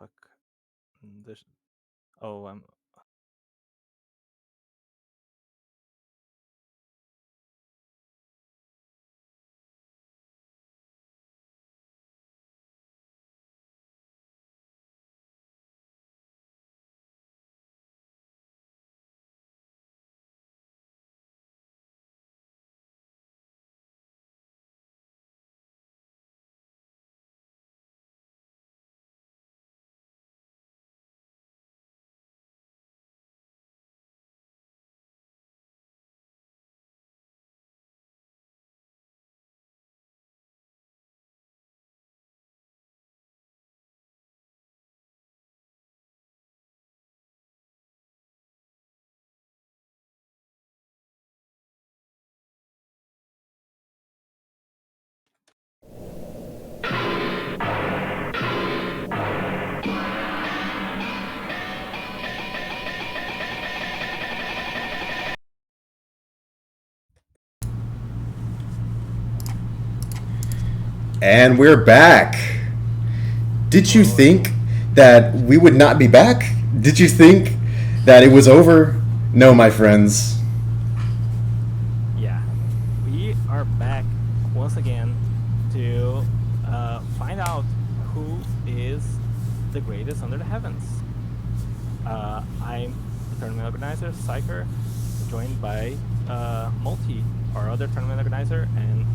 fuck. This. Oh, I'm. And we're back. Did you Hello, think hello. that we would not be back? Did you think that it was over? No, my friends. Yeah, we are back once again to find out who is the greatest under the heavens. I'm the tournament organizer, Psyker, joined by Multi, our other tournament organizer, and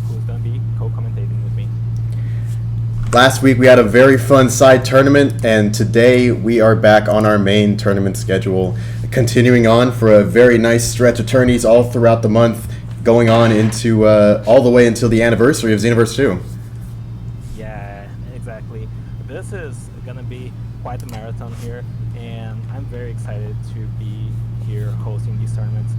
who's going to be co-commentating with me. Last week we had a very fun side tournament, and today we are back on our main tournament schedule, continuing on for a very nice stretch of tourneys all throughout the month, going on into all the way until the anniversary of Xenoverse 2. Yeah, exactly. This is going to be quite the marathon here, and I'm very excited to be here hosting these tournaments.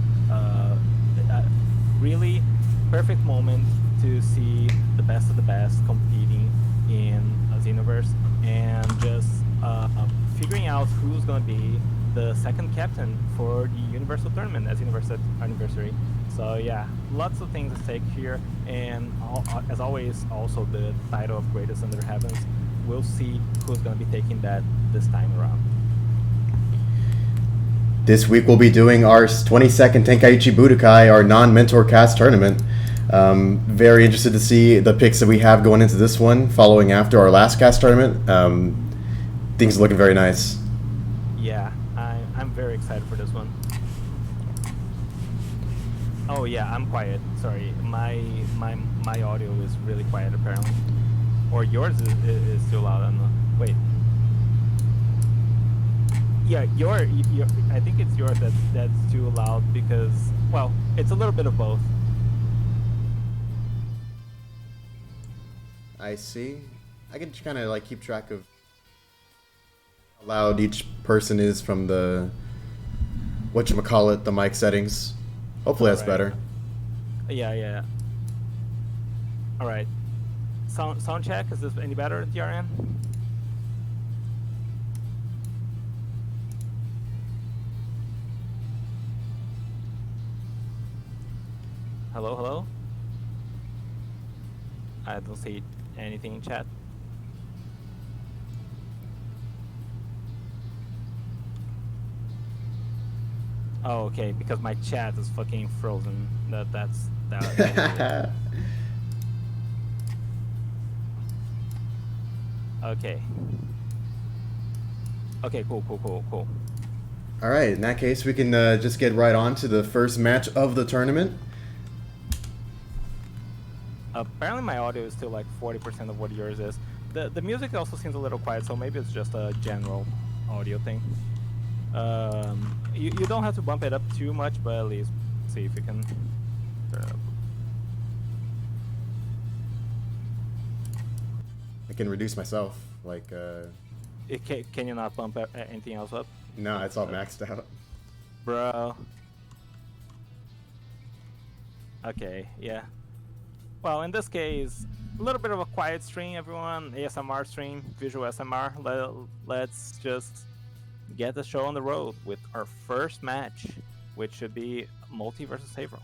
Really perfect moment to see the best of the best competing in Xenoverse and just figuring out who's going to be the second captain for the Universal Tournament at Xenoverse Anniversary. So yeah, lots of things at stake here, and as always, also the title of Greatest Under Heavens. We'll see who's going to be taking that this time around. This week we'll be doing our 22nd Tenkaichi Budokai, our non-mentor cast tournament. Very interested to see the picks that we have going into this one, following after our last cast tournament. Things are looking very nice. Yeah, I'm very excited for this one. Oh yeah, I'm quiet. Sorry, my audio is really quiet apparently, or yours is too loud. I don't know. Wait. Yeah, your I think it's yours that's too loud because, well, it's a little bit of both. I see. I can kind of like keep track of how loud each person is from the whatchamacallit, the mic settings. Hopefully All that's right. better. Yeah. All right. Sound check. Is this any better at your end? Hello, hello. I don't see anything in chat. Oh, okay, because my chat is fucking frozen. That's it. Okay. Okay, cool. All right, in that case, we can just get right on to the first match of the tournament. Apparently my audio is still like 40% of what yours is. The music also seems a little quiet, so maybe it's just a general audio thing. You don't have to bump it up too much, but at least see if you can turn it up. I can reduce myself. Can you not bump anything else up? No, it's all maxed out. Bro. Okay, yeah. Well, in this case, a little bit of a quiet stream, everyone. ASMR stream, visual SMR. Let's just get the show on the road with our first match, which should be Multi versus Savro.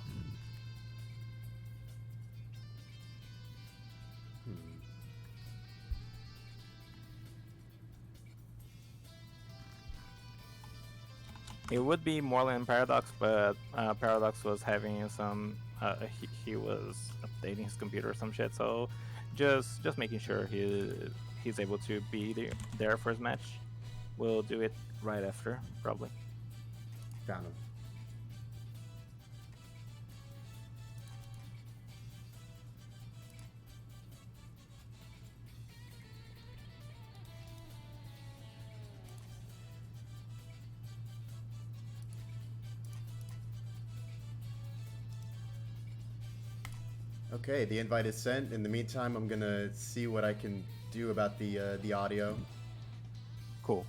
It would be more than Paradox, but Paradox was having some. He was updating his computer or some shit. So just making sure he's able to be there for his match. We'll do it right after, probably. Found him. Okay, the invite is sent. In the meantime, I'm gonna see what I can do about the audio. Cool.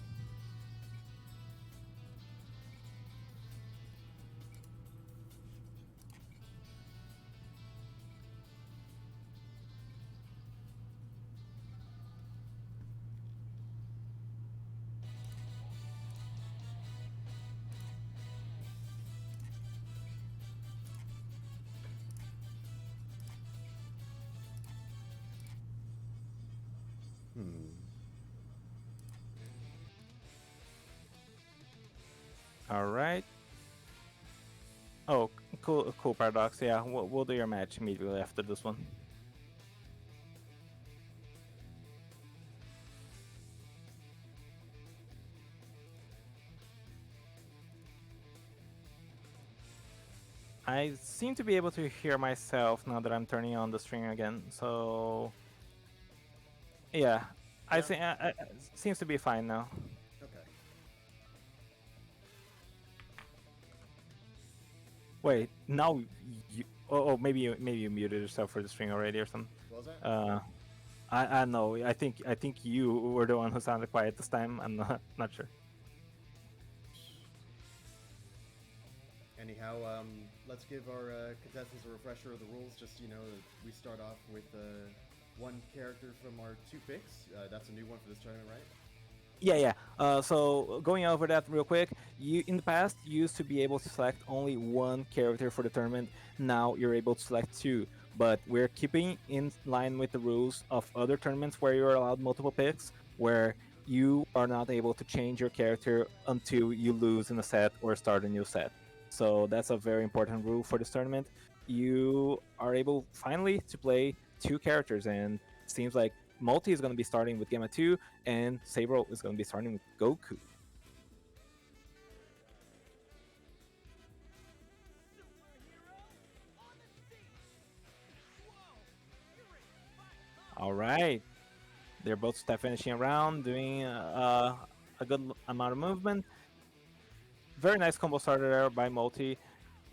All right. Oh, cool, Paradox. Yeah, we'll do your match immediately after this one. I seem to be able to hear myself now that I'm turning on the stream again. So, yeah, I think seems to be fine now. Okay. Wait, now you. Oh, maybe you muted yourself for the stream already or something. What was that? I know. I think you were the one who sounded quiet this time. I'm not sure. Anyhow, let's give our contestants a refresher of the rules. Just, we start off with one character from our 2 picks. That's a new one for this tournament, right? Yeah. So going over that real quick, you in the past you used to be able to select only one character for the tournament. Now you're able to select 2, but we're keeping in line with the rules of other tournaments where you're allowed multiple picks, where you are not able to change your character until you lose in a set or start a new set. So that's a very important rule for this tournament. You are able finally to play 2 characters, and it seems like Multi is going to be starting with Gamma 2, and Sabro is going to be starting with Goku. All right. They're both step finishing around, doing a good amount of movement. Very nice combo starter there by Multi.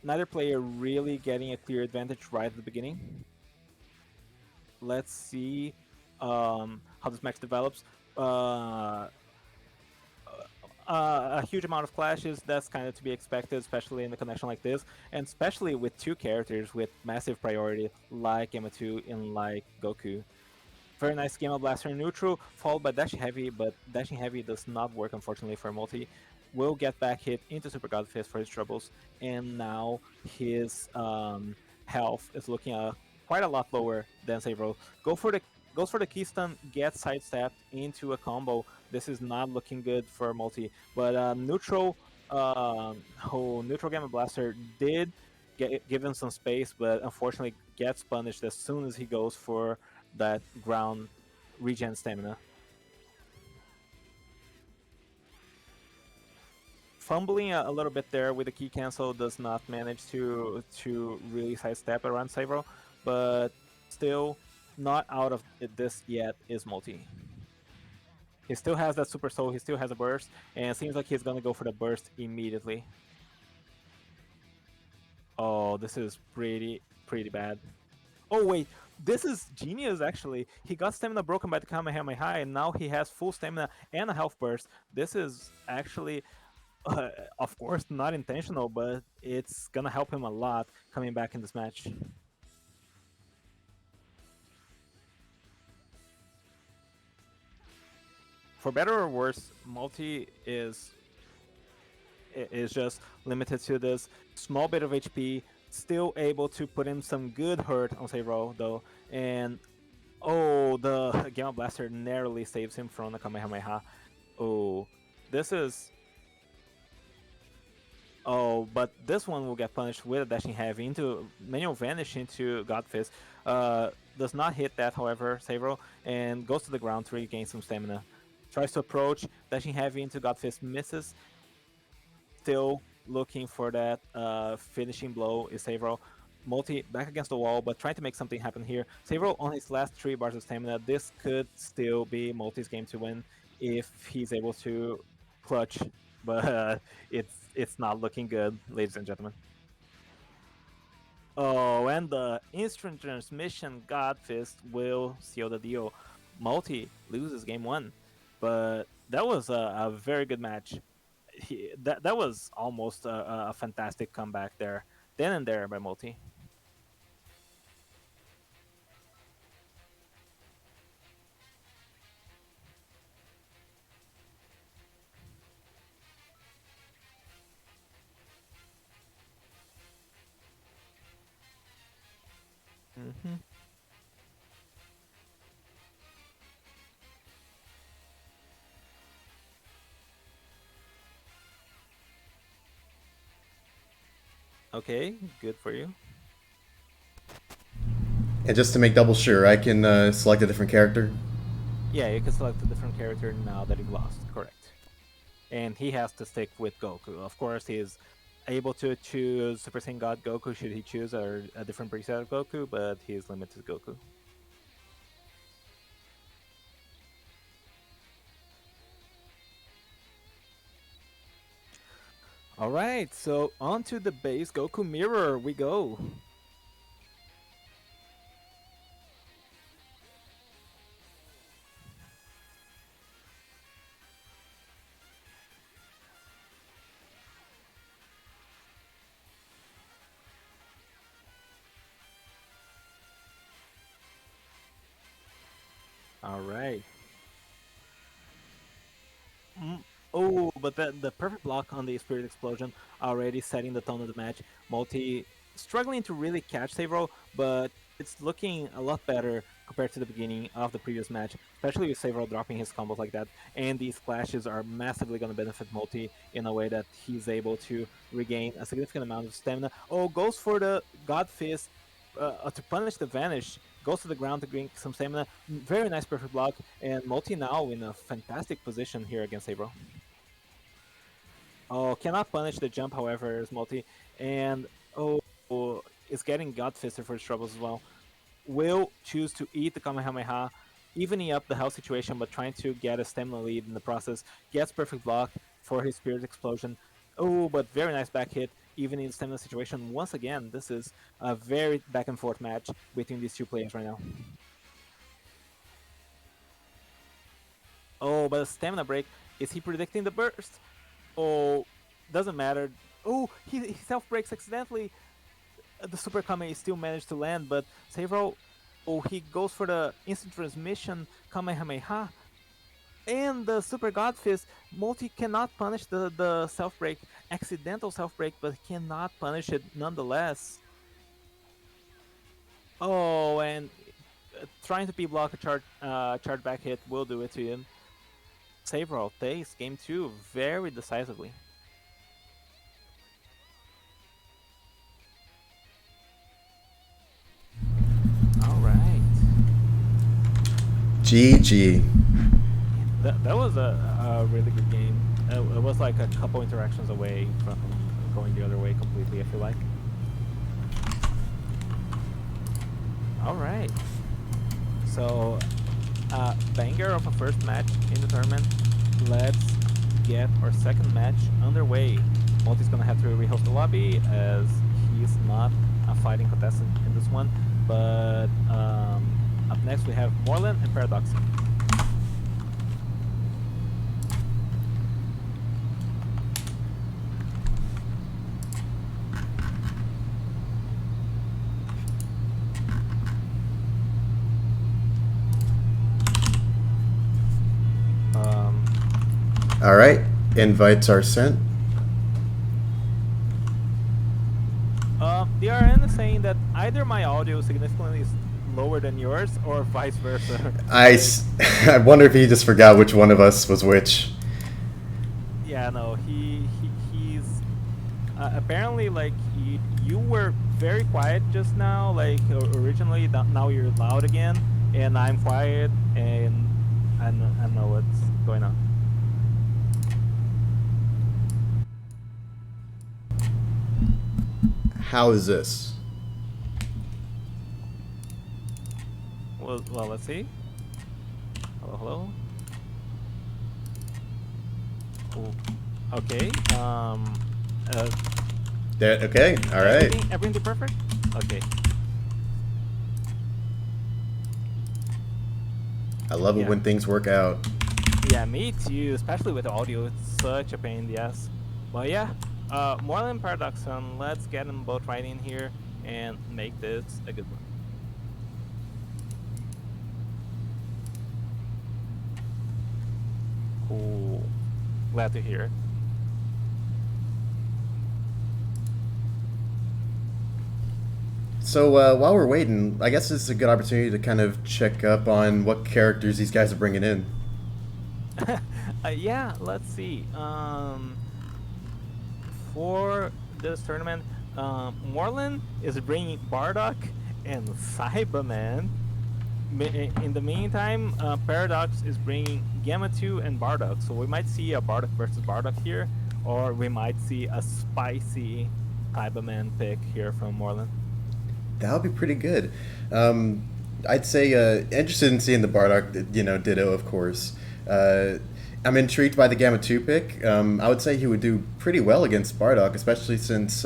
Neither player really getting a clear advantage right at the beginning. Let's see how this match develops. A huge amount of clashes, that's kind of to be expected, especially in a connection like this, and especially with 2 characters with massive priority like Gamma 2 and like Goku. Very nice Gamma Blaster in neutral, followed by Dashing Heavy, but Dashing Heavy does not work unfortunately for Multi. Will get back hit into Super God Fist for his troubles, and now his health is looking quite a lot lower than Sabro. Goes for the key stun, gets sidestepped into a combo. This is not looking good for Multi, but neutral Gamma Blaster did give him some space, but unfortunately gets punished as soon as he goes for that ground regen stamina. Fumbling a little bit there with the key cancel, does not manage to really sidestep around Sabro, but still not out of this yet is Multi. He still has that Super Soul, he still has a burst, and it seems like he's gonna go for the burst immediately. Oh, this is pretty bad. Oh wait, this is genius actually. He got stamina broken by the Kamehameha, and now he has full stamina and a health burst. This is actually, of course, not intentional, but it's gonna help him a lot coming back in this match. For better or worse, Multi is just limited to this small bit of HP, still able to put in some good hurt on Sabro though, and oh, the Gamma Blaster narrowly saves him from the Kamehameha. Oh, this is Oh, but this one will get punished with a dashing heavy into manual vanish into Godfist. Does not hit that, however, Savro, and goes to the ground to regain some stamina. Tries to approach, dashing heavy into Godfist, misses. Still looking for that finishing blow is Savro. Multi back against the wall, but trying to make something happen here. Savro on his last 3 bars of stamina. This could still be Multi's game to win if he's able to clutch, but it's not looking good, ladies and gentlemen. Oh, and the instant transmission Godfist will seal the deal. Multi loses game 1, but that was a very good match. That was almost a fantastic comeback there, then and there by Multi. Mm-hmm. Okay, good for you. And just to make double sure, I can select a different character. Yeah, you can select a different character now that you've lost, correct. And he has to stick with Goku. Of course, he's able to choose Super Saiyan God Goku should he choose a different preset of Goku, but he's limited to Goku. All right, so onto the base Goku mirror we go. All right. Mm, oh, but the perfect block on the Spirit Explosion already setting the tone of the match. Multi struggling to really catch Savro, but it's looking a lot better compared to the beginning of the previous match, especially with Savro dropping his combos like that. And these clashes are massively going to benefit Multi in a way that he's able to regain a significant amount of stamina. Oh, goes for the God Fist to punish the Vanish. Goes to the ground to gain some stamina. Very nice perfect block. And Multi now in a fantastic position here against Sabro. Oh, cannot punish the jump, however, is Multi. And oh, is getting Godfister for his troubles as well. Will choose to eat the Kamehameha, evening up the health situation, but trying to get a stamina lead in the process. Gets perfect block for his Spirit Explosion. Oh, but very nice back hit, even in the stamina situation. Once again, this is a very back and forth match between these two players right now. Oh, but a stamina break. Is he predicting the burst? Oh, doesn't matter. Oh, he self breaks accidentally. The Super Kame still managed to land, but Seivro, oh, he goes for the instant transmission Kamehameha. And the Super God Fist, Multi cannot punish the self break, accidental self break, but cannot punish it nonetheless. Oh, and trying to P block a charge back hit will do it to him. Seivro takes game 2 very decisively. All right. GG. That was a really good game. It was like a couple interactions away from going the other way completely, I feel like. All right. So, banger of a first match in the tournament. Let's get our second match underway. Multi's gonna have to rehost the lobby as he's not a fighting contestant in this one. But up next we have Moreland and Paradox. All right, invites are sent. DRN is saying that either my audio significantly is lower than yours or vice versa. I wonder if he just forgot which one of us was which. Yeah, no, he's apparently, like you were very quiet just now. Like originally, now you're loud again, and I'm quiet, and I don't know what's going on. How is this? Well, let's see. Hello, hello. Oh, okay. There, okay, all right. Everything perfect. Okay. I love it Yeah. when things work out. Yeah, me too. Especially with audio, it's such a pain in the ass. But yeah, Moreland Paradoxon. Let's get them both right in here and make this a good one. Cool. Glad to hear. So while we're waiting, I guess this is a good opportunity to kind of check up on what characters these guys are bringing in. Yeah, let's see. For this tournament, Moreland is bringing Bardock and Cyberman. In the meantime, Paradox is bringing Gamma 2 and Bardock. So we might see a Bardock versus Bardock here, or we might see a spicy Cyberman pick here from Moreland. That would be pretty good. I'd say interested in seeing the Bardock, Ditto, of course. I'm intrigued by the Gamma 2 pick. I would say he would do pretty well against Bardock, especially since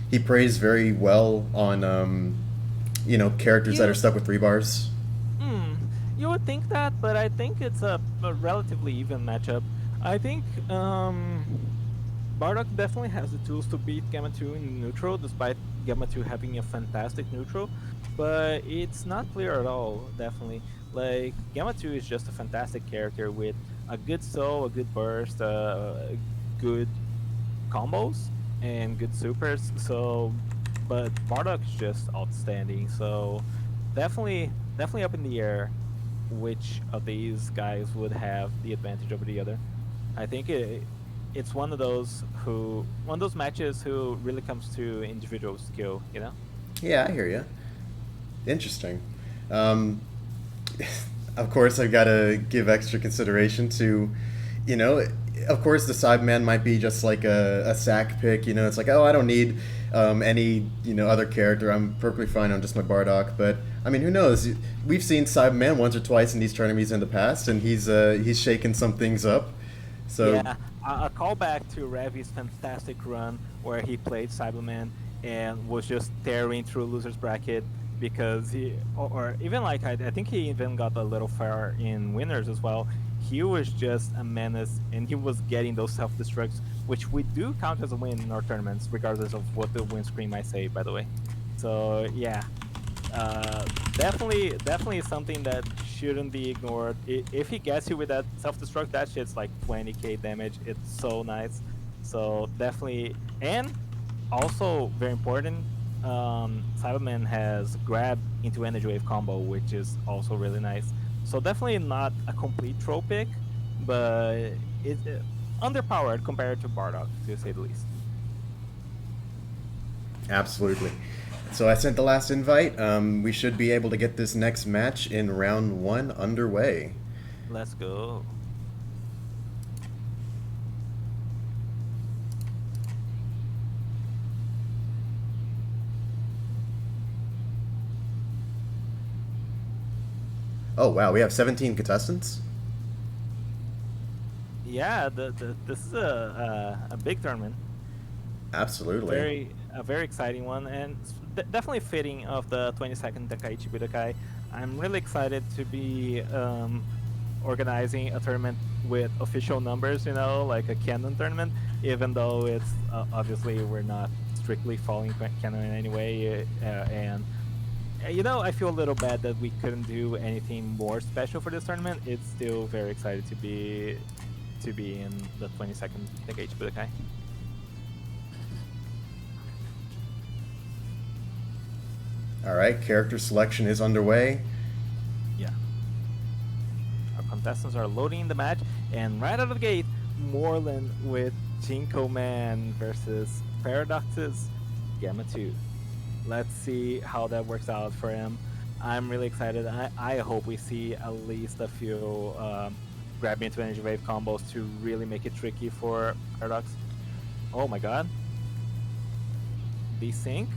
he plays very well on, characters that are stuck with 3 bars. You would think that, but I think it's a relatively even matchup. I think Bardock definitely has the tools to beat Gamma 2 in neutral, despite Gamma 2 having a fantastic neutral, but it's not clear at all, definitely. Like, Gamma 2 is just a fantastic character with a good soul, a good burst, good combos, and good supers, so, but Bardock's just outstanding, so definitely up in the air which of these guys would have the advantage over the other. I think it's one of those matches who really comes to individual skill, you know? Yeah, I hear you. Interesting. Of course, I've got to give extra consideration to, of course, the Cyberman might be just like a sack pick. It's like, oh, I don't need any other character. I'm perfectly fine on just my Bardock. But I mean, who knows? We've seen Cyberman once or twice in these tournaments in the past, and he's shaken some things up. So yeah, a callback to Ravi's fantastic run where he played Cyberman and was just tearing through losers bracket because or even like I think he even got a little far in winners as well. He was just a menace, and he was getting those self-destructs, which we do count as a win in our tournaments, regardless of what the win screen might say, by the way. So yeah, definitely something that shouldn't be ignored. If he gets you with that self-destruct, that shit's like 20k damage. It's so nice. So definitely, and also very important, Cyberman has grab into energy wave combo, which is also really nice. So definitely not a complete troll pick, but it's underpowered compared to Bardock, to say the least. absolutely. So I sent the last invite. We should be able to get this next match in round 1 underway. Let's go. Oh wow, we have 17 contestants. Yeah, this is a big tournament. Absolutely. A very exciting one, and definitely fitting of the 22nd Tenkaichi Budokai. I'm really excited to be organizing a tournament with official numbers, like a canon tournament, even though it's obviously we're not strictly following canon in any way, and I feel a little bad that we couldn't do anything more special for this tournament. It's still very excited to be in the 22nd Tenkaichi Budokai. All right, character selection is underway. Yeah. Our contestants are loading the match, and right out of the gate, Moreland with Jinko Man versus Paradox's Gamma 2. Let's see how that works out for him. I'm really excited. I hope we see at least a few grab into energy wave combos to really make it tricky for Paradox. Oh my god. Desync.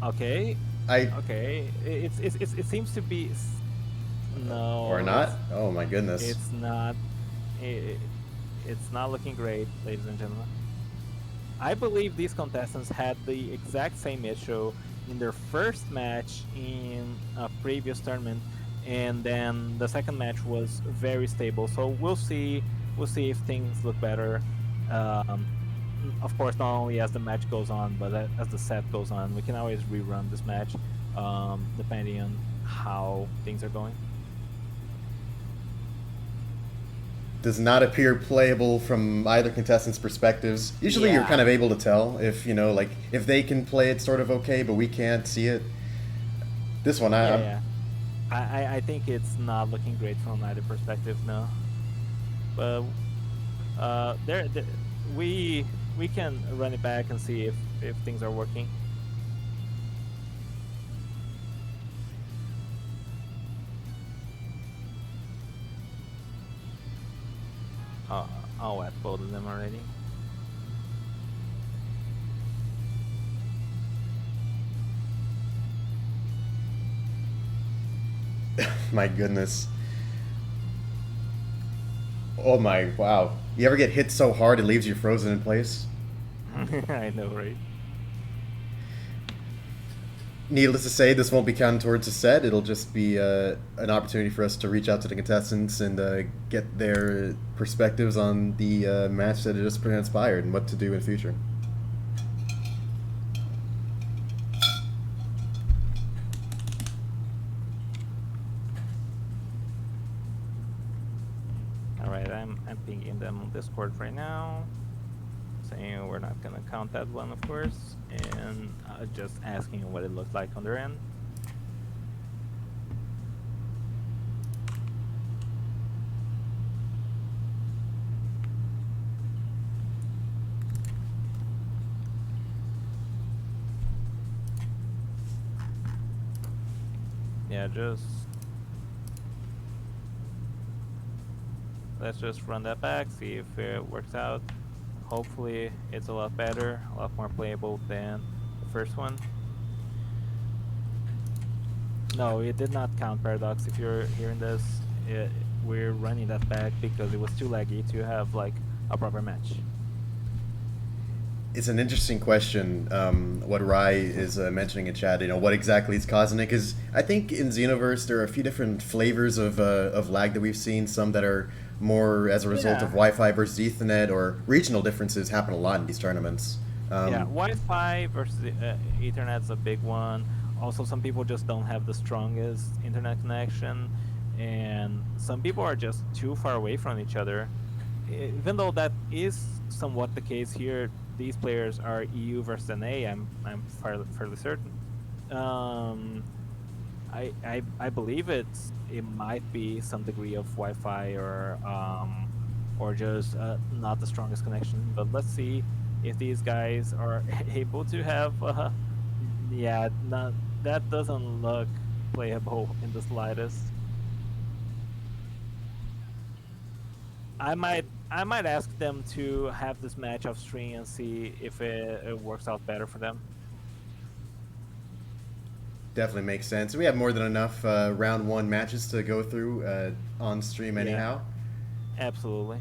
Okay. Okay. It seems to be no. Or not? Oh my goodness. It's not. It's not looking great, ladies and gentlemen. I believe these contestants had the exact same issue in their first match in a previous tournament, and then the second match was very stable. So we'll see. We'll see if things look better. Of course, not only as the match goes on, but as the set goes on. We can always rerun this match, depending on how things are going. Does not appear playable from either contestant's perspectives. Usually you're kind of able to tell if, you know, like, if they can play it sort of okay, but we can't see it. This one, I think it's not looking great from either perspective, no. But we can run it back and see if things are working. I'll add both of them already. My goodness. Oh my, wow. You ever get hit so hard it leaves you frozen in place? I know, right? Needless to say, this won't be counted towards a set. It'll just be an opportunity for us to reach out to the contestants and get their perspectives on the match that just transpired and what to do in the future. Alright, I'm pinging them on Discord right now, saying we're not gonna count that one, of course, and just asking what it looked like on their end. Yeah, let's just run that back, see if it works out. Hopefully it's a lot better, a lot more playable than the first one. No, it did not count, Paradox. If you're hearing this, we're running that back because it was too laggy to have like a proper match. It's an interesting question, what Rai is mentioning in chat, you know, what exactly is causing it, because I think in Xenoverse there are a few different flavors of lag that we've seen, some that are more as a result of Wi-Fi versus Ethernet, or regional differences happen a lot in these tournaments. Yeah, Wi-Fi versus Ethernet's a big one. Also, some people just don't have the strongest internet connection, and some people are just too far away from each other. Even though that is somewhat the case here, these players are EU versus NA. I'm fairly certain. I believe it might be some degree of Wi-Fi or just not the strongest connection. But let's see if these guys are able to have. Yeah, that doesn't look playable in the slightest. I might ask them to have this match off stream and see if it works out better for them. Definitely makes sense. We have more than enough round one matches to go through on stream anyhow. Yeah, absolutely.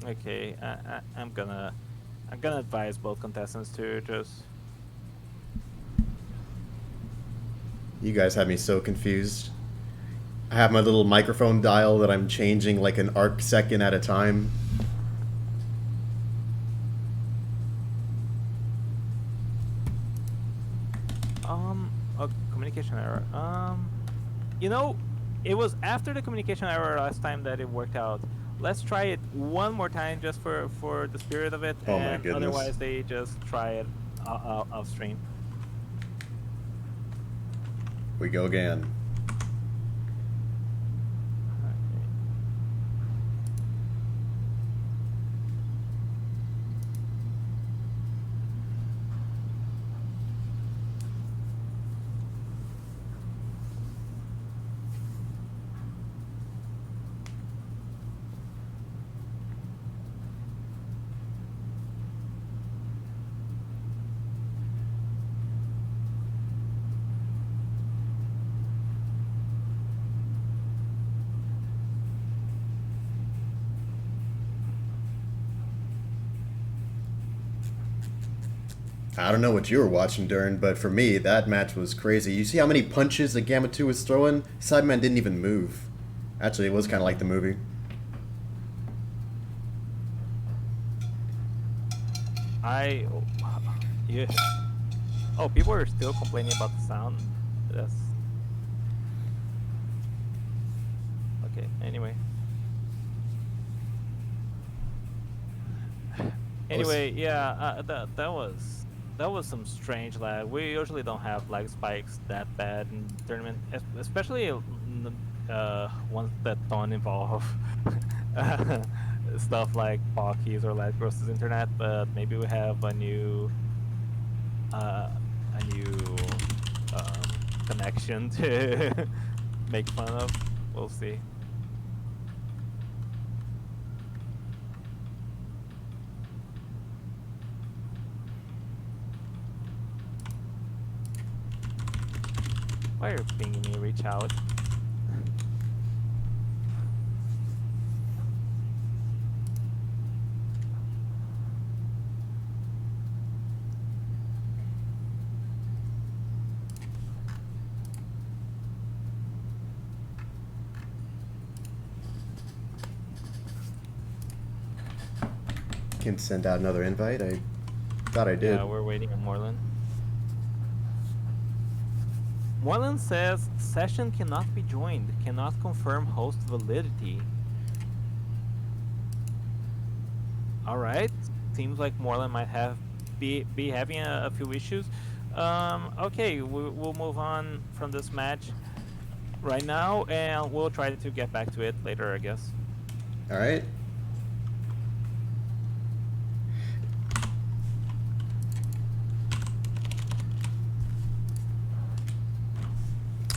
Okay, I'm gonna advise both contestants to just. You guys have me so confused. I have my little microphone dial that I'm changing like an arc second at a time. A communication error. You know, it was after the communication error last time that it worked out. Let's try it one more time just for the spirit of it. Oh my and goodness. Otherwise, they just try it off stream. We go again. I don't know what you were watching during, but for me, that match was crazy. You see how many punches the Gamma 2 was throwing? Sideman didn't even move. Actually, it was kind of like the movie. Yeah. Oh, people are still complaining about the sound. That's okay. Anyway. Anyway, yeah, that was some strange lag. We usually don't have lag spikes that bad in tournament, especially ones that don't involve stuff like Pockies or Lad Gross's internet. But maybe we have a new connection to make fun of. We'll see. Why are you pinging me? Reach out. Can send out another invite. I thought I did. Yeah, we're waiting on Moreland. Moreland says session cannot be joined, cannot confirm host validity. All right, seems like Moreland might be having a few issues. Okay, we'll move on from this match right now, and we'll try to get back to it later, I guess. All right.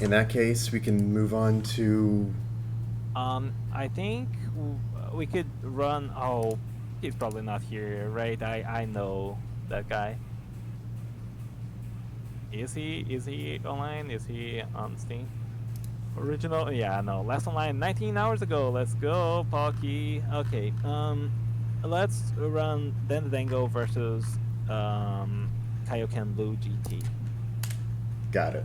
In that case, we can move on to... I think we could run... Oh, he's probably not here, right? I know that guy. Is he online? Is he on Steam? Original? Yeah, no. Last online 19 hours ago. Let's go, Pocky. Okay, let's run Dango versus Kaioken Blue GT. Got it.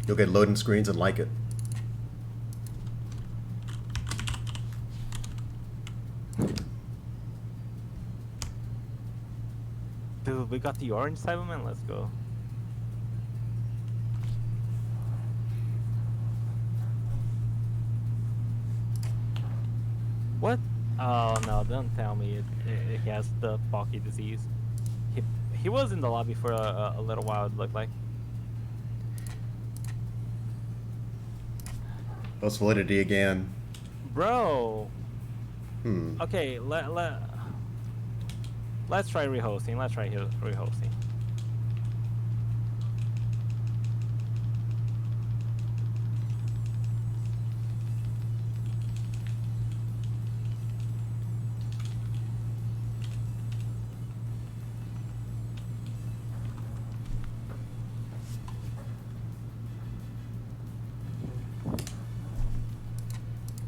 You'll get loading screens and like it. Dude, we got the orange Cyberman. Let's go. What? Oh no! Don't tell me it has the Pocky disease. He was in the lobby for a little while. It looked like. Post validity again. Bro. Hmm. Okay, let's try rehosting. Let's try rehosting.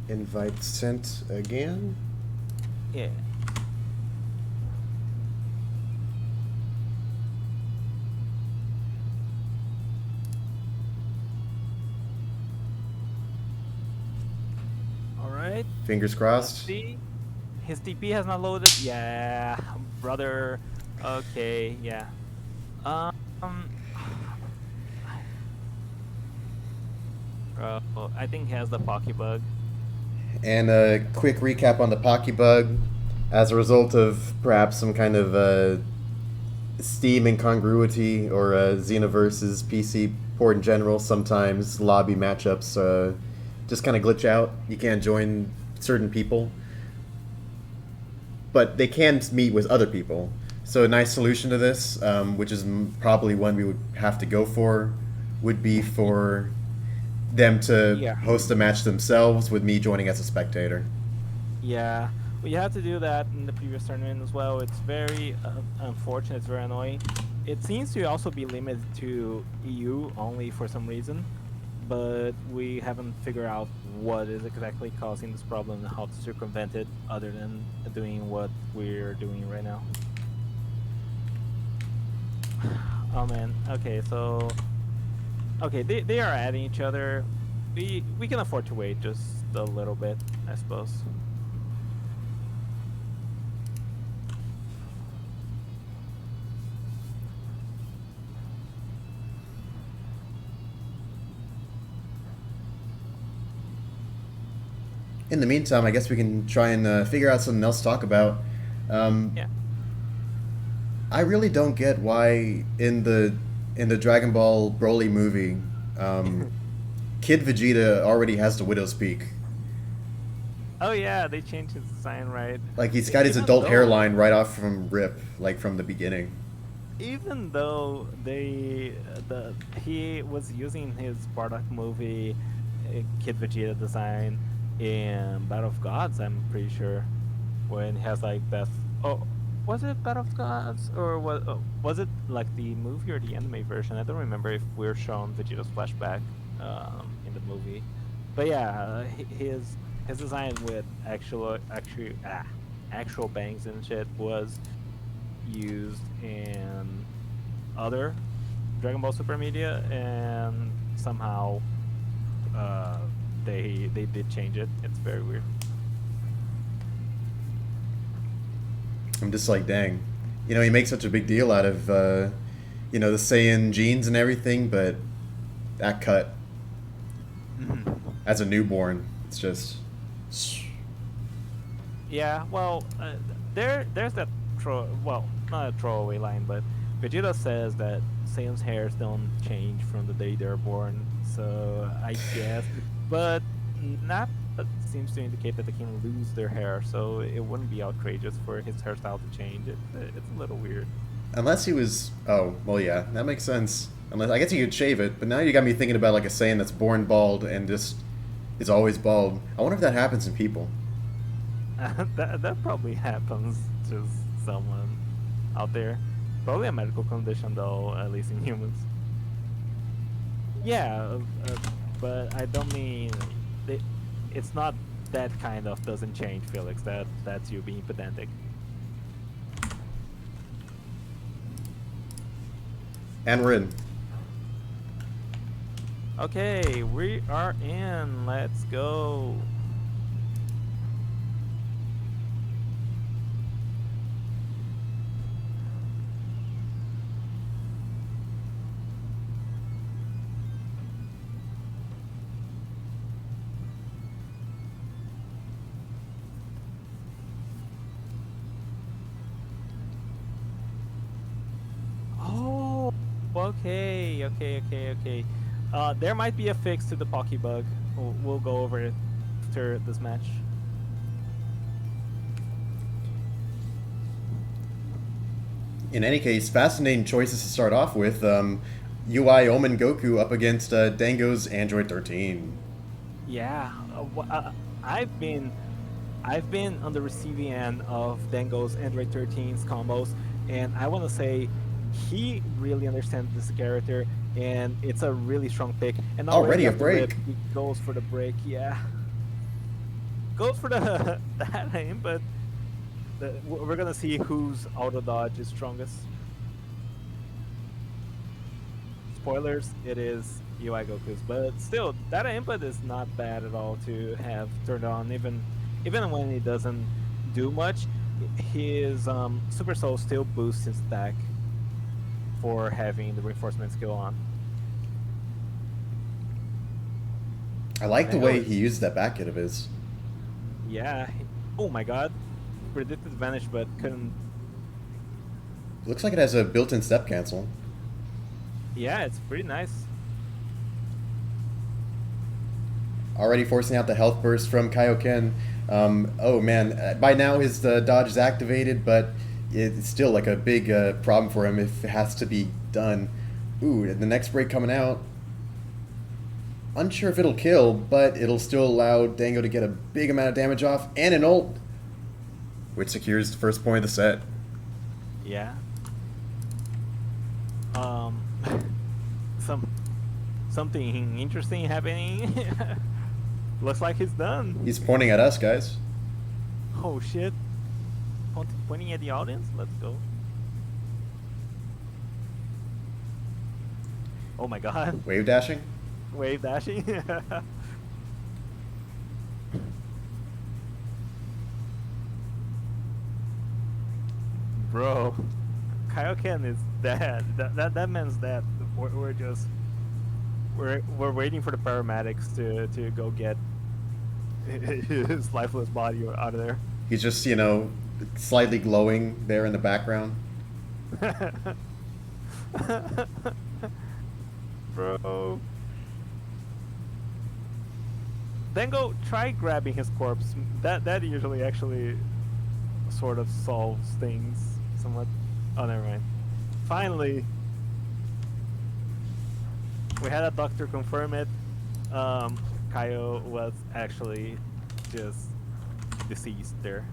Invite sent again. Yeah. All right. Fingers Let's crossed. see. His TP has not loaded. Yeah, brother. Okay, yeah. Um, I think he has the Pocky bug. And a quick recap on the Pocky bug. As a result of perhaps some kind of Steam incongruity or Xenoverse's PC port in general, sometimes lobby matchups just kind of glitch out. You can't join certain people, but they can meet with other people. So a nice solution to this, which is probably one we would have to go for, would be for them to Yeah, host a match themselves with me joining as a spectator. yeah. We had to do that in the previous tournament as well. It's very unfortunate. It's very annoying. It seems to also be limited to EU only for some reason, but we haven't figured out what is exactly causing this problem and how to circumvent it other than doing what we're doing right now. Oh man, okay, so they are adding each other. We can afford to wait just a little bit, I suppose. In the meantime, I guess we can try and figure out something else to talk about. Yeah. I really don't get why in the Dragon Ball Broly movie, Kid Vegeta already has the Widow's Peak. Oh yeah, they changed his design, right? Like he's got his Even adult though, hairline right off from Rip, like from the beginning. even though he was using his Bardock movie Kid Vegeta design in Battle of Gods, I'm pretty sure, when he has like that. Oh, was it Battle of Gods or was it like the movie or the anime version? I don't remember if we're shown Vegeta's flashback in the movie, but yeah, his design with actual bangs and shit was used in other Dragon Ball Super media, and somehow they did change it. It's very weird. I'm just like, dang, he makes such a big deal out of the Saiyan genes and everything, but that cut as a newborn, it's just. Yeah, well, there's that well, not a throwaway line, but Vegeta says that Saiyan's hairs don't change from the day they're born, so I guess, but not that seems to indicate that they can lose their hair, so it wouldn't be outrageous for his hairstyle to change. It's a little weird. Unless he was. Oh, well, yeah, that makes sense. Unless I guess he could shave it, but now you got me thinking about like a Saiyan that's born bald and just is always bald. I wonder if that happens in people. That probably happens to someone out there. Probably a medical condition, though, at least in humans. Yeah, but I don't mean it's not that kind of doesn't change, Felix. That's you being pedantic. And we're in. Okay, we are in. Let's go. Oh, okay. There might be a fix to the Pocky bug. We'll go over it after this match. In any case, fascinating choices to start off with. UI Omen Goku up against Dango's Android 13. Yeah, I've been on the receiving end of Dango's Android 13's combos, and I want to say he really understands this character, and it's a really strong pick. And Already a after break. Rip, he goes for the break. Yeah, goes for the that aim, but we're gonna see whose auto dodge is strongest. Spoilers, it is UI Goku's, but still, data input is not bad at all to have turned on, even even when he doesn't do much, his Super Soul still boosts his attack for having the reinforcement skill on. I like the Dango way is, he used that back hit of his. yeah. Oh my god. Predicted vanish, but couldn't. Looks like it has a built-in step cancel. Yeah, it's pretty nice. Already forcing out the health burst from Kaioken. Oh man, by now his dodge is activated, but it's still like a big problem for him if it has to be done. Ooh, the next break coming out. Unsure if it'll kill, but it'll still allow Dango to get a big amount of damage off and an ult, which secures the first point of the set. Yeah. Something interesting happening. Looks like he's done. He's pointing at us, guys. Oh shit. Pointing at the audience? Let's go. Oh my god. Wave dashing. Wave dashing. Bro. Kaioken is dead. That man's dead. We're just we're waiting for the paramedics to go get his lifeless body out of there. He's just, slightly glowing there in the background. Bro. Then go try grabbing his corpse. That usually actually sort of solves things somewhat. Oh, never mind. Finally, we had a doctor confirm it. Kaio was actually just deceased there.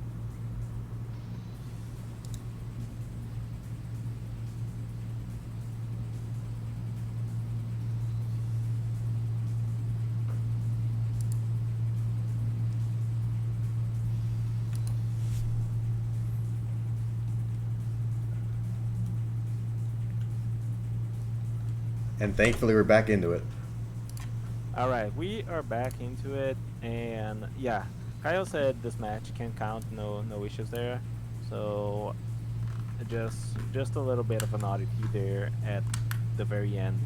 And thankfully we're back into it. Alright, we are back into it, and yeah, Kyle said this match can count, no issues there. So just a little bit of an oddity there at the very end.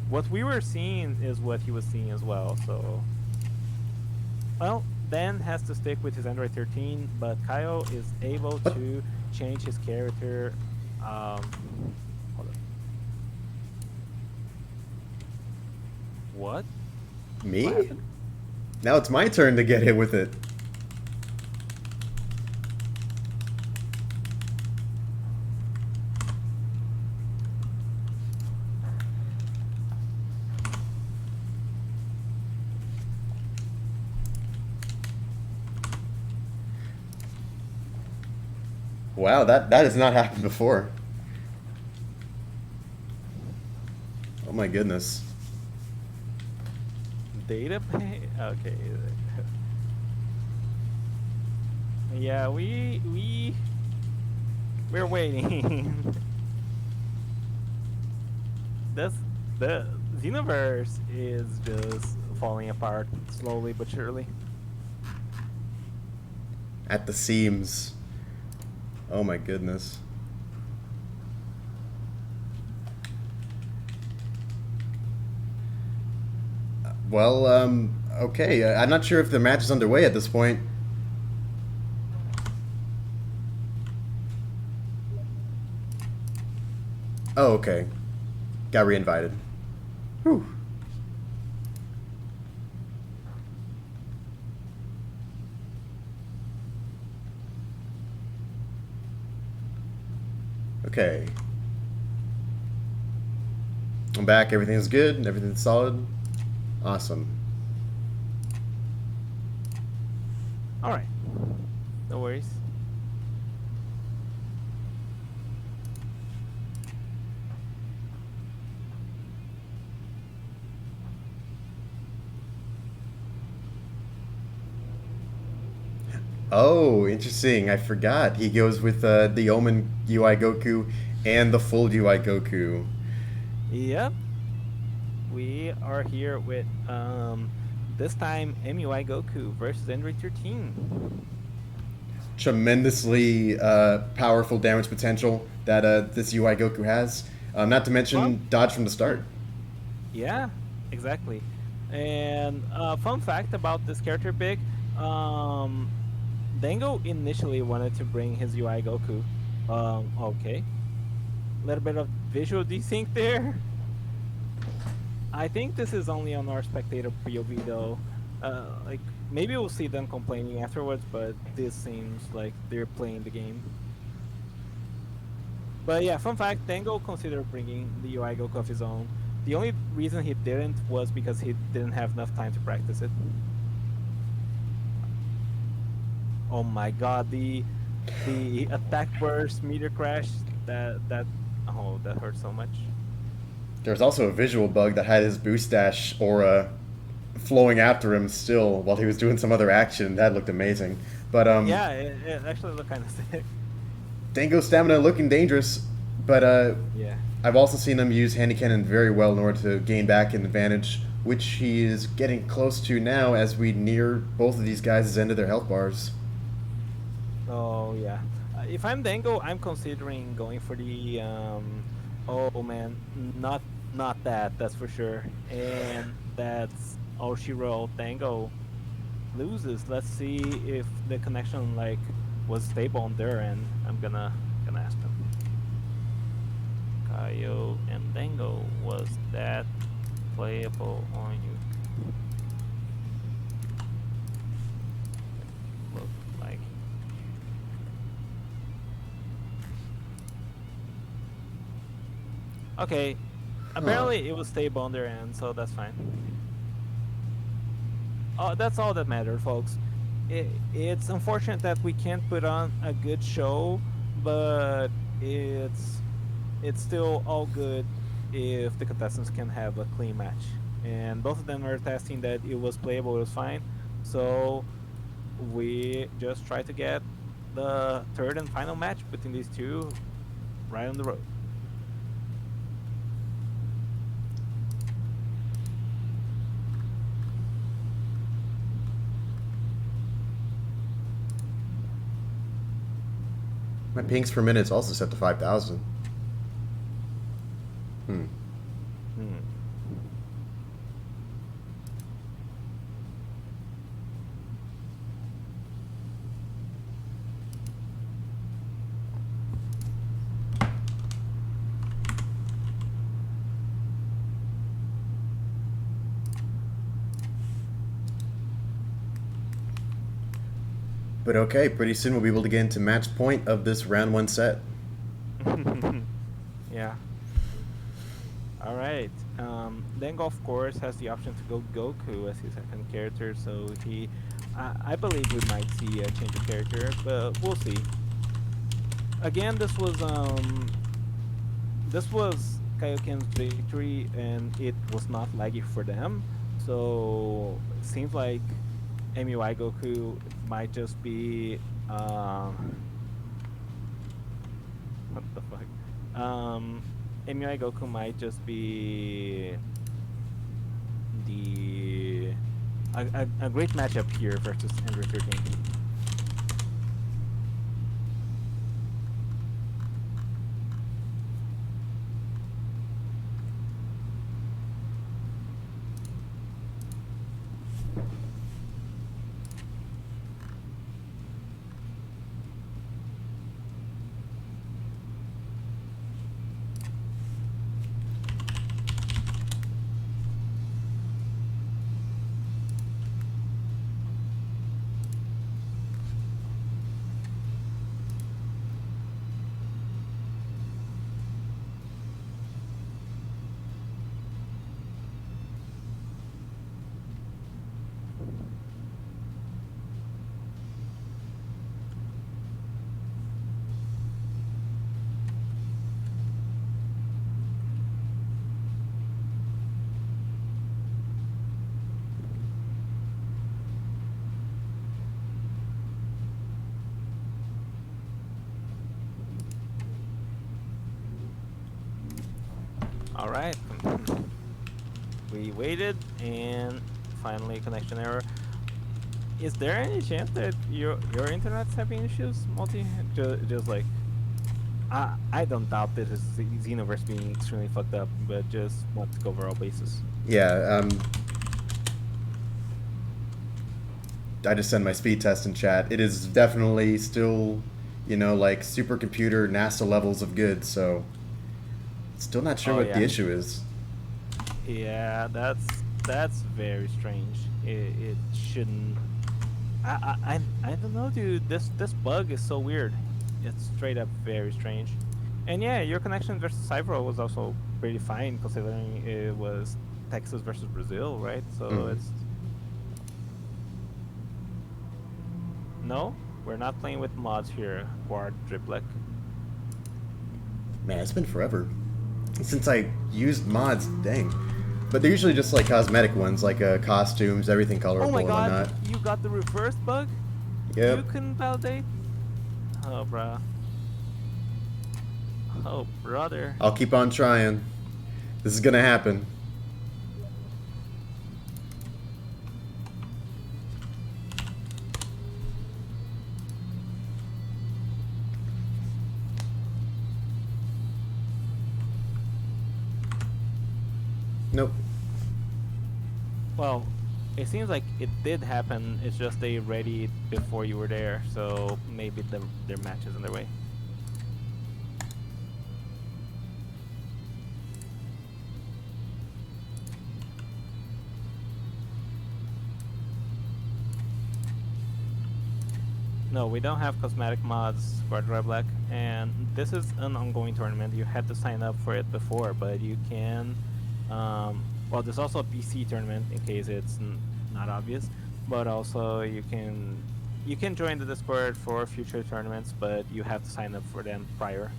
What we were seeing is what he was seeing as well, so well, Ben has to stick with his Android 13, but Kyle is able to change his character. Hold on. What? Me? What happened? Now it's my turn to get hit with it. Wow, that has not happened before. Oh my goodness. Data pay? Okay. Yeah, we're waiting. The Xenoverse is just falling apart slowly but surely. At the seams. Oh my goodness. Well, okay. I'm not sure if the match is underway at this point. Oh, okay. Got re-invited. Whew. Okay. I'm back. Everything's good. Everything's solid. Awesome. Alright. No worries. Oh, interesting. I forgot. He goes with the Omen UI Goku and the full UI Goku. Yep. We are here with This time, MUI Goku versus Android 13. Tremendously powerful damage potential that this UI Goku has. Not to Fun, mention dodge from the start. yeah, exactly. And fun fact about this character pick, Dango initially wanted to bring his UI Goku. Okay, little bit of visual desync there. I think this is only on our spectator POV though. Like maybe we'll see them complaining afterwards, but this seems like they're playing the game. But yeah, fun fact: Dango considered bringing the UI Goku of his own. The only reason he didn't was because he didn't have enough time to practice it. Oh my god, the attack burst meteor crash that oh that hurt so much. There's also a visual bug that had his boost dash aura flowing after him still while he was doing some other action. That looked amazing. But Yeah, it actually looked kind of sick. Dango stamina looking dangerous, but Yeah. I've also seen him use Handy Cannon very well in order to gain back an advantage, which he is getting close to now as we near both of these guys' end of their health bars. Oh yeah. If I'm Dango, I'm considering going for the oh man, not that. That's for sure. And that's all she wrote. Dango loses. Let's see if the connection like was stable on their end. I'm gonna ask them. Kaio and Dango, was that playable on you? Look like. Okay, apparently it was stable on their end, so that's fine. Oh, that's all that matters, folks. It's unfortunate that we can't put on a good show, but it's still all good if the contestants can have a clean match. And both of them are testing that it was playable, it was fine. So we just try to get the third and final match between these two right on the road. My pings per minute is also set to 5,000. Hmm. Hmm. But okay, pretty soon we'll be able to get into match point of this round one set. Yeah. All right. Dango, of course, has the option to go Goku as his second character, so I believe we might see a change of character, but we'll see. Again, this was Kaioken's victory, and it was not laggy for them. So it seems like MUI Goku might just be what the fuck? MUI Goku might just be the a great matchup here versus Android 13. All right. We waited, and finally connection error. Is there any chance that your internet's having issues, Multi? Just like, I don't doubt this is Xenoverse being extremely fucked up, but just want to cover all bases. Yeah, I just sent my speed test in chat. It is definitely still, you know, like supercomputer NASA levels of good, so still not sure Oh, what yeah. the issue is. Yeah, that's very strange. It shouldn't. I don't know, dude. This bug is so weird. It's straight up very strange. And yeah, your connection versus Cypher was also pretty fine considering it was Texas versus Brazil, right? So Mm. it's no, we're not playing with mods here, Quad Driblek. Man, it's been forever since I used mods. Dang. But they're usually just like cosmetic ones, like costumes, everything colorable Oh my and god, whatnot. you got the reverse bug? Yep. You couldn't validate? Oh, bruh. Oh, brother. I'll keep on trying. This is gonna happen. Nope. Well, it seems like it did happen. It's just they ready before you were there, so maybe their match is in their way. No, we don't have cosmetic mods for Dry Black, and this is an ongoing tournament. You had to sign up for it before, but you can. Well, there's also a PC tournament in case it's not obvious, but also you can join the Discord for future tournaments, but you have to sign up for them prior.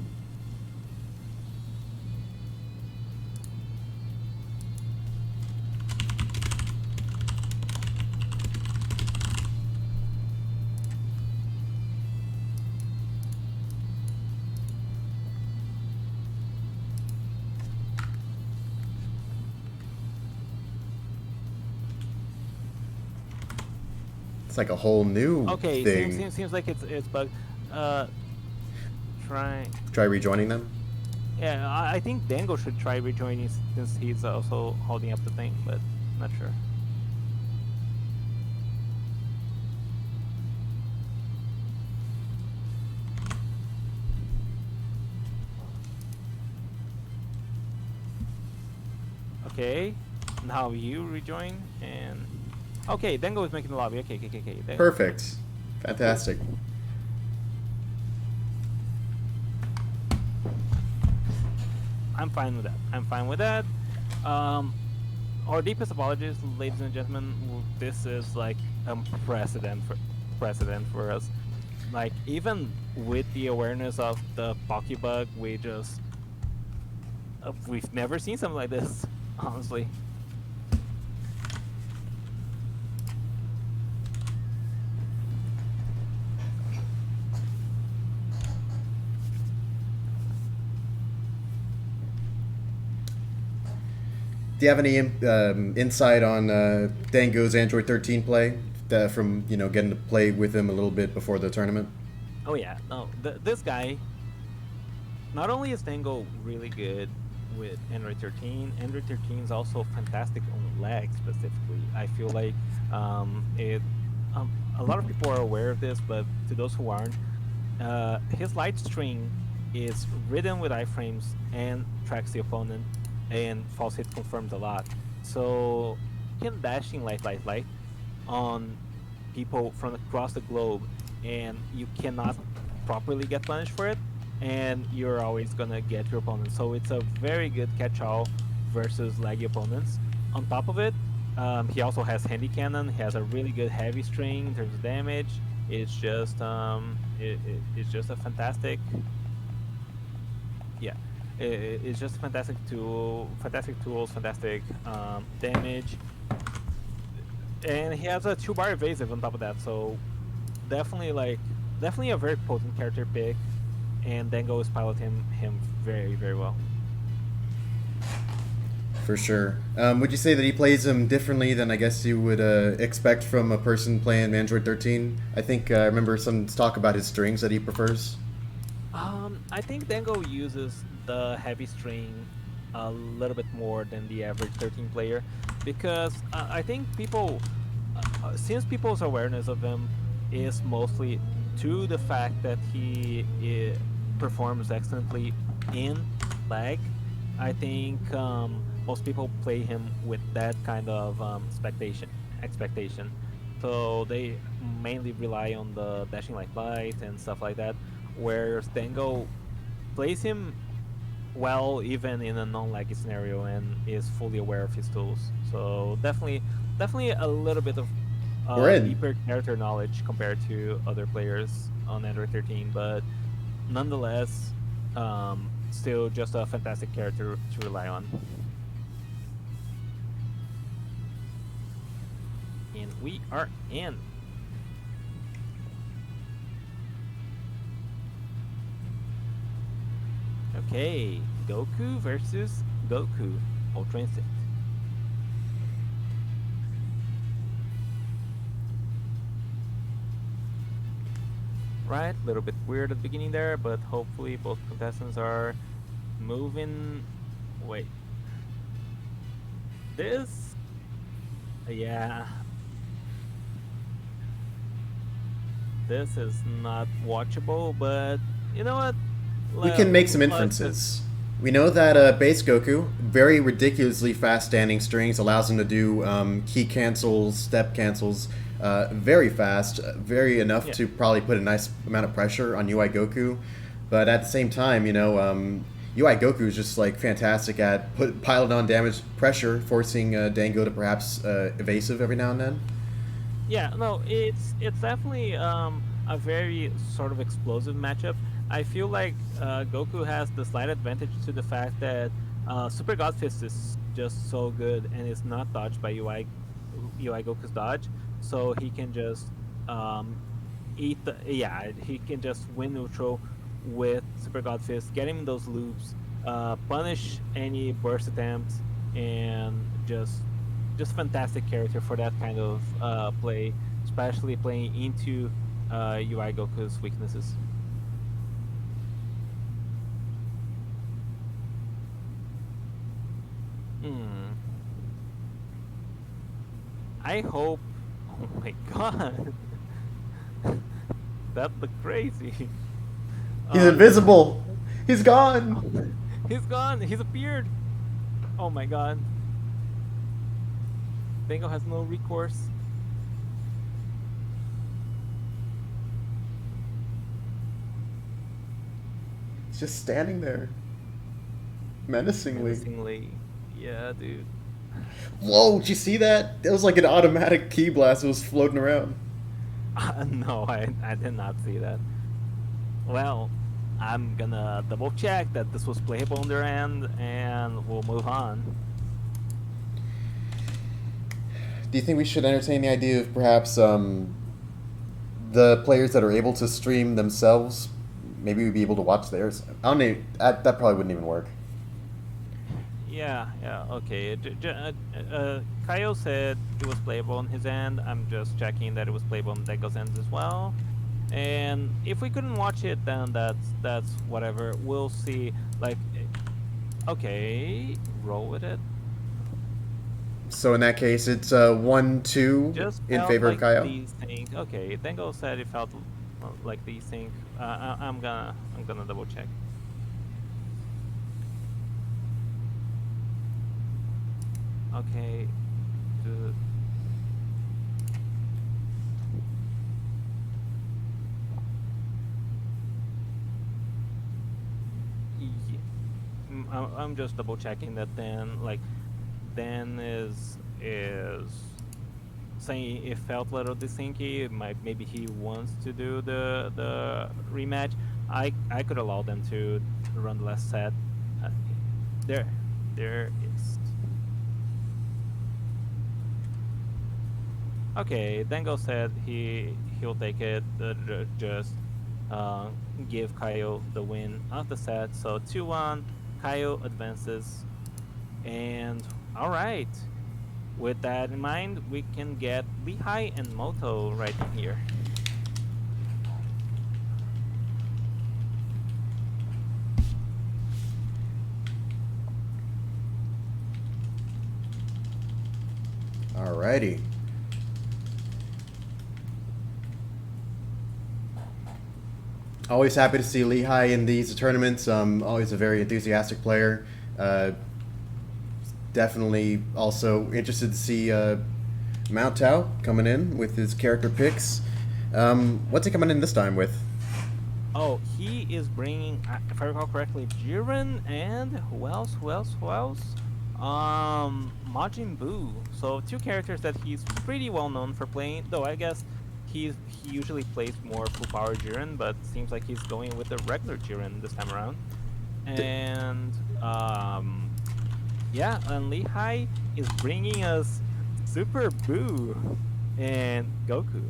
It's like a whole new Okay, thing. seems like it's bugged. Try. Try rejoining them. Yeah, I think Dango should try rejoining since he's also holding up the thing, but not sure. Okay, now you rejoin and okay, Dango is making the lobby. Okay. Dango. Perfect. Fantastic. I'm fine with that. I'm fine with that. Our deepest apologies, ladies and gentlemen. This is like a precedent for us. Like even with the awareness of the Pocky bug, we've never seen something like this, honestly. Do you have any insight on Dango's Android 13 play from getting to play with him a little bit before the tournament? Oh yeah, no, this guy. Not only is Dango really good with Android 13, Android 13 is also fantastic on lag specifically. I feel like a lot of people are aware of this, but to those who aren't, his light string is ridden with iframes and tracks the opponent, and false hit confirms a lot. So you can dashing light on people from across the globe, and you cannot properly get punished for it, and you're always gonna get your opponent. So it's a very good catch-all versus laggy opponents. On top of it, he also has handy cannon. He has a really good heavy string in terms of damage. It's just it's just a fantastic, yeah. It's just a fantastic tool, fantastic tools, fantastic damage, and he has a 2-bar evasive on top of that. So definitely a very potent character pick, and Dango is piloting him very well. For sure. Would you say that he plays him differently than I guess you would expect from a person playing Android 13? I think I remember some talk about his strings that he prefers. I think Dango uses the heavy string a little bit more than the average 13 player because I think since people's awareness of him is mostly to the fact that he performs excellently in lag, I think most people play him with that kind of expectation. So they mainly rely on the dashing like light and stuff like that, whereas Dango plays him well even in a non-laggy scenario and is fully aware of his tools. So definitely a little bit of We're in. deeper character knowledge compared to other players on Android 13, but nonetheless, still just a fantastic character to rely on. And we are in. Okay, Goku versus Goku, Ultra Instinct. Right, a little bit weird at the beginning there, but hopefully both contestants are moving. Wait. This. Yeah. This is not watchable, but you know what? We can make some Let's just. inferences. We know that base Goku, very ridiculously fast standing strings, allows him to do key cancels, step cancels, very fast, very enough Yeah. to probably put a nice amount of pressure on UI Goku. But at the same time, UI Goku is just like fantastic at piling on damage pressure, forcing Dango to perhaps evasive every now and then. Yeah, no, it's definitely a very sort of explosive matchup. I feel like Goku has the slight advantage to the fact that Super God Fist is just so good and is not dodged by UI Goku's dodge, so he can just he can just win neutral with Super God Fist, get him in those loops, punish any burst attempts, and just fantastic character for that kind of play, especially playing into UI Goku's weaknesses. Hmm. I hope. Oh my god, that looked crazy. He's Oh no, invisible. He's gone. he's gone. He's appeared. Oh my god, Dango has no recourse. He's just standing there, menacingly. Menacingly, yeah, dude. Whoa! Did you see that? It was like an automatic key blast that was floating around. No, I did not see that. Well, I'm gonna double check that this was playable on their end, and we'll move on. Do you think we should entertain the idea of perhaps the players that are able to stream themselves? Maybe we'd be able to watch theirs. I don't know. That probably wouldn't even work. Yeah, okay. Kyle said it was playable on his end. I'm just checking that it was playable on Dego's end as well. And if we couldn't watch it, then that's whatever. We'll see. Like, okay, roll with it. So in that case, it's 1-2 Just in felt favor of like Kyle. desync. Okay, Dengo said it felt like desync. I'm gonna double check. Okay. Good. Yeah. I'm just double checking that Dan is saying it felt a little desyncy. Maybe he wants to do the rematch. I could allow them to run the last set. Uh, there there is. Okay, Dango said he'll take it. Just uh, give Kyle the win of the set. So 2-1, Kyle advances. And all right, with that in mind, we can get Lehigh and Moto right in here. Alrighty. Always happy to see Lehigh in these tournaments. Always a very enthusiastic player. Definitely also interested to see Mount Tao coming in with his character picks. What's he coming in this time with? Oh, he is bringing, if I recall correctly, Jiren and who else? Majin Buu. So 2 characters that he's pretty well known for playing. Though I guess he usually plays more full power Jiren, but seems like he's going with the regular Jiren this time around. And yeah, and Lehigh is bringing us Super Buu and Goku.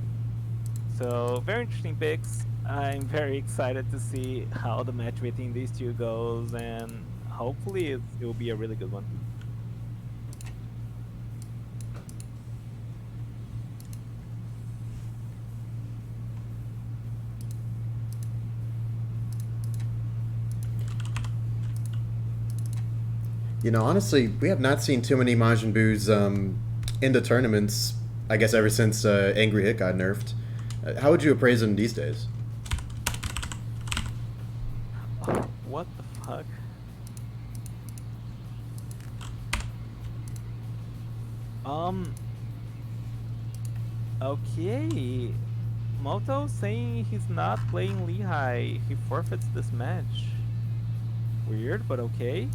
So very interesting picks. I'm very excited to see how the match between these 2 goes, and hopefully it will be a really good one. You know, honestly, we have not seen too many Majin Buus in the tournaments, I guess ever since Angry Hit got nerfed. How would you appraise him these days? Oh, what the fuck? Okay. Moto saying he's not playing Lehigh. He forfeits this match. Weird, but okay.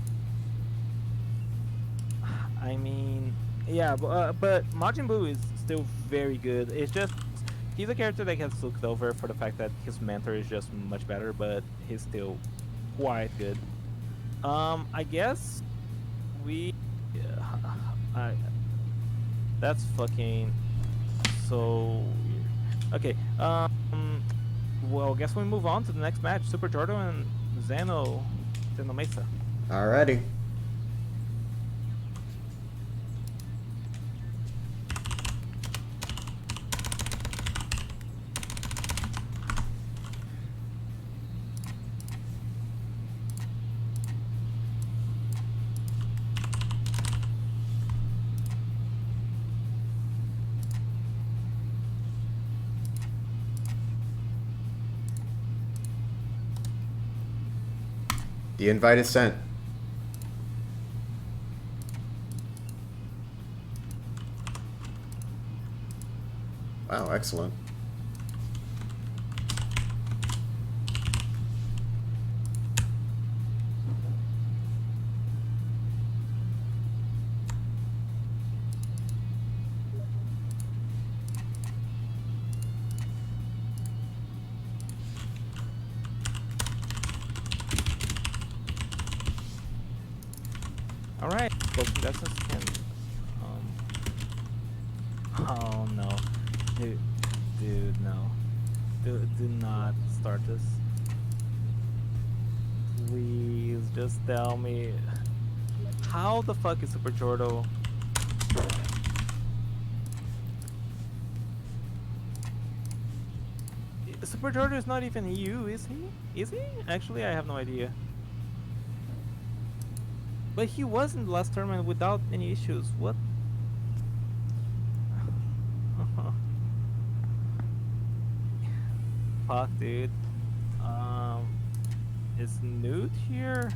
I mean, yeah, but Majin Buu is still very good. It's just he's a character that gets looked over for the fact that his mentor is just much better, but he's still quite good. I guess we. That's fucking so weird. Okay. Well, guess we move on to the next match: Super Jordo and Zeno Mesa. Alrighty. The invite is sent. Wow, excellent. All right, closing distance can. Oh no, dude, no, do not start this. Please, just tell me, how the fuck is Super Jordo? Super Jordo is not even EU, is he? Is he? Actually, I have no idea. But he was in the last tournament without any issues. What? Fuck, dude. Is Newt here?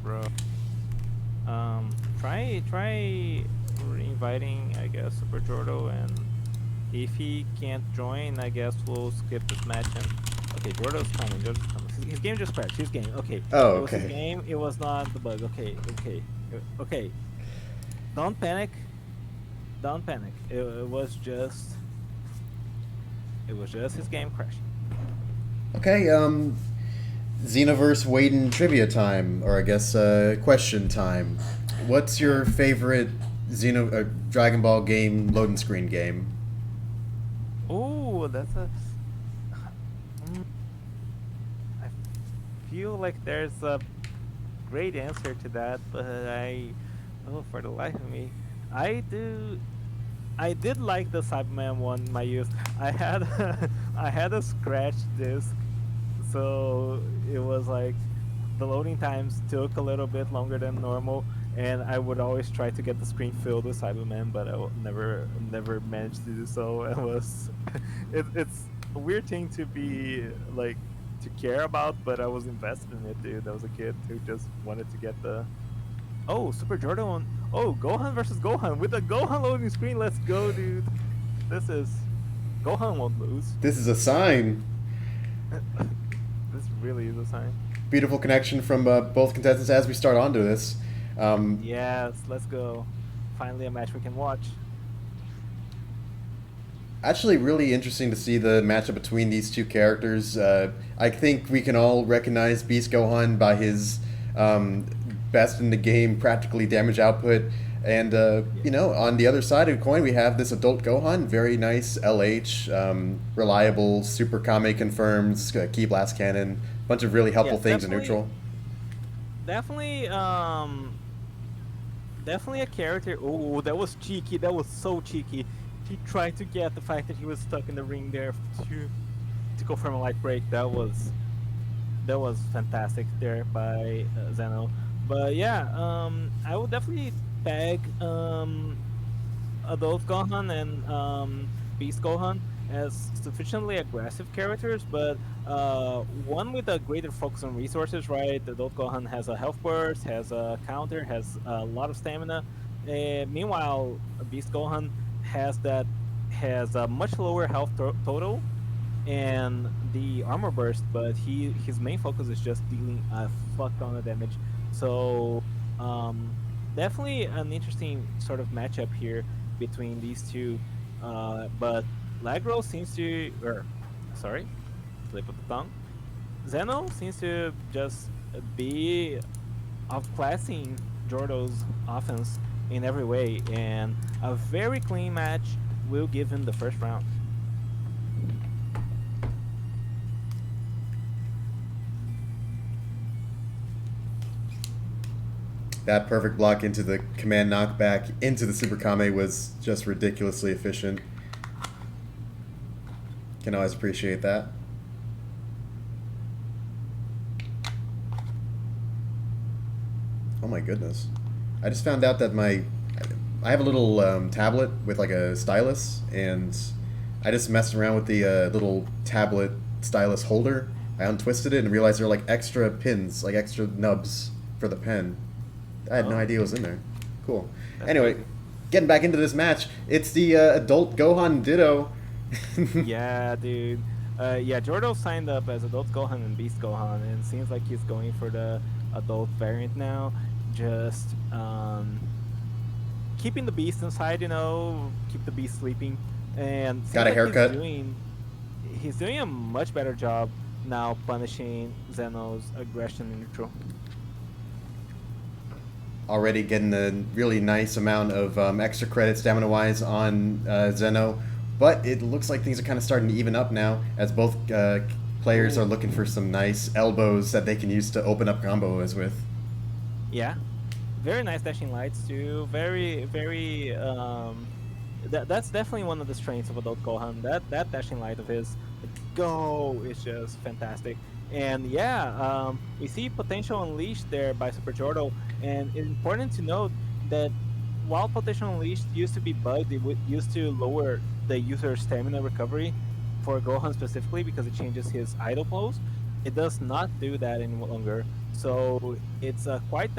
Bro. Try inviting, I guess, Super Jordo and If he can't join, I guess we'll skip this match. And okay, Jordo's coming. Jordo's coming. His game just crashed. His game. Okay, Oh, it was his okay. game. It was not the bug. Okay, okay, okay. Don't panic. Don't panic. It was just. It was just his game crashing. Okay, Xenoverse Waden trivia time, or I guess question time. What's your favorite Dragon Ball game loading screen game? Oh, that's a. Mm, I feel like there's a great answer to that, but oh, for the life of me, I do. I did like the Cyberman one in my youth. I had I had a scratch disc, so it was like the loading times took a little bit longer than normal, and I would always try to get the screen filled with Cyberman, but never managed to do so. It was it's a weird thing to be like to care about, but I was invested in it, dude. I was a kid who just wanted to get the Super Jordan. Oh, Gohan versus Gohan with a Gohan loading screen. Let's go, dude. This is Gohan won't lose. This is a sign. This really is a sign. Beautiful connection from both contestants as we start onto this. Yes, let's go. Finally, a match we can watch. Actually, really interesting to see the matchup between these two characters. I think we can all recognize Beast Gohan by his best in the game, practically damage output. And, you know, on the other side of the coin, we have this adult Gohan, very nice LH, reliable, Super Kame confirms, Key Blast Cannon, bunch of really helpful Yeah, things in neutral. Definitely, definitely a character. Oh, that was cheeky. That was so cheeky. He tried to get the fact that he was stuck in the ring there to go from a light break. That was fantastic there by Zeno. But yeah, I would definitely tag Adult Gohan and Beast Gohan as sufficiently aggressive characters, but one with a greater focus on resources, right? Adult Gohan has a health burst, has a counter, has a lot of stamina. Meanwhile, Beast Gohan has a much lower health total and the armor burst, but his main focus is just dealing a fuck ton of damage. So definitely an interesting sort of matchup here between these two. But Lagro seems to, or sorry, slip of the tongue. Zeno seems to just be outclassing Jordo's offense in every way, and a very clean match will give him the first round. That perfect block into the command knockback into the Super Kame was just ridiculously efficient. Can always appreciate that. Oh my goodness. I just found out that I have a little tablet with like a stylus, and I just messed around with the little tablet stylus holder. I untwisted it and realized there were like extra pins, like extra nubs for the pen. I had no idea it was in there. Cool. That's Anyway, crazy. getting back into this match, it's the adult Gohan Ditto. Yeah, dude. Yeah, Jordo signed up as Adult Gohan and Beast Gohan, and it seems like he's going for the adult variant now. Just keeping the beast inside, keep the beast sleeping. And seems Got a like haircut. He's doing a much better job now punishing Zeno's aggression in neutral. Already getting a really nice amount of extra credit stamina-wise on Zeno, but it looks like things are kind of starting to even up now as both players are looking for some nice elbows that they can use to open up combos with. Yeah, very nice dashing lights too. Very, very. That's definitely one of the strengths of Adult Gohan. That dashing light of his, go, is just fantastic. And yeah, we see potential unleashed there by Super Jordo, and it's important to note that while potential unleashed used to be bugged, it used to lower the user's stamina recovery for Gohan specifically because it changes his idle pose. It does not do that any longer, so it's a quite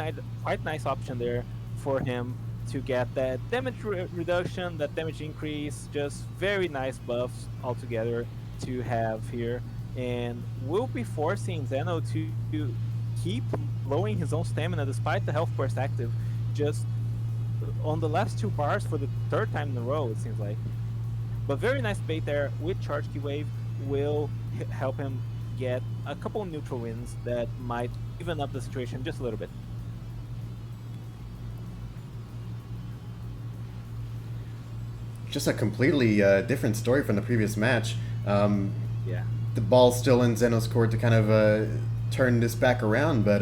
nice option there for him to get that damage reduction, that damage increase, just very nice buffs altogether to have here. And we'll be forcing Zeno to keep lowering his own stamina despite the health burst active, just on the last 2 bars for the third time in a row, it seems like. But very nice bait there with Charge Key Wave will help him get a couple neutral wins that might even up the situation just a little bit. Just a completely different story from the previous match. Yeah. The ball's still in Zeno's court to kind of turn this back around, but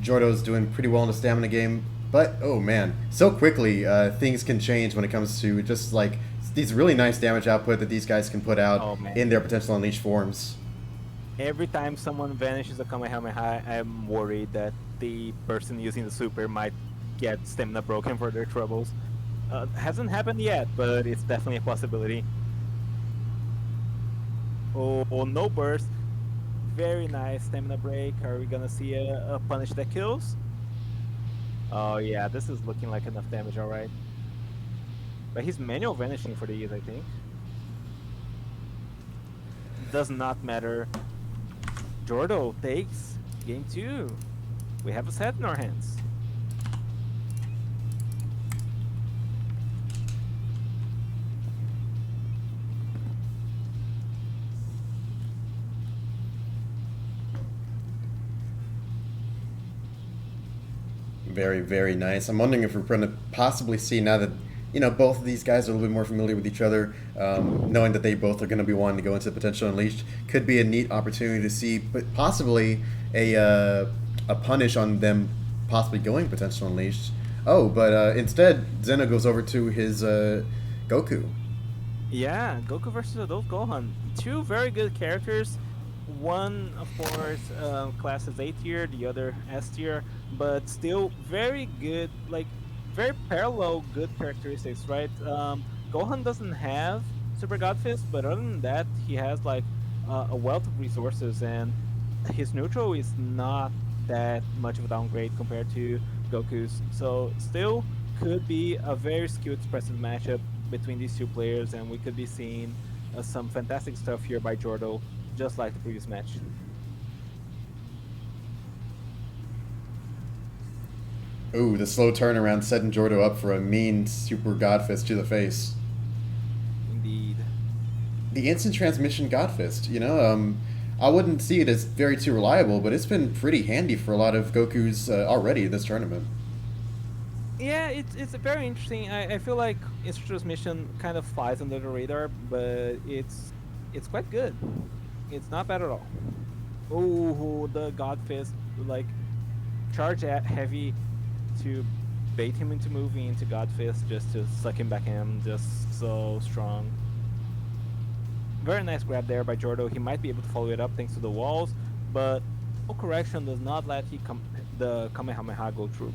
Jordo's doing pretty well in the stamina game. But, oh man, so quickly things can change when it comes to just like these really nice damage output that these guys can put out in their potential unleashed forms. Every time someone vanishes a Kamehameha, I'm worried that the person using the super might get stamina broken for their troubles. Hasn't happened yet, but it's definitely a possibility. Oh, no burst. Very nice stamina break. Are we gonna see a punish that kills? Oh yeah, this is looking like enough damage, alright. But he's manual vanishing for these, I think. Does not matter. Jordo takes game 2. We have a set in our hands. Very, very nice. I'm wondering if we're going to possibly see, now that both of these guys are a little bit more familiar with each other, knowing that they both are going to be wanting to go into Potential Unleashed, could be a neat opportunity to see, but possibly a punish on them possibly going Potential Unleashed. Oh, but instead, Zeno goes over to his Goku. Yeah, Goku versus Adult Gohan. 2 very good characters. One, of course, class is A tier, the other S tier, but still very good, like very parallel good characteristics, right? Gohan doesn't have Super God Fist, but other than that, he has like a wealth of resources, and his neutral is not that much of a downgrade compared to Goku's. So still could be a very skilled expressive matchup between these 2 players, and we could be seeing some fantastic stuff here by Jordo, just like the previous match. Ooh, the slow turnaround setting Jordo up for a mean Super God Fist to the face. Indeed. The instant transmission God Fist, I wouldn't see it as very too reliable, but it's been pretty handy for a lot of Gokus already in this tournament. Yeah, it's very interesting. I feel like instant transmission kind of flies under the radar, but it's quite good. It's not bad at all. Oh, the God Fist, like, charge at heavy to bait him into moving into God Fist just to suck him back in, just so strong. Very nice grab there by Jordo. He might be able to follow it up thanks to the walls, but no correction does not let the Kamehameha go through.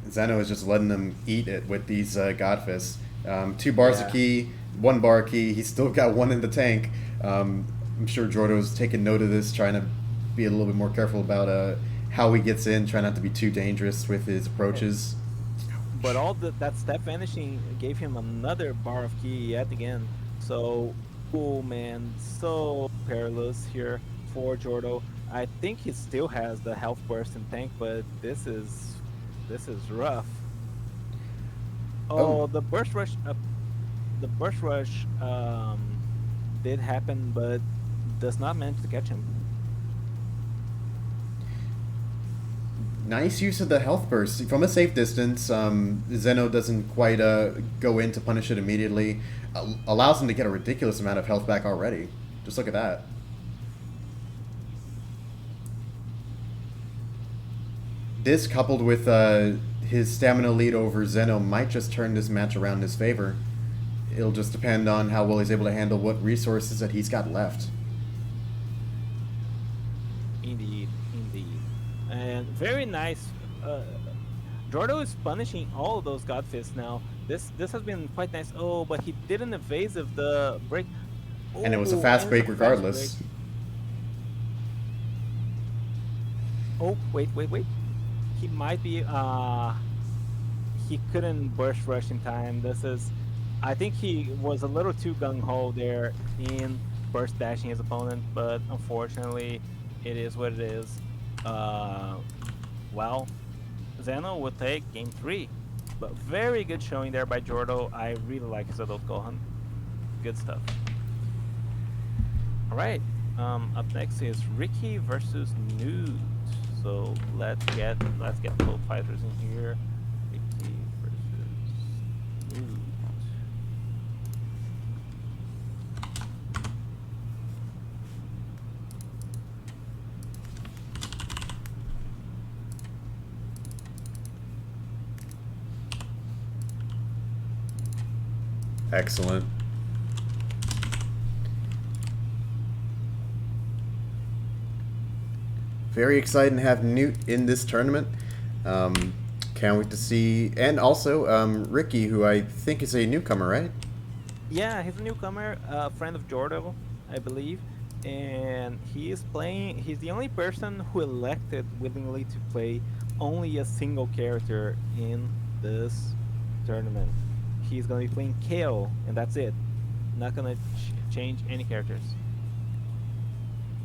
Zeno is just letting them eat it with these God Fists. 2 bars of key, 1 bar of key. He's still got 1 in the tank. I'm sure Jordo's taking note of this, trying to be a little bit more careful about how he gets in, try not to be too dangerous with his approaches. But all that step vanishing gave him another bar of key yet again. So, oh man, so perilous here for Jordo. I think he still has the health burst in tank, but this is rough. Oh, the burst rush. The burst rush did happen, but does not manage to catch him. Nice use of the health burst. From a safe distance, Zeno doesn't quite go in to punish it immediately. Allows him to get a ridiculous amount of health back already. Just look at that. This, coupled with his stamina lead over Zeno, might just turn this match around in his favor. It'll just depend on how well he's able to handle what resources that he's got left. Indeed. And very nice. Jordo is punishing all of those God Fists now. This has been quite nice. Oh, but he did an evasive the break. Oh, And it was a fast break regardless. Oh, wait. he might be he couldn't burst rush in time. This is, I think he was a little too gung ho there in burst dashing his opponent, but unfortunately, it is what it is. Uh, well, Zeno would take game 3, but very good showing there by Jordo. I really like his adult Gohan. Good stuff. All right. Up next is Ricky versus Nude. So let's get both fighters in here. Ricky versus Nude. Excellent. Very excited to have Newt in this tournament. Can't wait to see, and also Ricky, who I think is a newcomer, right? Yeah, he's a newcomer, a friend of Jordo, I believe, and he is playing. He's the only person who elected willingly to play only a single character in this tournament. He's gonna be playing Kale, and that's it. Not gonna change any characters.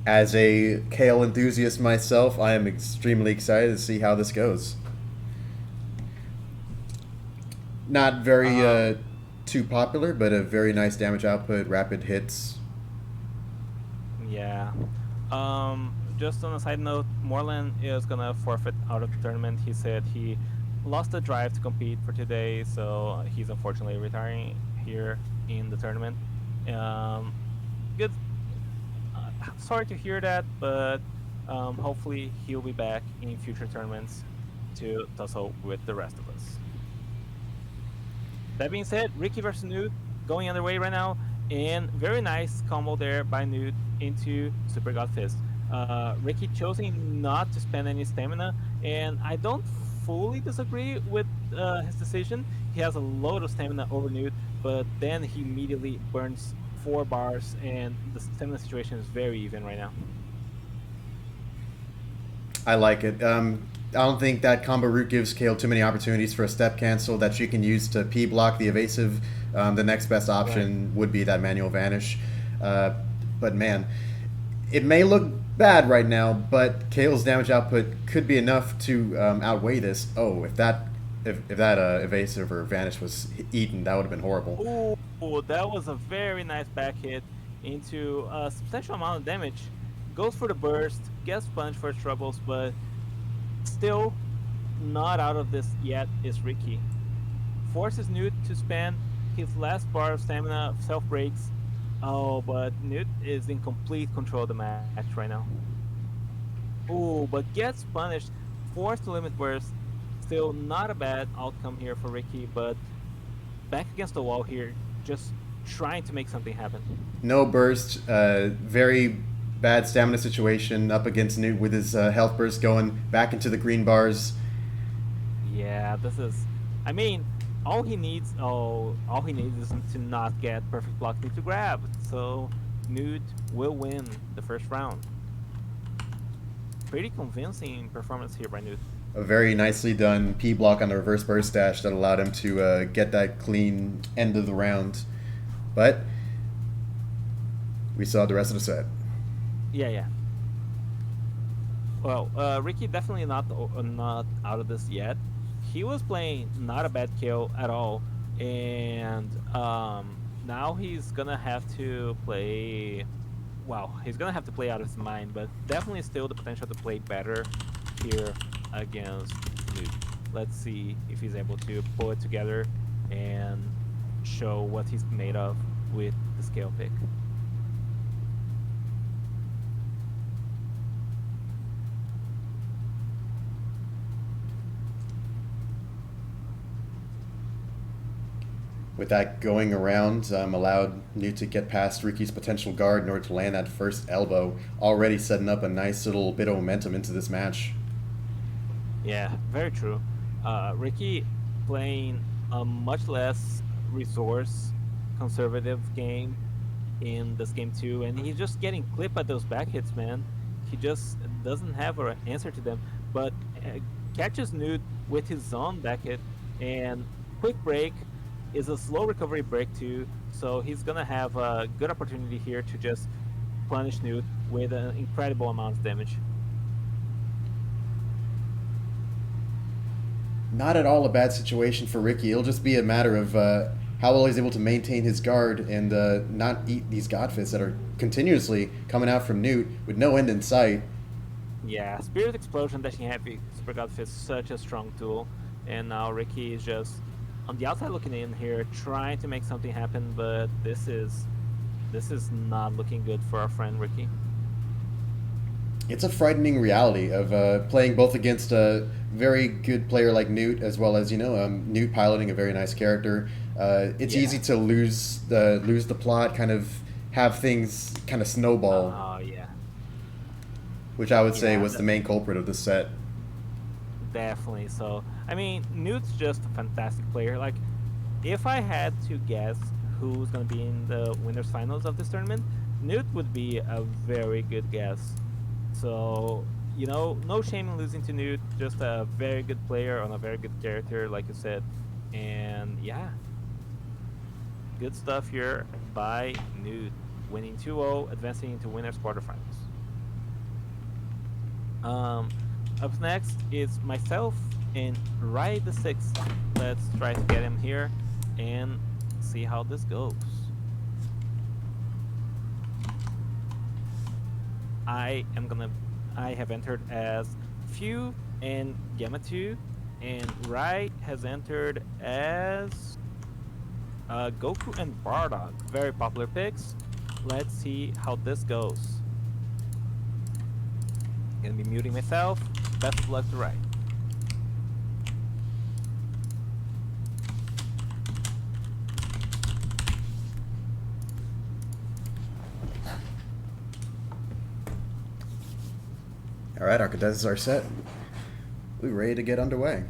As a Kale enthusiast myself, I am extremely excited to see how this goes. Not very too popular, but a very nice damage output, rapid hits. Yeah. Just on a side note, Moreland is gonna forfeit out of the tournament. He said he lost the drive to compete for today, so he's unfortunately retiring here in the tournament. Good. Sorry to hear that, but hopefully he'll be back in future tournaments to tussle with the rest of us. That being said, Ricky versus Nude going underway right now, and very nice combo there by Nude into Super God Fist. Ricky choosing not to spend any stamina, and I don't fully disagree with his decision. He has a load of stamina over Nude, but then he immediately burns 4 bars, and the stamina situation is very even right now. I like it. I don't think that combo route gives Kale too many opportunities for a step cancel that she can use to P block the evasive. The next best option would be that manual vanish. But man, it may look bad right now, but Kale's damage output could be enough to outweigh this. Oh, if that evasive or vanish was eaten, that would have been horrible. Ooh, that was a very nice back hit into a substantial amount of damage. Goes for the burst, gets punished for his troubles, but still not out of this yet is Ricky. Forces Newt to spend his last bar of stamina, self-breaks. Oh, but Newt is in complete control of the match right now. Ooh, but gets punished, forced to limit burst. Still not a bad outcome here for Ricky, but back against the wall here, just trying to make something happen. No burst, very bad stamina situation up against Newt with his health burst going back into the green bars. Yeah, this is. I mean, all he needs is to not get perfect block to grab. So Newt will win the first round. Pretty convincing performance here by Newt. A very nicely done P block on the reverse burst dash that allowed him to get that clean end of the round. But we saw the rest of the set. Yeah. Well, Ricky definitely not out of this yet. He was playing not a bad kill at all, and now he's gonna have to play. Well, he's gonna have to play out of his mind, but definitely still the potential to play better here against Nuke. Let's see if he's able to pull it together and show what he's made of with the scale pick. With that going around, allowed Newt to get past Ricky's potential guard in order to land that first elbow, already setting up a nice little bit of momentum into this match. Yeah, very true. Ricky playing a much less resource conservative game in this game too, and he's just getting clipped at those back hits, man. He just doesn't have an answer to them. But catches Newt with his own back hit, and quick break is a slow recovery break too, so he's gonna have a good opportunity here to just punish Newt with an incredible amount of damage. Not at all a bad situation for Ricky. It'll just be a matter of how well he's able to maintain his guard and not eat these Godfists that are continuously coming out from Newt with no end in sight. Yeah, Spirit Explosion dashing heavy Super God Fist, such a strong tool, and now Ricky is just on the outside looking in here, trying to make something happen, but this is not looking good for our friend Ricky. It's a frightening reality of playing both against a very good player like Newt, as well as Newt piloting a very nice character. It's Yeah. easy to lose the plot, kind of have things kind of snowball, Oh yeah, which I would say yeah, was the main culprit of this set. definitely. So I mean, Newt's just a fantastic player. Like, if I had to guess who's gonna be in the winners finals of this tournament, Newt would be a very good guess. So, no shame in losing to Newt. Just a very good player on a very good character, like you said. And yeah, good stuff here by Newt, winning 2-0, advancing into winners quarterfinals. Up next is myself and Rai the Sixth. Let's try to get him here and see how this goes. I have entered as Few and Gamma 2, and Rai has entered as Goku and Bardock. Very popular picks. Let's see how this goes. Gonna be muting myself. Best of luck to Rai. All right, our contestants are set. We're ready to get underway.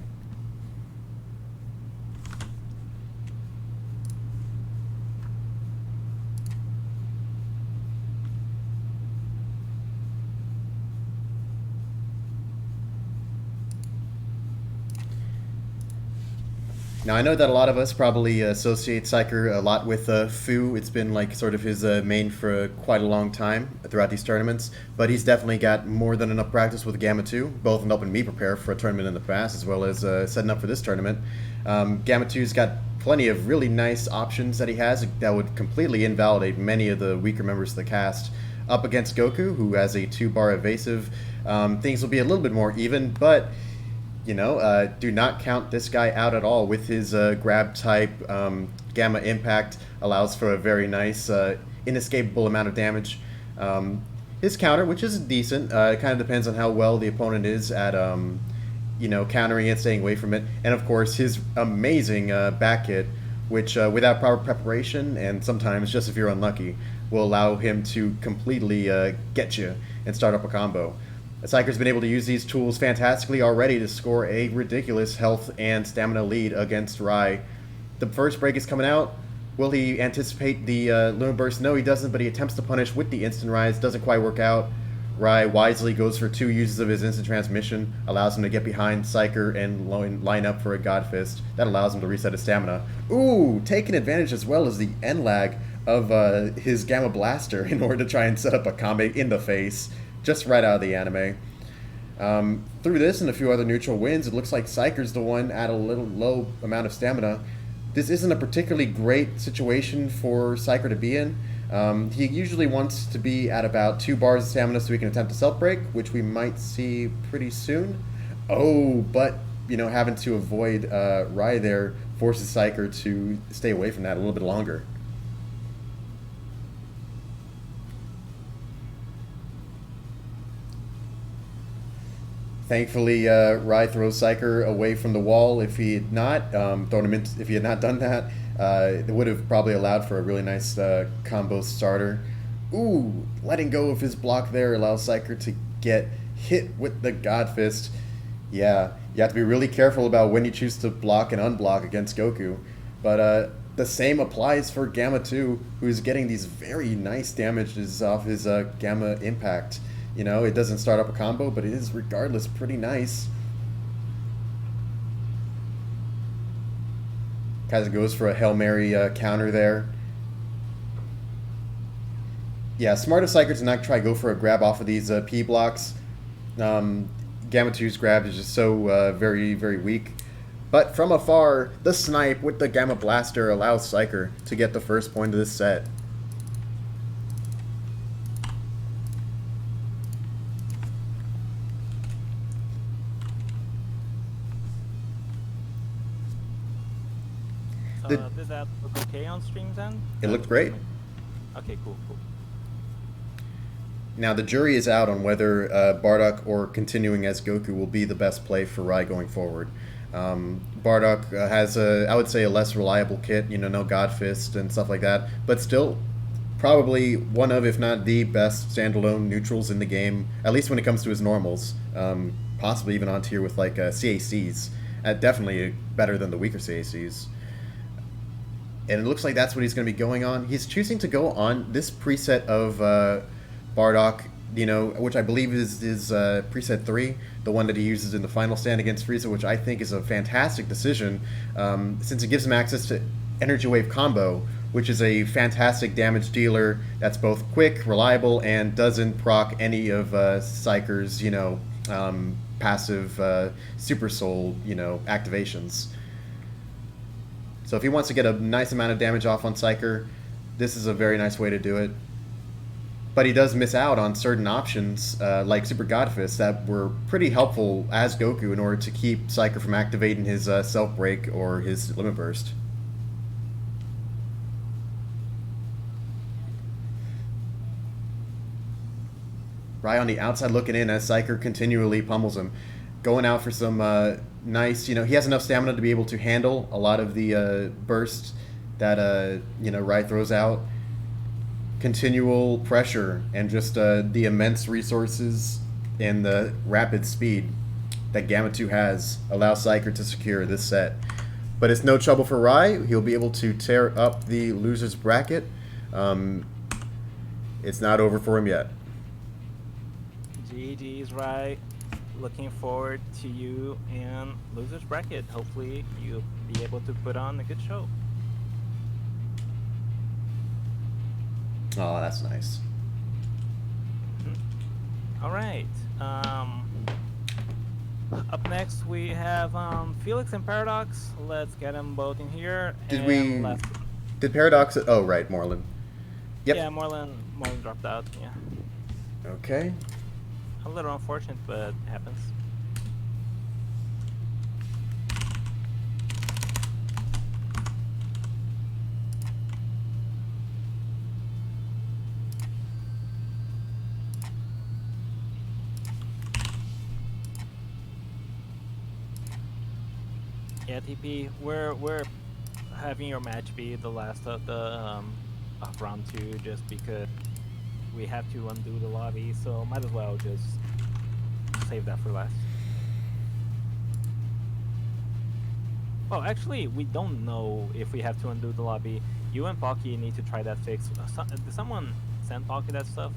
Now, I know that a lot of us probably associate Psyker a lot with Fu. It's been like sort of his main for quite a long time throughout these tournaments, but he's definitely got more than enough practice with Gamma 2, both in helping me prepare for a tournament in the past, as well as setting up for this tournament. Gamma 2's got plenty of really nice options that he has that would completely invalidate many of the weaker members of the cast. Up against Goku, who has a 2-bar evasive, things will be a little bit more even, but do not count this guy out at all with his grab type. Gamma Impact allows for a very nice, inescapable amount of damage. His counter, which is decent, it kind of depends on how well the opponent is at, countering it, staying away from it. And of course, his amazing back hit, which without proper preparation, and sometimes just if you're unlucky, will allow him to completely get you and start up a combo. Psyker's been able to use these tools fantastically already to score a ridiculous health and stamina lead against Rai. The first break is coming out. Will he anticipate the Luna Burst? No, he doesn't, but he attempts to punish with the Instant Rise. Doesn't quite work out. Rai wisely goes for 2 uses of his Instant Transmission, allows him to get behind Psyker and line up for a God Fist. That allows him to reset his stamina. Ooh, taking advantage as well as the end lag of his Gamma Blaster in order to try and set up a combo in the face. Just right out of the anime. Through this and a few other neutral wins, it looks like Psyker's the one at a little low amount of stamina. This isn't a particularly great situation for Psyker to be in. He usually wants to be at about 2 bars of stamina so he can attempt a self-break, which we might see pretty soon. Oh, but, having to avoid Rai there forces Psyker to stay away from that a little bit longer. Thankfully, Rai throws Psyker away from the wall. If he had not if he had not done that, it would have probably allowed for a really nice combo starter. Ooh, letting go of his block there allows Psyker to get hit with the God Fist. Yeah, you have to be really careful about when you choose to block and unblock against Goku. But the same applies for Gamma 2, who's getting these very nice damages off his Gamma Impact. It doesn't start up a combo, but it is regardless pretty nice. Kind of goes for a Hail Mary counter there. Yeah, smart of Psyker to not try to go for a grab off of these P blocks. Gamma 2's grab is just so very, very weak. But from afar, the snipe with the Gamma Blaster allows Psyker to get the first point of this set. Did that look okay on streams then? It looked great. Okay, cool. Now the jury is out on whether Bardock or continuing as Goku will be the best play for Rai going forward. Bardock has I would say a less reliable kit, no God Fist and stuff like that, but still probably one of, if not the best standalone neutrals in the game, at least when it comes to his normals. Possibly even on tier with like CACs. Definitely better than the weaker CACs. And it looks like that's what he's going to be going on. He's choosing to go on this preset of Bardock, which I believe is preset 3, the one that he uses in the final stand against Frieza, which I think is a fantastic decision, since it gives him access to Energy Wave Combo, which is a fantastic damage dealer that's both quick, reliable, and doesn't proc any of Psyker's, passive Super Soul, activations. So if he wants to get a nice amount of damage off on Psyker, this is a very nice way to do it. But he does miss out on certain options, like Super God Fist, that were pretty helpful as Goku in order to keep Psyker from activating his Self Break or his Limit Burst. Rai on the outside looking in as Psyker continually pummels him. Going out for some nice, he has enough stamina to be able to handle a lot of the bursts that, Rai throws out. Continual pressure and just the immense resources and the rapid speed that Gamma 2 has allow Psyker to secure this set. But it's no trouble for Rai. He'll be able to tear up the loser's bracket. It's not over for him yet. GG's, Rai. Looking forward to you in loser's bracket. Hopefully you'll be able to put on a good show. Oh, that's nice. All right. Up next we have Felix and Paradox. Let's get them both in here. Did Paradox? Oh, right, Moreland. Yep. Yeah, Moreland dropped out. Yeah. Okay. A little unfortunate, but it happens. Yeah, TP, we're having your match be the last of the of round 2 just because we have to undo the lobby, so might as well just save that for last. Well, actually, we don't know if we have to undo the lobby. You and Pocky need to try that fix. Did someone send Pocky that stuff?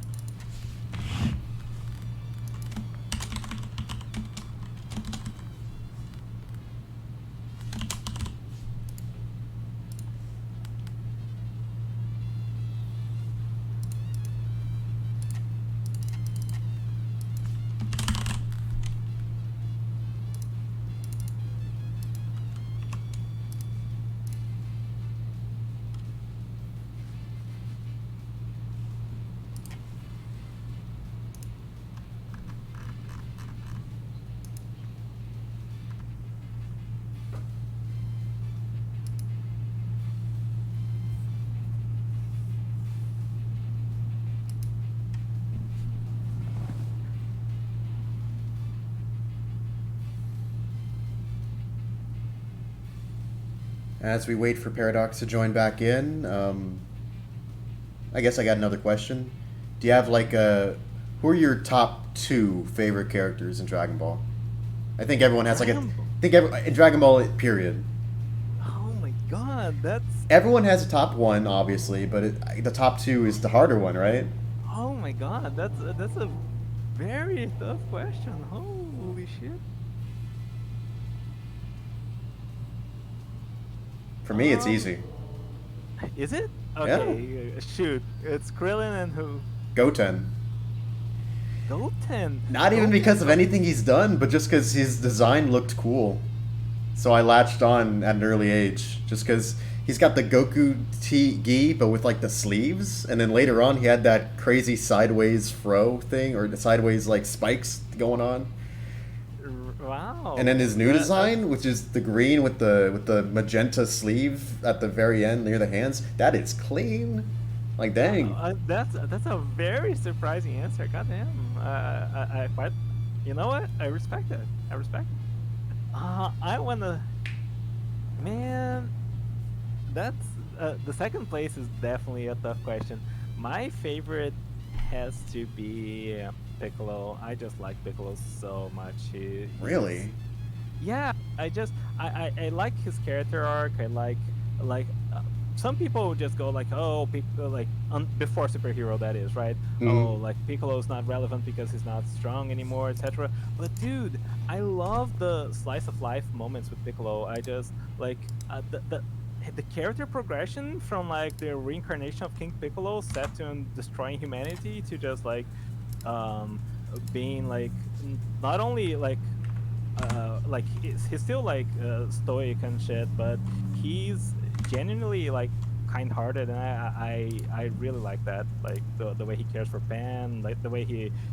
As we wait for Paradox to join back in, I guess I got another question. Do you have who are your top 2 favorite characters in Dragon Ball? I think everyone has in Dragon Ball, period. Oh my god, that's... Everyone has a top 1, obviously, but the top 2 is the harder one, right? Oh my god, that's a very tough question. Holy shit. For me, it's easy. Is it? Yeah. Okay, shoot. It's Krillin and who? Goten. Goten. Not even because of anything he's done, but just because his design looked cool. So I latched on at an early age, just because he's got the Goku gi, but with like the sleeves, and then later on he had that crazy sideways fro thing, or the sideways like spikes going on. Wow. And then his new design, which is the green with the magenta sleeve at the very end near the hands, that is clean. Like dang. That's a very surprising answer. Goddamn. I quite. You know what? I respect it. I respect it. I wanna. Man, that's the second place is definitely a tough question. My favorite has to be Piccolo. I just like Piccolo so much. Really? Yeah, I like his character arc. I like some people would just go like, oh, like before superhero, that is, right? Oh, like Piccolo's not relevant because he's not strong anymore, etc. But dude, I love the slice of life moments with Piccolo. I just like the character progression from like the reincarnation of King Piccolo set to destroying humanity to just um being like not only like he's still like stoic and shit, but he's genuinely like kind-hearted, and I really like that, like the way he cares for Pan, like the way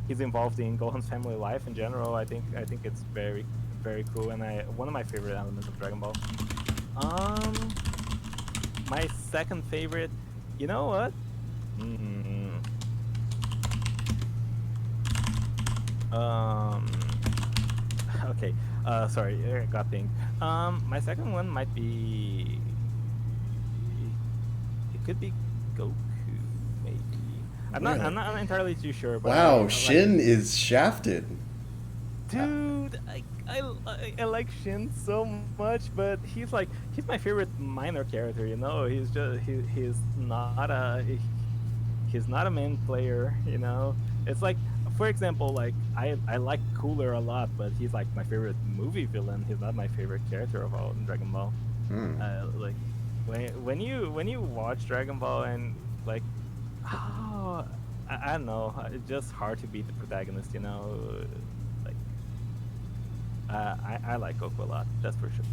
he's involved in Gohan's family life in general. I think it's very very cool, and one of my favorite elements of Dragon Ball. Um, my second favorite, you know what? Mm, um, okay. Sorry, I got think. My second one might be. It could be Goku, maybe. I'm not. Really? I'm not entirely too sure, but Wow, like. Shin is shafted. Dude, I like Shin so much, but he's my favorite minor character. You know, he's not a main player. You know, it's like, for example, like I like Cooler a lot, but he's like my favorite movie villain. He's not my favorite character of all in Dragon Ball. Like when you watch Dragon Ball and like, oh, I don't know, it's just hard to beat the protagonist. You know, like I like Goku a lot. That's for sure.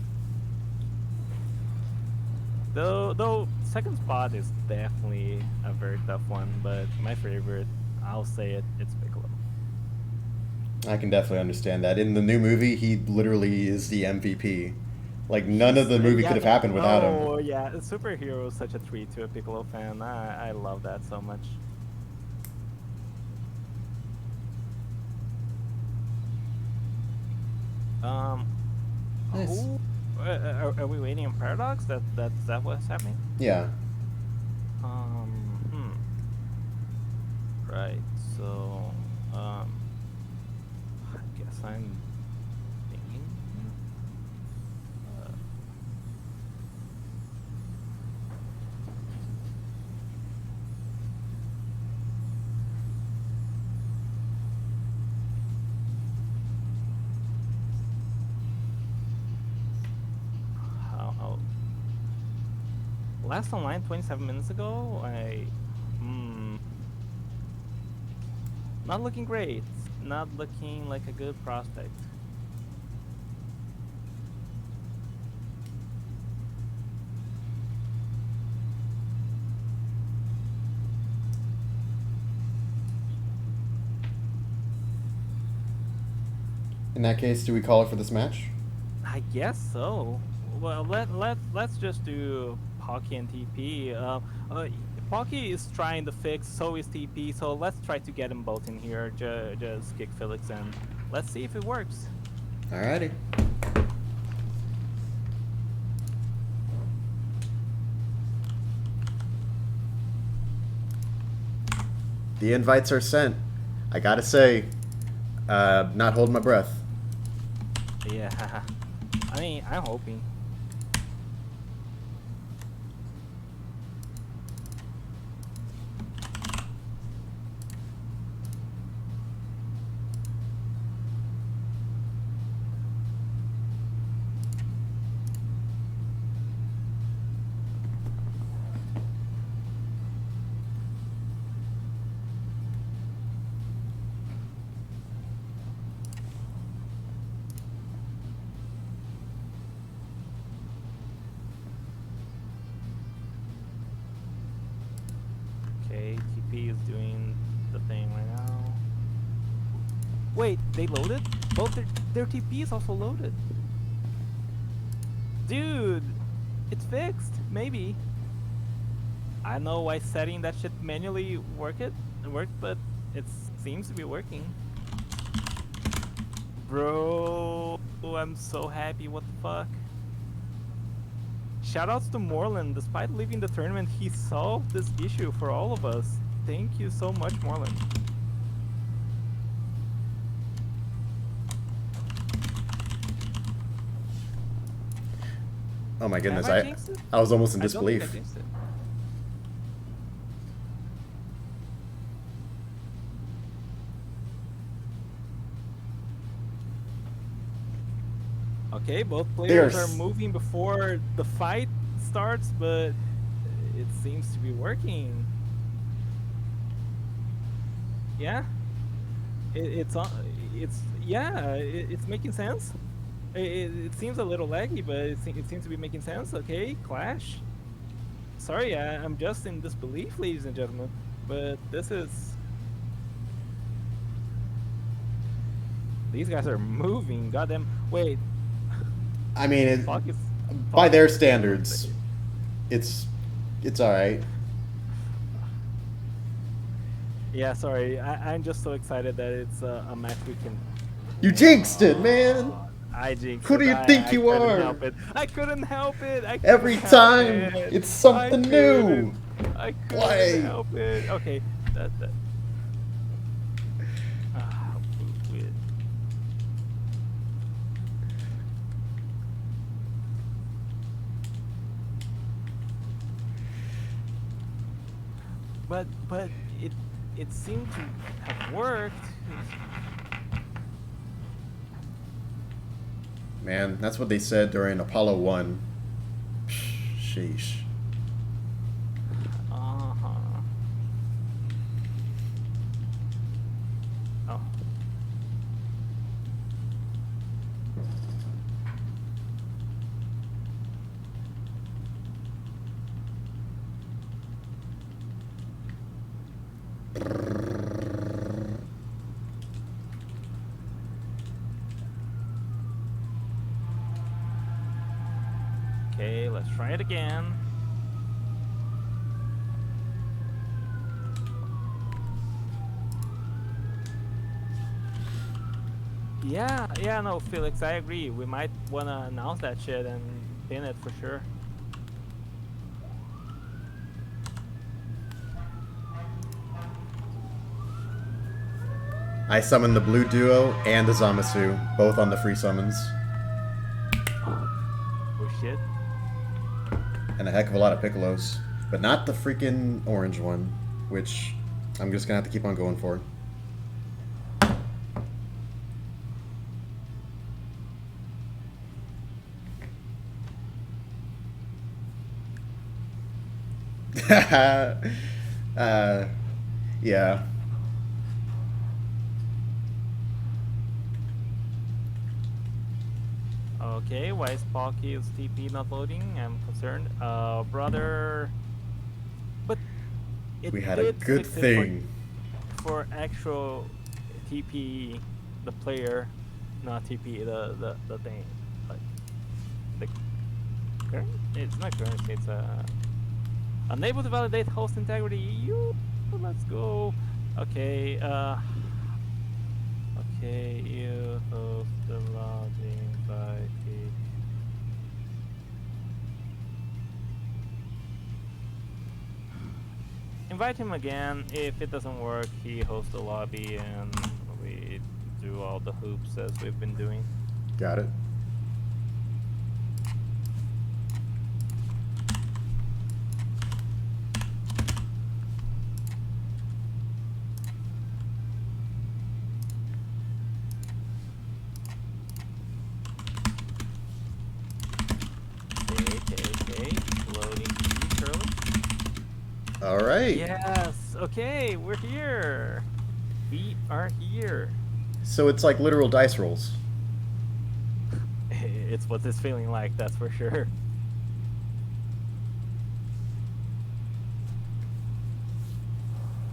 Though second spot is definitely a very tough one, but my favorite, I'll say it, it's Piccolo. I can definitely understand that. In the new movie, he literally is the MVP. Like none of the movie Yeah, could have happened without him. oh yeah, superhero is such a treat to a Piccolo fan. I love that so much. Um, Nice. who are we waiting on Paradox? That what's happening? Yeah. Hmm. Right. So, I guess I'm thinking. Uh, how last online 27 minutes ago, not looking great. Not looking like a good prospect. In that case, do we call it for this match? I guess so. Well, let's just do Pocky and TP. Pocky is trying to fix, so is TP. So let's try to get them both in here. Just kick Felix, and let's see if it works. Alrighty. The invites are sent. I gotta say, not holding my breath. Yeah, I mean, I'm hoping. TP is doing the thing right now. Wait, they loaded? Both their TP is also loaded. Dude, it's fixed. Maybe. I don't know why setting that shit manually worked, but it seems to be working. Bro, I'm so happy. What the fuck? Shoutouts to Moreland. Despite leaving the tournament, he solved this issue for all of us. Thank you so much, Moreland. Oh my goodness, Have I jinxed it? I was almost in I don't think I disbelief. jinxed it. Okay, both players are moving before the fight starts, but it seems to be working. Yeah, it's making sense. It seems a little laggy, but it seems to be making sense. Okay, clash. Sorry, I'm just in disbelief, ladies and gentlemen, but these guys are moving. Goddamn! Wait. I mean, by their standards, it's all right. Yeah, sorry. I'm just so excited that it's a match we can. You jinxed it, man. I jinxed it. Who do you think you are? I couldn't help it. Every time it's something new. I couldn't help it. Okay, that. Weird. But it seemed to have worked. Man, that's what they said during Apollo 1. Sheesh. Uh-huh. Oh. Okay, let's try it again. Yeah, no, Felix, I agree. We might want to announce that shit and pin it for sure. I summoned the blue duo and the Zamasu, both on the free summons. Oh shit. And a heck of a lot of Piccolos. But not the freaking orange one, which I'm just gonna have to keep on going for. Yeah. Okay, why is Pocky TP not loading? I'm concerned. Brother. But we had a good thing. For actual TP, the player, not TP, the thing. Like, the it's not currency, it's unable to validate host integrity. Let's go. Okay, okay, you host the login by invite him again. If it doesn't work, he hosts the lobby and we do all the hoops as we've been doing. Got it. Okay. Loading Shirley. All right. Yes. Okay, we're here. We are here. So it's like literal dice rolls. It's what it's feeling like, that's for sure.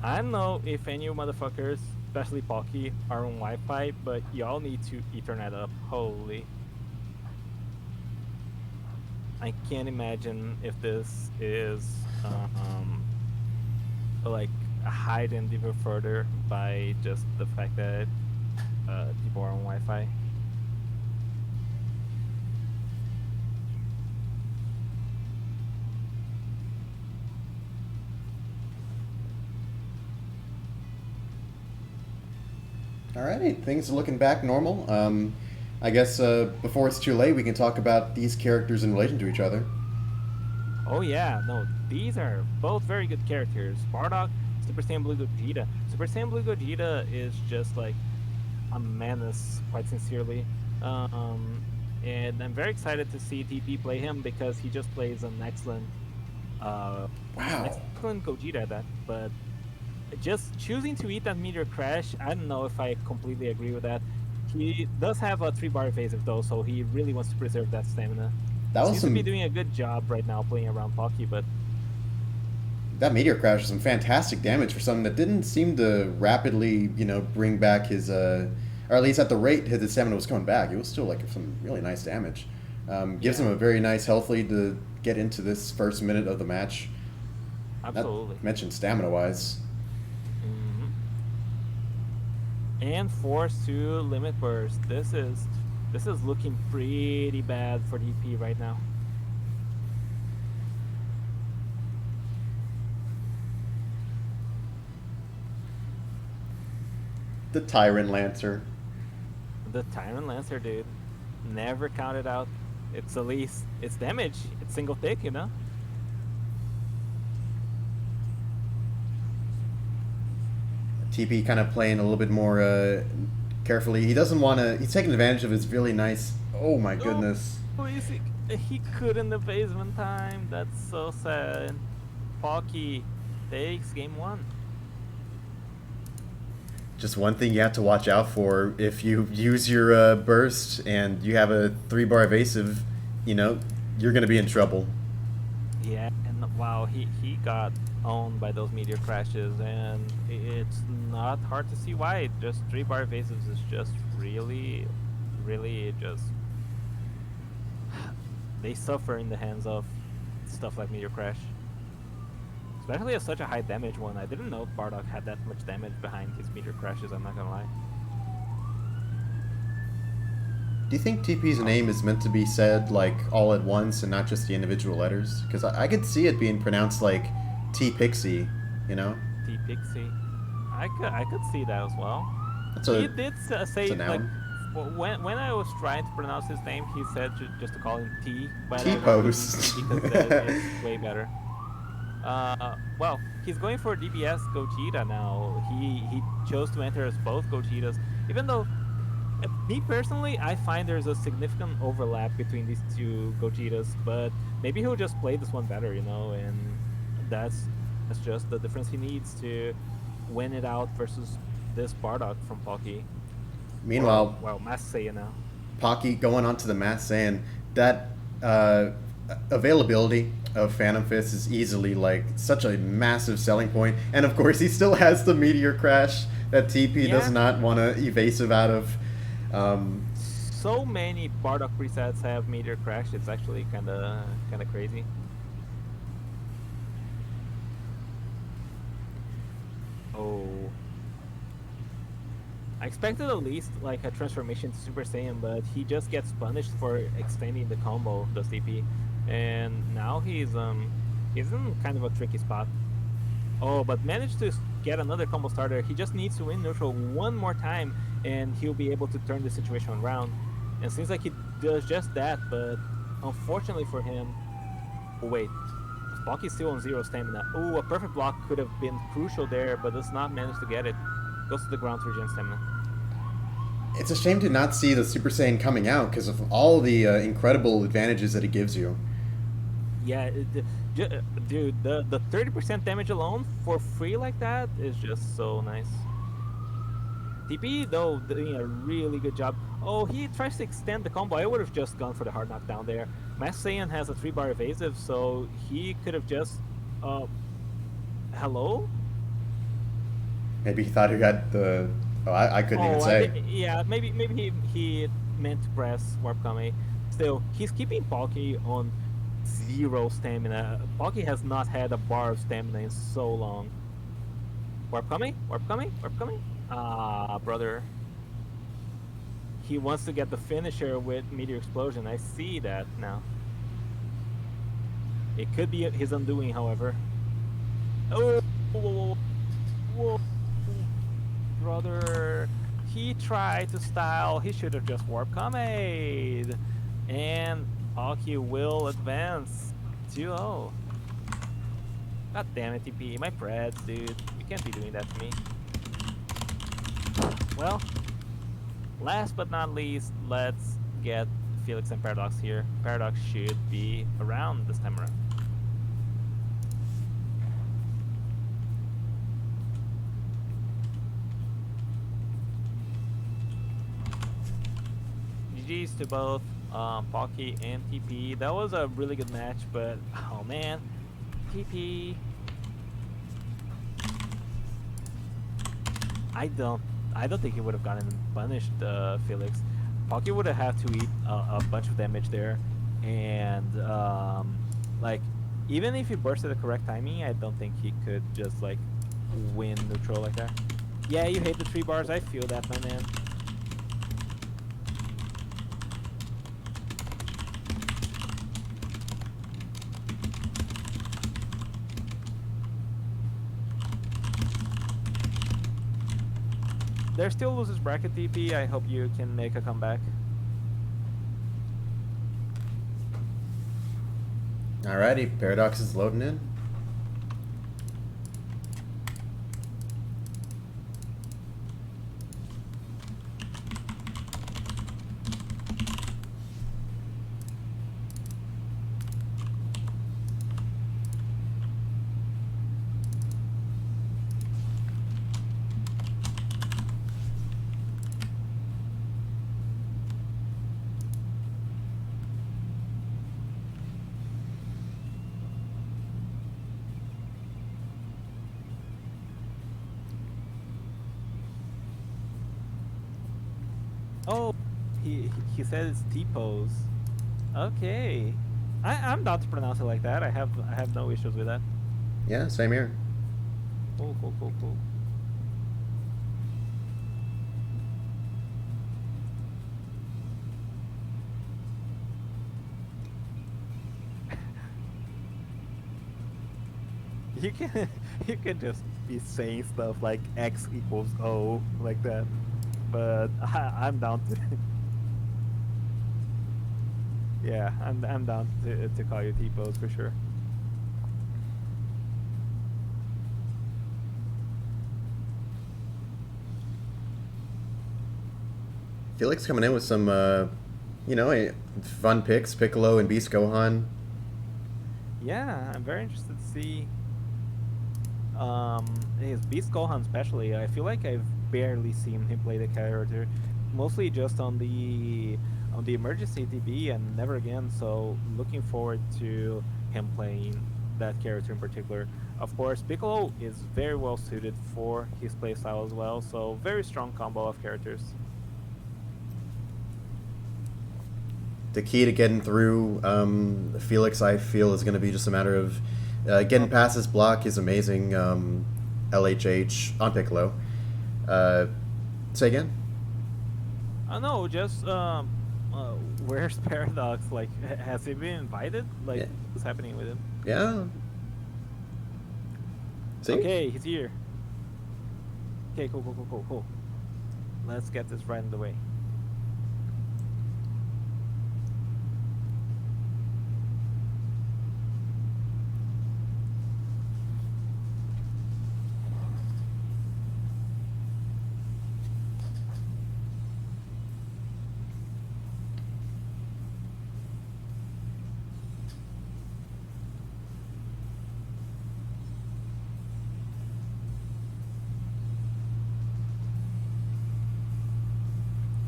I don't know if any of you motherfuckers, especially Pocky, are on Wi-Fi, but y'all need to Ethernet up. Holy. I can't imagine if this is like heightened even further by just the fact that people are on Wi-Fi. Alrighty, things are looking back normal. I guess before it's too late, we can talk about these characters in relation to each other. Oh yeah, no, these are both very good characters. Bardock, Super Saiyan Blue Gogeta. Super Saiyan Blue Gogeta is just like a menace, quite sincerely. And I'm very excited to see TP play him because he just plays an excellent, Wow. excellent Gogeta at that. But just choosing to eat that Meteor Crash, I don't know if I completely agree with that. He does have a 3-bar evasive though, so he really wants to preserve that stamina. That was Seems some. to be doing a good job right now playing around Pocky, but That meteor crash was some fantastic damage for something that didn't seem to rapidly, bring back his, or at least at the rate his stamina was coming back. It was still like some really nice damage. Gives him a very nice health lead to get into this first minute of the match. absolutely. Not mentioned stamina wise. And forced to limit burst. This is looking pretty bad for DP right now. The Tyrant Lancer. The Tyrant Lancer, dude, never counted out. It's at least it's damage. It's single tick, you know. TP kind of playing a little bit more carefully. He doesn't want to. He's taking advantage of his really nice. Oh my goodness. Oh, he couldn't evade one time. That's so sad. Pocky takes game 1. Just one thing you have to watch out for: if you use your burst and you have a 3-bar evasive, you're gonna be in trouble. Yeah, and wow, he got owned by those meteor crashes, and it's not hard to see why. Just 3-bar evasives is just really just they suffer in the hands of stuff like meteor crash, especially at such a high damage one. I didn't know Bardock had that much damage behind his meteor crashes. I'm not gonna lie. Do you think TP's name is meant to be said like all at once and not just the individual letters? Because I could see it being pronounced like T Pixie, T Pixie. I could see that as well. That's He a did say it's a like noun. when I was trying to pronounce his name, he said just to call him T, but T-Pose. because it's way better. Well, he's going for DBS Gogeta now. He chose to enter as both Gogetas, even though me personally, I find there's a significant overlap between these two Gogetas, but maybe he'll just play this one better, and that's just the difference he needs to win it out versus this Bardock from Pocky. Meanwhile, Wow, Mass Saiyan now. Pocky going on to the mat saying that availability of Phantom Fist is easily like such a massive selling point, and of course he still has the Meteor Crash that TP does not want to evasive out of. So many Bardock presets have Meteor Crash. It's actually kind of crazy. Oh, I expected at least like a transformation to Super Saiyan, but he just gets punished for extending the combo, does TP, and now he's in kind of a tricky spot. Oh, but managed to get another combo starter. He just needs to win neutral one more time, and he'll be able to turn the situation around. And it seems like he does just that, but unfortunately for him, oh wait, Pocky's still on 0 stamina. Oh, a perfect block could have been crucial there, but does not manage to get it. Goes to the ground to regen stamina. It's a shame to not see the Super Saiyan coming out because of all the incredible advantages that it gives you. Yeah, dude, the 30% damage alone for free like that is just so nice. TP, though, doing a really good job. Oh, he tries to extend the combo. I would have just gone for the hard knockdown there. Mass Saiyan has a 3-bar evasive, so he could have just... hello? Maybe he thought he got the. Oh, I couldn't even Oh, say. yeah, maybe he meant to press Warp Kame. Still, he's keeping Palki on 0 stamina. Palki has not had a bar of stamina in so long. Warp Kame? Warp Kame? Warp Kame? Ah, brother. He wants to get the finisher with Meteor Explosion. I see that now. It could be his undoing, however. Oh, whoa, whoa, whoa. Brother. He tried to style. He should have just Warp Kame. And Palki will advance 2-0. God damn it, TP. My Preds, dude. You can't be doing that to me. Well, last but not least, let's get Felix and Paradox here. Paradox should be around this time around. GG's to both Palki and TP. That was a really good match, but oh man, TP. I don't think he would have gotten punished, Felix. Palki would have had to eat a bunch of damage there, and like even if he bursted the correct timing, I don't think he could just like win neutral like that. Yeah, you hate the 3 bars. I feel that, my man. There still loses bracket TP. I hope you can make a comeback. Alrighty, Paradox is loading in. Oh, he said it's T-pose. Okay, I'm down to pronounce it like that. I have no issues with that. Yeah, same here. Cool. You can just be saying stuff like X equals O like that, but I'm down to. Yeah, I'm down to call you T-pose for sure. Felix coming in with some, fun picks. Piccolo and Beast Gohan. Yeah, I'm very interested to see his Beast Gohan especially. I feel like I've barely seen him play the character, mostly just on the emergency TB and never again. So looking forward to him playing that character in particular. Of course, Piccolo is very well suited for his playstyle as well. So very strong combo of characters. The key to getting through Felix, I feel, is going to be just a matter of getting past his block. His amazing LHH on Piccolo. Say again? No, just where's Paradox? Like, has he been invited? Like, Yeah. what's happening with him? Yeah. See? Okay, he's here. Okay, cool. Let's get this right in the way.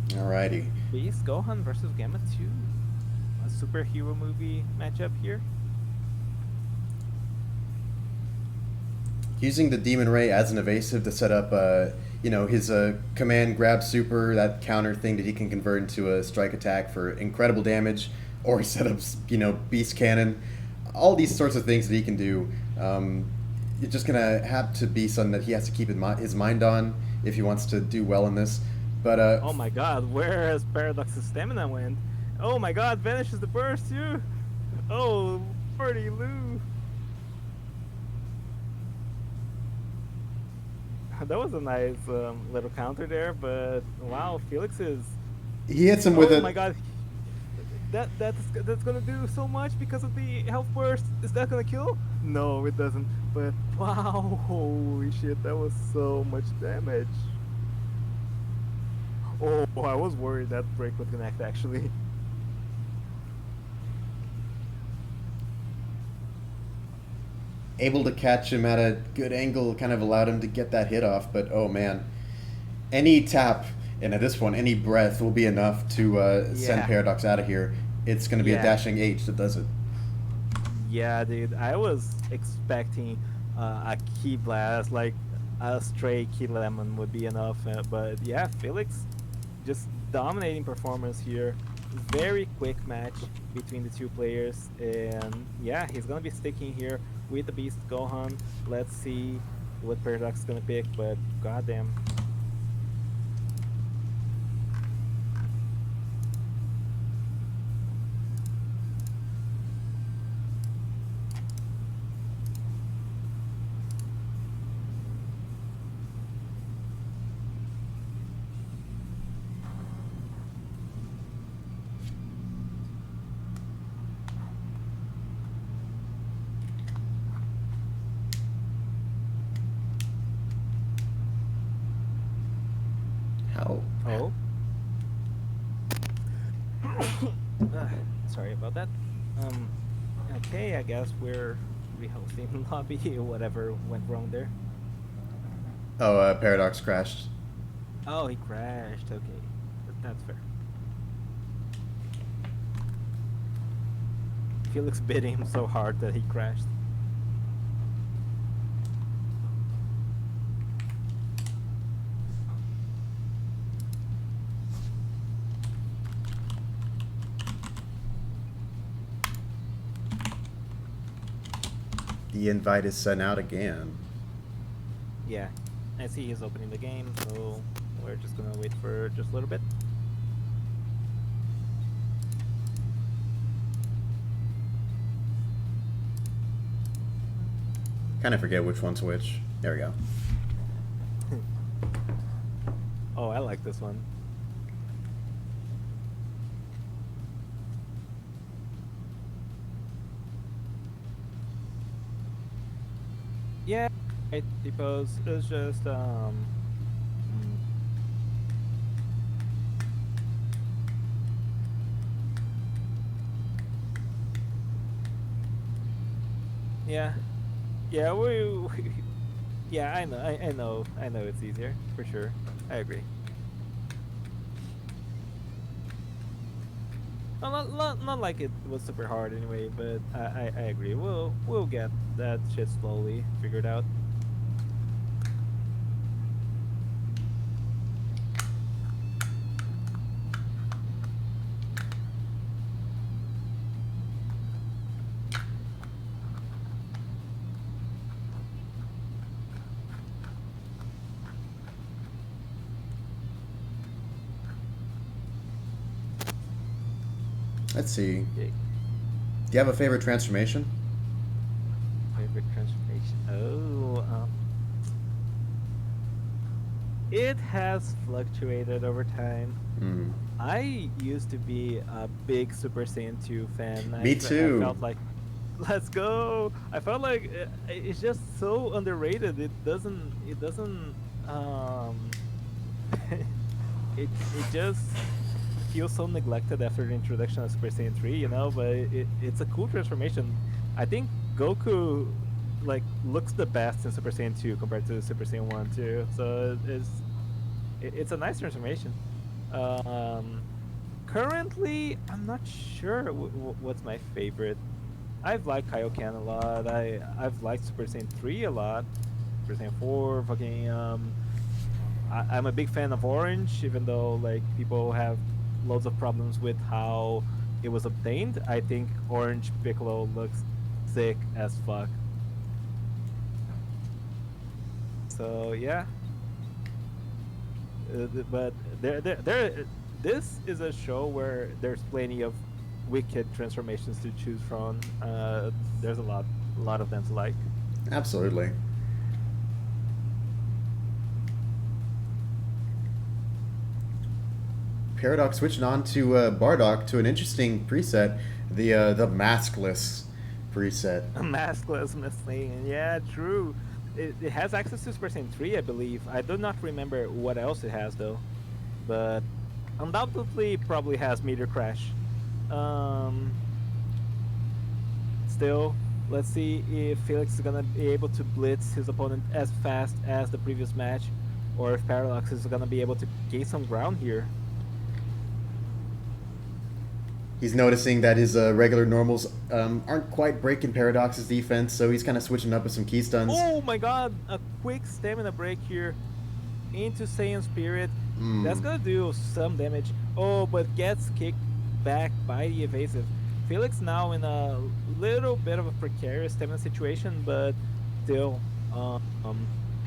Alrighty. Beast Gohan versus Gamma 2. A superhero movie matchup here. Using the Demon Ray as an evasive to set up, his command grab super, that counter thing that he can convert into a strike attack for incredible damage, or set up, Beast Cannon. All these sorts of things that he can do. It's just gonna have to be something that he has to keep his mind on if he wants to do well in this. But oh my god, where has Paradox's stamina went? Oh my god, vanishes the burst too! Oh, Lordy Lou! That was a nice little counter there, but wow, Felix is... he hits him with oh it. my god, that's gonna do so much because of the health burst. Is that gonna kill? No, it doesn't. But wow, holy shit, that was so much damage. Oh, I was worried that break would connect actually. Able to catch him at a good angle kind of allowed him to get that hit off, but oh man. Any tap, and at this point, any breath will be enough to send Paradox out of here. It's going to be a dashing H that does it. Yeah, dude, I was expecting a key blast, like a stray key lemon would be enough, but yeah, Felix just dominating performance here. Very quick match between the two players, and yeah, he's gonna be sticking here with the Beast Gohan. Let's see what Paradox is gonna pick, but goddamn. How? Oh. Sorry about that. Okay, I guess we're rehosting lobby. Whatever went wrong there. Oh, Paradox crashed. Oh, he crashed. Okay, that's fair. Felix bit him so hard that he crashed. The invite is sent out again. Yeah, I see he's opening the game, so we're just gonna wait for just a little bit. Kind of forget which one's which. There we go. Oh, I like this one. Yeah, I suppose it's just yeah, yeah, yeah, I know, I know it's easier for sure. I agree. Well, not like it was super hard anyway, but I agree. We'll get that shit slowly figured out. Let's see. Okay. Do you have a favorite transformation? Favorite transformation? Oh, it has fluctuated over time. Mm. I used to be a big Super Saiyan 2 fan. Me too. I felt like, let's go. I felt like it's just so underrated. It doesn't it just feels so neglected after the introduction of Super Saiyan 3, you know, but it's a cool transformation. I think Goku like looks the best in Super Saiyan 2 compared to Super Saiyan 1 too. So it's a nice transformation. Currently, I'm not sure what's my favorite. I've liked Kaioken a lot. I've liked Super Saiyan 3 a lot. Super Saiyan 4. Fucking I'm a big fan of Orange, even though like people have loads of problems with how it was obtained. I think Orange Piccolo looks sick as fuck. So yeah, but this is a show where there's plenty of wicked transformations to choose from. There's a lot of them to like. Absolutely. Paradox switching on to Bardock to an interesting preset, the maskless preset. Maskless missing, yeah, true. It has access to Super Saiyan 3, I believe. I do not remember what else it has though, but undoubtedly probably has Meteor Crash. Still, let's see if Felix is gonna be able to blitz his opponent as fast as the previous match, or if Paradox is gonna be able to gain some ground here. He's noticing that his regular normals aren't quite breaking Paradox's defense, so he's kind of switching up with some key stuns. Oh my god, a quick stamina break here into Saiyan Spirit. That's gonna do some damage. Oh, but gets kicked back by the evasive. Felix now in a little bit of a precarious stamina situation, but still,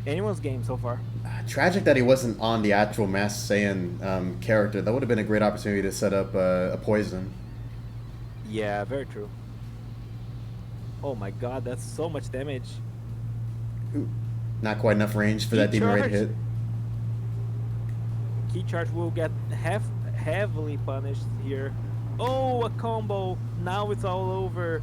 anyone's game so far. Tragic that he wasn't on the actual Masked Saiyan character. That would have been a great opportunity to set up a poison. Yeah, very true. Oh my god, that's so much damage. Ooh, not quite enough range for Key that demon red charge. hit. Key charge will get heavily punished here. Oh, a combo. Now it's all over.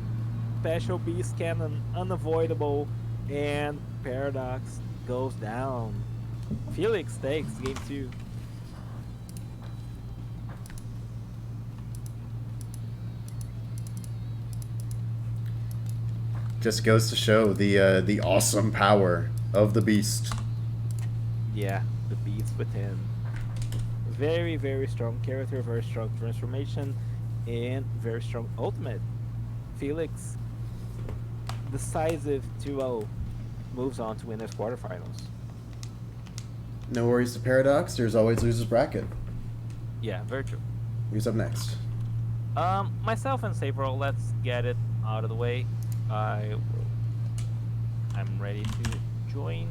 Special Beast Cannon, unavoidable. And Paradox goes down. Felix takes game 2. Just goes to show the awesome power of the beast. Yeah, the beast within. Very, very strong character, very strong transformation, and very strong ultimate. Felix, decisive 2-0, moves on to win his quarterfinals. No worries to Paradox. There's always losers bracket. Yeah, very true. Who's up next? Myself and Sabro, let's get it out of the way. I'm ready to join.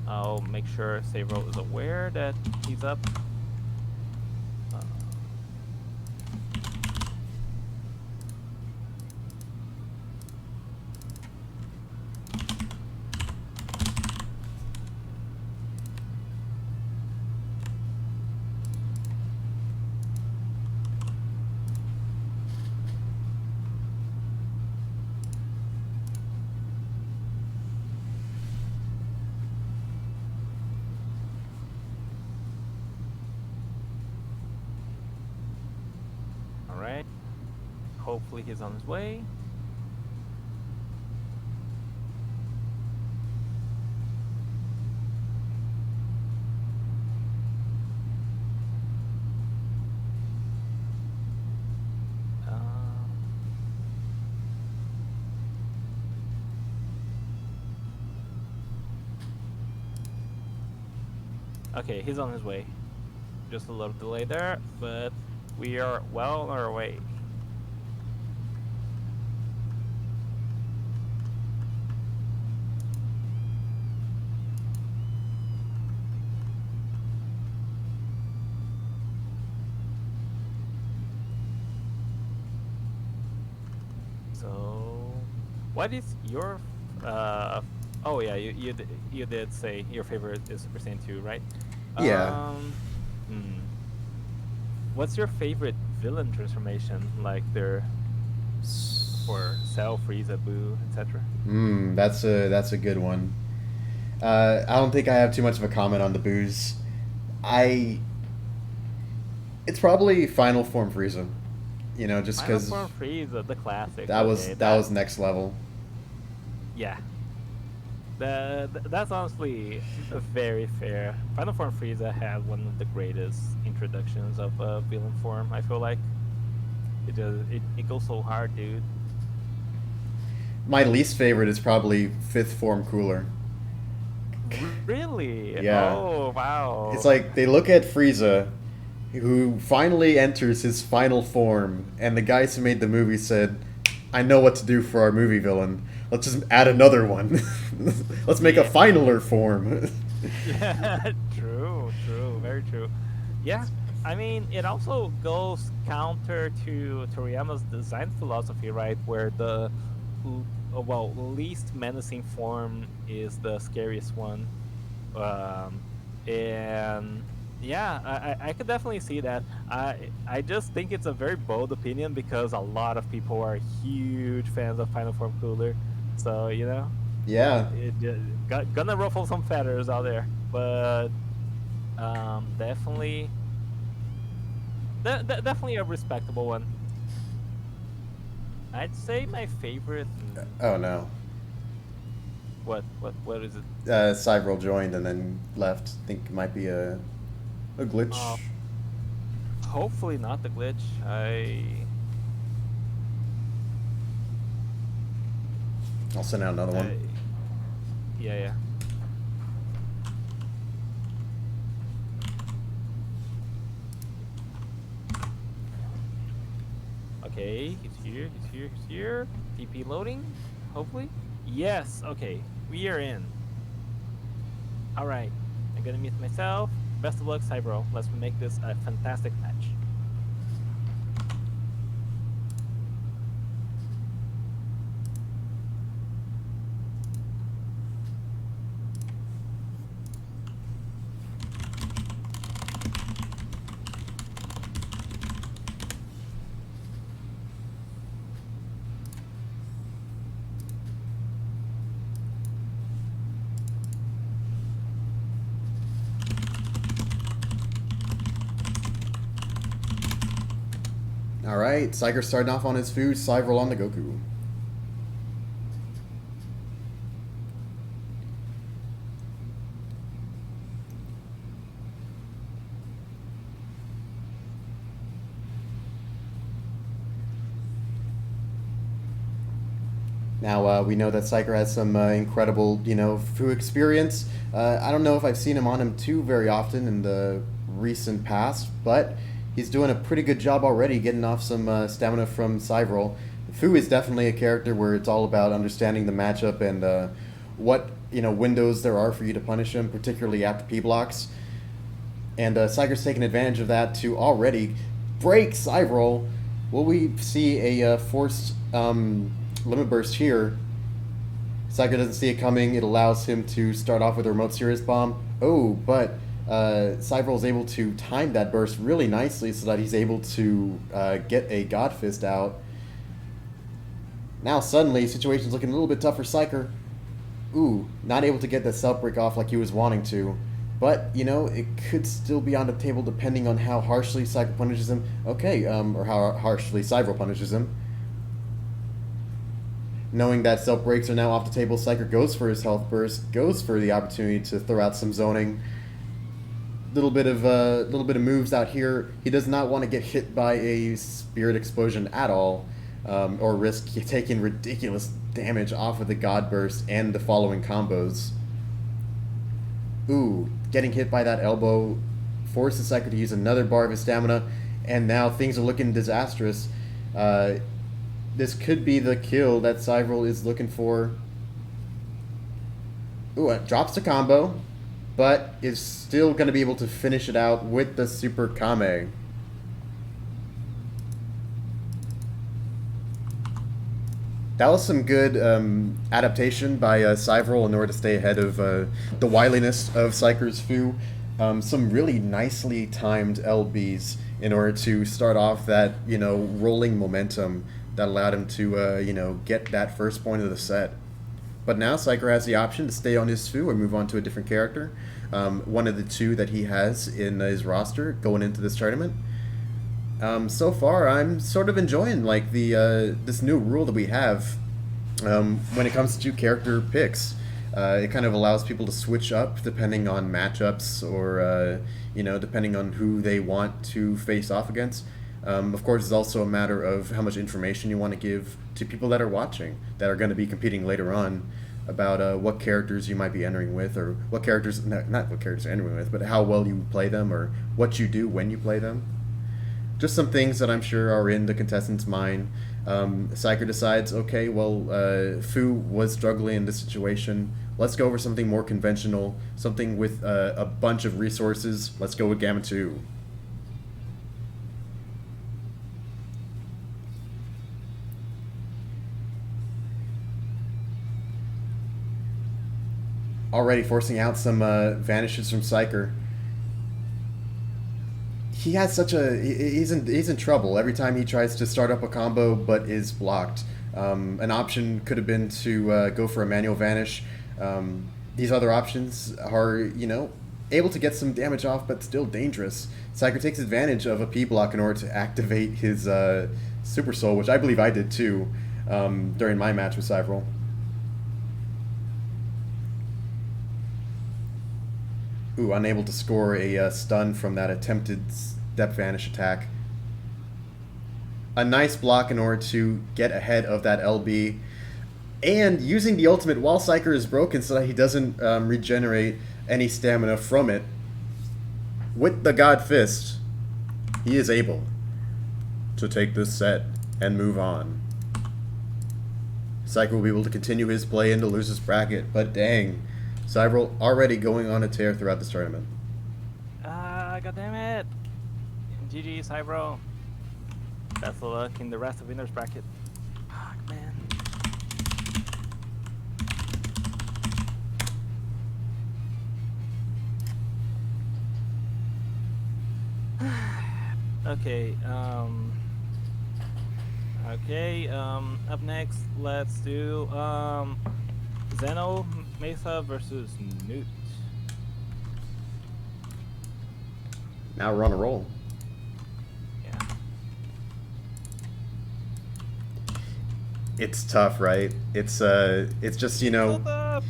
I'll make sure Sabro is aware that he's up. Alright. Hopefully he's on his way. Okay, he's on his way. Just a little delay there, but we are well on our way. So, what is your oh yeah, you did say your favorite is Super Saiyan 2, right? Yeah. What's your favorite villain transformation, like their for Cell, Frieza, Boo, etc.? That's a good one. I don't think I have too much of a comment on the boos. It's probably Final Form Frieza. You know, just because Final Form Frieza, the classic. that was okay, that was next level. Yeah. That's honestly very fair. Final Form Frieza had one of the greatest introductions of villain form. I feel like it goes so hard, dude. My least favorite is probably Fifth Form Cooler. Really? Yeah. Oh, wow. It's like they look at Frieza, who finally enters his final form, and the guys who made the movie said, I know what to do for our movie villain. Let's just add another one. Let's make a Yeah. finaler form. Yeah, true, very true. Yeah, I mean, it also goes counter to Toriyama's design philosophy, right? Where the least menacing form is the scariest one. Um, and yeah, I could definitely see that. I just think it's a very bold opinion because a lot of people are huge fans of Final Form Cooler. So, Yeah. gonna ruffle some feathers out there, but definitely, definitely a respectable one. I'd say my favorite. Oh no. What is it? Cyberl joined and then left. Think it might be a glitch. Uh, Hopefully not the glitch. I'll send out another one. I Yeah. Okay, he's here. TP loading, hopefully. Yes, okay, we are in. Alright, I'm gonna mute myself. Best of luck, Cybro. Let's make this a fantastic match. Alright, Psyker starting off on his food, Cyberl on the Goku. Now, we know that Psyker has some incredible, Fu experience. I don't know if I've seen him on him too very often in the recent past, but he's doing a pretty good job already getting off some stamina from Cyberl. Fu is definitely a character where it's all about understanding the matchup and what, windows there are for you to punish him, particularly after P-blocks. And Psyker's taking advantage of that to already break Cyberl. Will we see a forced limit burst here? Psyker doesn't see it coming. It allows him to start off with a remote serious bomb. Oh, but Cyberl is able to time that burst really nicely so that he's able to get a God Fist out. Now suddenly, situation's looking a little bit tough for Psyker. Ooh, not able to get the self break off like he was wanting to. But, it could still be on the table depending on how harshly Psyker punishes him. Okay, or how harshly Cyberl punishes him. Knowing that self breaks are now off the table, Psyker goes for his health burst, goes for the opportunity to throw out some zoning. Little bit of moves out here. He does not want to get hit by a spirit explosion at all, or risk taking ridiculous damage off of the God burst and the following combos. Ooh, getting hit by that elbow forces Psyker to use another bar of his stamina, and now things are looking disastrous. This could be the kill that Cyberl is looking for. Ooh, it drops the combo, but is still going to be able to finish it out with the Super Kame. That was some good adaptation by Cyberl in order to stay ahead of the wiliness of Psyker's Fu. Some really nicely timed LBs in order to start off that, rolling momentum that allowed him to, get that first point of the set. But now Psyker has the option to stay on his Fu or move on to a different character. One of the two that he has in his roster going into this tournament. So far, I'm sort of enjoying this new rule that we have when it comes to character picks. It kind of allows people to switch up depending on matchups or depending on who they want to face off against. Of course, it's also a matter of how much information you want to give to people that are watching, that are going to be competing later on. about what characters you might be entering with, or what characters, not what characters you're entering with, but how well you play them, or what you do when you play them. Just some things that I'm sure are in the contestant's mind. Psyker decides, okay, well, Fu was struggling in this situation. Let's go over something more conventional, something with a bunch of resources. Let's go with Gamma 2. Already forcing out some vanishes from Psyker. He has such a he's in trouble every time he tries to start up a combo, but is blocked. An option could have been to go for a manual vanish. These other options are, able to get some damage off, but still dangerous. Psyker takes advantage of a P block in order to activate his Super Soul, which I believe I did too during my match with Cyvril. Ooh, unable to score a stun from that attempted step vanish attack. A nice block in order to get ahead of that LB. And using the ultimate while Psyker is broken so that he doesn't regenerate any stamina from it. With the God Fist, he is able to take this set and move on. Psyker will be able to continue his play in the loser's bracket, but dang. Cyvril already going on a tear throughout this tournament. God damn it! GG, Cyvril. Best of luck in the rest of winner's bracket. Fuck, man. Okay, up next, let's do, Zeno Mesa versus Newt. Now we're on a roll. Yeah. It's tough, right? It's just, I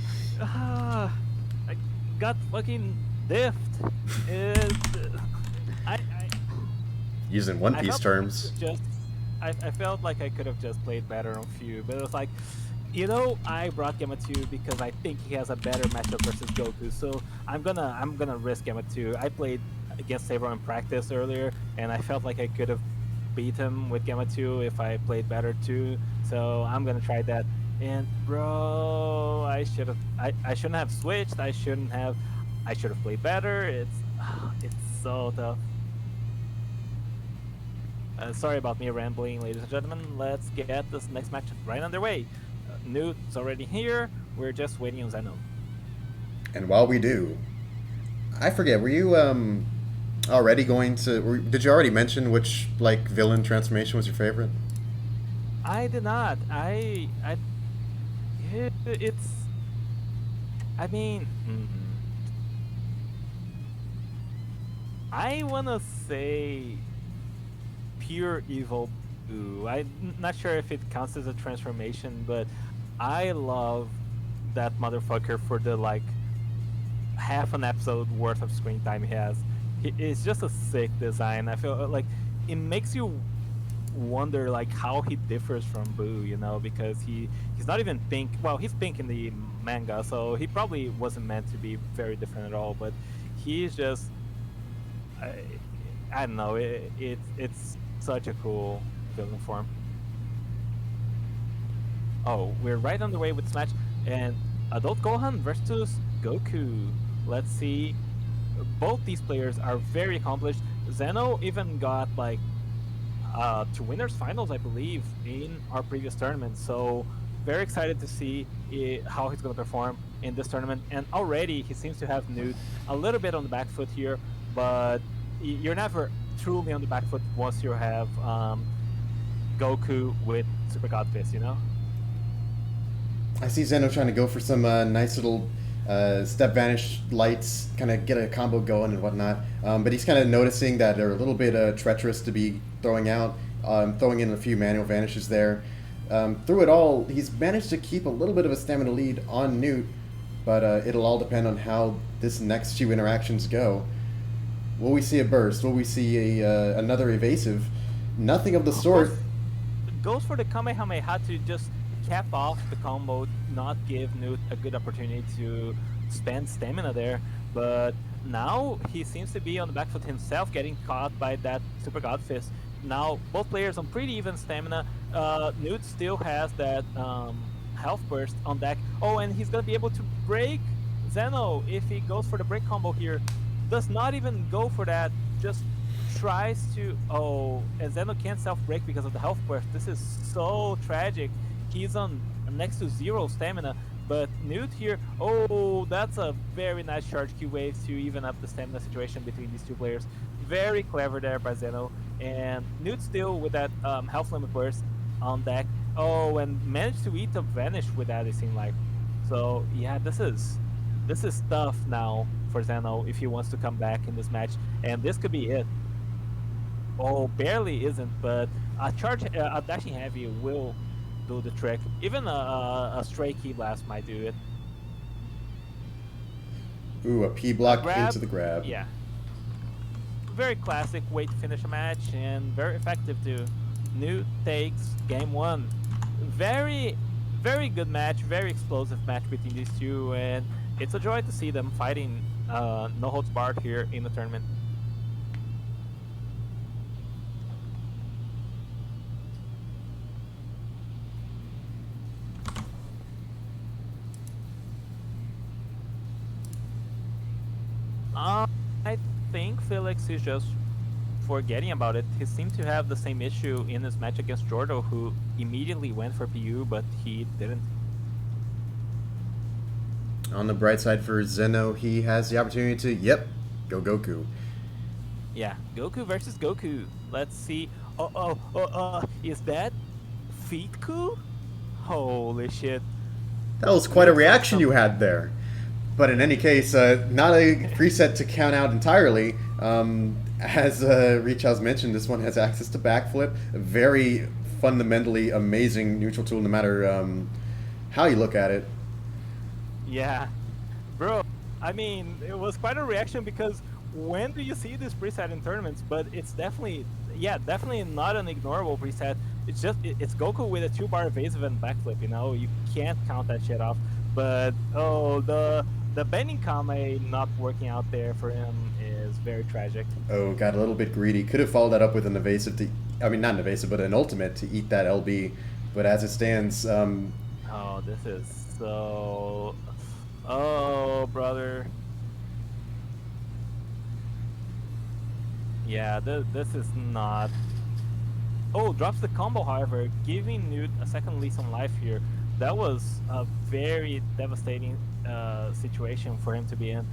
got fucking diffed. Using One Piece terms. I felt like I could have just played better on Few, but it was like, I brought Gamma 2 because I think he has a better matchup versus Goku, so I'm gonna risk Gamma 2. I played against Saber in practice earlier, and I felt like I could have beat him with Gamma 2 if I played better too. So I'm gonna try that. And bro, I shouldn't have switched. I should have played better. It's so tough. Sorry about me rambling, ladies and gentlemen. Let's get this next match right underway. Newt's already here. We're just waiting on Zeno. And while we do, I forget, were you already going to... did you already mention which, villain transformation was your favorite? I did not. I want to say pure evil Boo. I'm not sure if it counts as a transformation, but I love that motherfucker for the half an episode worth of screen time he has. It's just a sick design. I feel like it makes you wonder how he differs from Boo, because he's not even pink. Well, he's pink in the manga, so he probably wasn't meant to be very different at all, but he's just I don't know, it's such a cool villain form. Oh, we're right on the way with this match, and Adult Gohan versus Goku. Let's see. Both these players are very accomplished. Zeno even got to winners finals, I believe, in our previous tournament. So very excited to see how he's going to perform in this tournament. And already he seems to have Newt a little bit on the back foot here, but you're never truly on the back foot once you have Goku with Super God Fist, I see Zeno trying to go for some nice little step vanish lights, kind of get a combo going and whatnot. But he's kind of noticing that they're a little bit treacherous to be throwing out, throwing in a few manual vanishes there. Through it all, he's managed to keep a little bit of a stamina lead on Newt, but it'll all depend on how this next few interactions go. Will we see a burst? Will we see another evasive? Nothing of the sort. Goes for the Kamehameha to just cap off the combo, not give Newt a good opportunity to spend stamina there. But now he seems to be on the back foot himself, getting caught by that Super God Fist. Now both players on pretty even stamina. Newt still has that health burst on deck. Oh, and he's gonna be able to break Zeno if he goes for the break combo here. Does not even go for that. Just tries to. Oh, and Zeno can't self-break because of the health burst. This is so tragic. He's on next to 0 stamina. But Newt here, oh, that's a very nice charge Q wave to even up the stamina situation between these two players. Very clever there by Zeno. And Newt still with that health limit burst on deck. Oh, and managed to eat a vanish with that, it seemed like. So yeah, this is tough now for Zeno if he wants to come back in this match, and this could be it. Oh, barely isn't, but a dashing heavy will do the trick. Even a stray key blast might do it. Ooh, a P block Grab, into the grab. yeah. Very classic way to finish a match, and very effective too. Newt takes game 1. Very, very good match, very explosive match between these two, and it's a joy to see them fighting no holds barred here in the tournament. I think Felix is just forgetting about it. He seemed to have the same issue in his match against Jordo, who immediately went for PU, but he didn't. On the bright side for Zeno, he has the opportunity to, yep, go Goku. Yeah, Goku versus Goku. Let's see. Is that feet coup? Holy shit. That was quite a reaction you had there. But in any case, not a preset to count out entirely. As Richaz mentioned, this one has access to backflip. A very fundamentally amazing neutral tool, no matter how you look at it. Yeah, bro. I mean, it was quite a reaction because when do you see this preset in tournaments? But it's definitely, yeah, definitely not an ignorable preset. It's just it's Goku with a 2-bar evasive and backflip. You know, you can't count that shit off. But oh, the bending Kame not working out there for him is very tragic. Oh, got a little bit greedy. Could have followed that up with an evasive to, I mean, not an evasive, but an ultimate to eat that LB. But as it stands, oh, this is so. Oh, brother. Yeah, this is not. Oh, drops the combo, however, giving Newt a second lease on life here. That was a very devastating situation for him to be in.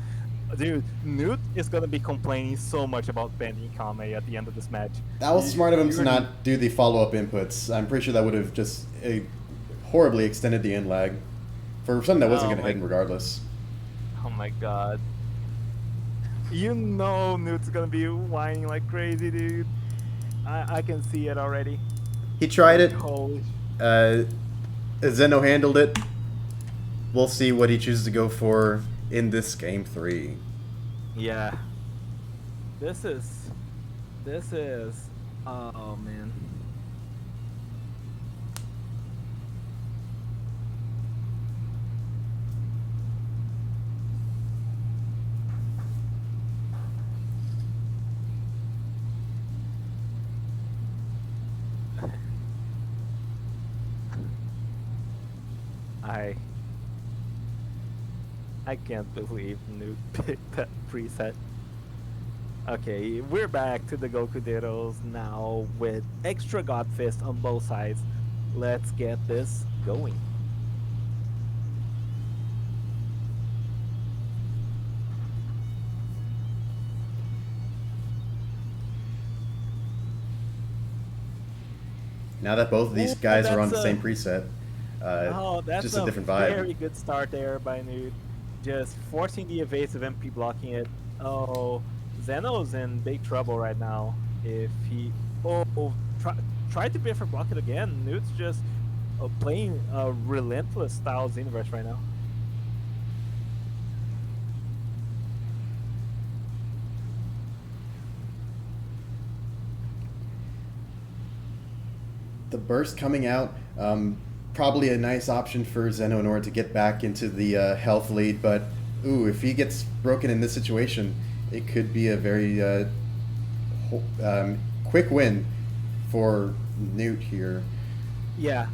Dude, Newt is going to be complaining so much about bending Kame at the end of this match. That was smart of him to not do the follow-up inputs. I'm pretty sure that would have just horribly extended the end lag for something that wasn't going to hit regardless. Oh my god. You know Newt's going to be whining like crazy, dude. I can see it already. He tried it. Holy. Zeno handled it. We'll see what he chooses to go for in this game 3. Yeah. This is. Oh man. I can't believe Newt picked that preset. Okay, we're back to the Goku Dittos now with extra God Fist on both sides. Let's get this going. Now that both of these guys are on the same preset, that's just a different vibe. Very good start there by Newt. Just forcing the evasive MP blocking it. Oh, Zeno's in big trouble right now. If he try to prefer block it again, Newt's just playing a relentless style Xenoverse right now. The burst coming out, probably a nice option for Zeno in order to get back into the health lead. But ooh, if he gets broken in this situation, it could be a very quick win for Newt here. Yeah.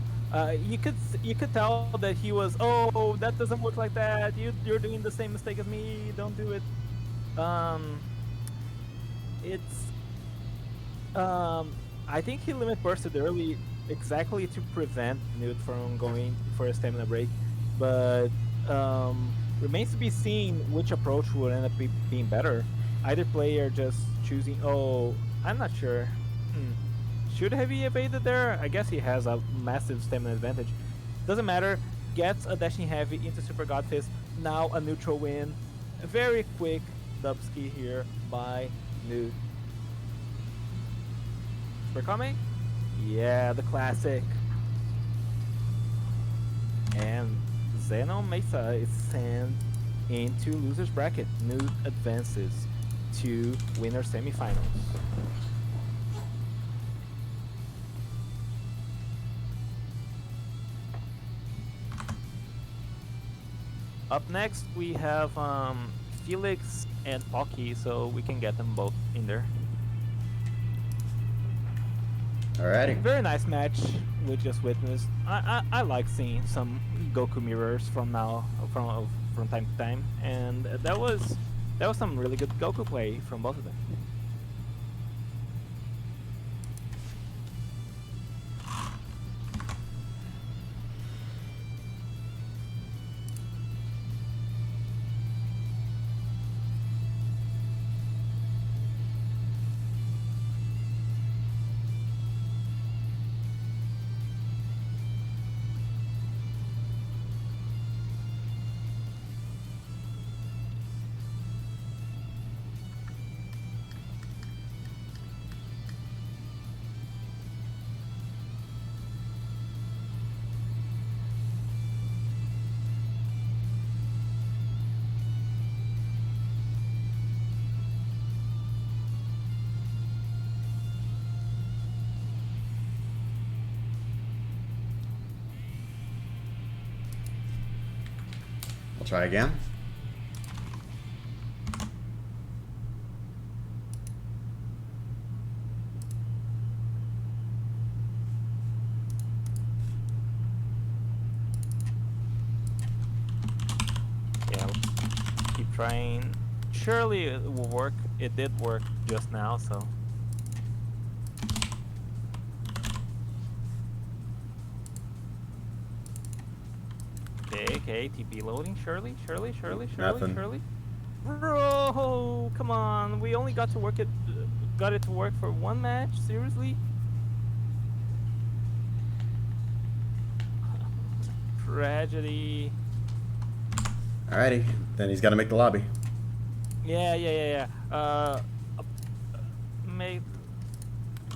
You could tell that he was, oh, that doesn't work like that. You're doing the same mistake as me. Don't do it. It's I think he limit bursted early exactly to prevent Newt from going for a stamina break, but remains to be seen which approach would end up being better. Either player just choosing. Oh, I'm not sure. Should have he evaded there? I guess he has a massive stamina advantage. Doesn't matter. Gets a dashing heavy into Super God Fist. Now a neutral win. A very quick dubski here by Newt. We're coming? Yeah, the classic. And Zeno Mesa is sent into loser's bracket. Newt advances to winner semifinals. Up next, we have Felix and Pocky, so we can get them both in there. Alrighty. Very nice match we just witnessed. I like seeing some Goku mirrors from time to time, and that was some really good Goku play from both of them. I'll try again. Yeah, keep trying. Surely it will work. It did work just now, so. Okay, TP loading. Surely. Nothing. Bro, come on. We only got it to work for one match. Seriously? Tragedy. Alrighty, then he's got to make the lobby. Yeah.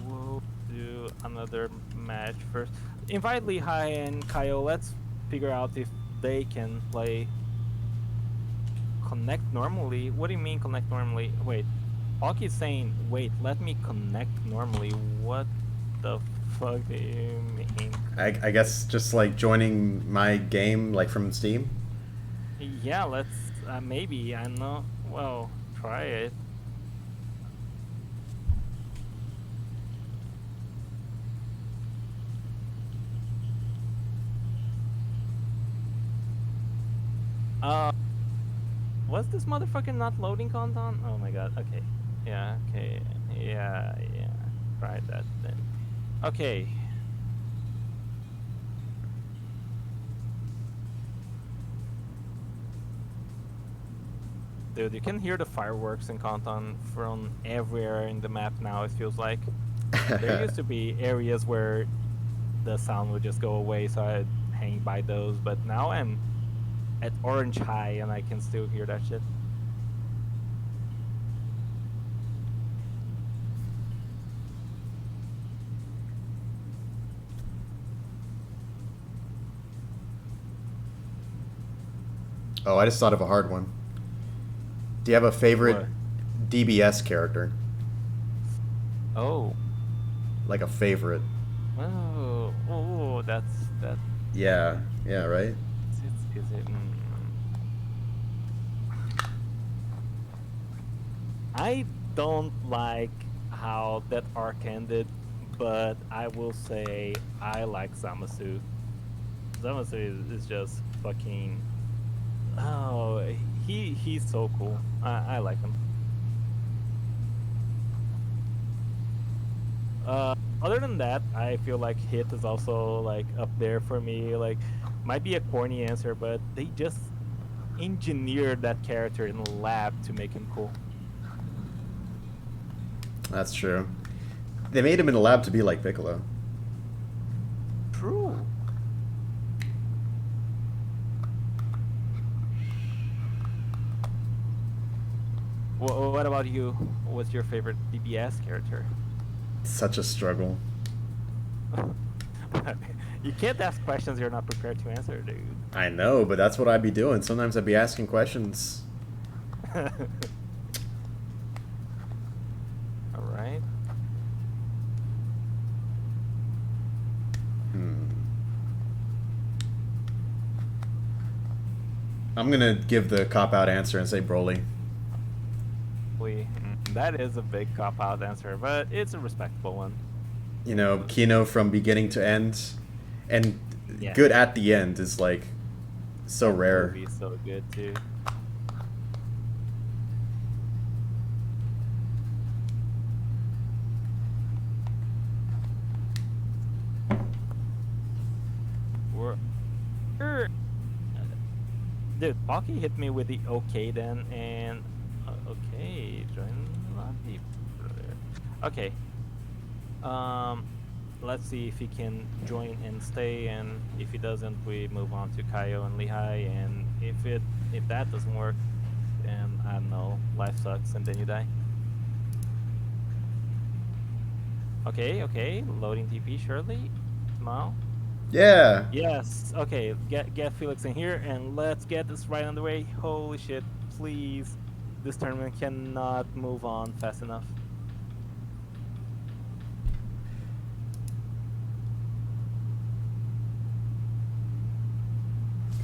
We'll do another match first. Invite Lehigh and Kyle. Let's figure out if they can play connect normally. What do you mean connect normally? Wait, Pocky's saying, wait, let me connect normally. What the fuck do you mean? I guess just like joining my game like from Steam. Yeah, let's maybe. I know. Well, try it. Was this motherfucker not loading content? Oh my god. Okay. Yeah. Okay. Yeah. Try that then. Okay. Dude, you can hear the fireworks and content from everywhere in the map now, it feels like. There used to be areas where the sound would just go away, so I'd hang by those, but now I'm at Orange High and I can still hear that shit. Oh, I just thought of a hard one. Do you have a favorite What? DBS character? Oh. Like a favorite? Oh, that's Yeah, yeah, right? Is it? I don't like how that arc ended, but I will say I like Zamasu. Zamasu is just fucking. Oh, he's so cool. I like him. Other than that, I feel like Hit is also like up there for me. Like, might be a corny answer, but they just engineered that character in the lab to make him cool. That's true. They made him in the lab to be like Piccolo. True. What about you? What's your favorite BBS character? Such a struggle. You can't ask questions you're not prepared to answer, dude. I know, but that's what I'd be doing. Sometimes I'd be asking questions. All right. I'm gonna give the cop-out answer and say Broly. That is a big cop-out answer, but it's a respectable one. You know, Kino from beginning to end, and Yeah. good at the end is like so rare. Movie is so good too. We're, er, dude, Pocky hit me with the okay then, and okay, join a lot of people there. Okay. Let's see if he can join and stay, and if he doesn't, we move on to Kaio and Lehigh, and if that doesn't work, then I don't know, life sucks, and then you die. Okay, loading TP, surely. Smile. Yeah. Yes. Okay. Get Felix in here, and let's get this right on the way. Holy shit! Please, this tournament cannot move on fast enough.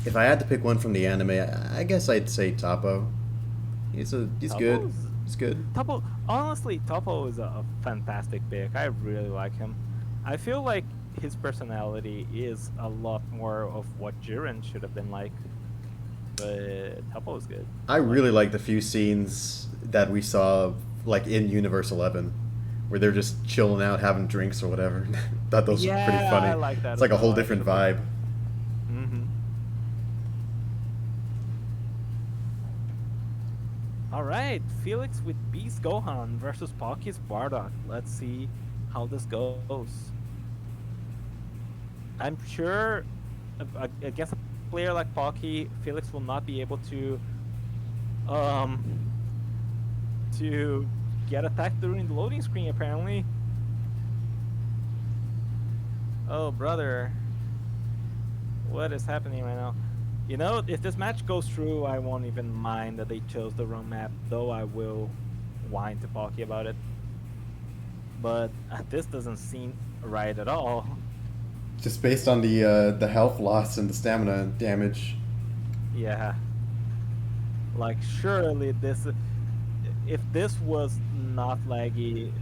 If I had to pick one from the anime, I guess I'd say Toppo. He's good. He's good. Topo, honestly, Topo is a fantastic pick. I really like him. I feel like his personality is a lot more of what Jiren should have been like. But Topo is good. I really like the few scenes that we saw, like in Universe 11, where they're just chilling out, having drinks or whatever. Thought those were pretty funny. I like that. It's like a whole different vibe. Mm-hmm. All right, Felix with Beast Gohan versus Pocky's Bardock. Let's see how this goes. I'm sure against a player like Pocky, Felix will not be able to get attacked during the loading screen, apparently. Oh, brother. What is happening right now? You know, if this match goes through, I won't even mind that they chose the wrong map, though I will whine to Pocky about it. But this doesn't seem right at all. Just based on the health loss and the stamina damage. Yeah. Like, surely this... If this was not laggy,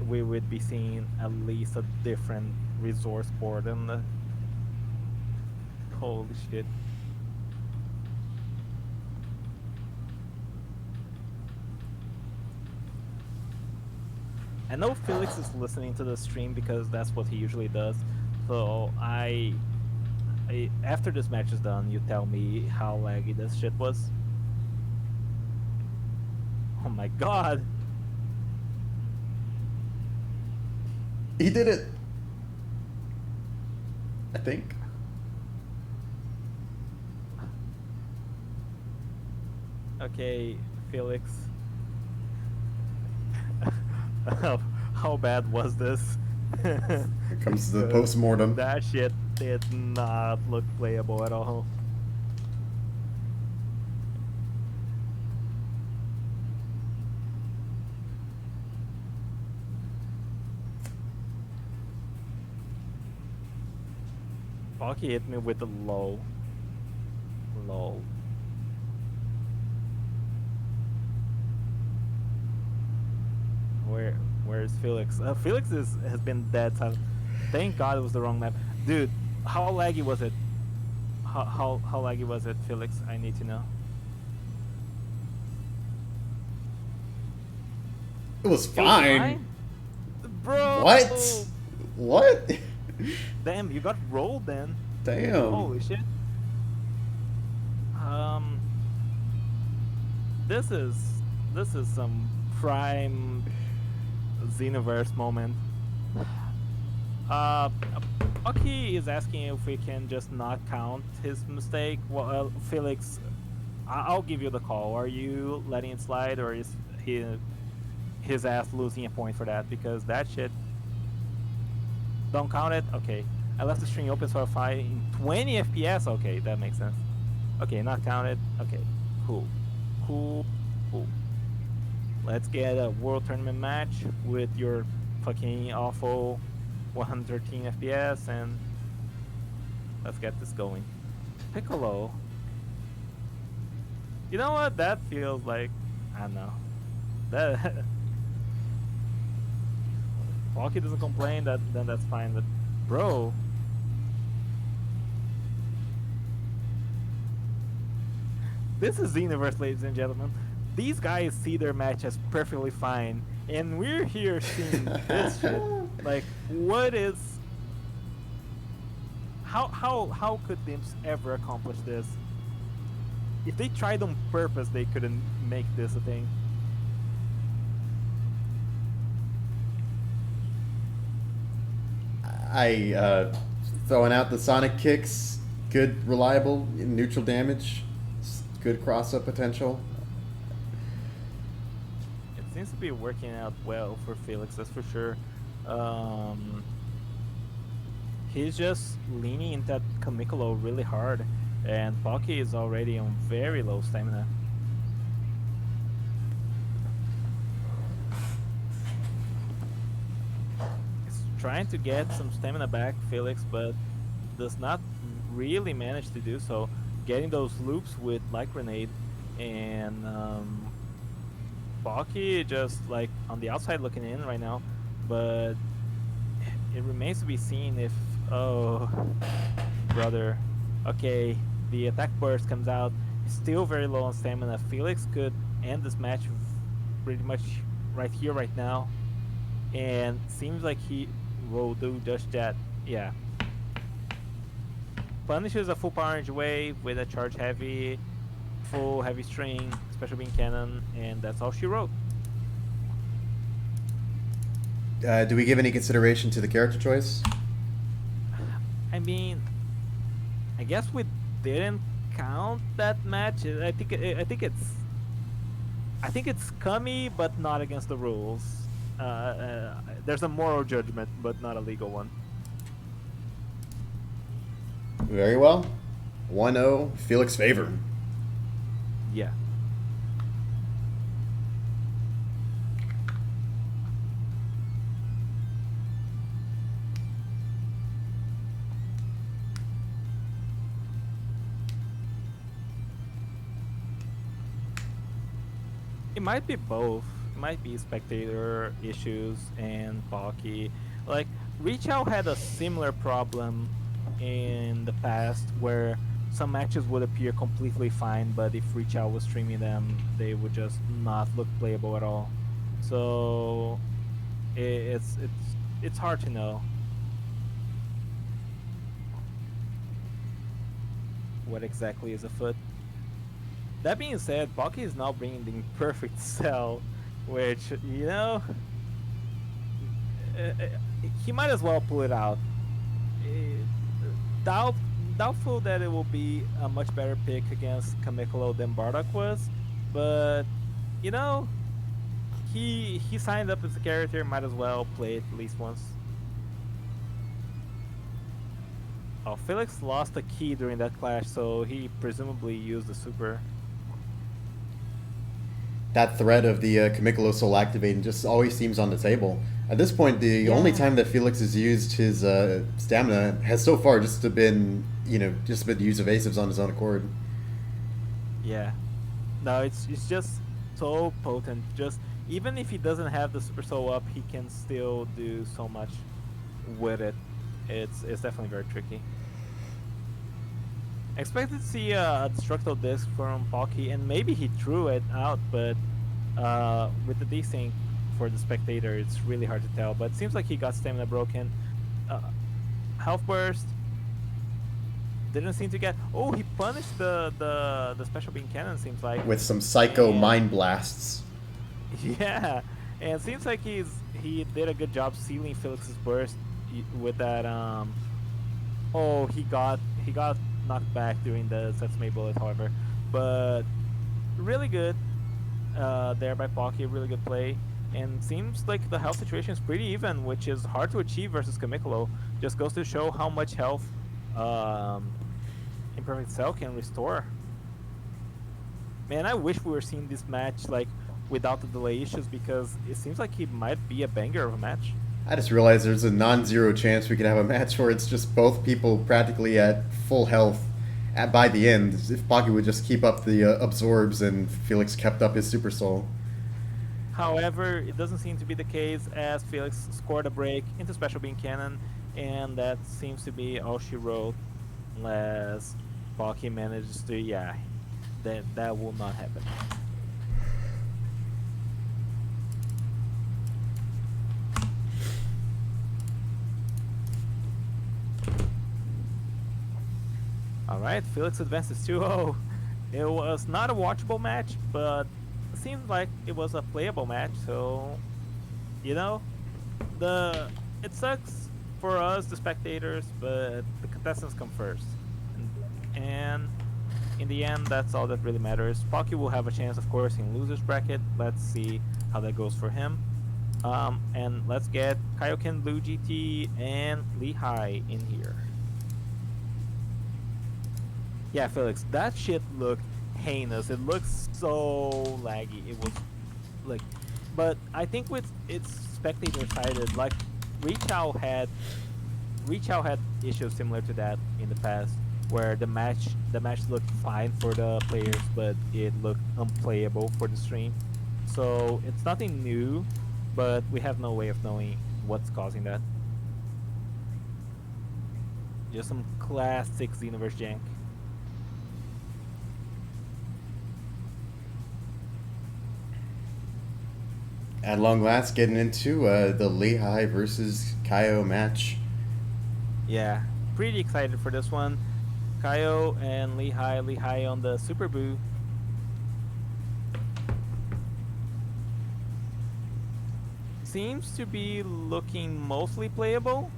we would be seeing at least a different resource board. And holy shit. I know Felix is listening to the stream because that's what he usually does. So I after this match is done, you tell me how laggy this shit was. Oh my god. He did it. I think. Okay, Felix. How bad was this? Here comes the post-mortem. That shit did not look playable at all. Pocky hit me with the low. Lol. Where's Felix? Felix has been dead. So thank God it was the wrong map, dude. How laggy was it? How laggy was it, Felix? I need to know. It was It was fine. bro. What? What? Damn, you got rolled then. Damn. Holy shit. This is some prime Xenoverse moment. Bucky is asking if we can just not count his mistake. Well, Felix, I'll give you the call. Are you letting it slide, or is his ass losing a point for that? Because that shit. Don't count it. Okay, I left the string open so I fight in 20 FPS. Okay, that makes sense. Okay, not counted. Okay, cool. Let's get a world tournament match with your fucking awful 113 FPS, and let's get this going. Piccolo. You know what? That feels like, I don't know. That Rocky doesn't complain, then that's fine. But bro, this is Xenoverse, ladies and gentlemen. These guys see their match as perfectly fine, and we're here seeing this shit. Like, what is? How could Dimps ever accomplish this? If they tried on purpose, they couldn't make this a thing. Throwing out the Sonic kicks, good, reliable, neutral damage, good cross-up potential. It seems to be working out well for Felix, that's for sure. He's just leaning into that Kamikolo really hard, and Pocky is already on very low stamina. He's trying to get some stamina back, Felix, but does not really manage to do so. Getting those loops with Light Grenade, and Pocky just like on the outside looking in right now, but it remains to be seen if, oh, brother. Okay, the attack burst comes out. He's still very low on stamina. Felix could end this match pretty much right here, right now. And seems like he will do just that. Yeah. Punishes a full power range wave with a charge heavy, full heavy string, special beam cannon, and that's all she wrote. Do we give any consideration to the character choice? I mean, I guess we didn't count that match. I think it's Kami, but not against the rules. There's a moral judgment, but not a legal one. Very well. 1-0, Felix favor. Yeah. It might be both. It might be spectator issues and Pocky. Like, Reach Out had a similar problem in the past where some matches would appear completely fine, but if Reach Out was streaming them, they would just not look playable at all. So it's hard to know what exactly is afoot. That being said, Pocky is now bringing the perfect cell, which, you know, he might as well pull it out. Doubtful that it will be a much better pick against Kamikolo than Bardock was, but, you know, he signed up as a character, might as well play it at least once. Oh, Felix lost a key during that clash, so he presumably used the super. that threat of the Kamikolo soul activating just always seems on the table. At this point, the only time that Felix has used his stamina has so far just been, just been use evasives on his own accord. Yeah. No, it's just so potent. Just even if he doesn't have the super soul up, he can still do so much with it. It's definitely very tricky. Expected to see a destructible disc from Pocky, and maybe he threw it out, but with the desync for the spectator, it's really hard to tell. But it seems like he got stamina broken. Health burst. Didn't seem to get. Oh, he punished the special beam cannon. Seems like With some psycho mind blasts. Yeah, and it seems like he did a good job sealing Felix's burst with that. Oh, he got knocked back during the Sesame bullet, however, but really good there by Pocky. Really good play, and seems like the health situation is pretty even, which is hard to achieve versus Kamikolo. Just goes to show how much health Imperfect Cell can restore. Man, I wish we were seeing this match like without the delay issues, because it seems like it might be a banger of a match. I just realized there's a non-zero chance we could have a match where it's just both people practically at full health by the end. If Pocky would just keep up the absorbs and Felix kept up his super soul. However, it doesn't seem to be the case, as Felix scored a break into Special Beam Cannon, and that seems to be all she wrote, unless Pocky manages to, yeah, that will not happen. Alright, Felix advances 2-0. It was not a watchable match, but it seemed like it was a playable match, so, it sucks for us, the spectators, but the contestants come first. And in the end, that's all that really matters. Pocky will have a chance, of course, in loser's bracket. Let's see how that goes for him. And let's get Kaioken Blue GT and Lehigh in here. Yeah, Felix, that shit looked heinous. It looks so laggy. It was like, but I think with its spectator sided, like Reach Out had issues similar to that in the past, where the match looked fine for the players, but it looked unplayable for the stream. So it's nothing new, but we have no way of knowing what's causing that. Just some classic Xenoverse jank. At long last, getting into the Lehigh versus Kaio match. Yeah, pretty excited for this one. Kaio and Lehigh on the Super Boo. Seems to be looking mostly playable.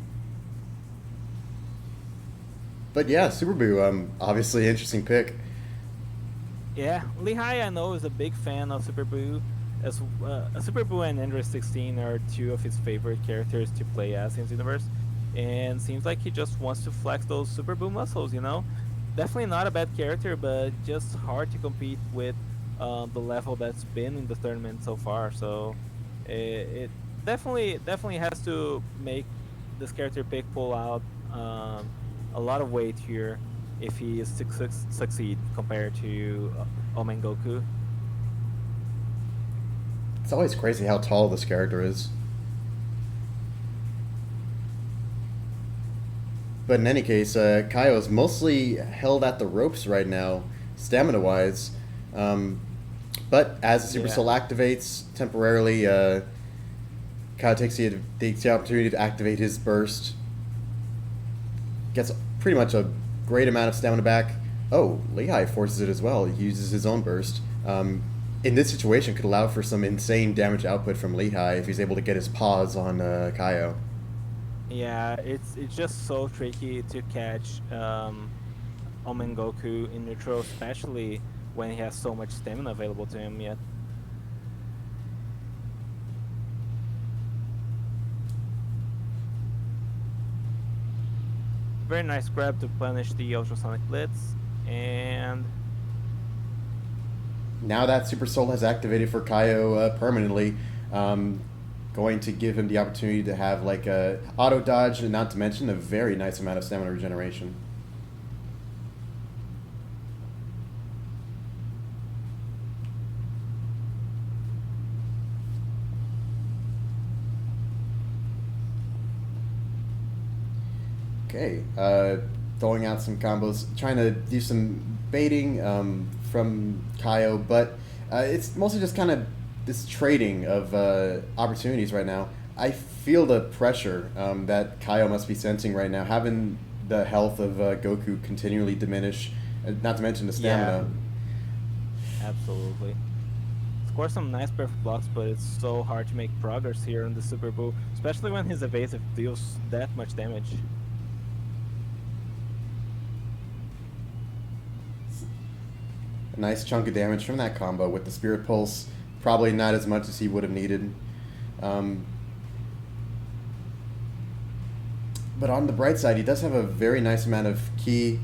But yeah, Super Boo, obviously interesting pick. Yeah, Lehigh I know is a big fan of Super Boo. As Super Boo and Android 16 are two of his favorite characters to play as in Xenoverse, and seems like he just wants to flex those Super Boo muscles, Definitely not a bad character, but just hard to compete with the level that's been in the tournament so far. So it definitely has to make this character pick pull out a lot of weight here if he is to succeed compared to Omen Goku. It's always crazy how tall this character is. But in any case, Kaio is mostly held at the ropes right now, stamina-wise. But as the Super Soul activates temporarily, Kaio takes the opportunity to activate his burst. Gets pretty much a great amount of stamina back. Oh, Lehigh forces it as well. He uses his own burst. In this situation, could allow for some insane damage output from Lehigh if he's able to get his paws on Kaio. Yeah, it's just so tricky to catch Omen Goku in neutral, especially when he has so much stamina available to him yet. Very nice grab to punish the Ultrasonic Blitz, and now that Super Soul has activated for Kaio permanently, going to give him the opportunity to have like a auto dodge, and not to mention a very nice amount of stamina regeneration. Okay, throwing out some combos, trying to do some baiting from Kaio, but it's mostly just kind of this trading of opportunities right now. I feel the pressure that Kaio must be sensing right now, having the health of Goku continually diminish, not to mention the stamina. Absolutely. Score some nice perfect blocks, but it's so hard to make progress here in the Super Buu, especially when his evasive deals that much damage. A nice chunk of damage from that combo with the Spirit Pulse. Probably not as much as he would have needed. But on the bright side, he does have a very nice amount of ki.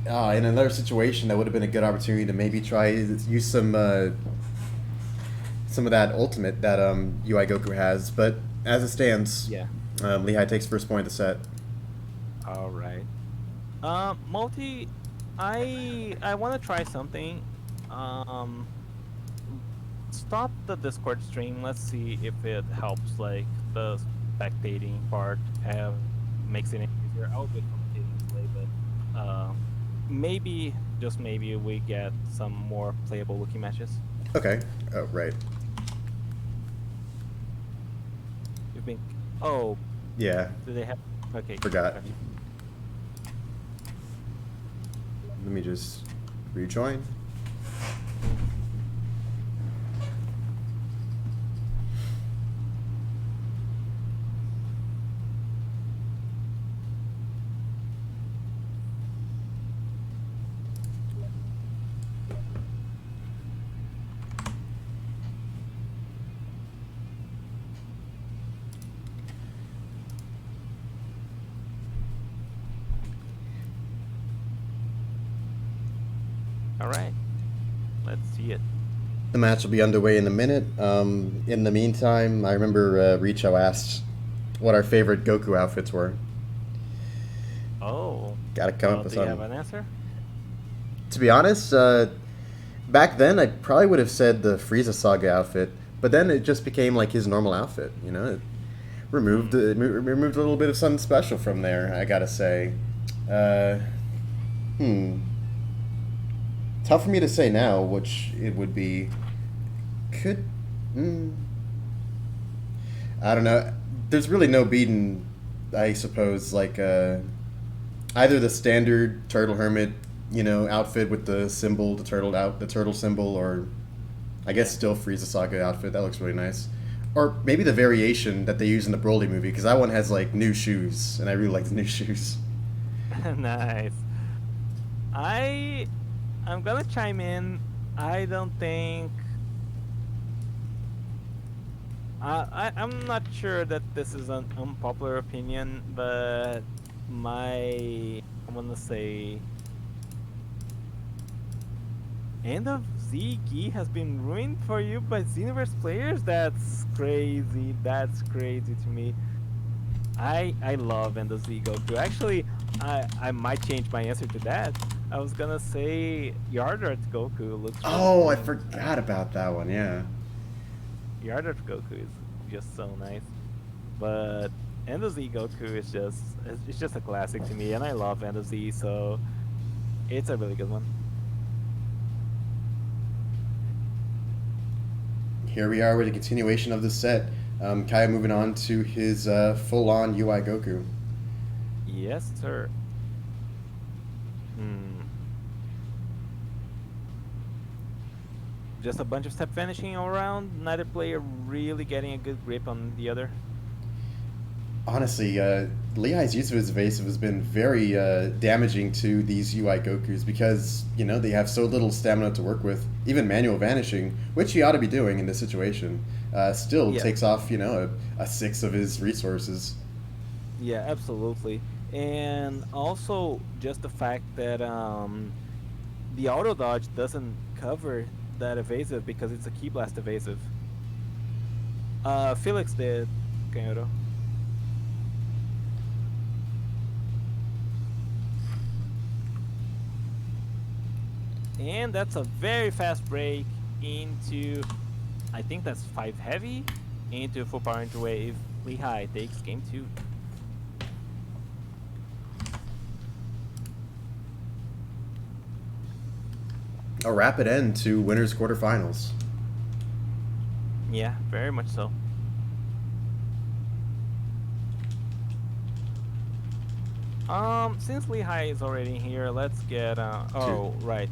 In another situation, that would have been a good opportunity to maybe try use some of that ultimate that UI Goku has. But as it stands, Lehigh takes first point of the set. All right. Multi, I want to try something. Stop the Discord stream. Let's see if it helps, like the spectating part makes it easier. I'll be commentating play, but maybe, just maybe, we get some more playable looking matches. Okay. Oh, right. You've been. Oh. Yeah. Do they have? Okay. Forgot. Okay. Let me just rejoin. All right. Let's see it. The match will be underway in a minute. In the meantime, I remember Richo asked what our favorite Goku outfits were. Oh. Gotta come up with Do you something. have an answer? To be honest, back then I probably would have said the Frieza Saga outfit, but then it just became like his normal outfit. You know, it removed a little bit of something special from there. I gotta say. Tough for me to say now, which it would be. I don't know. There's really no beating, I suppose, like either the standard Turtle Hermit, outfit with the symbol, the turtle symbol, or I guess still Frieza Saga outfit. That looks really nice. Or maybe the variation that they use in the Broly movie, because that one has like new shoes, and I really like the new shoes. Nice. I'm gonna chime in. I don't think. I'm not sure that this is an unpopular opinion, but I wanna say, End of Z Gi has been ruined for you by Xenoverse players. That's crazy. That's crazy to me. I love End of Z Goku. Actually, I might change my answer to that. I was gonna say Yardart Goku looks. Oh, I forgot about that one. Yeah. Yardart Goku is just so nice, but End of Z Goku is just a classic to me, and I love End of Z, so it's a really good one. Here we are with a continuation of the set. Kaya moving on to his full-on UI Goku. Yes, sir. Just a bunch of step finishing all around, neither player really getting a good grip on the other. Honestly, Lehi's use of his evasive has been very damaging to these UI Gokus because, they have so little stamina to work with. Even manual vanishing, which he ought to be doing in this situation, still takes off, a sixth of his resources. Yeah, absolutely. And also just the fact that the auto dodge doesn't cover that evasive because it's a key blast evasive. Felix did, Kyoto. And that's a very fast break into, I think that's 5 heavy, into full power into wave. Lehigh takes game 2. A rapid end to winners quarterfinals. Yeah, very much so. Since Lehigh is already here, let's get oh right,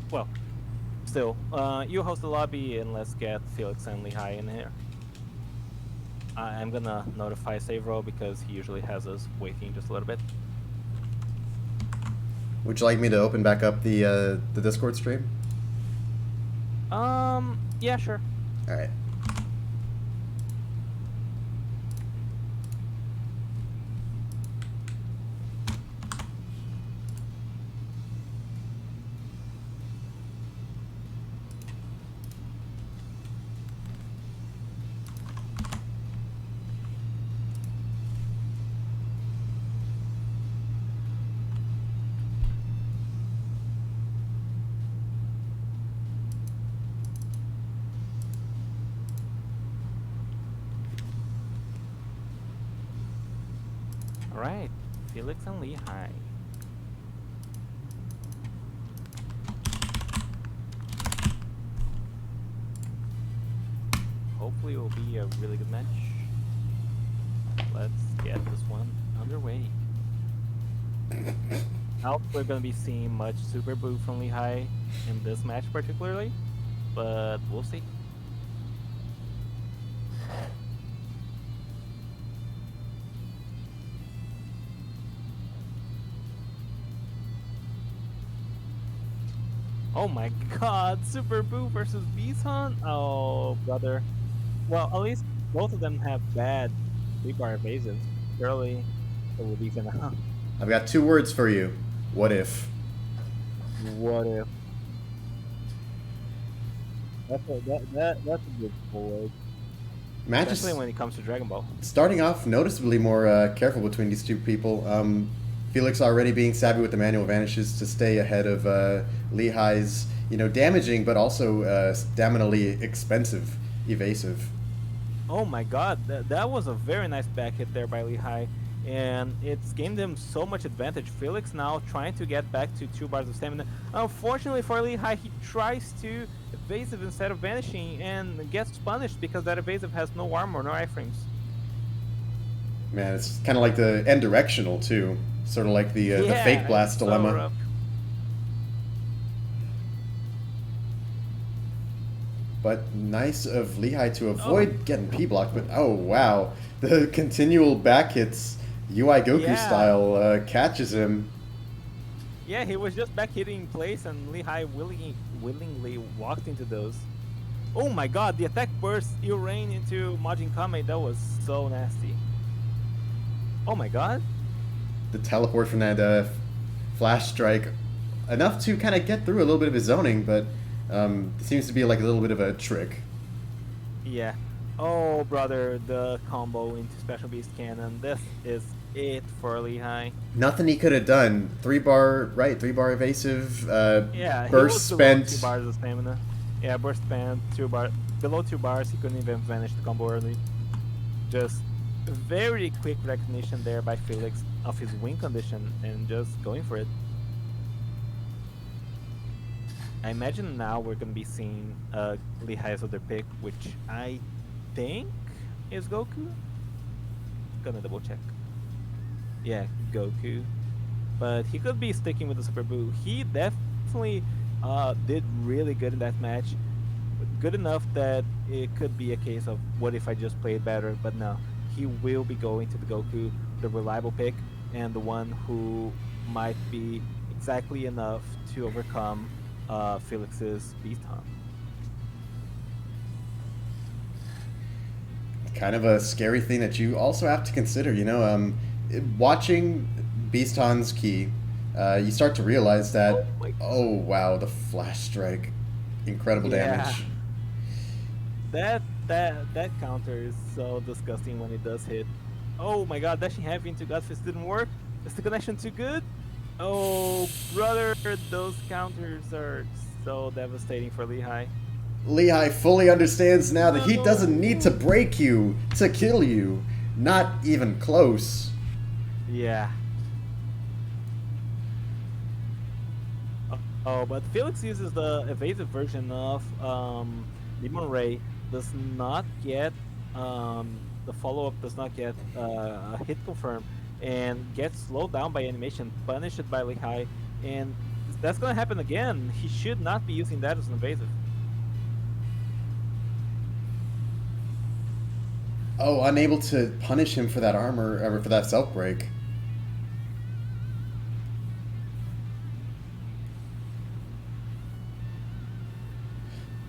well, still, you host the lobby and let's get Felix and Lehigh in here. I'm gonna notify Save Row because he usually has us waiting just a little bit. Would you like me to open back up the Discord stream? Yeah, sure. All right. Alright, Felix and Lehigh. Hopefully it will be a really good match. Let's get this one underway. Now we're gonna be seeing much Super Boo from Lehigh in this match particularly, but we'll see. Oh my god, Super Boo versus Bison? Oh, brother. Well, at least both of them have bad 3-bar evasives. Surely it would even out. I've got 2 words for you. What if? What if? That's a good word. Matches Especially when it comes to Dragon Ball. starting off noticeably more careful between these two people. Felix already being savvy with the manual vanishes to stay ahead of Lehigh's, damaging but also staminally expensive evasive. Oh my god, that was a very nice back hit there by Lehigh. And it's gained him so much advantage. Felix now trying to get back to 2 bars of stamina. Unfortunately for Lehigh, he tries to evasive instead of vanishing and gets punished because that evasive has no armor, no iframes. Man, it's kind of like the end directional too. Sort of like the fake blast so dilemma. rough. But nice of Lehigh to avoid getting P-blocked, but oh wow. The continual back hits, UI Goku style, catches him. Yeah, he was just back hitting in place and Lehigh willingly walked into those. Oh my god, the attack burst rain into Majin Kame, that was so nasty. Oh my god. The teleport from that flash strike, enough to kind of get through a little bit of his zoning, but it seems to be like a little bit of a trick. Yeah. Oh, brother, the combo into Special Beast Cannon. This is it for Lehigh. Nothing he could have done. 3-bar, right, 3-bar evasive, Yeah, burst he was below spent. 2 bars of stamina. Yeah, burst spent, 2 bars. Below 2 bars, he couldn't even vanish the combo early. Just very quick recognition there by Felix of his win condition and just going for it. I imagine now we're going to be seeing Lehigh's other pick, which I think is Goku. Gonna double check. Yeah, Goku. But he could be sticking with the Super Boo. He definitely did really good in that match. Good enough that it could be a case of what if I just played better, but no. He will be going to the Goku, the reliable pick, and the one who might be exactly enough to overcome Felix's Beast Hunt. Kind of a scary thing that you also have to consider, watching Beast Han's key, you start to realize that, oh wow, the flash strike. incredible Yeah. damage. That counter is so disgusting when it does hit. Oh my god, dashing heavy into Godfist didn't work. Is the connection too good? Oh brother, those counters are so devastating for Lehigh. Lehigh fully understands now that he doesn't need to No. break you to kill you. Not even close. Yeah. Oh, but Felix uses the evasive version of Demon Ray. Does not get the follow up. Does not get a hit confirm, and gets slowed down by animation, punished by Lehigh, and that's gonna happen again. He should not be using that as an evasive. Oh, unable to punish him for that armor, or for that self break.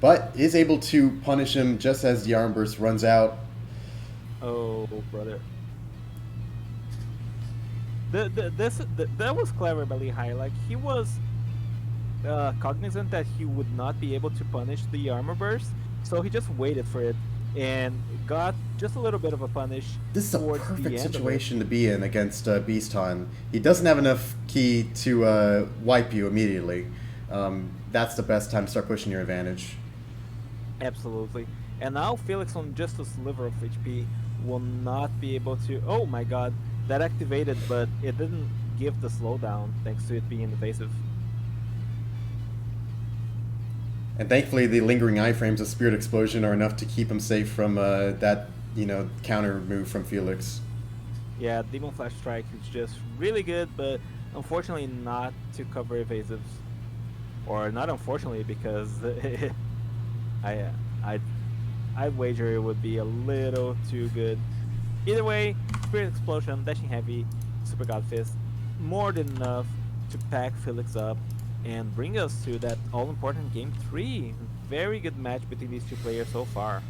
But is able to punish him just as the arm burst runs out. Oh, brother. That was clever by Lehigh. Like he was cognizant that he would not be able to punish the armor burst, so he just waited for it and got just a little bit of a punish This is a towards the perfect end situation to be in against Beaston. He doesn't have enough key to wipe you immediately. That's the best time to start pushing your advantage. Absolutely. And now Felix on just a sliver of HP will not be able to. Oh my god, that activated, but it didn't give the slowdown thanks to it being invasive. And thankfully, the lingering iframes of Spirit Explosion are enough to keep him safe from that, counter move from Felix. Yeah, Demon Flash Strike is just really good, but unfortunately not to cover evasives. Or not unfortunately, because I I I'd wager it would be a little too good. Either way, Spirit Explosion, Dashing Heavy, Super God Fist, more than enough to pack Felix up and bring us to that all-important Game 3. Very good match between these two players so far.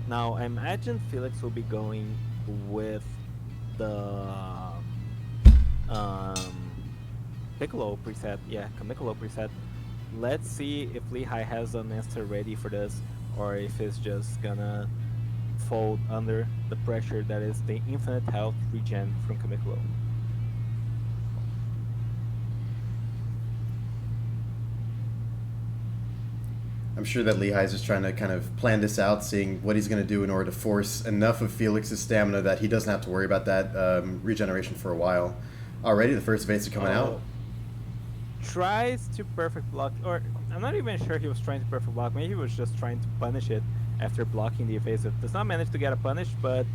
Now, I imagine Felix will be going with the Piccolo preset. Yeah, Piccolo preset. Let's see if Lehigh has an answer ready for this, or if it's just gonna fold under the pressure that is the infinite health regen from Kamiklo. I'm sure that Lehigh is just trying to kind of plan this out, seeing what he's going to do in order to force enough of Felix's stamina that he doesn't have to worry about that regeneration for a while. Already, the first evasive coming out. Tries to perfect block, or I'm not even sure he was trying to perfect block. Maybe he was just trying to punish it after blocking the evasive. Does not manage to get a punish, but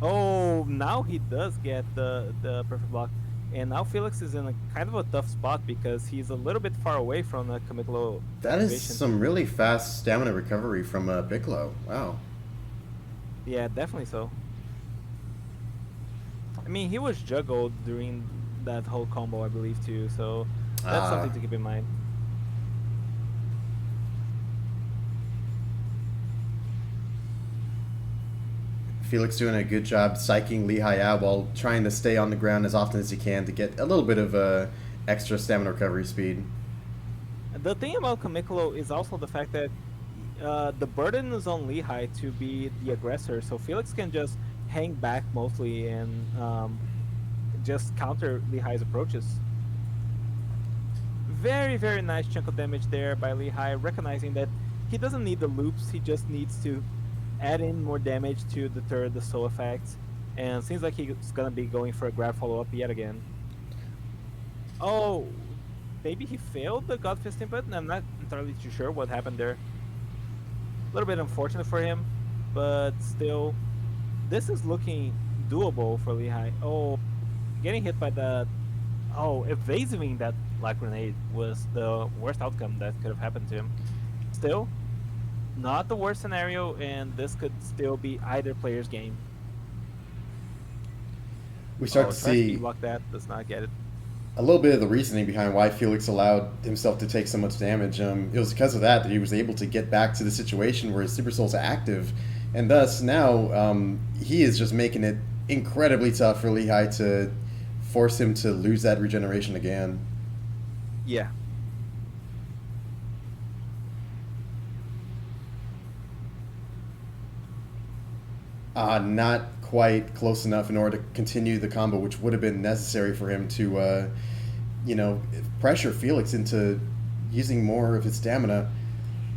oh, now he does get the perfect block. And now Felix is in a kind of a tough spot because he's a little bit far away from the Kamiklo That is activation. some really fast stamina recovery from Piccolo. Wow. Yeah, definitely so. I mean, he was juggled during that whole combo, I believe, too. So that's something to keep in mind. Felix doing a good job psyching Lehigh out while trying to stay on the ground as often as he can to get a little bit of extra stamina recovery speed. The thing about Kamiklo is also the fact that the burden is on Lehigh to be the aggressor, so Felix can just hang back mostly and just counter Lehigh's approaches. Very, very nice chunk of damage there by Lehigh, recognizing that he doesn't need the loops, he just needs to add in more damage to deter the soul effects. And seems like he's gonna be going for a grab follow-up yet again. Oh, maybe he failed the God Fist input? I'm not entirely too sure what happened there. A little bit unfortunate for him, but still, this is looking doable for Lehigh. Oh, getting hit by that. Oh, evasiving that black grenade was the worst outcome that could have happened to him. Still, not the worst scenario, and this could still be either player's game. We start to tries to see block that, does not get it. a little bit of the reasoning behind why Felix allowed himself to take so much damage. It was because of that he was able to get back to the situation where his Super Soul's active, and thus now he is just making it incredibly tough for Lehigh to force him to lose that regeneration again. Yeah. Not quite close enough in order to continue the combo, which would have been necessary for him to, pressure Felix into using more of his stamina.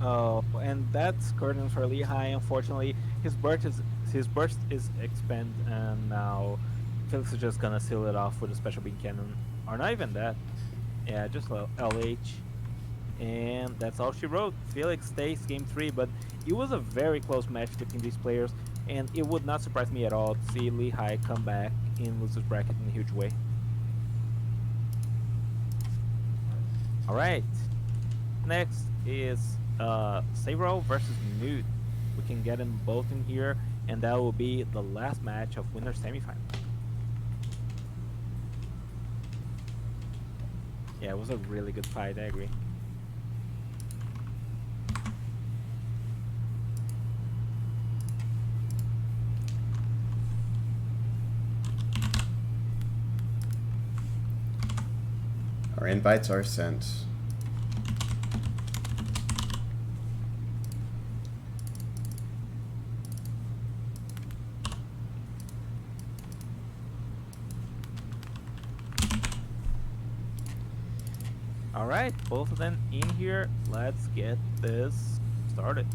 Oh, and that's curtain for Lehigh. Unfortunately, his burst is expand, and now Felix is just gonna seal it off with a special beam cannon, or not even that. Yeah, just LH, and that's all she wrote. Felix stays game 3, but it was a very close match between these players, and it would not surprise me at all to see Lehigh come back in losers bracket in a huge way. All right, next is Savro versus Nude. We can get them both in here, and that will be the last match of winner semifinal. Yeah, it was a really good fight, I agree. Our invites are sent. All right, both of them in here. Let's get this started.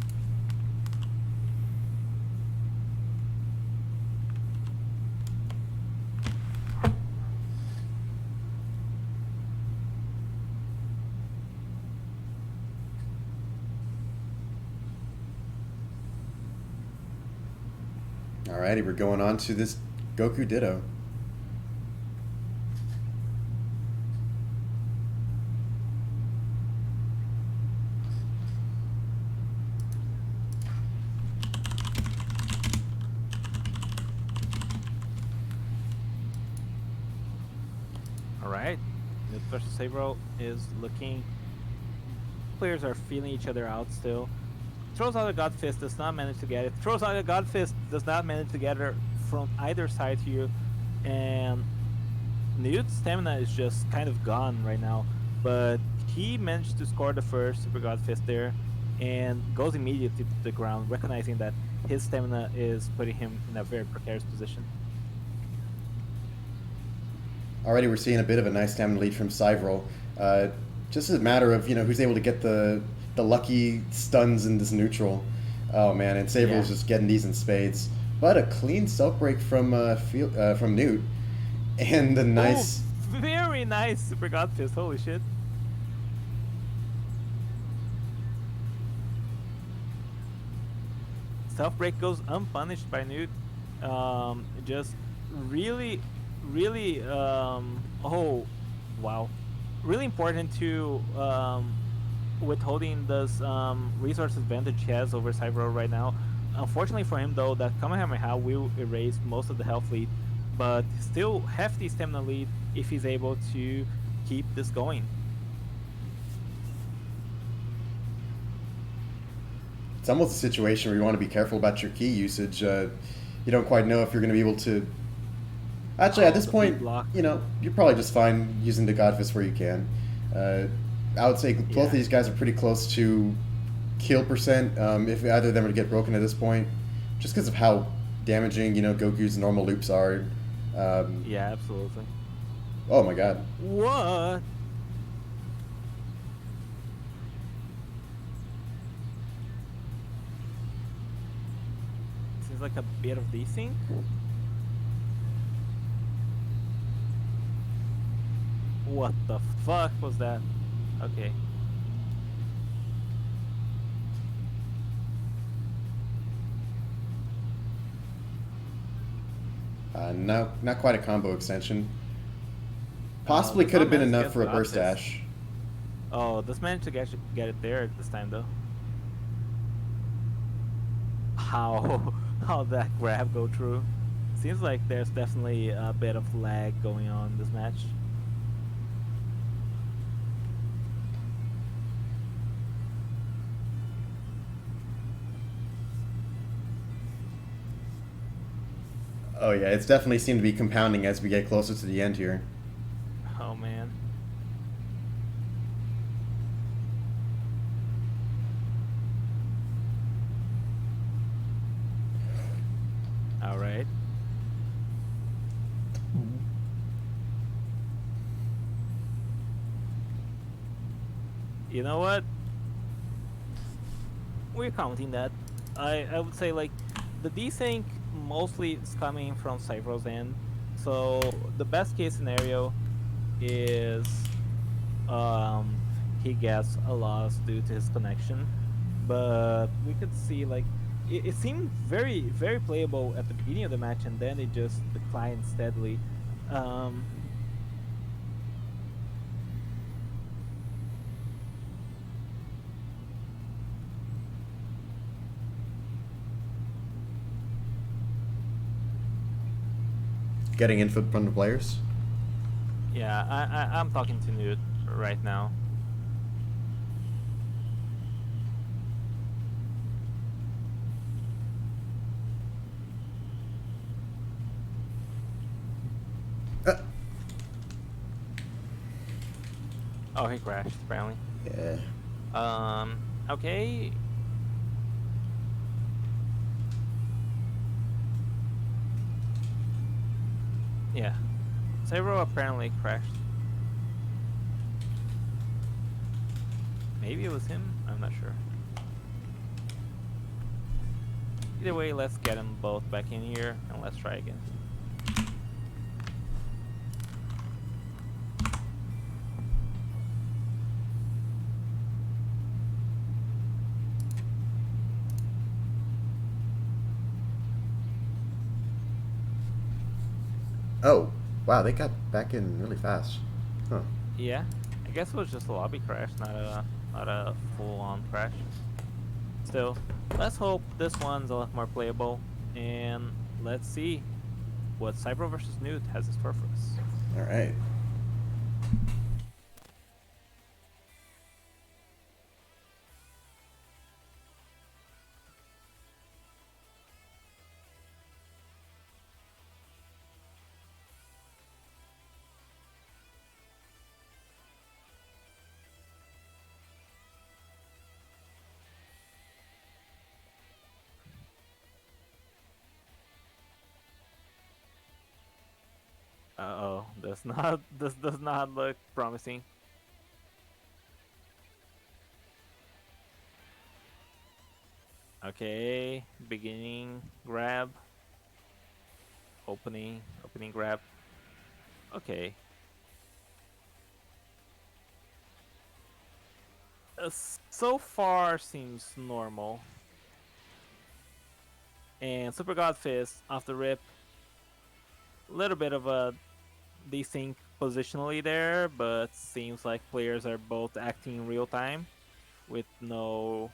Alrighty, we're going on to this Goku Ditto. Alright, Nude versus Sabro is looking. Players are feeling each other out still. Throws out a God Fist, does not manage to get it. Throws out a God Fist, does not manage to get her from either side here. And Nude's stamina is just kind of gone right now. But he managed to score the first Super God Fist there and goes immediately to the ground, recognizing that his stamina is putting him in a very precarious position. Already we're seeing a bit of a nice stamina lead from Cyvril. Just a matter of, who's able to get the lucky stuns in this neutral. Oh man, and Cyvril's just getting these in spades. But a clean self break from Newt. And a nice... Oh, very nice Super God Fist, holy shit. Self break goes unpunished by Newt. Just really, oh wow, really important to withholding this resource advantage he has over Cyber right now. Unfortunately for him though, that Kamehameha will erase most of the health lead, but still hefty stamina lead if he's able to keep this going. It's almost a situation where you want to be careful about your key usage. You don't quite know if you're going to be able to... Actually, at this point, you're probably just fine using the Godfist where you can. I would say both of these guys are pretty close to kill percent, if either of them were to get broken at this point, just because of how damaging, Goku's normal loops are. Yeah, absolutely. Oh my god. What? Seems like a bit of desync. What the fuck was that? Okay. No, not quite a combo extension. Possibly could have been enough for a burst dash. Oh, this managed to get it there this time though. How that grab go through? Seems like there's definitely a bit of lag going on in this match. Oh yeah, it's definitely seemed to be compounding as we get closer to the end here. Oh man. All right. You know what? We're counting that. I would say like the desync mostly is coming from Cypher's end. So the best case scenario is he gets a loss due to his connection. But we could see like it seemed very playable at the beginning of the match and then it just declined steadily. Um Getting input from the players. yeah, I'm talking to Newt right now. Uh, Oh, he crashed apparently. yeah. Okay. Yeah. Cyro apparently crashed. Maybe it was him? I'm not sure. Either way, let's get them both back in here and let's try again. Oh, wow, they got back in really fast. Huh. Yeah, I guess it was just a lobby crash, not a full-on crash. Still, let's hope this one's a lot more playable, and let's see what Cyber versus Newt has in store for us. All right. Uh-oh, this does not look promising. Okay, beginning grab, opening grab. Okay. So far seems normal. And Super God Fist off the rip. A little bit of a desync positionally there, but seems like players are both acting in real time with no.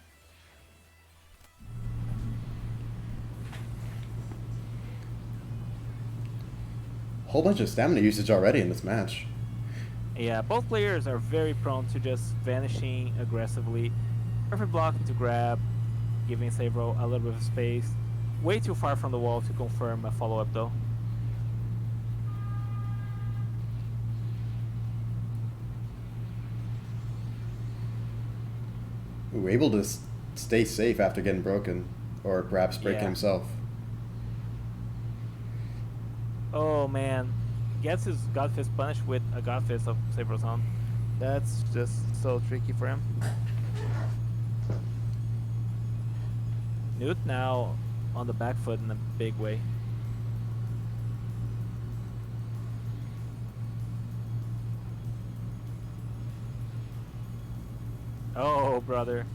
Whole bunch of stamina usage already in this match. Yeah, both players are very prone to just vanishing aggressively. Perfect block to grab, giving Sabro a little bit of space. Way too far from the wall to confirm a follow-up though. Ooh, able to stay safe after getting broken, or perhaps break Yeah. himself. Oh man, gets his God Fist punished with a God Fist of Sabro's own. That's just so tricky for him. Newt now on the back foot in a big way. Oh, brother.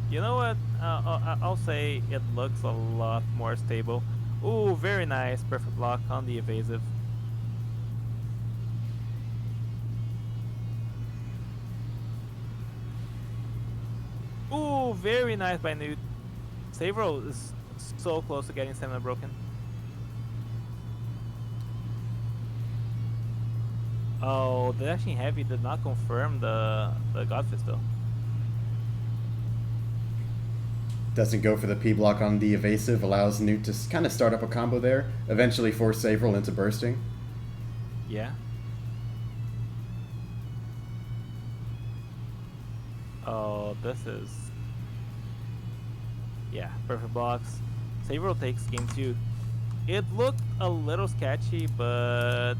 You know what? I'll say it looks a lot more stable. Ooh, very nice. Perfect block on the evasive. Ooh, very nice by Newt. Savro is so close to getting stamina broken. Oh, the dashing heavy did not confirm the God Fist though. Doesn't go for the P block on the evasive, allows Newt to kind of start up a combo there, eventually force Savril into bursting. Yeah. Oh, this is... Yeah, perfect blocks. Savril takes game 2. It looked a little sketchy, but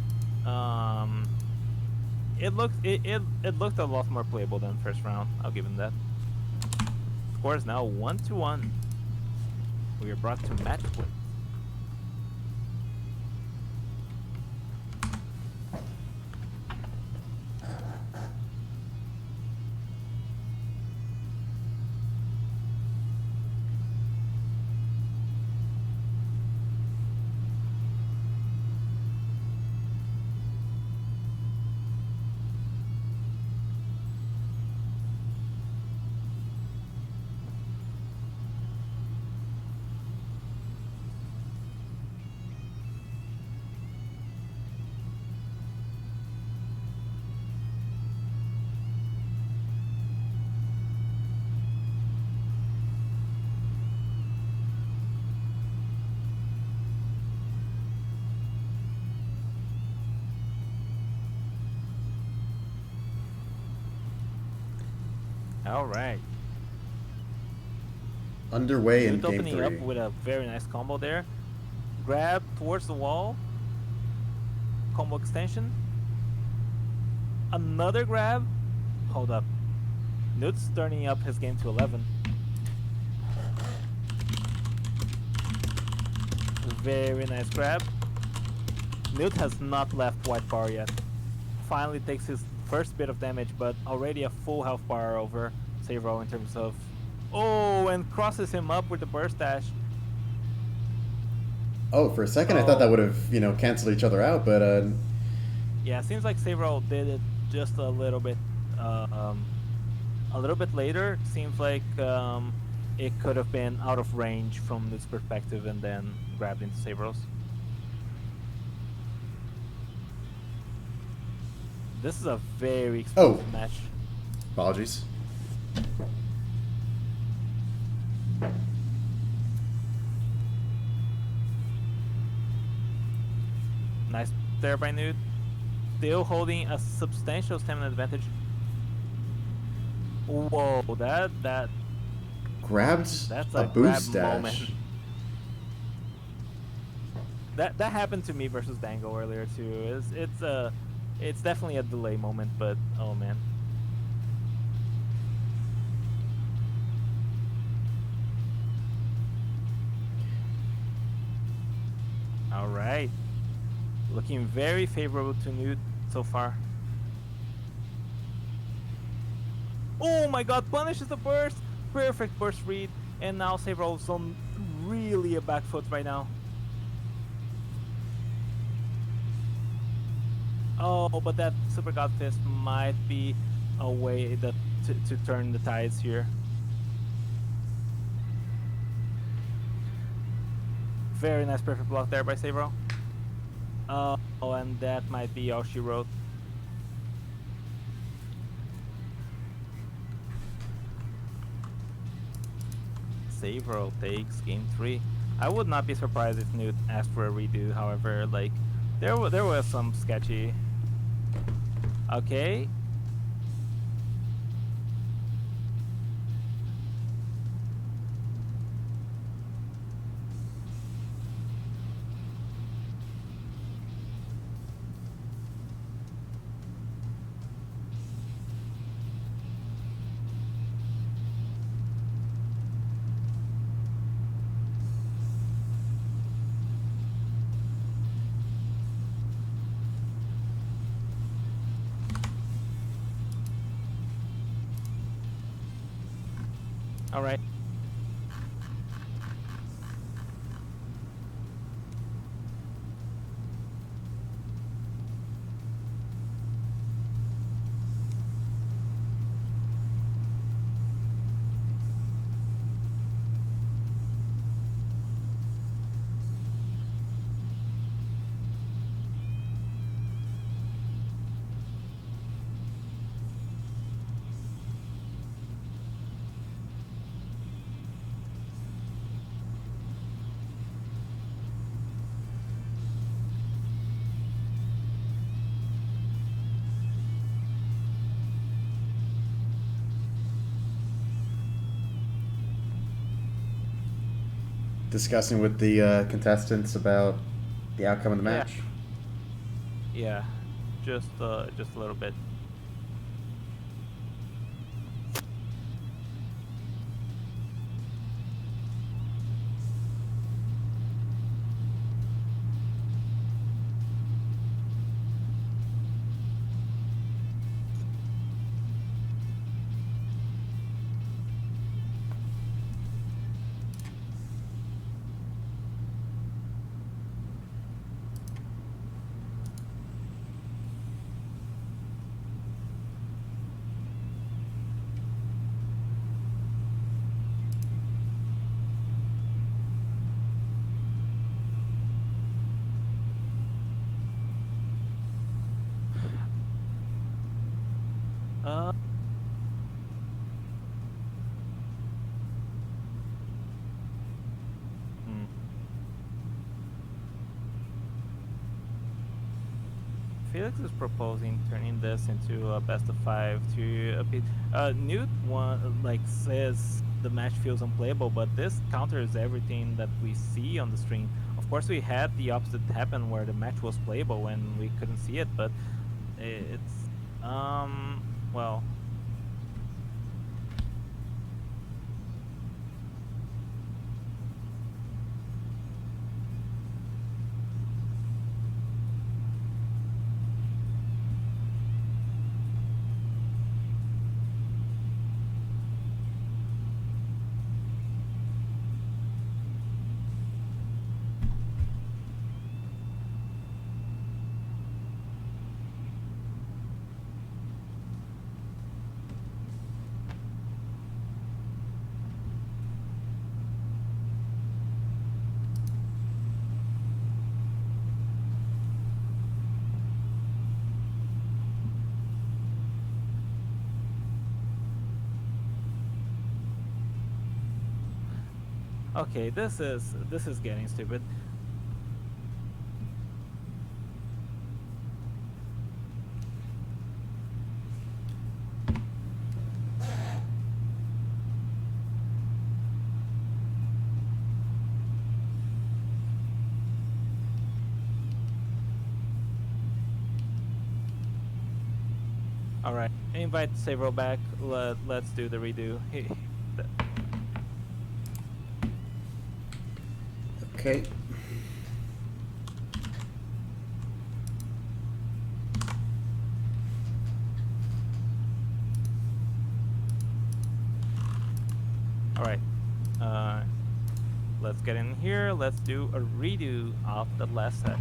it looked a lot more playable than first round. I'll give him that. Score is now 1-1. We are brought to match point. All right. Underway in Newt game opening 3. up with a very nice combo there. Grab towards the wall. Combo extension. Another grab. Hold up. Newt's turning up his game to 11. Very nice grab. Newt has not left white bar yet. Finally takes his first bit of damage, but already a full health bar over Savril in terms of... Oh, and crosses him up with the burst dash. Oh, for a second I thought that would have, canceled each other out, but Yeah, seems like Savril did it just a little bit later. Seems like it could have been out of range from this perspective and then grabbed into Savril's. This is a very explosive match. apologies. Nice there by Newt. Still holding a substantial stamina advantage. Whoa, that Grabbed that's a a boost grab dash. moment. That happened to me versus Dango earlier too. It's definitely a delay moment, but oh man. All right, looking very favorable to Newt so far. Oh my god, punishes the burst! Perfect burst read, and now Savril on really a back foot right now. Oh, but that Super God Fist might be a way that to turn the tides here. Very nice perfect block there by Savril. Oh, and that might be all she wrote. Savril takes game 3. I would not be surprised if Newt asked for a redo. However, like there was some sketchy. Okay. All right. discussing with the contestants about the outcome of the Yeah. match? Yeah, just a little bit. Uh, hmm. Felix is proposing turning this into a best of 5 to a bit. Newt one like says the match feels unplayable, but this counters everything that we see on the screen. Of course, we had the opposite happen where the match was playable when we couldn't see it, but it's well. Okay, this is getting stupid. All right, invite Savro back. Let's do the redo. Okay. All right. Let's get in here. Let's do a redo of the last set.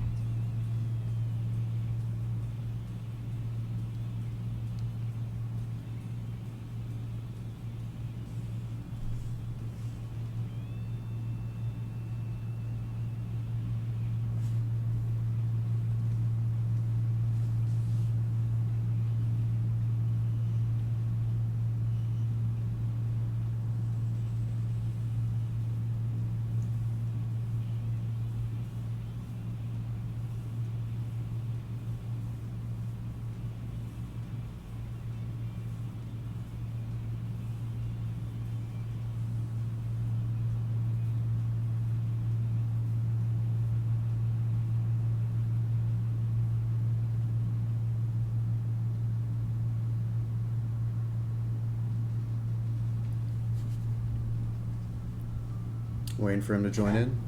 Waiting for him to join in.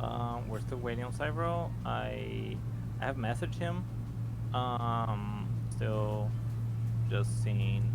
We're still waiting on Cyril. I have messaged him. Still just seeing.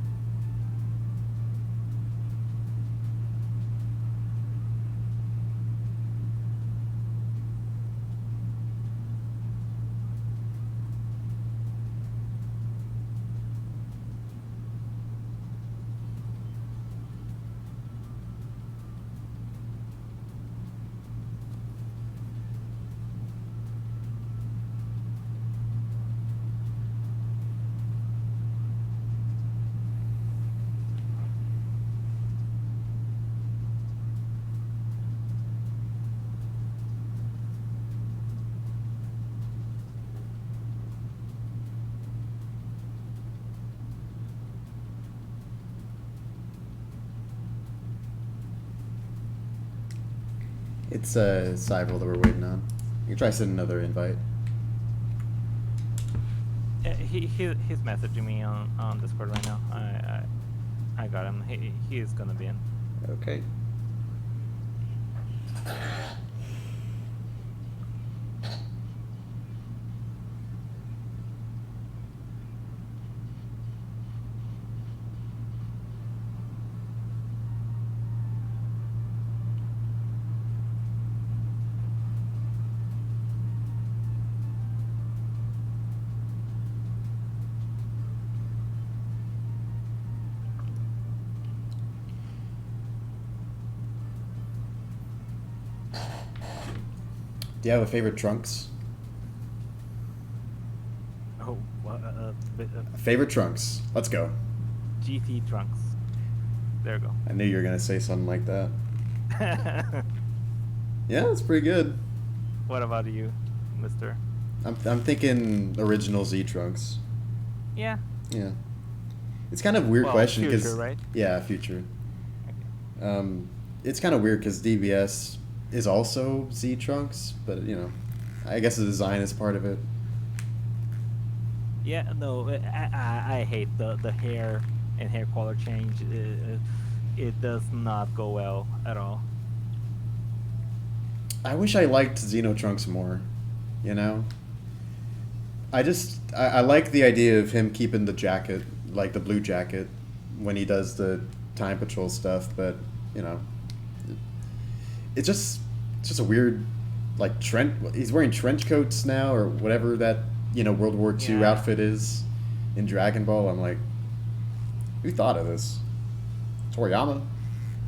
It's Cybele that we're waiting on. You can try sending another invite. He's messaging me on Discord right now. I got him. He is gonna be in. Okay. Do you have a favorite Trunks? Oh, Favorite Trunks. Let's go. GT Trunks. There we go. I knew you were gonna say something like that. Yeah, that's pretty good. What about you, Mister? I'm thinking original Z Trunks. Yeah. Yeah. It's kind of a weird Well, question because future, right? yeah, future. Okay. It's kind of weird because DBS is also Z Trunks, but you know, I guess the design is part of it. Yeah. No, I hate the hair and hair color change. It does not go well at all. I wish I liked Xeno Trunks more. You know, I like the idea of him keeping the jacket, like the blue jacket, when he does the time patrol stuff. But you know, it's just a weird, like trench. He's wearing trench coats now or whatever that World War II Yeah. outfit is in Dragon Ball. I'm like, who thought of this? Toriyama,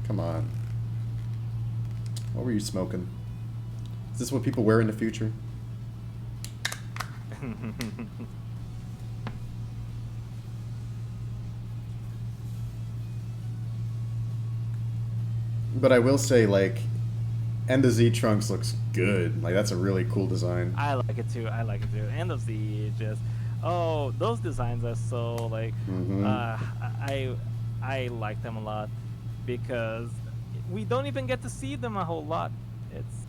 come on. What were you smoking? Is this what people wear in the future? But I will say, like, and the Z Trunks looks good. Like, that's a really cool design. I like it too. I like it too. End of the just. Oh, those designs are so like. Mm-hmm. I like them a lot because we don't even get to see them a whole lot. It's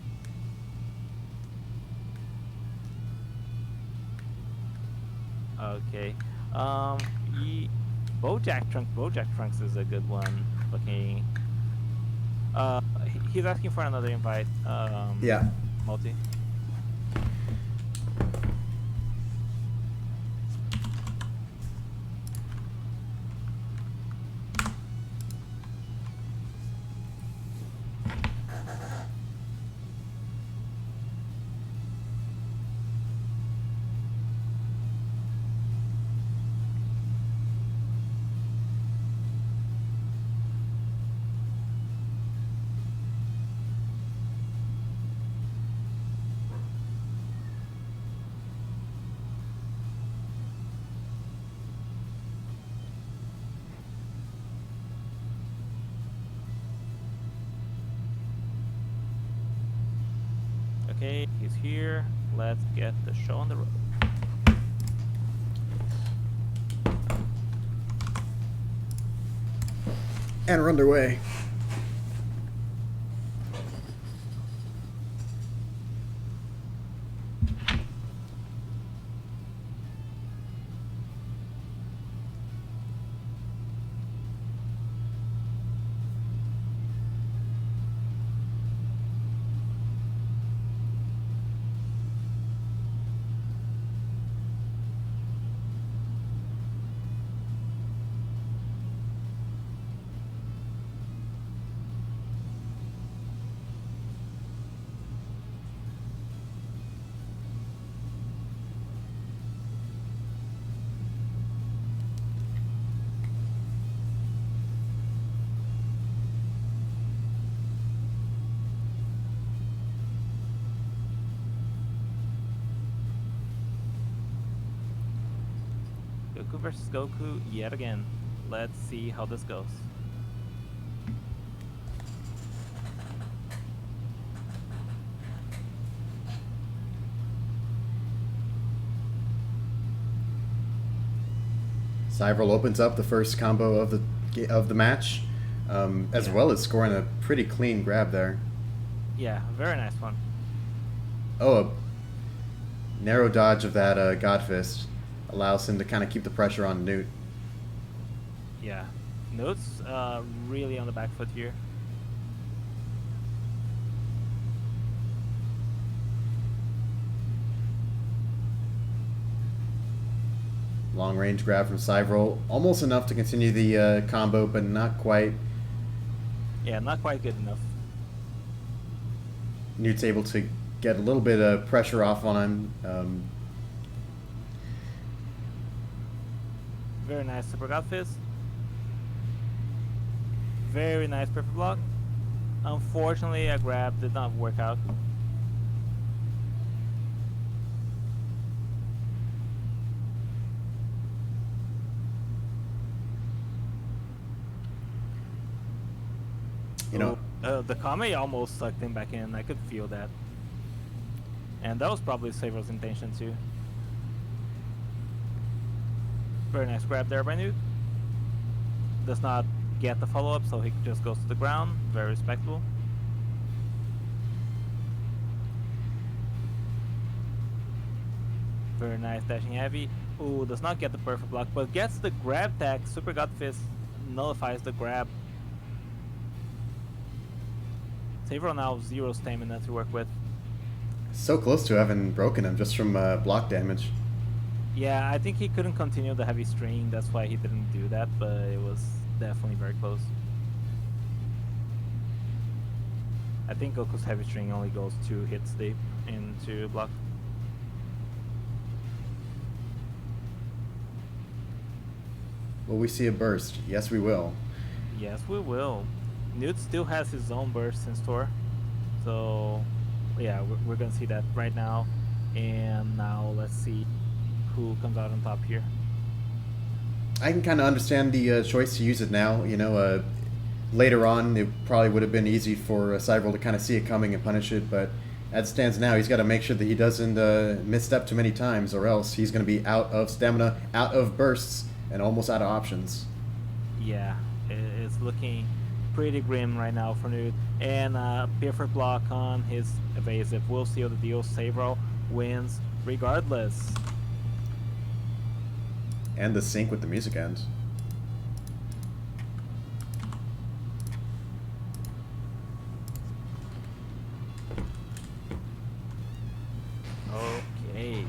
okay. Ye, BoJack Trunks is a good one. Looking. He's asking for another invite. Yeah. Multi. Okay, he's here. Let's get the show on the road. And we're underway. Goku versus Goku yet again. Let's see how this goes. Cyberl opens up the first combo of the match, as well as scoring a pretty clean grab there. Yeah, very nice one. Oh, a narrow dodge of that God Fist allows him to kind of keep the pressure on Newt. Yeah, Newt's really on the back foot here. Long range grab from Cyberl, almost enough to continue the combo, but not quite. Yeah, not quite good enough. Newt's able to get a little bit of pressure off on him. Very nice Super God Fist. Very nice perfect block. Unfortunately, a grab did not work out. You know, the Kame almost sucked him back in. I could feel that. And that was probably Saber's intention too. Very nice grab there by Newt. Does not get the follow-up, so he just goes to the ground. Very respectable. Very nice dashing heavy. Ooh, does not get the perfect block, but gets the grab tag. Super God Fist nullifies the grab. Saber now 0 stamina to work with. so close to having broken him just from block damage. Yeah, I think he couldn't continue the heavy string. That's why he didn't do that, but it was definitely very close. I think Goku's heavy string only goes 2 hits deep into block. Will we see a burst? Yes, we will. Yes, we will. Newt still has his own burst in store. So, yeah, we're going to see that right now. And now let's see who comes out on top here. I can kind of understand the choice to use it now. You know, later on, it probably would have been easy for Cyberl to kind of see it coming and punish it. But as it stands now, he's got to make sure that he doesn't misstep too many times, or else he's going to be out of stamina, out of bursts, and almost out of options. Yeah, it's looking pretty grim right now for Newt. And perfect block on his evasive will seal the deal. Saberl wins regardless. And the sync with the music ends. Okay.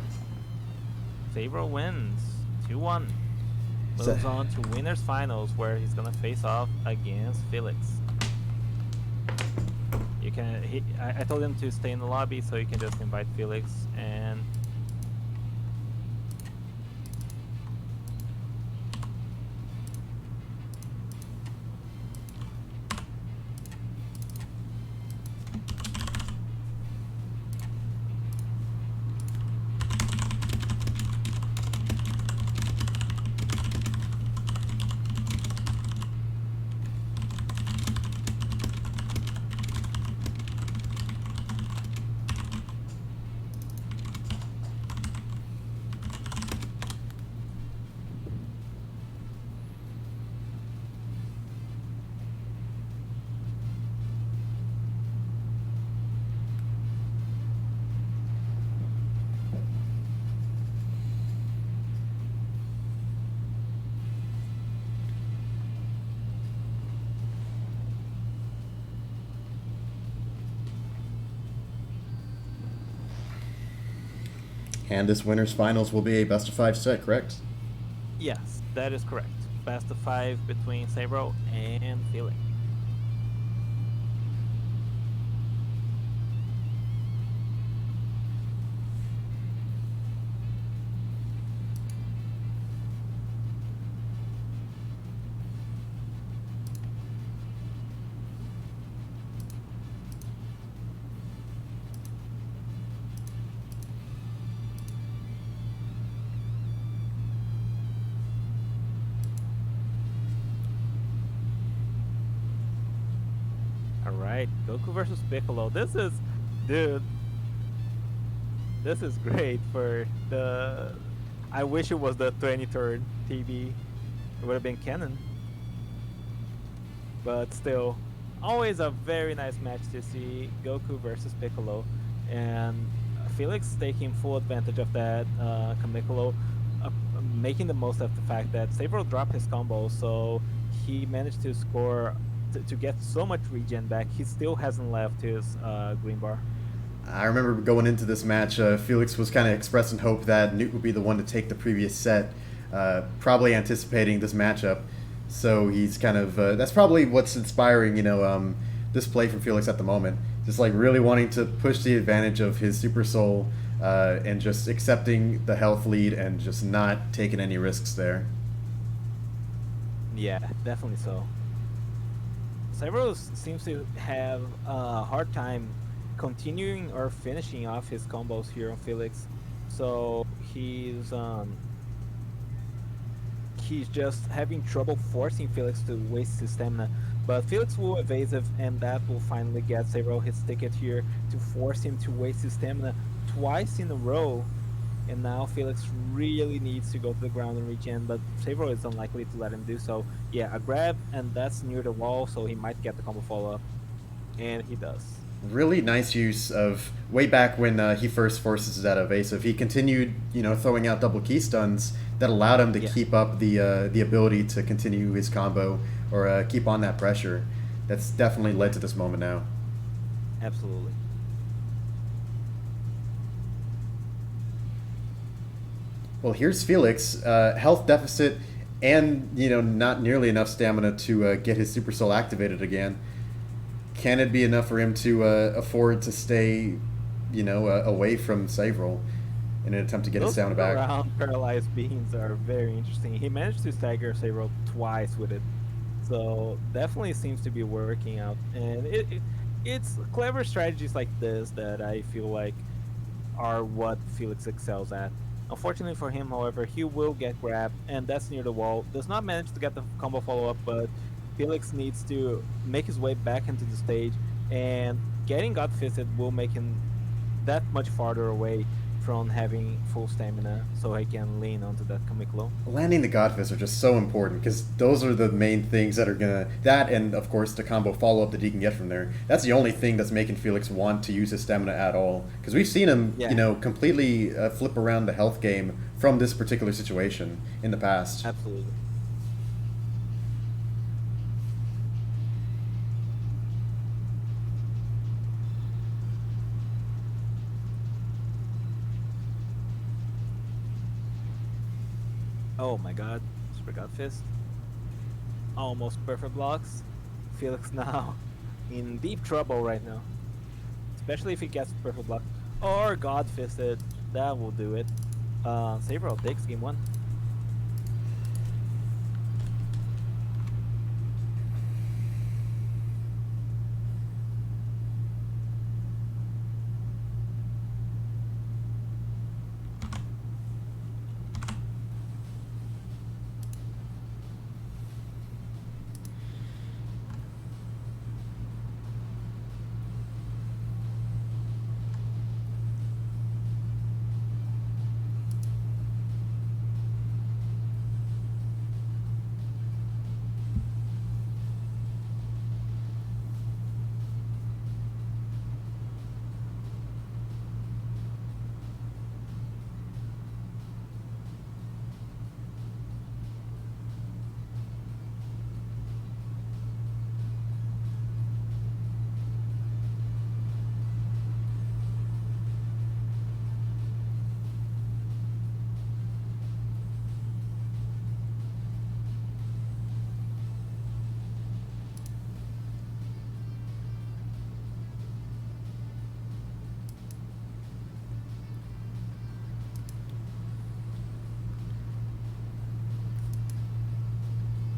Saberl wins 2-1. Moves on to winners finals, where he's gonna face off against Felix. You can. I told him to stay in the lobby, so you can just invite Felix and. And this winner's finals will be a best of 5 set, correct? Yes, that is correct. Best of 5 between Saberl and Felix. All right, Goku versus Piccolo. Dude, this is great for the. I wish it was the 23rd TV. It would have been canon, but still, always a very nice match to see Goku versus Piccolo, and Felix taking full advantage of that. Kamikolo making the most of the fact that Sabro dropped his combo, so he managed to score to get so much regen back. He still hasn't left his green bar. I remember going into this match, Felix was kind of expressing hope that Newt would be the one to take the previous set, probably anticipating this matchup. So he's kind of that's probably what's inspiring, this play from Felix at the moment. Just like really wanting to push the advantage of his Super Soul and just accepting the health lead and just not taking any risks there. Yeah, definitely so. Cyberus seems to have a hard time continuing or finishing off his combos here on Felix, so he's just having trouble forcing Felix to waste his stamina. But Felix will evasive, and that will finally get Sabro his ticket here to force him to waste his stamina twice in a row. And now Felix really needs to go to the ground and regen, but Sabro is unlikely to let him do so. Yeah, a grab, and that's near the wall, so he might get the combo follow-up. And he does. Really nice use of way back when he first forces that evasive. He continued, throwing out double key stuns that allowed him to keep up the ability to continue his combo or keep on that pressure. That's definitely led to this moment now. Absolutely. Well, here's Felix, health deficit, and not nearly enough stamina to get his Super Soul activated again. Can it be enough for him to afford to stay, away from Savril in an attempt to get his stamina back? Those around paralyzed beings are very interesting. He managed to stagger Savril twice with it, so definitely seems to be working out. And it's clever strategies like this that I feel like are what Felix excels at. Unfortunately for him, however, he will get grabbed, and that's near the wall. Does not manage to get the combo follow-up, but Felix needs to make his way back into the stage, and getting God Fisted will make him that much farther away from having full stamina, so he can lean onto that Kamiklo. Landing the God Fists are just so important, because those are the main things that are gonna... That, and of course the combo follow-up that he can get from there. That's the only thing that's making Felix want to use his stamina at all. Because we've seen him, completely flip around the health game from this particular situation in the past. Absolutely. Oh my god, Super God Fist. Almost perfect blocks. Felix now in deep trouble right now. Especially if he gets perfect block. Or God Fisted. That will do it. Sabro takes game 1.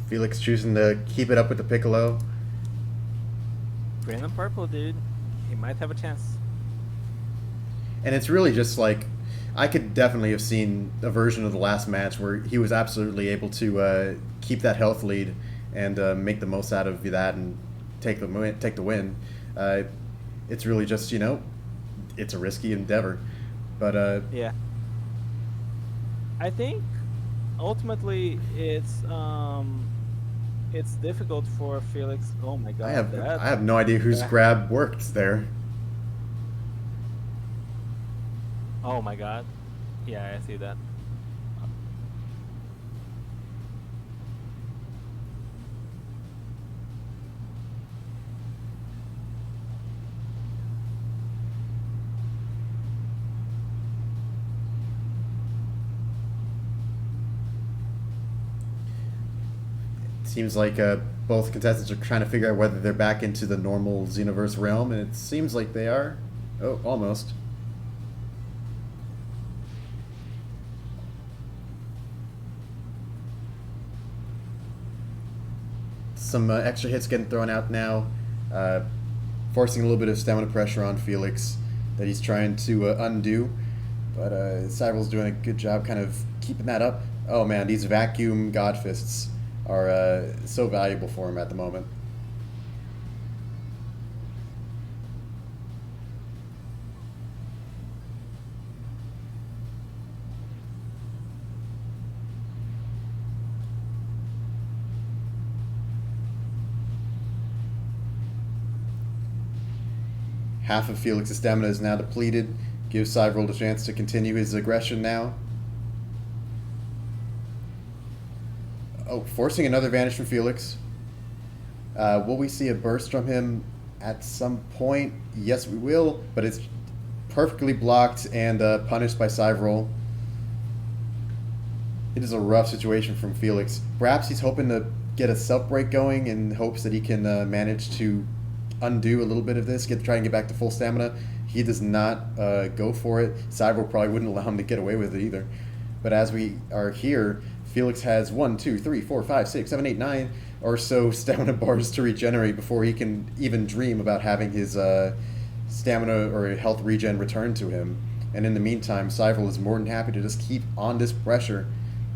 Felix choosing to keep it up with the Piccolo. Green and purple, dude. He might have a chance. And it's really just like, I could definitely have seen a version of the last match where he was absolutely able to keep that health lead and make the most out of that and take the win. It's really just, you know, it's a risky endeavor, but Yeah. I think ultimately it's difficult for Felix. Oh my God, that I have no idea whose that grab worked there. oh my God. Yeah, I see that. Seems like both contestants are trying to figure out whether they're back into the normal Xenoverse realm, and it seems like they are. Oh, almost. Some extra hits getting thrown out now, forcing a little bit of stamina pressure on Felix that he's trying to undo. But Cyril's doing a good job kind of keeping that up. Oh man, these vacuum God Fists are so valuable for him at the moment. Half of Felix's stamina is now depleted. Gives Cyril a chance to continue his aggression now. Oh, forcing another vanish from Felix. Will we see a burst from him at some point? Yes, we will, but it's perfectly blocked and punished by Cyril. It is a rough situation from Felix. Perhaps he's hoping to get a self break going in hopes that he can manage to undo a little bit of this, try and get back to full stamina. He does not go for it. Cyril probably wouldn't allow him to get away with it either. But as we are here, Felix has 1, 2, 3, 4, 5, 6, 7, 8, 9 or so stamina bars to regenerate before he can even dream about having his stamina or health regen returned to him. And in the meantime, Cyril is more than happy to just keep on this pressure,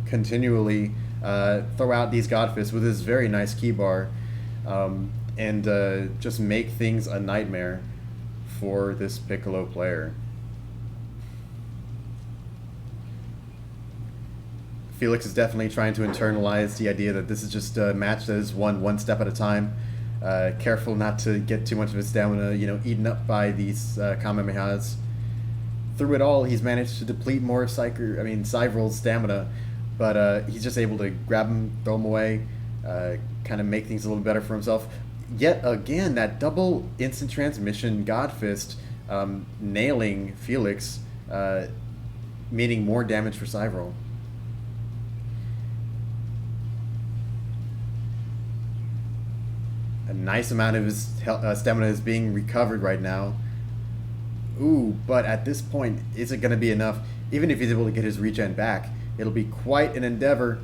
continually throw out these God Fists with his very nice key bar, and just make things a nightmare for this Piccolo player. Felix is definitely trying to internalize the idea that this is just a match that is won one step at a time. Careful not to get too much of his stamina, you know, eaten up by these Kamehamehas. Through it all, he's managed to deplete more of Cyril's stamina, but he's just able to grab him, throw him away, kind of make things a little better for himself. Yet again, that double instant transmission God Fist nailing Felix, meaning more damage for Cyril. A nice amount of his stamina is being recovered right now. Ooh, but at this point, is it going to be enough? Even if he's able to get his regen back, it'll be quite an endeavor.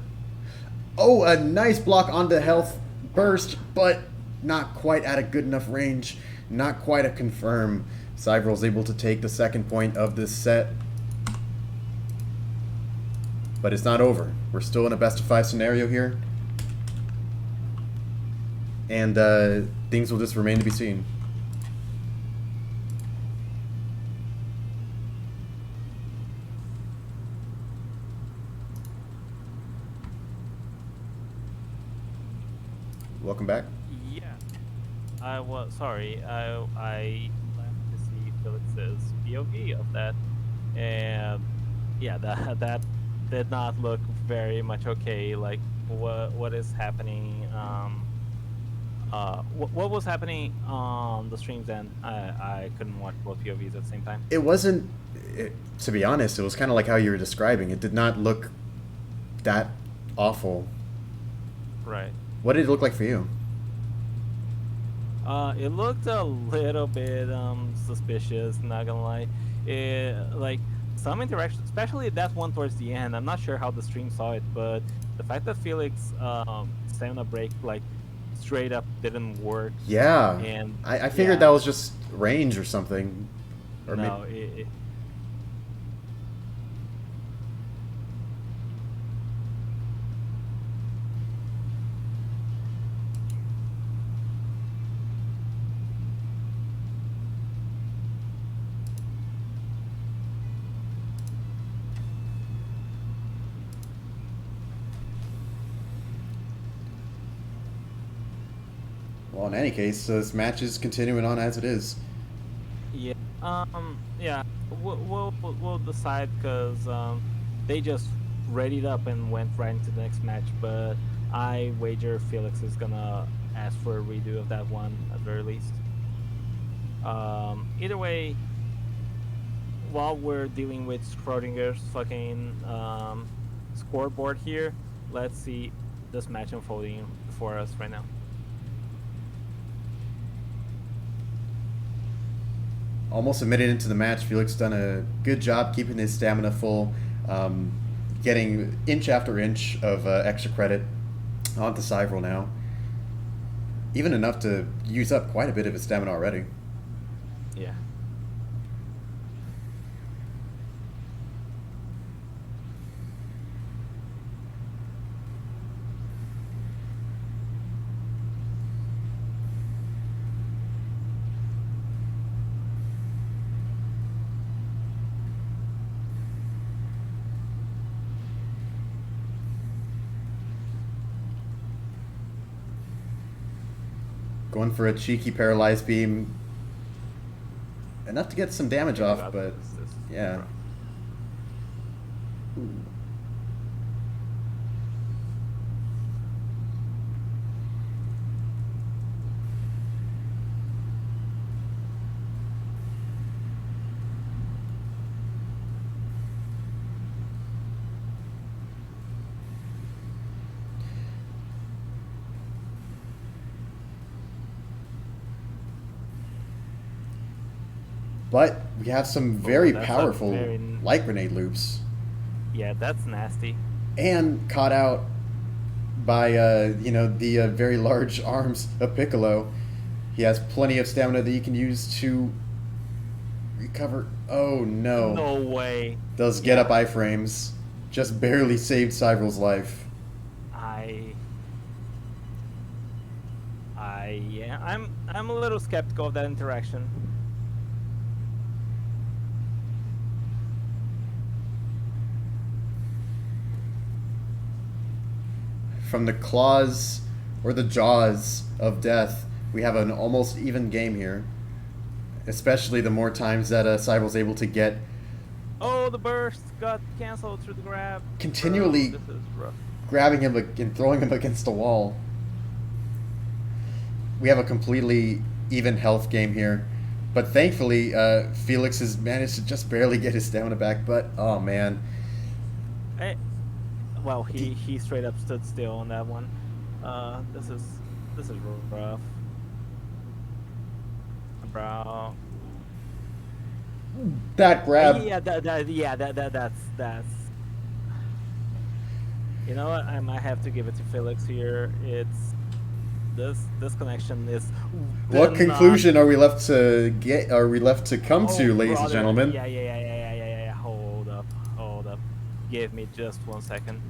Oh, a nice block onto health burst, but not quite at a good enough range. Not quite a confirm. Cyril's able to take the second point of this set. But it's not over. We're still in a best of 5 scenario here. And things will just remain to be seen. Welcome back. Yeah, I was sorry. I left to see Felix's POV of that, and yeah, that did not look very much okay. Like what is happening? What was happening on the streams? And I couldn't watch both POVs at the same time. It wasn't, to be honest, it was kind of like how you were describing. It did not look that awful. Right. What did it look like for you? It looked a little bit suspicious, not gonna lie. Like some interaction, especially that one towards the end. I'm not sure how the stream saw it, but the fact that Felix stamina break like straight up didn't work. Yeah, and I figured that was just range or something. Or no, Well, in any case, this match is continuing on as it is. Yeah. Yeah. We'll decide because they just readied up and went right into the next match. But I wager Felix is gonna ask for a redo of that one at the very least. Either way, while we're dealing with Schrodinger's fucking scoreboard here, let's see this match unfolding for us right now. Almost a minute into the match, Felix done a good job keeping his stamina full, getting inch after inch of extra credit onto Cyvril now. Even enough to use up quite a bit of his stamina already. Yeah. Going for a cheeky paralyzed beam. Enough to get some damage off, but This yeah. rough. But we have some very that's a powerful very- light grenade loops. Yeah, that's nasty. And caught out by, the very large arms of Piccolo. He has plenty of stamina that he can use to recover. Oh, no. No way. Those get-up iframes just barely saved Cybril's life. Yeah, I'm a little skeptical of that interaction. From the claws or the jaws of death, we have an almost even game here. Especially the more times that Cybril's able to get Oh, the burst got canceled through the grab. Continually- Bro, this is rough. grabbing him and throwing him against the wall. We have a completely even health game here. But thankfully, Felix has managed to just barely get his stamina back. But, oh man. Well, he straight up stood still on that one. This is rough, bro. That grab. Yeah, that's. You know what? I might have to give it to Felix here. It's this connection is. What conclusion are we left to get? Are we left to come to, ladies and brother. gentlemen? Yeah. Hold up. Give me just 1 second.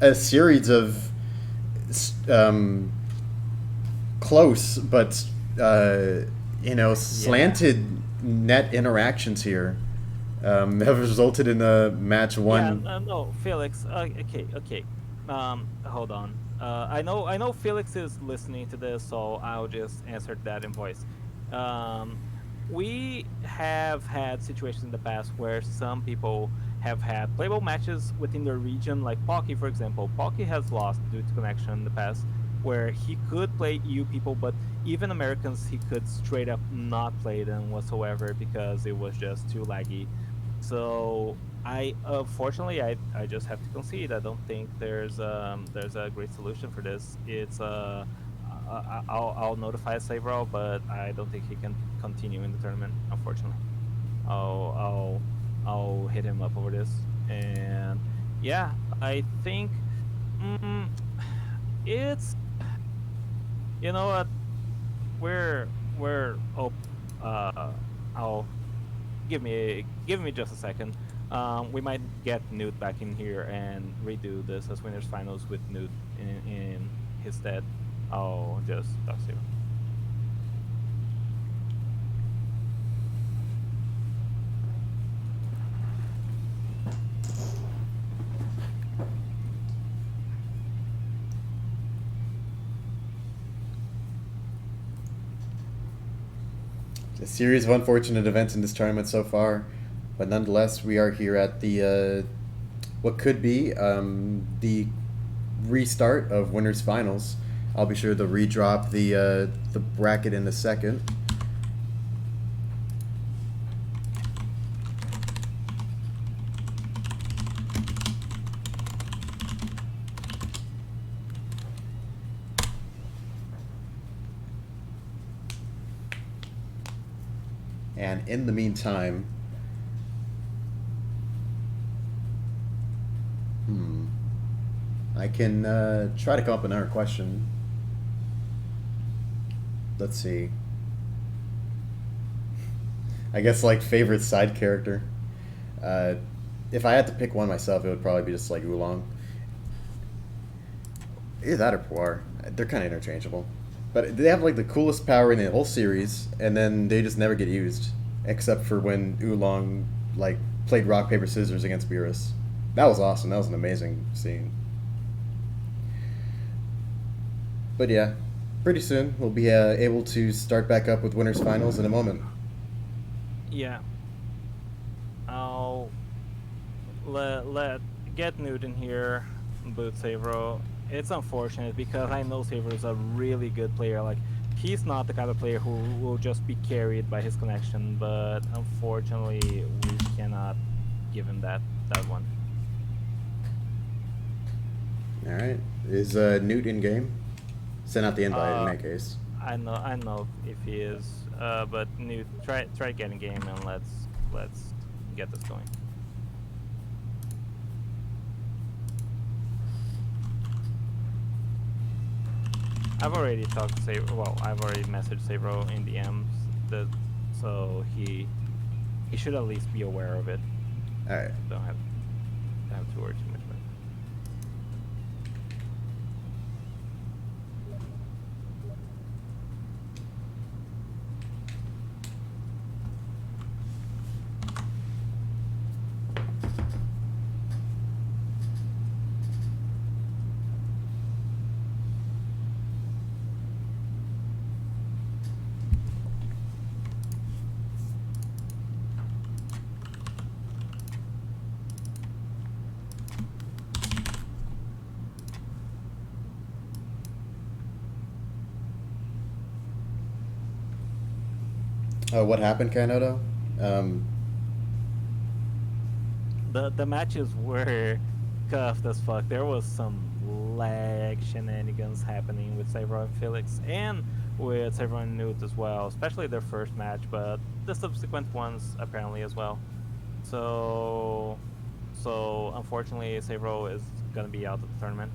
A series of close but slanted net interactions here have resulted in a match one. Yeah, no, Felix. Okay. Hold on. I know Felix is listening to this, so I'll just answer that in voice. We have had situations in the past where some people have had playable matches within their region, like Pocky, for example. Pocky has lost due to connection in the past, where he could play EU people, but even Americans, he could straight up not play them whatsoever because it was just too laggy. So fortunately, I just have to concede. I don't think there's a great solution for this. It's I'll notify Savril, but I don't think he can continue in the tournament. Unfortunately, I'll hit him up over this. And yeah, I think it's, you know what, we're I'll give me just a second. We might get Newt back in here and redo this as winners finals with Newt in his stead. I'll just talk to you. A series of unfortunate events in this tournament so far, but nonetheless, we are here at the what could be the restart of winners finals. I'll be sure to redrop the bracket in a second. And in the meantime, I can try to come up with another question. Let's see. I guess like favorite side character. If I had to pick one myself, it would probably be just like Oolong. Either that or Puar. They're kind of interchangeable. But they have like the coolest power in the whole series, and then they just never get used, except for when Oolong like played rock paper scissors against Beerus. That was awesome. That was an amazing scene. But yeah, pretty soon we'll be able to start back up with winners finals in a moment. Yeah. I'll let get Newton here, boot Savro. It's unfortunate because I know Savro is a really good player. Like, he's not the kind of player who will just be carried by his connection, but unfortunately we cannot give him that one. All right, is Newt in game? Send out the invite in that case. I know if he is, but Newt, try getting game and let's get this going. I've already talked to Savro. Well, I've already messaged Savro in DMs, so he should at least be aware of it. All right. Don't have to worry too much about it. What happened, Kanoto? The matches were cuffed as fuck. There was some lag shenanigans happening with Savro and Felix, and with Savro and Newt as well, especially their first match, but the subsequent ones apparently as well. So unfortunately, Savro is gonna be out of the tournament.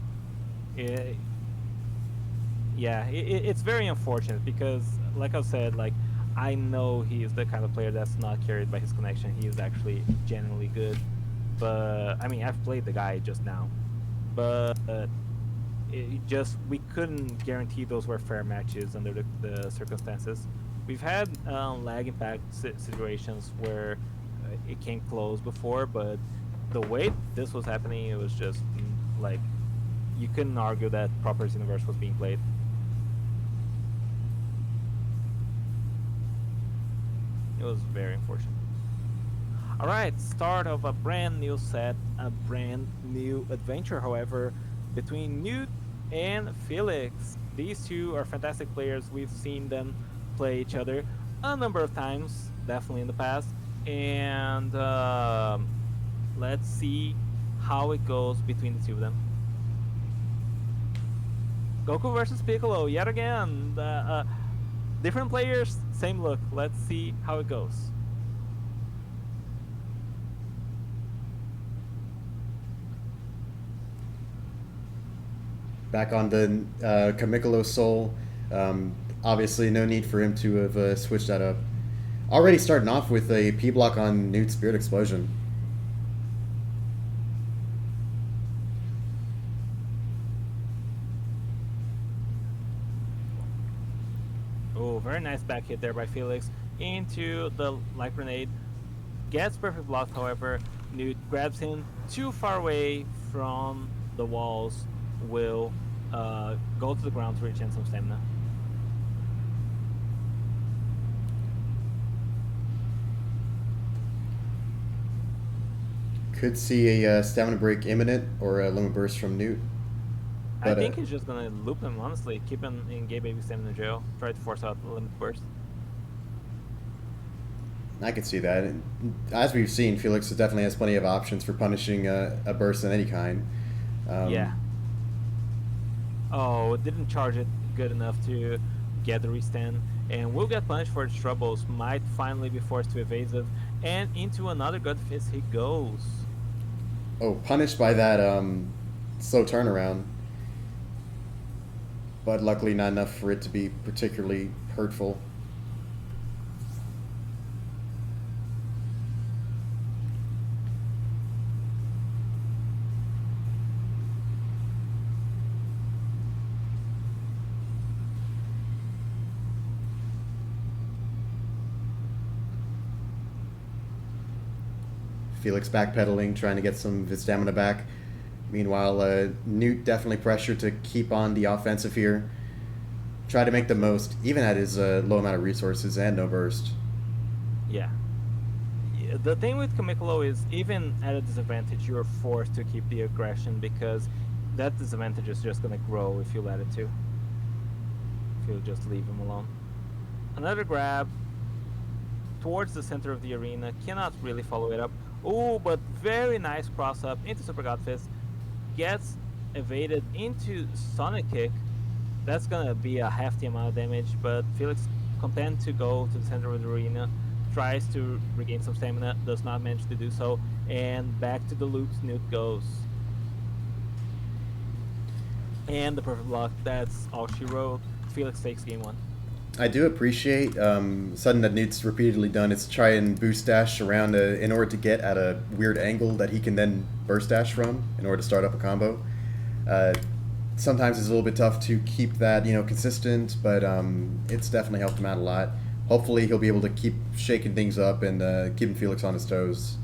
It's very unfortunate because, like I said, like, I know he is the kind of player that's not carried by his connection. He is actually genuinely good. But, I mean, I've played the guy just now. But we couldn't guarantee those were fair matches under the circumstances. We've had lag impact situations where it came close before, but the way this was happening, it was just, like, you couldn't argue that proper Xenoverse was being played. It was very unfortunate. Alright, start of a brand new set, a brand new adventure, however, between Newt and Felix. These two are fantastic players. We've seen them play each other a number of times, definitely in the past. And let's see how it goes between the two of them. Goku versus Piccolo, yet again. Different players, same look. Let's see how it goes. Back on the Kamikolo Soul. Obviously, no need for him to have switched that up. Already starting off with a P block on Newt Spirit Explosion. Oh, very nice back hit there by Felix into the light grenade. Gets perfect block, however. Newt grabs him too far away from the walls. Will go to the ground to retain some stamina. Could see a stamina break imminent or a limit burst from Newt. I But think he's just gonna loop him, honestly. Keep him in Gay Baby Stamina jail. Try to force out the limit burst. I could see that. And as we've seen, Felix definitely has plenty of options for punishing a burst of any kind. Yeah. Oh, didn't charge it good enough to get the restand. And will get punished for its troubles. Might finally be forced to evasive. And into another gut fist he goes. Oh, punished by that slow turnaround. But luckily not enough for it to be particularly hurtful. Felix backpedaling, trying to get some of his stamina back. Meanwhile, Newt definitely pressured to keep on the offensive here. Try to make the most, even at his low amount of resources and no burst. Yeah. The thing with Kamikolo is, even at a disadvantage, you're forced to keep the aggression because that disadvantage is just going to grow if you let it to. If you just leave him alone. Another grab towards the center of the arena. Cannot really follow it up. Oh, but very nice cross up into Super God Fist. Gets evaded into Sonic Kick. That's gonna be a hefty amount of damage, but Felix content to go to the center of the arena, tries to regain some stamina, does not manage to do so, and back to the loops Newt goes. And the perfect block, that's all she wrote. Felix takes game 1. I do appreciate something that Newt's repeatedly done is try and boost dash around in order to get at a weird angle that he can then burst dash from in order to start up a combo. Sometimes it's a little bit tough to keep that consistent, but it's definitely helped him out a lot. Hopefully he'll be able to keep shaking things up and keeping Felix on his toes.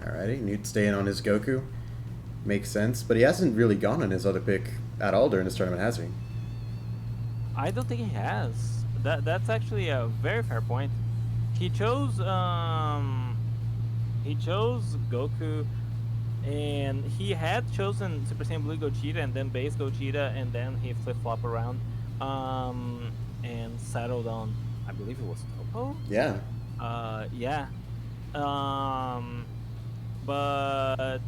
Alrighty, Newt staying on his Goku. Makes sense, but he hasn't really gone on his other pick at all during this tournament, has he? I don't think he has. That's actually a very fair point. He chose Goku, and he had chosen Super Saiyan Blue Gogeta and then Base Gogeta, and then he flip-flop around and settled on, I believe it was Topo? Yeah. Yeah. But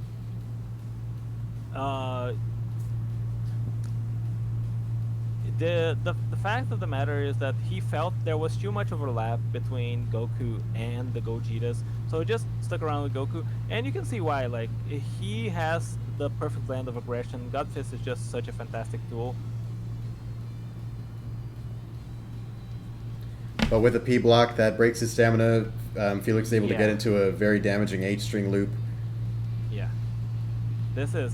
the fact of the matter is that he felt there was too much overlap between Goku and the Gogetas, so he just stuck around with Goku, and you can see why. Like, he has the perfect blend of aggression. God Fist is just such a fantastic tool. But with a P block that breaks his stamina, Felix is able to Yeah. get into a very damaging H-string loop. Yeah. This is...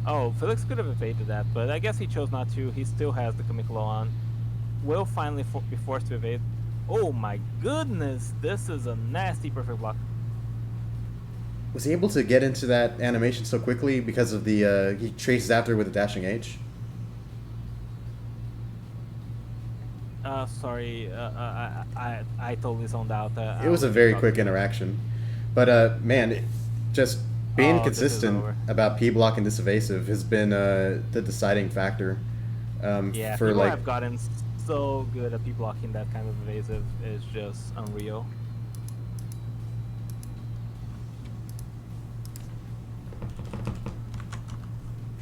Oh, Felix could have evaded that, but I guess he chose not to. He still has the Kamikolo on. Will finally be forced to evade. Oh my goodness! This is a nasty perfect block. Was he able to get into that animation so quickly because of the he chases after with a dashing H? Sorry, I totally zoned out. It was a very quick interaction. But man, just being Oh, this is consistent over. about P blocking this evasive has been the deciding factor. Yeah, for people like have gotten so good at blocking that kind of evasive. It's just unreal.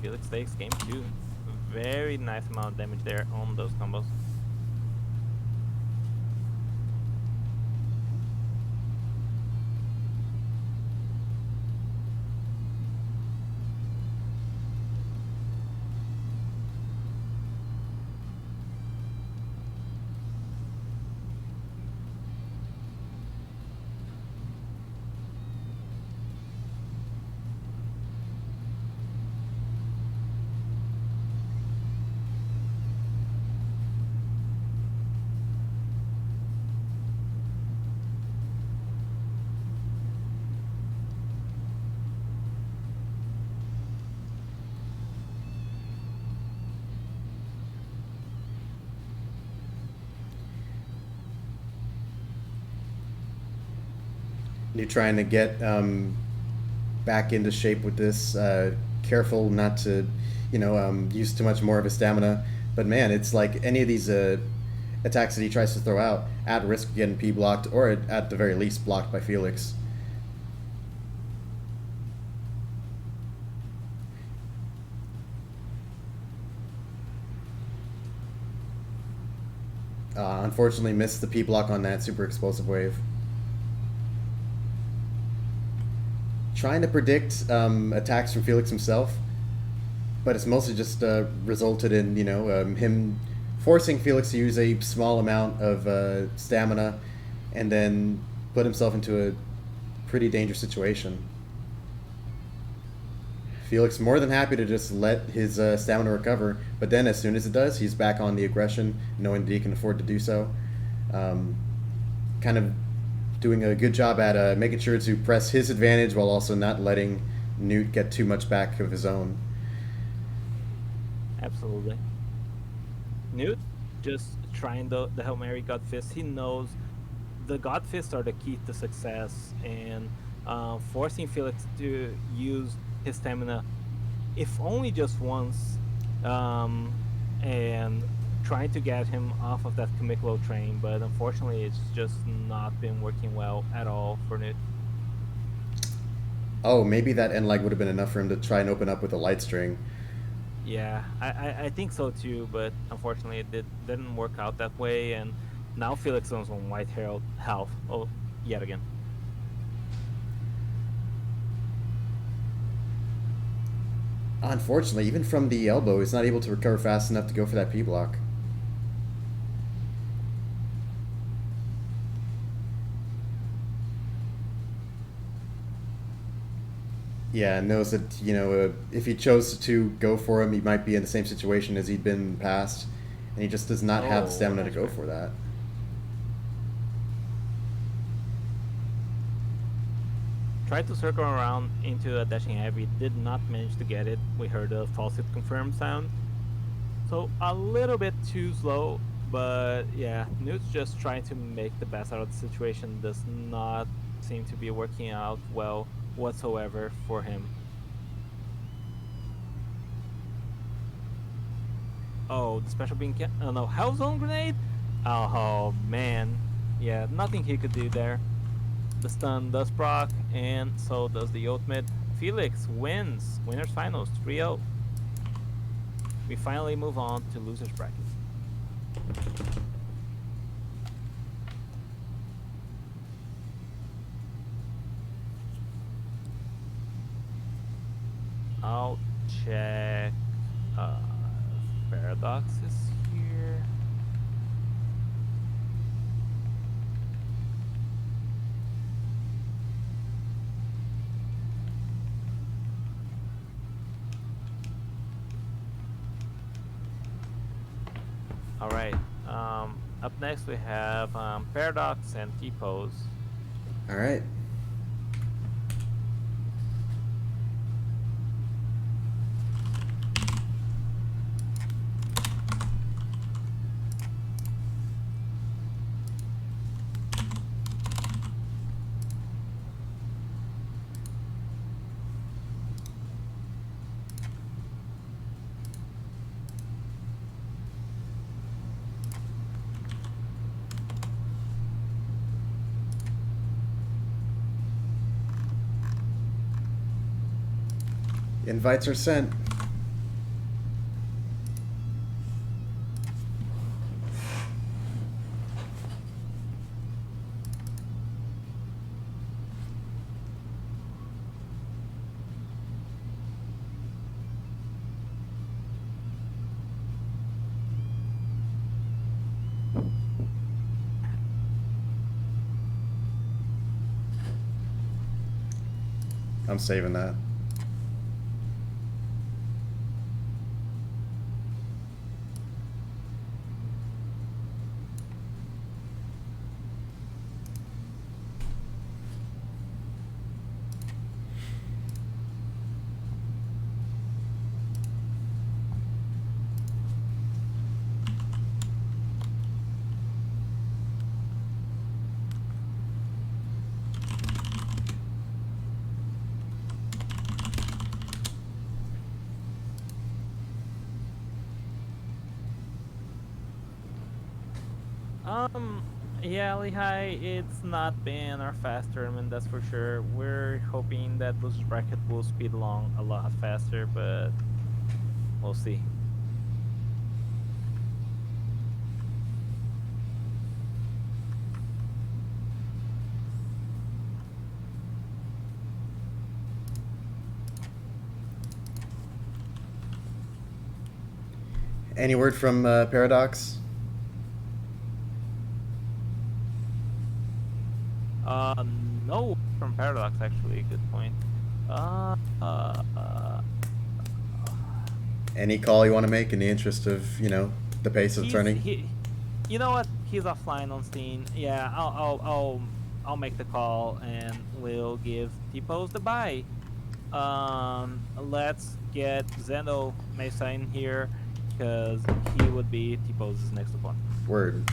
Felix takes game 2. Very nice amount of damage there on those combos. You're trying to get back into shape with this. Careful not to, use too much more of his stamina. But man, it's like any of these attacks that he tries to throw out, at risk of getting P blocked, or at the very least blocked by Felix. Unfortunately, missed the P block on that super explosive wave. Trying to predict attacks from Felix himself, but it's mostly just resulted in him forcing Felix to use a small amount of stamina, and then put himself into a pretty dangerous situation. Felix more than happy to just let his stamina recover, but then as soon as it does, he's back on the aggression, knowing that he can afford to do so. Kind of doing a good job at making sure to press his advantage while also not letting Newt get too much back of his own. Absolutely. Newt just trying the Hail Mary God Fist. He knows the God Fists are the key to success, and forcing Felix to use his stamina, if only just once, and trying to get him off of that Kamiklo train, but unfortunately it's just not been working well at all for Newt. Oh, maybe that end leg would have been enough for him to try and open up with a light string. Yeah, I think so too, but unfortunately it didn't work out that way, and now Felix is on white health yet again. Unfortunately, even from the elbow, he's not able to recover fast enough to go for that P block. Yeah, knows that, if he chose to go for him, he might be in the same situation as he'd been in the past, and he just does not have the stamina to go for that. Tried to circle around into a dashing heavy, did not manage to get it. We heard a false confirm sound. So a little bit too slow, but yeah, Newt's just trying to make the best out of the situation. Does not seem to be working out well whatsoever for him. Oh, the special beam can no, Hell Zone grenade? Oh man. Yeah, nothing he could do there. The stun does proc, and so does the ultimate. Felix wins. Winners finals 3-0. We finally move on to losers bracket. I'll check. Paradox is here. All right. Up next we have Paradox and T-Pose. All right. Invites are sent. I'm saving that. Yeah, Lehigh, it's not been our fast tournament, that's for sure. We're hoping that losers bracket will speed along a lot faster, but we'll see. Any word from Paradox? No, from Paradox actually. Good point. Uh, uh, uh Any call you want to make in the interest of, the pace of he's turning? he. You know what? He's offline on Steam. Yeah, I'll make the call and we'll give T-Pose the buy. Let's get Zeno Mesa in here because he would be T-Pose's next opponent. Word.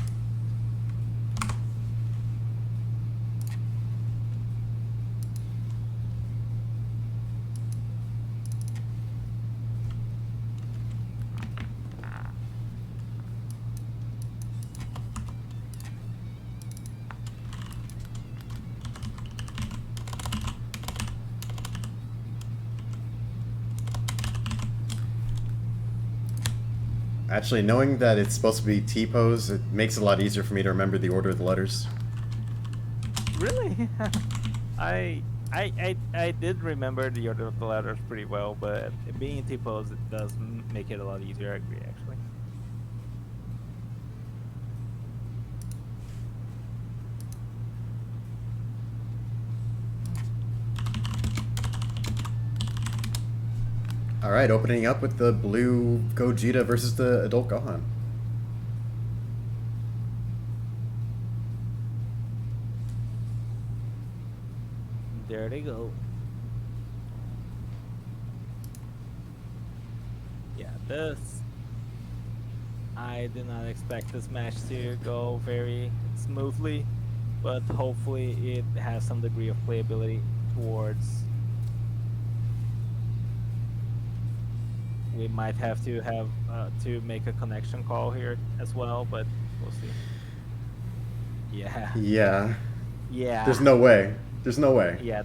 Actually, knowing that it's supposed to be T-pose, it makes it a lot easier for me to remember the order of the letters. Really? I did remember the order of the letters pretty well, but being T-Pose it does make it a lot easier. I agree, actually. All right, opening up with the blue Gogeta versus the adult Gohan. There they go. Yeah, this. I did not expect this match to go very smoothly, but hopefully it has some degree of playability towards. We might have to make a connection call here as well, but we'll see. Yeah, Yeah. yeah, There's no way. There's no way. yeah.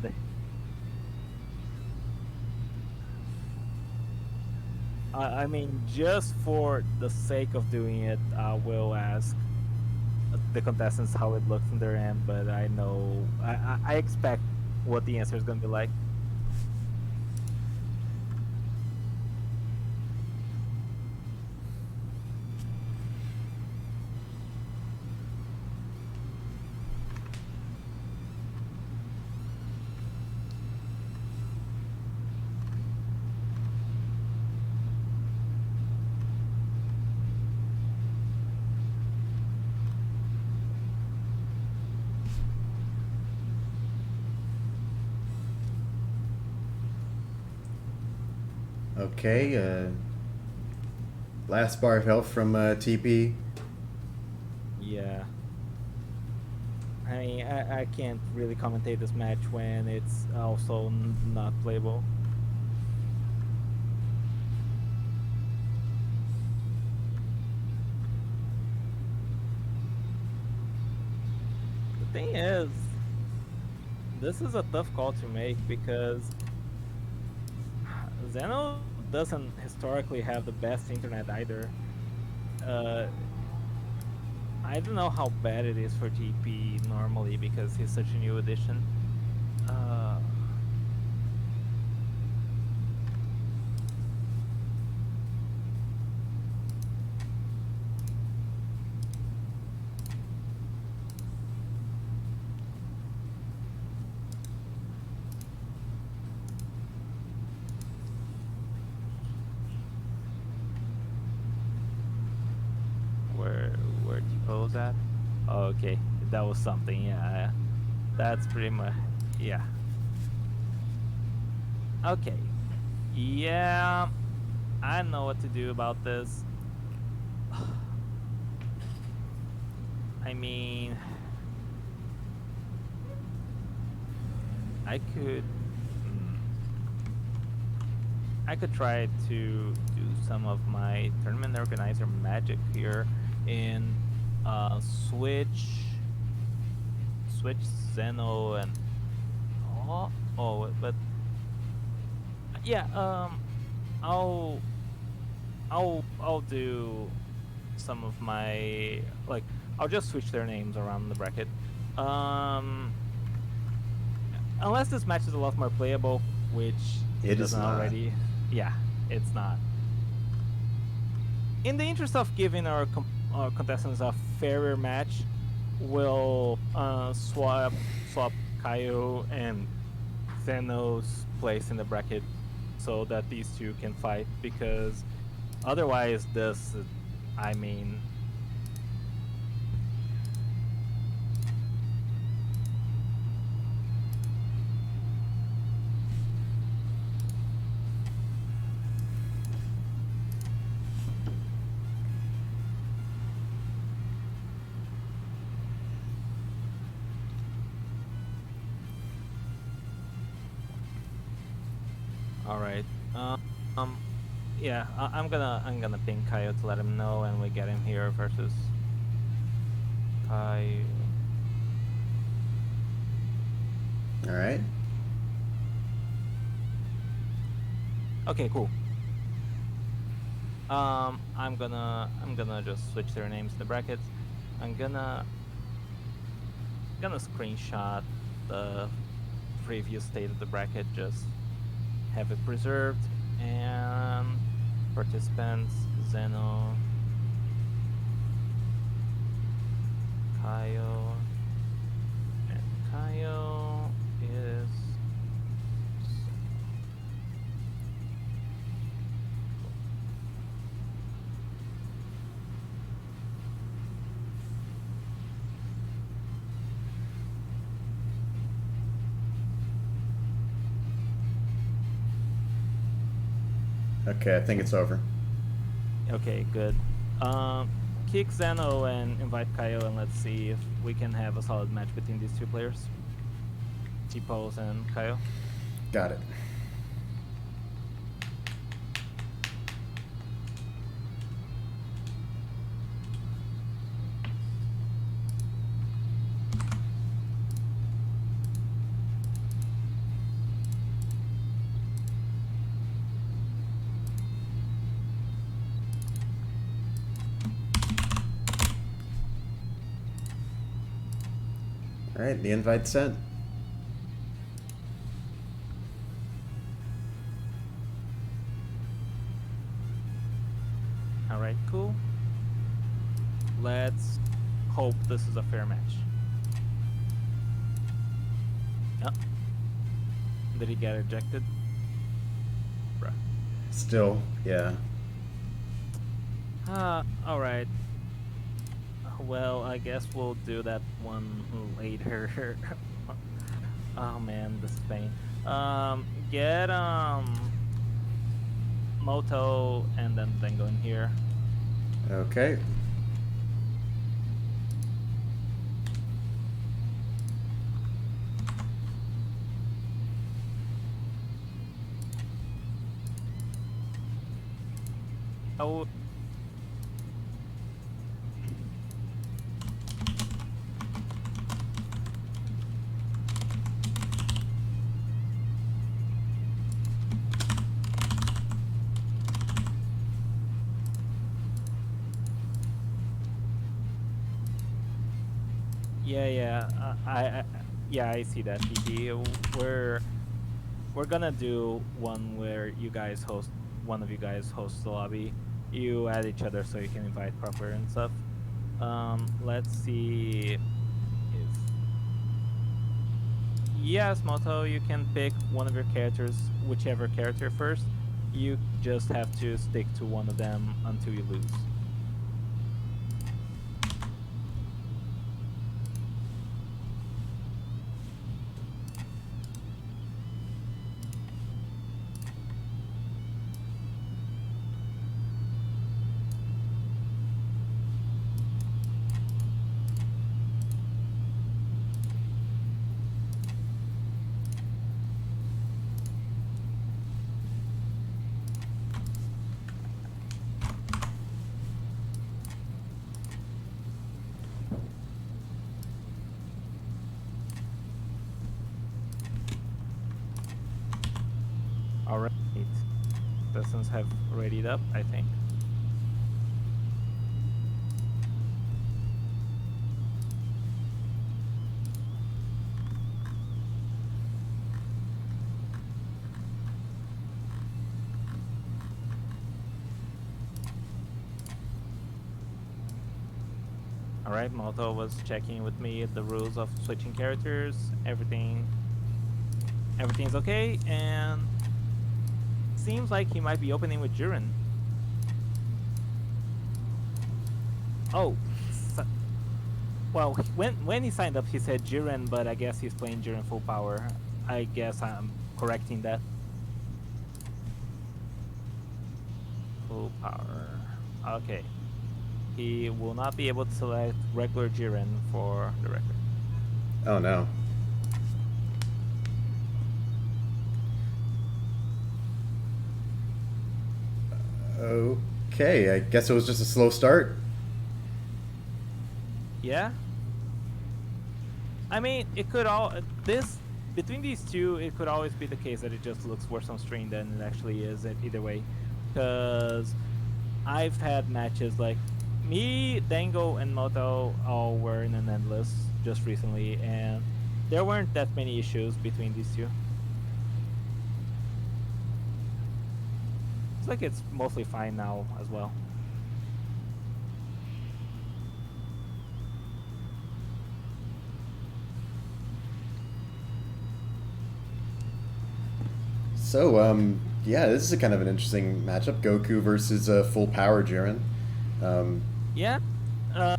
I mean, just for the sake of doing it, I will ask the contestants how it looks on their end. But I know I expect what the answer is going to be like. Okay, last bar of health from TP. Yeah. I mean, I can't really commentate this match when it's also not playable. The thing is, this is a tough call to make because Zeno doesn't historically have the best internet either. Uh, I don't know how bad it is for GP normally because he's such a new addition. Uh, where do you pose at? Oh, okay, that was something. Yeah, that's pretty much. Yeah. Okay. Yeah, I know what to do about this. I mean, I could. I could try to do some of my tournament organizer magic here and switch Zeno and but yeah, I'll do some of my, like, I'll just switch their names around the bracket. Unless this match is a lot more playable, which It is doesn't not. already. Yeah, it's not. In the interest of giving our contestants a fairer match, we'll swap Kaio and Zeno's place in the bracket so that these two can fight, because otherwise this, I mean, all right. Yeah, I'm gonna ping Kaio to let him know, and we get him here versus Kaio. All right. Okay, cool. I'm gonna just switch their names in the brackets. I'm gonna screenshot the previous state of the bracket, just have it preserved, and participants Zeno, Kaio, and Kaio is Okay, I think it's over. okay. Good. Kick Zeno and invite Kaio, and let's see if we can have a solid match between these two players, T-Pose and Kaio. Got it. All right, the invite's sent. All right, cool. Let's hope this is a fair match. Yep. Did he get ejected? Bruh. Still, yeah. All right. Well, I guess we'll do that one later. Oh man, this is pain. Get Moto and then go in here. Okay. Oh. Yeah, I see that, TP. We're gonna do one where you guys host, one of you guys hosts the lobby. You add each other so you can invite proper and stuff. Let's see if, yes, Moto, you can pick one of your characters, whichever character first. You just have to stick to one of them until you lose. Alright. Pistons have readied up, I think. Alright, Moto was checking with me the rules of switching characters. Everything's okay, and seems like he might be opening with Jiren. Oh, well, when he signed up, he said Jiren, but I guess he's playing Jiren full power. I guess I'm correcting that. Full power. Okay. He will not be able to select regular Jiren for the record. Oh no. Okay, I guess it was just a slow start. Yeah. I mean, it could between these two, it could always be the case that it just looks worse on screen than it actually is. Either way, because I've had matches like me, Dango, and Moto all were in an endless just recently, and there weren't that many issues between these two. It's like it's mostly fine now as well. So, yeah, this is a kind of an interesting matchup. Goku versus full power Jiren. Yeah,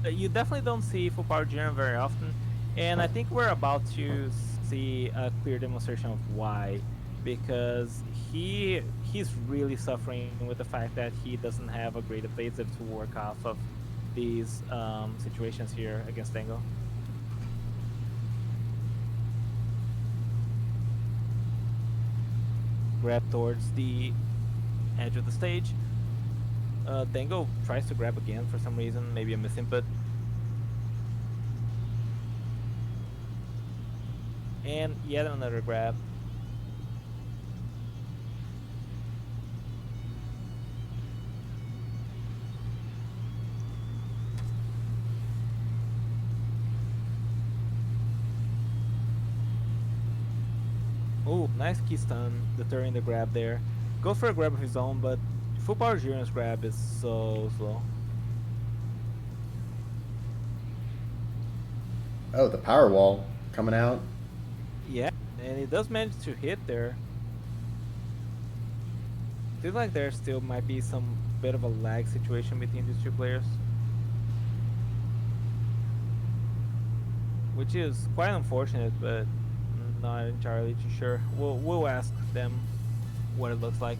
you definitely don't see full power Jiren very often, and I think we're about to see a clear demonstration of why, because he's really suffering with the fact that he doesn't have a great evasive to work off of these situations here against Dango. Grab towards the edge of the stage. Dango tries to grab again for some reason, maybe a misinput. And yet another grab. Oh, nice key stun, deterring the grab there. Goes for a grab of his own, but full power Jiren's grab is so slow. Oh, the power wall coming out. Yeah, and he does manage to hit there. Feels like there still might be some bit of a lag situation between these two players, which is quite unfortunate, but not entirely too sure. We'll ask them what it looks like.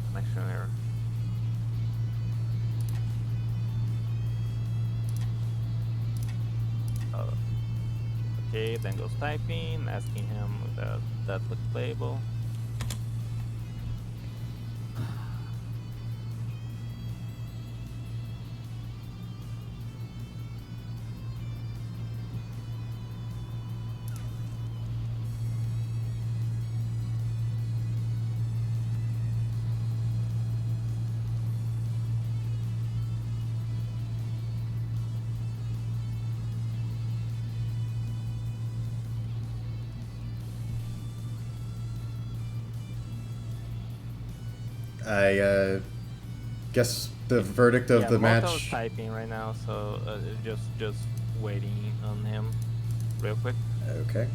Connection error. Okay, then goes typing, asking him if that looks playable. I guess the verdict of the Moto's match. typing right now, so just waiting on him real quick. Okay.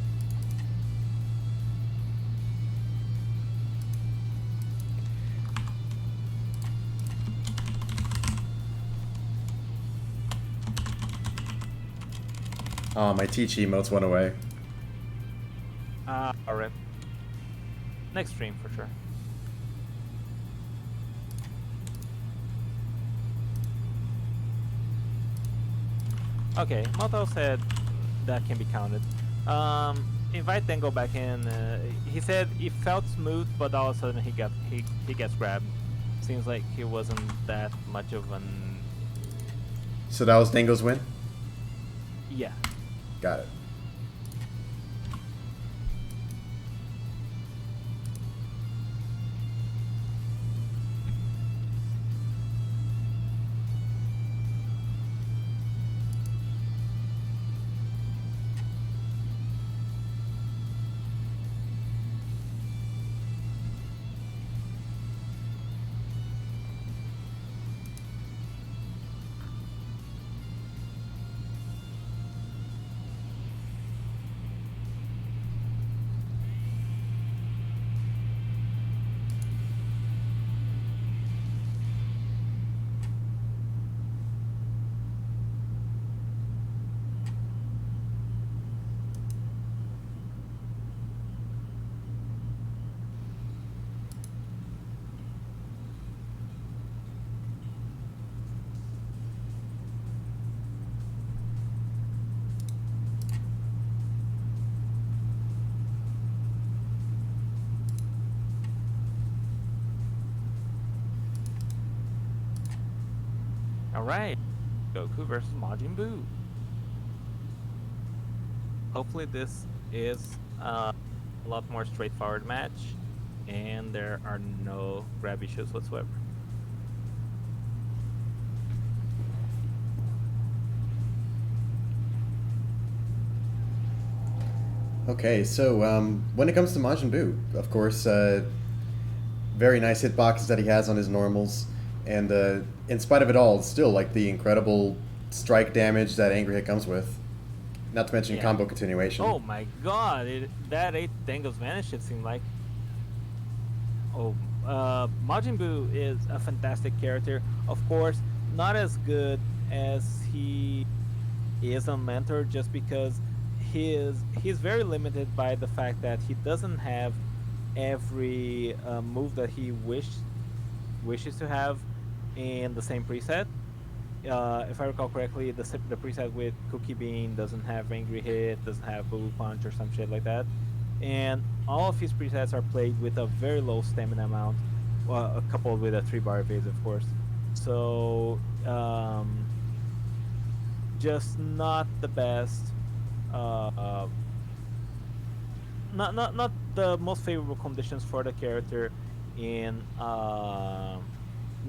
Oh, my teach emotes went away. Alright. Next stream for sure. Okay, Moto said that can be counted. Invite then go back in. He said it felt smooth, but all of a sudden he gets grabbed. seems like he wasn't that much of an... So that was Dango's win? Yeah. Got it. Alright. Goku versus Majin Buu. Hopefully this is a lot more straightforward match, and there are no grab issues whatsoever. Okay, so when it comes to Majin Buu, of course, very nice hitboxes that he has on his normals, and in spite of it all, still like the incredible strike damage that Angry Hit comes with. Not to mention combo continuation. Oh my god, that 8 Dango's Vanish, it seemed like. Oh, Majin Buu is a fantastic character. Of course, not as good as he is on Mentor, just because he's very limited by the fact that he doesn't have every move that he wishes to have in the same preset. If I recall correctly, the preset with Cookie Bean doesn't have Angry Hit, doesn't have Boo Punch or some shit like that. And all of his presets are played with a very low stamina amount, coupled with a 3-bar phase, of course. So, just not the best. Not the most favorable conditions for the character in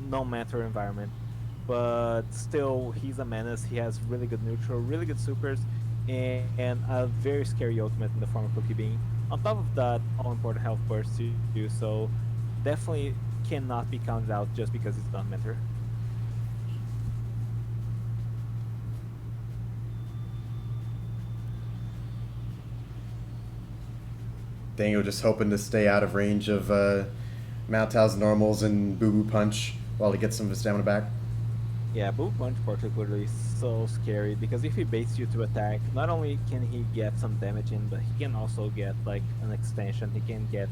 no mentor environment. But still, he's a menace. He has really good neutral, really good supers, and a very scary ultimate in the form of Cookie Bean. On top of that, all important health burst too, so definitely cannot be counted out just because he's not mentor. Dango just hoping to stay out of range of Mao Tao's normals and Boo Boo Punch while he gets some of his stamina back. Yeah, Boo Punch particularly is so scary because if he baits you to attack, not only can he get some damage in, but he can also get like an extension. He can get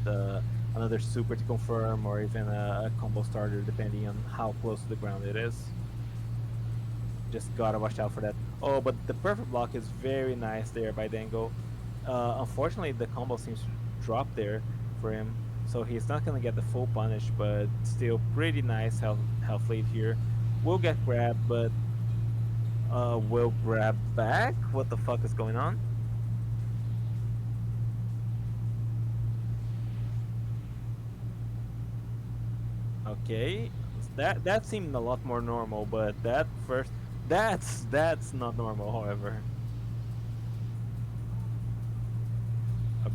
another super to confirm, or even a combo starter depending on how close to the ground it is. Just gotta watch out for that. Oh, but the perfect block is very nice there by Dango. Unfortunately, the combo seems to drop there for him, so he's not gonna get the full punish, but still pretty nice health lead here. Will get grabbed, but will grab back? What the fuck is going on? Okay, that seemed a lot more normal, but that's not normal, however.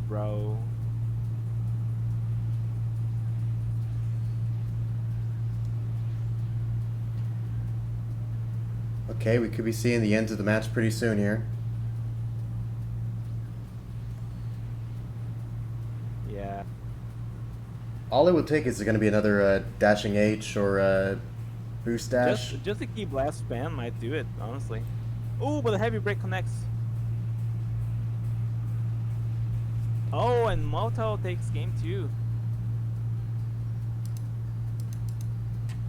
Bro. Okay, we could be seeing the end of the match pretty soon here. Yeah. All it would take is going to be another dashing H or boost dash. Just a key blast spam might do it, honestly. Oh, but the heavy break connects. Oh, and Moto takes game 2.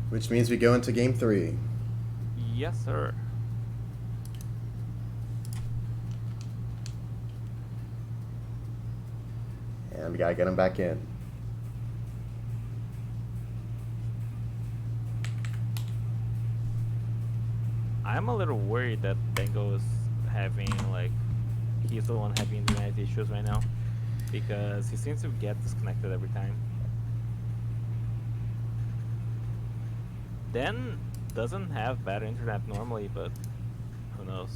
Which means we go into game 3. Yes, sir. And we gotta get him back in. I'm a little worried that Dango is having like he's the one having internet issues right now because he seems to get disconnected every time. Dan doesn't have bad internet normally, but who knows?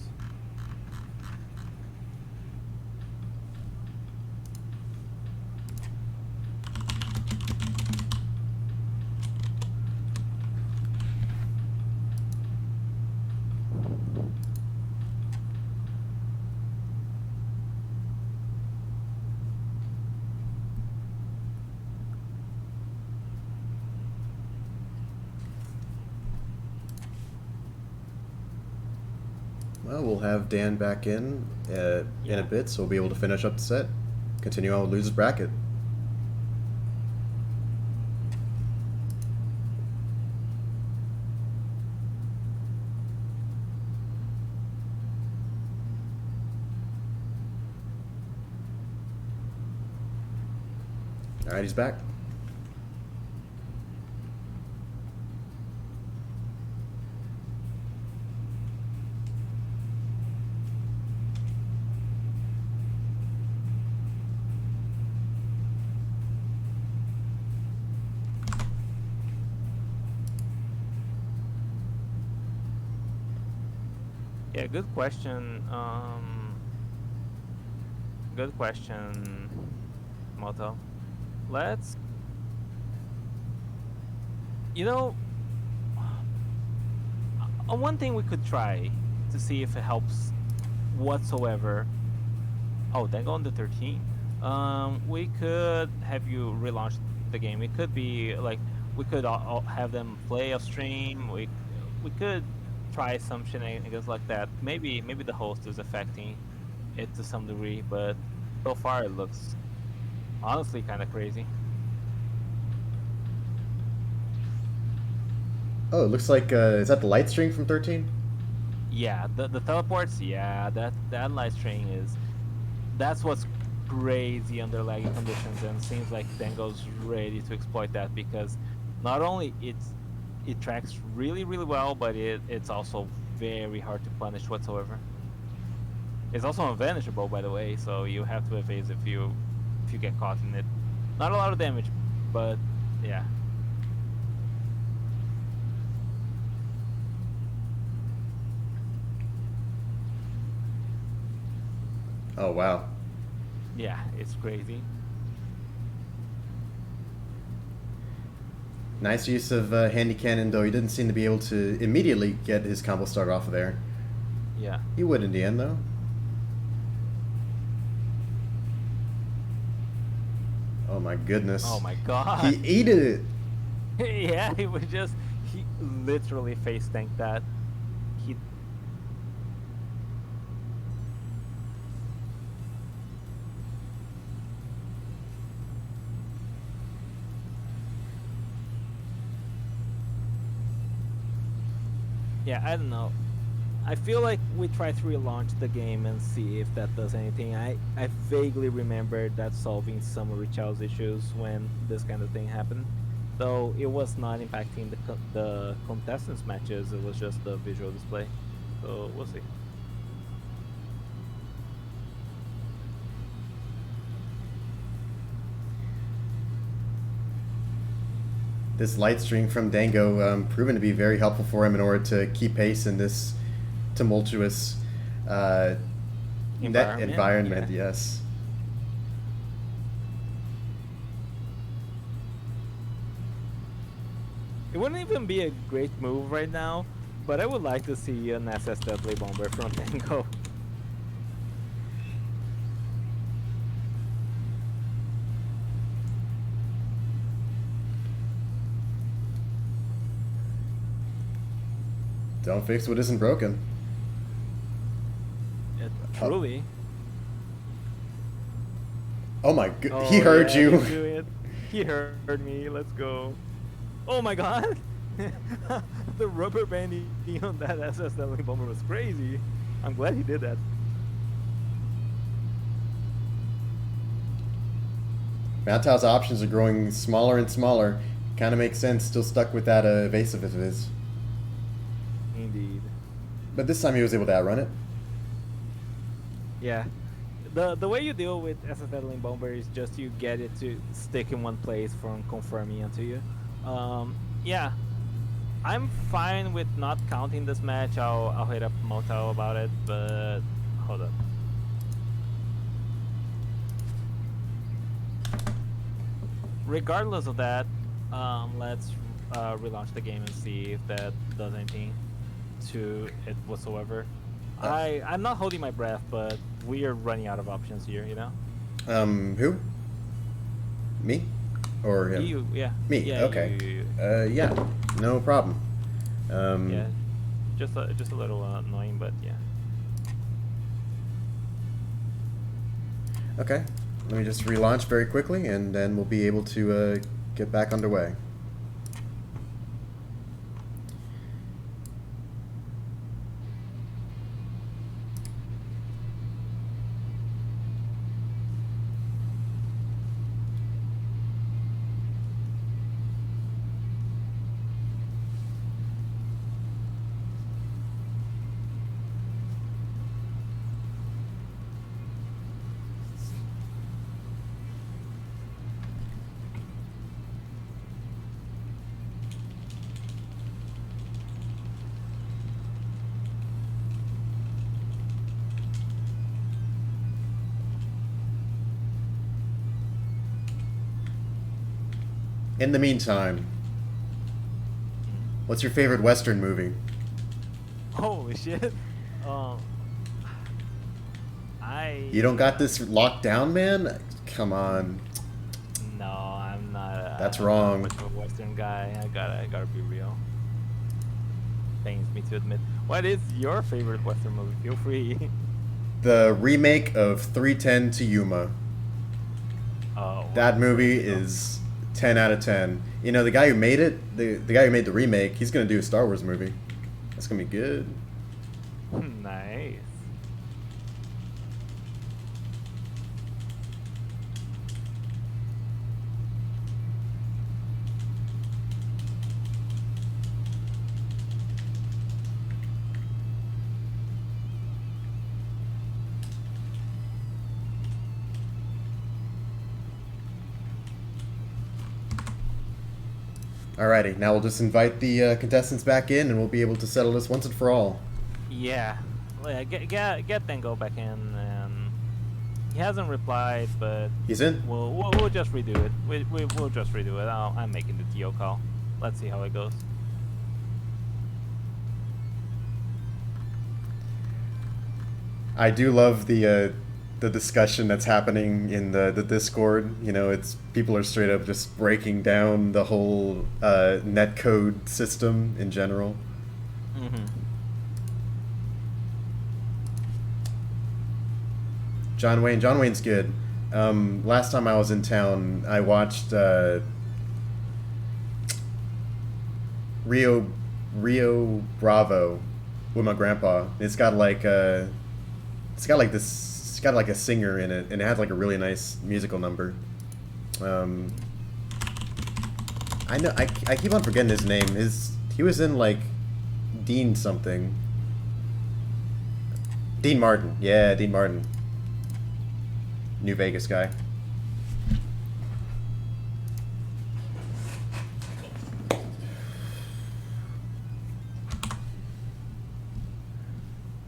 Well, we'll have Dan back in a bit, so we'll be able to finish up the set. Continue on with Loser's Bracket. Alright, he's back. Yeah, good question. Good question, Moto. Let's. You know, one thing we could try to see if it helps whatsoever. Oh, then go on the 13. We could have you relaunch the game. It could be like we could all have them play a stream. We could try some shenanigans like that. Maybe the host is affecting it to some degree, but so far it looks honestly kind of crazy. Oh, it looks like, is that the light string from 13? Yeah, the teleports. Yeah, that live string is that's what's crazy under lagging conditions, and seems like Dango's ready to exploit that because not only it tracks really well, but it's also very hard to punish whatsoever. It's also unvanishable, by the way, so you have to evade if you get caught in it. Not a lot of damage, but yeah. Oh, wow. Yeah, it's crazy. Nice use of Handy Cannon, though he didn't seem to be able to immediately get his combo start off of there. Yeah. He would in the end, though. Oh my goodness. Oh my god. He ate it. Yeah, he literally face tanked that. He Yeah, I don't know. I feel like we try to relaunch the game and see if that does anything. I vaguely remember that solving some of Richel's issues when this kind of thing happened. Though it was not impacting the contestants' matches, it was just the visual display. So we'll see. This light string from Dango proven to be very helpful for him in order to keep pace in this tumultuous environment. Yeah. Yes. It wouldn't even be a great move right now, but I would like to see an SS Deadly Bomber from Dango. Don't fix what isn't broken. Truly. Oh my god, Oh, he heard yeah, you. he's doing it. He heard me. Let's go. Oh my god! The rubber banding on that SS Deadly Bomber was crazy. I'm glad he did that. Matao's options are growing smaller and smaller. Kind of makes sense. Still stuck with that evasive of his. Indeed. But this time he was able to outrun it. Yeah. The way you deal with acetylene bomber is just you get it to stick in one place from confirming onto you. Yeah, I'm fine with not counting this match. I'll hit up Motel about it, but hold up. Regardless of that, let's relaunch the game and see if that does anything to it whatsoever. I'm not holding my breath, but we are running out of options here, you know? Who? Me? Or him? You, yeah. Me, Yeah, okay. you. Yeah, no problem. Yeah, just a little annoying, but yeah. Okay, let me just relaunch very quickly, and then we'll be able to get back underway. In the meantime, what's your favorite Western movie? Holy shit. You don't got this locked down, man? Come on. No, I'm not. That's I'm wrong. not much of a Western guy. I gotta be real. Pains me to admit. What is your favorite Western movie? Feel free. The remake of 310 to Yuma. Oh. That movie is 10 out of 10. You know, the guy who made it, the guy who made the remake, he's going to do a Star Wars movie. That's going to be good. Nice. Alrighty, now we'll just invite the contestants back in, and we'll be able to settle this once and for all. Yeah. Get Tango back in, and he hasn't replied, but He's in? we'll just redo it. We'll just redo it. I'm making the TO call. Let's see how it goes. I do love the discussion that's happening in the Discord. You know, it's people are straight up just breaking down the whole netcode system in general. Mm-hmm. John Wayne's good. Last time I was in town, I watched Rio Bravo with my grandpa. It's got like a singer in it, and it has like a really nice musical number. I know I keep on forgetting his name. He was in like Dean something. Dean Martin. Yeah, Dean Martin. New Vegas guy.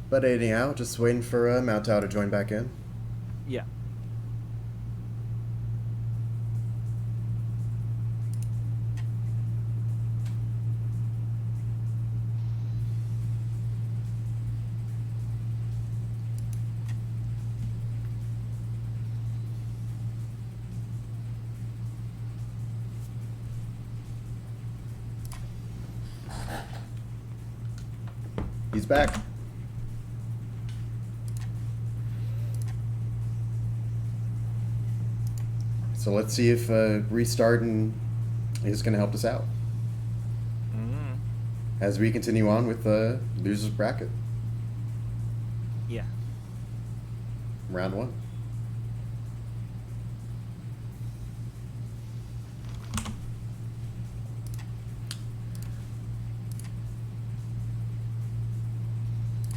But anyhow, just waiting for Mao Tao to join back in. Yeah. He's back. So let's see if restarting is going to help us out Mm-hmm. as we continue on with the losers bracket, Yeah. round one.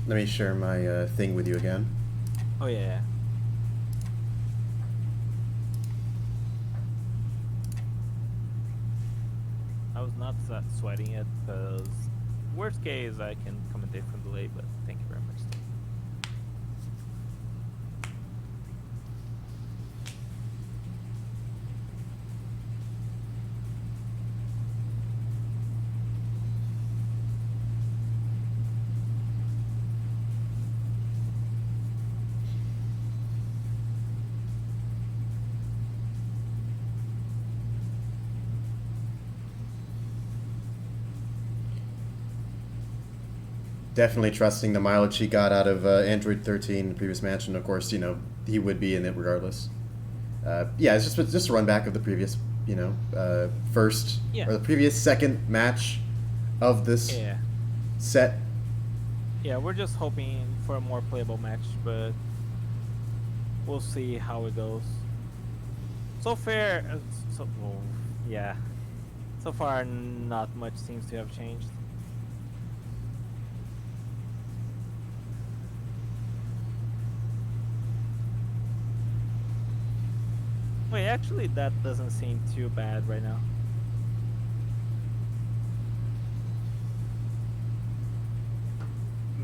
Let me share my thing with you again. Oh yeah. I was not sweating it because worst case I can commentate from delay, but thank you very much. Definitely trusting the mileage he got out of Android 13 in the previous match, and of course, you know, he would be in it regardless. Yeah, it's just a run back of the previous, you know, first Yeah. or the previous second match of this Yeah. set. Yeah, we're just hoping for a more playable match, but we'll see how it goes. So far, well, yeah. So far, not much seems to have changed. Wait, actually, that doesn't seem too bad right now.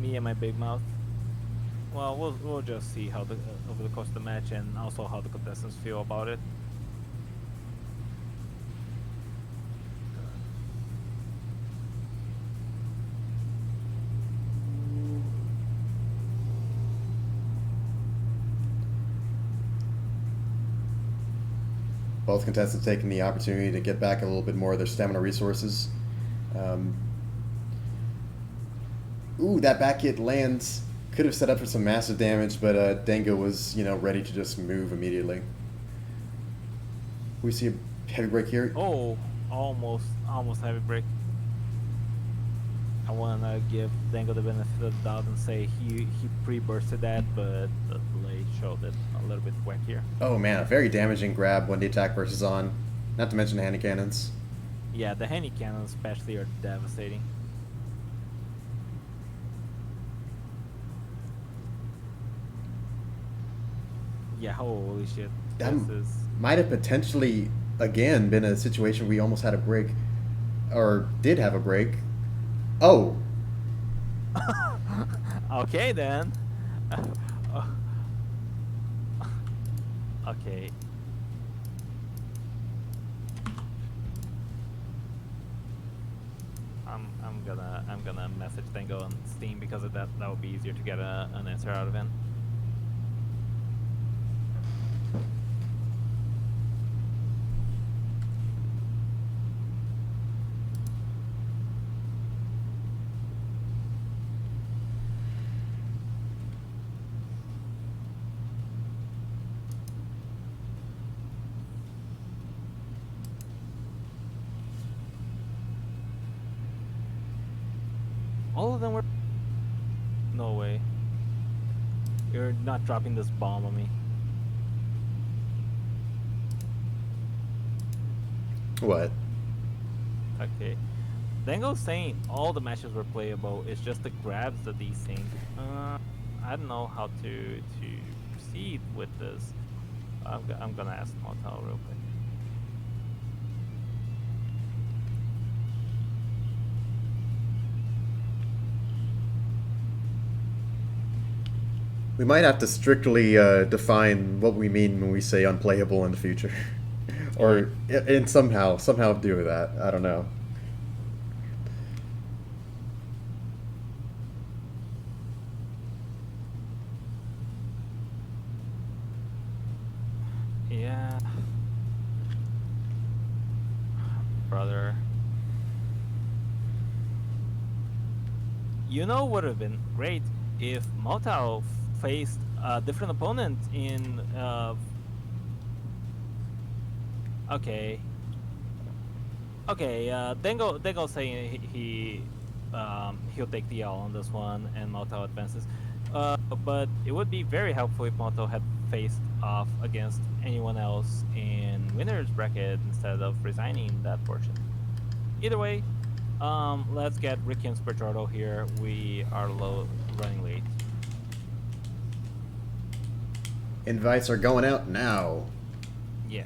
Me and my big mouth. Well, we'll just see how over the course of the match, and also how the contestants feel about it. Both contestants taking the opportunity to get back a little bit more of their stamina resources. Ooh, that back hit lands. Could have set up for some massive damage, but Dengo was, you know, ready to just move immediately. We see a heavy break here. Oh, almost heavy break. I wanna give Dango the benefit of the doubt and say he pre-bursted that, but the delay showed it a little bit wackier. Oh man, a very damaging grab when the attack burst is on. Not to mention the hand cannons. Yeah, the handy cannons especially are devastating. Yeah, holy shit. That This is... might have potentially, again, been a situation we almost had a break. Or did have a break. Oh! Okay then. Okay. I'm gonna message Tango on Steam because of that. That would be easier to get an answer out of him. All of them were... No way. You're not dropping this bomb on me. What? Okay. Dango's saying all the matches were playable. It's just the grabs that these things. I don't know how to proceed with this. I'm gonna ask Motel real quick. We might have to strictly define what we mean when we say unplayable in the future. Or and somehow do with that. I don't know. Yeah. Brother. You know what would have been great if Motal faced a different opponent in okay. Dengo saying he'll take the L on this one and Moto advances. But it would be very helpful if Moto had faced off against anyone else in winner's bracket instead of resigning that portion. Either way, let's get Ricky and Spurtrotto here. We are running late. Invites are going out now. Yeah.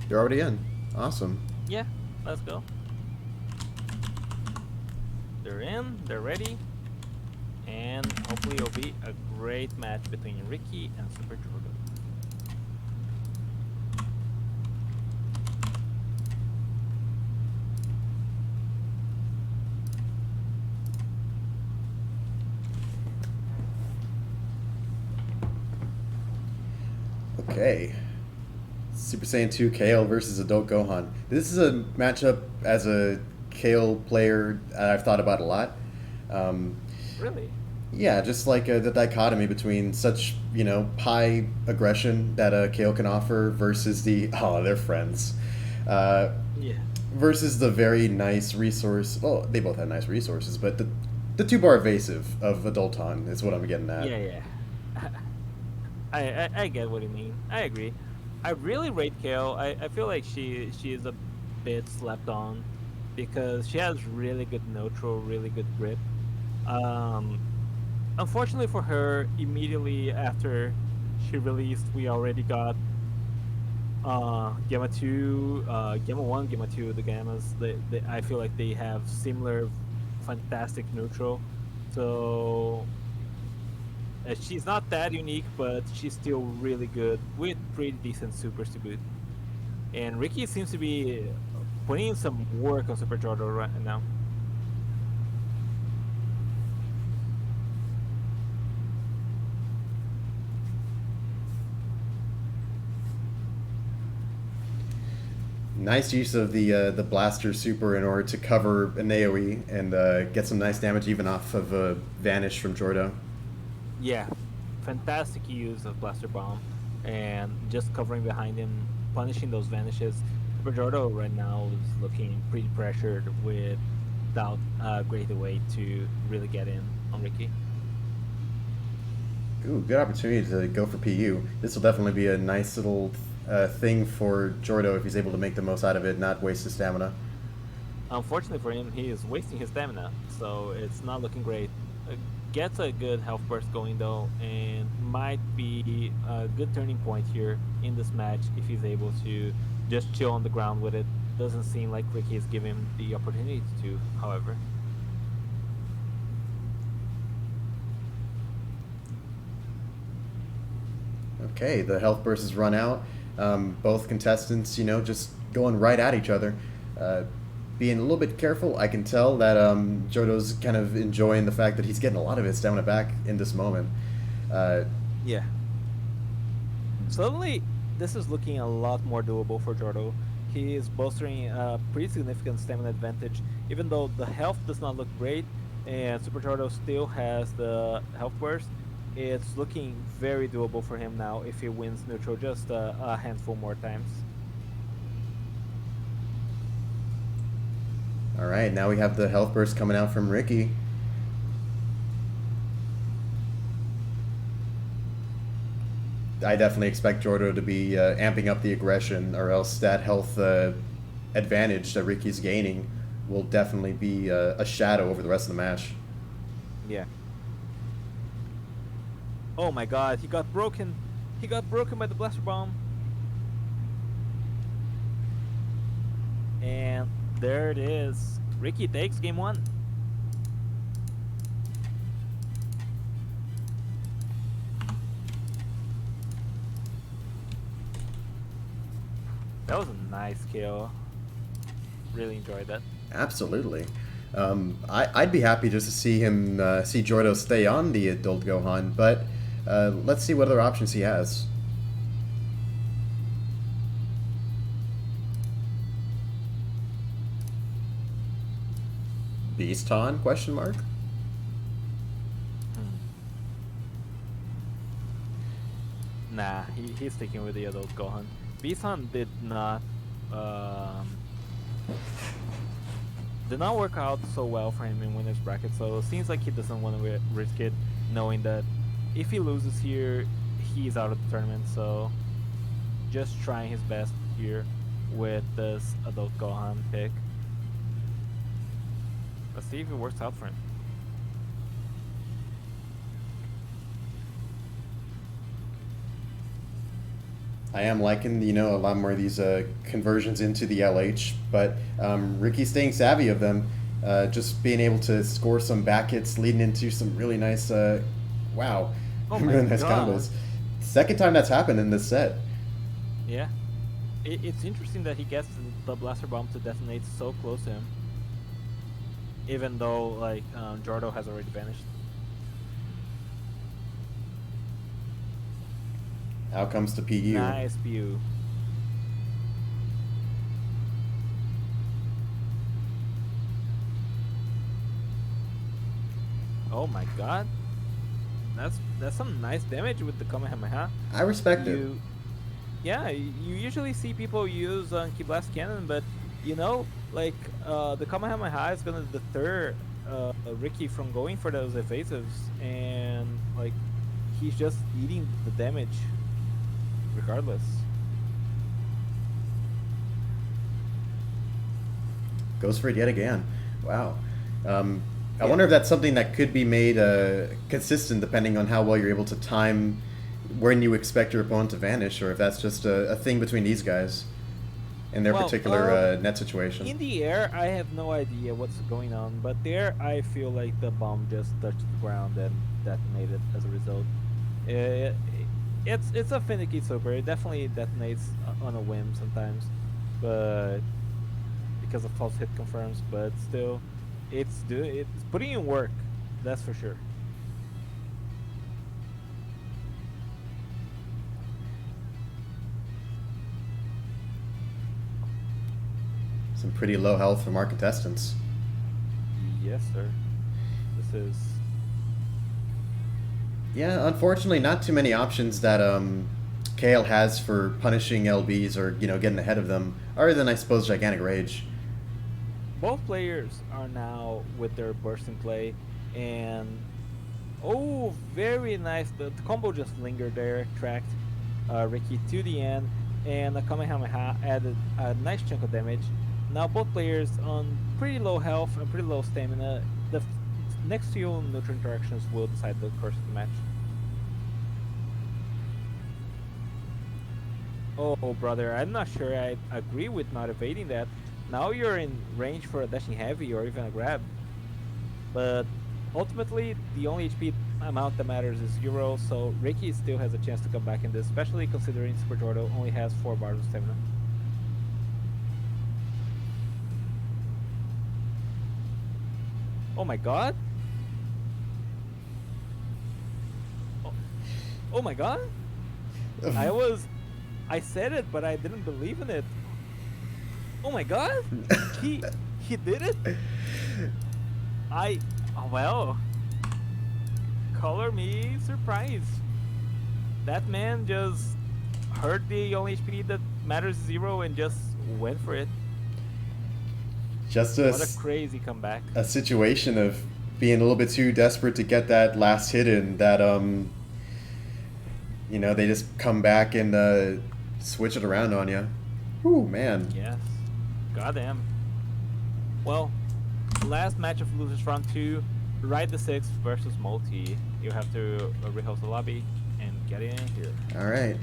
You're already in. Awesome. Yeah, let's go. They're in, they're ready, and hopefully it'll be a great match between Ricky and Super Jordo. Okay. Super Saiyan 2 Kale versus Adult Gohan. This is a matchup as a Kale player I've thought about a lot. Really? Yeah, just like the dichotomy between such, high aggression that Kale can offer versus they're friends. Yeah. Versus the very nice resource. Well, they both have nice resources, but the two-bar evasive of Adulton is what I'm getting at. Yeah. I get what you mean. I agree. I really rate Kale. I feel like she is a bit slept on because she has really good neutral, really good grip. Um, Unfortunately for her, immediately after she released, we already got Gamma 2, Gamma 1, Gamma 2, the Gammas. I feel like they have similar fantastic neutral. So she's not that unique, but she's still really good with pretty decent supers to boot. And Ricky seems to be putting in some work on Super Jordo right now. Nice use of the blaster super in order to cover an AoE and get some nice damage even off of a vanish from Jordo. Yeah, fantastic use of Blaster Bomb and just covering behind him, punishing those vanishes. Super Jordo right now is looking pretty pressured without a great way to really get in on Ricky. Ooh, good opportunity to go for PU. This will definitely be a nice little thing for Jordo if he's able to make the most out of it, not waste his stamina. Unfortunately for him, he is wasting his stamina, so it's not looking great. Gets a good health burst going though, and might be a good turning point here in this match if he's able to just chill on the ground with it. Doesn't seem like Ricky is giving him the opportunity to, however. Okay, the health burst has run out. Both contestants, just going right at each other. Being a little bit careful, I can tell that Jordo's kind of enjoying the fact that he's getting a lot of his stamina back in this moment. Yeah. Suddenly, this is looking a lot more doable for Jordo. He is bolstering a pretty significant stamina advantage, even though the health does not look great, and Super Jordo still has the health burst. It's looking very doable for him now if he wins neutral just a handful more times. All right, now we have the health burst coming out from Ricky. I definitely expect Jordo to be amping up the aggression, or else that health advantage that Ricky's gaining will definitely be a shadow over the rest of the match. Yeah. Oh my god, he got broken. He got broken by the Blaster Bomb. And there it is. Ricky takes game 1. That was a nice kill. Really enjoyed that. Absolutely. I'd be happy just to see him see Jordo stay on the adult Gohan, but let's see what other options he has. Beaston? Question mark. Nah, he's sticking with the adult Gohan. Bisan did not work out so well for him in winners bracket, so it seems like he doesn't want to risk it, knowing that if he loses here, he's out of the tournament. So just trying his best here with this adult Gohan pick. Let's see if it works out for him. I am liking, a lot more of these conversions into the LH, but Ricky's staying savvy of them, just being able to score some back hits, leading into some really nice, wow, really nice combos. Second time that's happened in this set. Yeah, it's interesting that he gets the blaster bomb to detonate so close to him, even though like Jordo has already vanished. Out comes the PU. Nice PU. Oh my god. That's some nice damage with the Kamehameha. I respect it. Yeah, you usually see people use Ki Blast Cannon, but the Kamehameha is gonna deter Ricky from going for those evasives, and like he's just eating the damage regardless. Goes for it yet again. Wow. I wonder if that's something that could be made consistent depending on how well you're able to time when you expect your opponent to vanish, or if that's just a thing between these guys in their particular net situation. In the air, I have no idea what's going on, but there I feel like the bomb just touched the ground and detonated as a result. It's a finicky super. It definitely detonates on a whim sometimes, but because of false hit confirms. But still, it's putting in work. That's for sure. Some pretty low health from our contestants. Yes, sir. This is. Yeah, unfortunately, not too many options that Kale has for punishing LBs or getting ahead of them, other than I suppose Gigantic Rage. Both players are now with their bursting play, and oh, very nice. The combo just lingered there, tracked Ricky to the end, and the Kamehameha added a nice chunk of damage. Now both players on pretty low health and pretty low stamina. The next few neutral interactions will decide the course of the match. Oh, brother, I'm not sure I agree with not evading that. Now you're in range for a dashing heavy or even a grab. But ultimately, the only HP amount that matters is 0, so Ricky still has a chance to come back in this, especially considering Super Jordo only has 4 bars of stamina. Oh my god! Oh my god! I said it, but I didn't believe in it. Oh my god! he did it? Well, color me surprised. That man just heard the only HP that matters 0 and just went for it. What a crazy comeback. A situation of being a little bit too desperate to get that last hit in that they just come back and switch it around on you. Ooh, man. Yes. Goddamn. Well, last match of Losers Round 2, Ride the 6 versus Multi. You have to rehost the lobby and get in here. All right.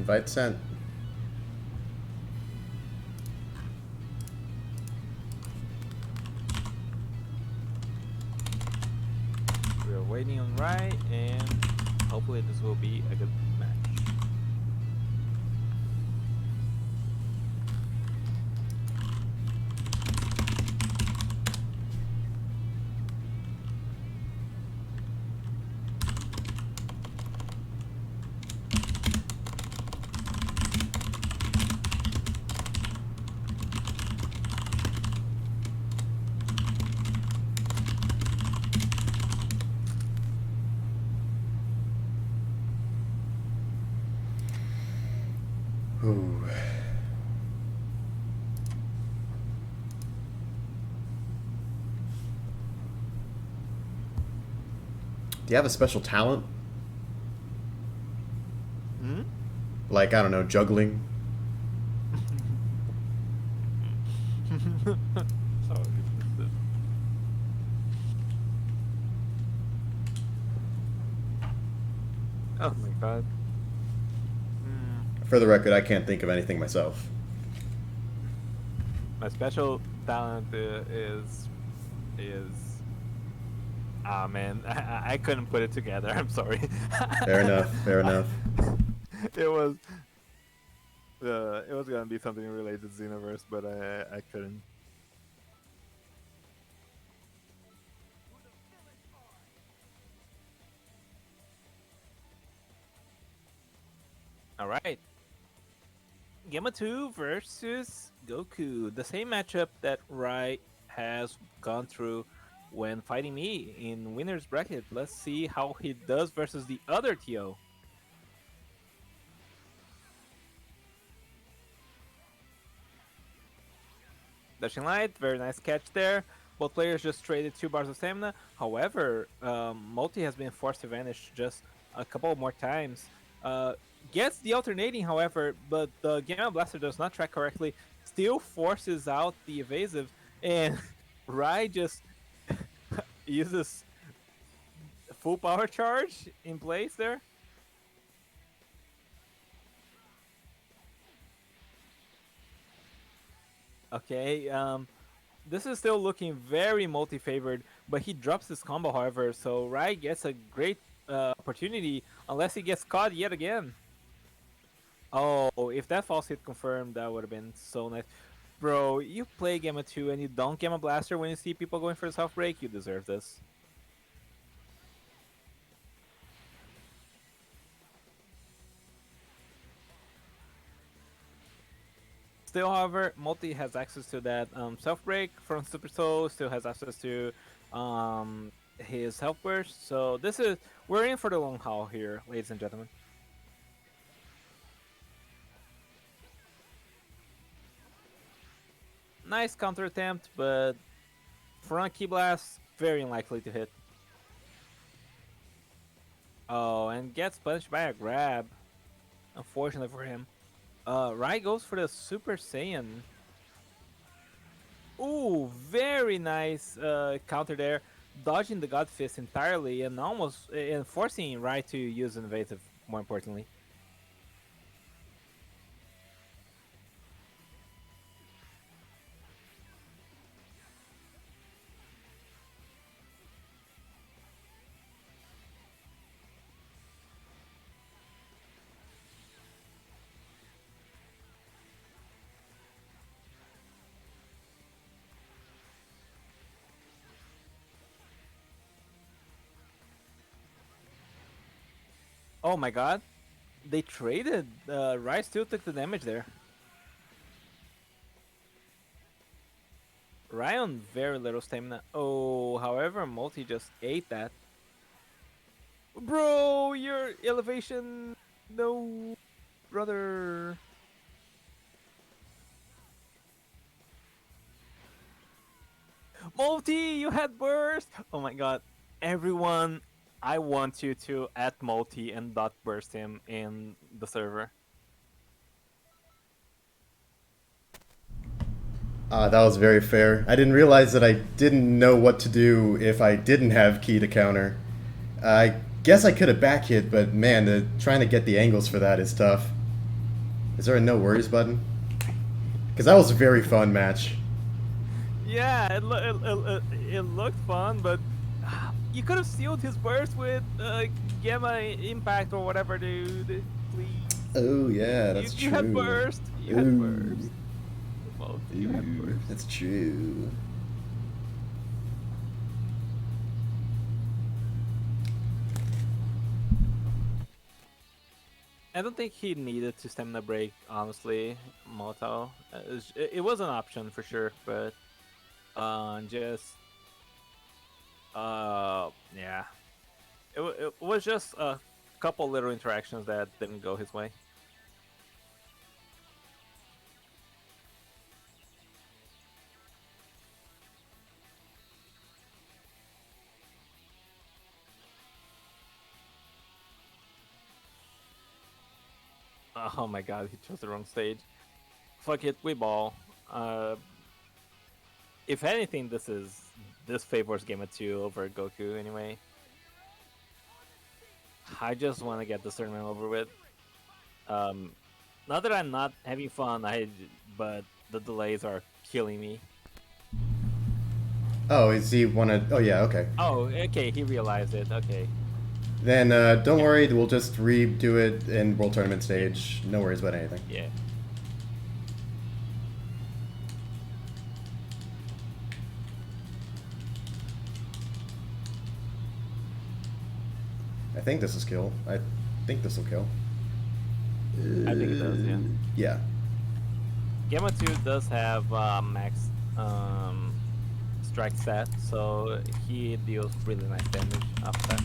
Invite sent. We're waiting on Rai, and hopefully this will be a good match. Ooh. Do you have a special talent? Hmm? Like, I don't know, juggling? Sorry. Oh my god. For the record, I can't think of anything myself. My special talent is ah man, I couldn't put it together. I'm sorry. Fair enough, fair enough. It was it was gonna be something related to Xenoverse, but I couldn't. All right. Gamma 2 versus Goku. The same matchup that Rai has gone through when fighting me in winner's bracket. Let's see how he does versus the other TO. Dashing Light, very nice catch there. Both players just traded 2 bars of stamina. However, Multi has been forced to vanish just a couple more times. Gets the alternating, however, but the Gamma Blaster does not track correctly. Still forces out the evasive, and Rai just uses full power charge in place there. Okay, this is still looking very multi-favored, but he drops his combo, however, so Rai gets a great opportunity unless he gets caught yet again. Oh, if that false hit confirmed, that would have been so nice. Bro, you play Gamma 2 and you don't Gamma Blaster when you see people going for the soft break, you deserve this. Still, however, Multi has access to that self break from Super Soul. Still has access to his health burst. So we're in for the long haul here, ladies and gentlemen. Nice counter attempt, but front key blast very unlikely to hit. Oh, and gets punished by a grab. Unfortunately for him. Rai goes for the Super Saiyan. Ooh, very nice counter there, dodging the God Fist entirely and almost and forcing Rai to use an evasive. More importantly, oh my God, they traded. Rai still took the damage there. Rai on very little stamina. Oh, however, Multi just ate that. Bro, your elevation. No, brother. Multi, you had burst. Oh my god. Everyone, I want you to add Multi and dot burst him in the server. That was very fair. I didn't realize that I didn't know what to do if I didn't have key to counter. I guess I could have back hit, but man, trying to get the angles for that is tough. Is there a no worries button? Because that was a very fun match. Yeah, it looked fun, but you could have sealed his burst with Gamma Impact or whatever, dude. Please. Oh yeah, that's You true. had burst. You had burst. Well, you had Ooh, burst. that's true. I don't think he needed to stamina break, honestly, Moto. It was an option for sure, but just yeah, it was just a couple little interactions that didn't go his way. Oh my god, he chose the wrong stage. Fuck it, we ball. If anything, this favors Game of 2 over Goku anyway. I just want to get this tournament over with. Not that I'm not having fun, but the delays are killing me. Oh, is he wanna? Oh yeah, okay. Oh, okay, he realized it. Okay. Then don't worry, we'll just redo it in World Tournament stage. No worries about anything. Yeah. I think this is kill. I think this will kill. I think it does, yeah. Yeah. Gamma 2 does have max strike set, so he deals really nice damage after that.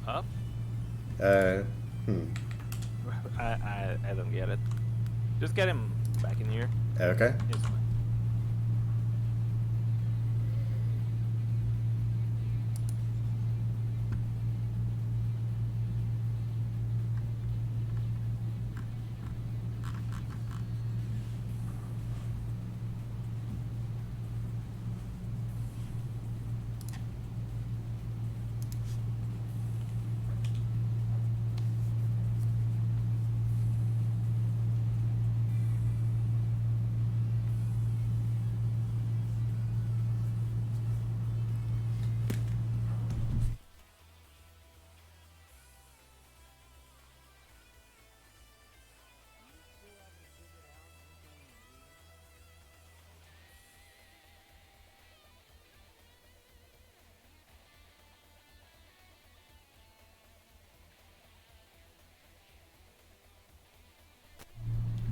Up? Hmm. I don't get it. Just get him back in here. Okay. It's fine.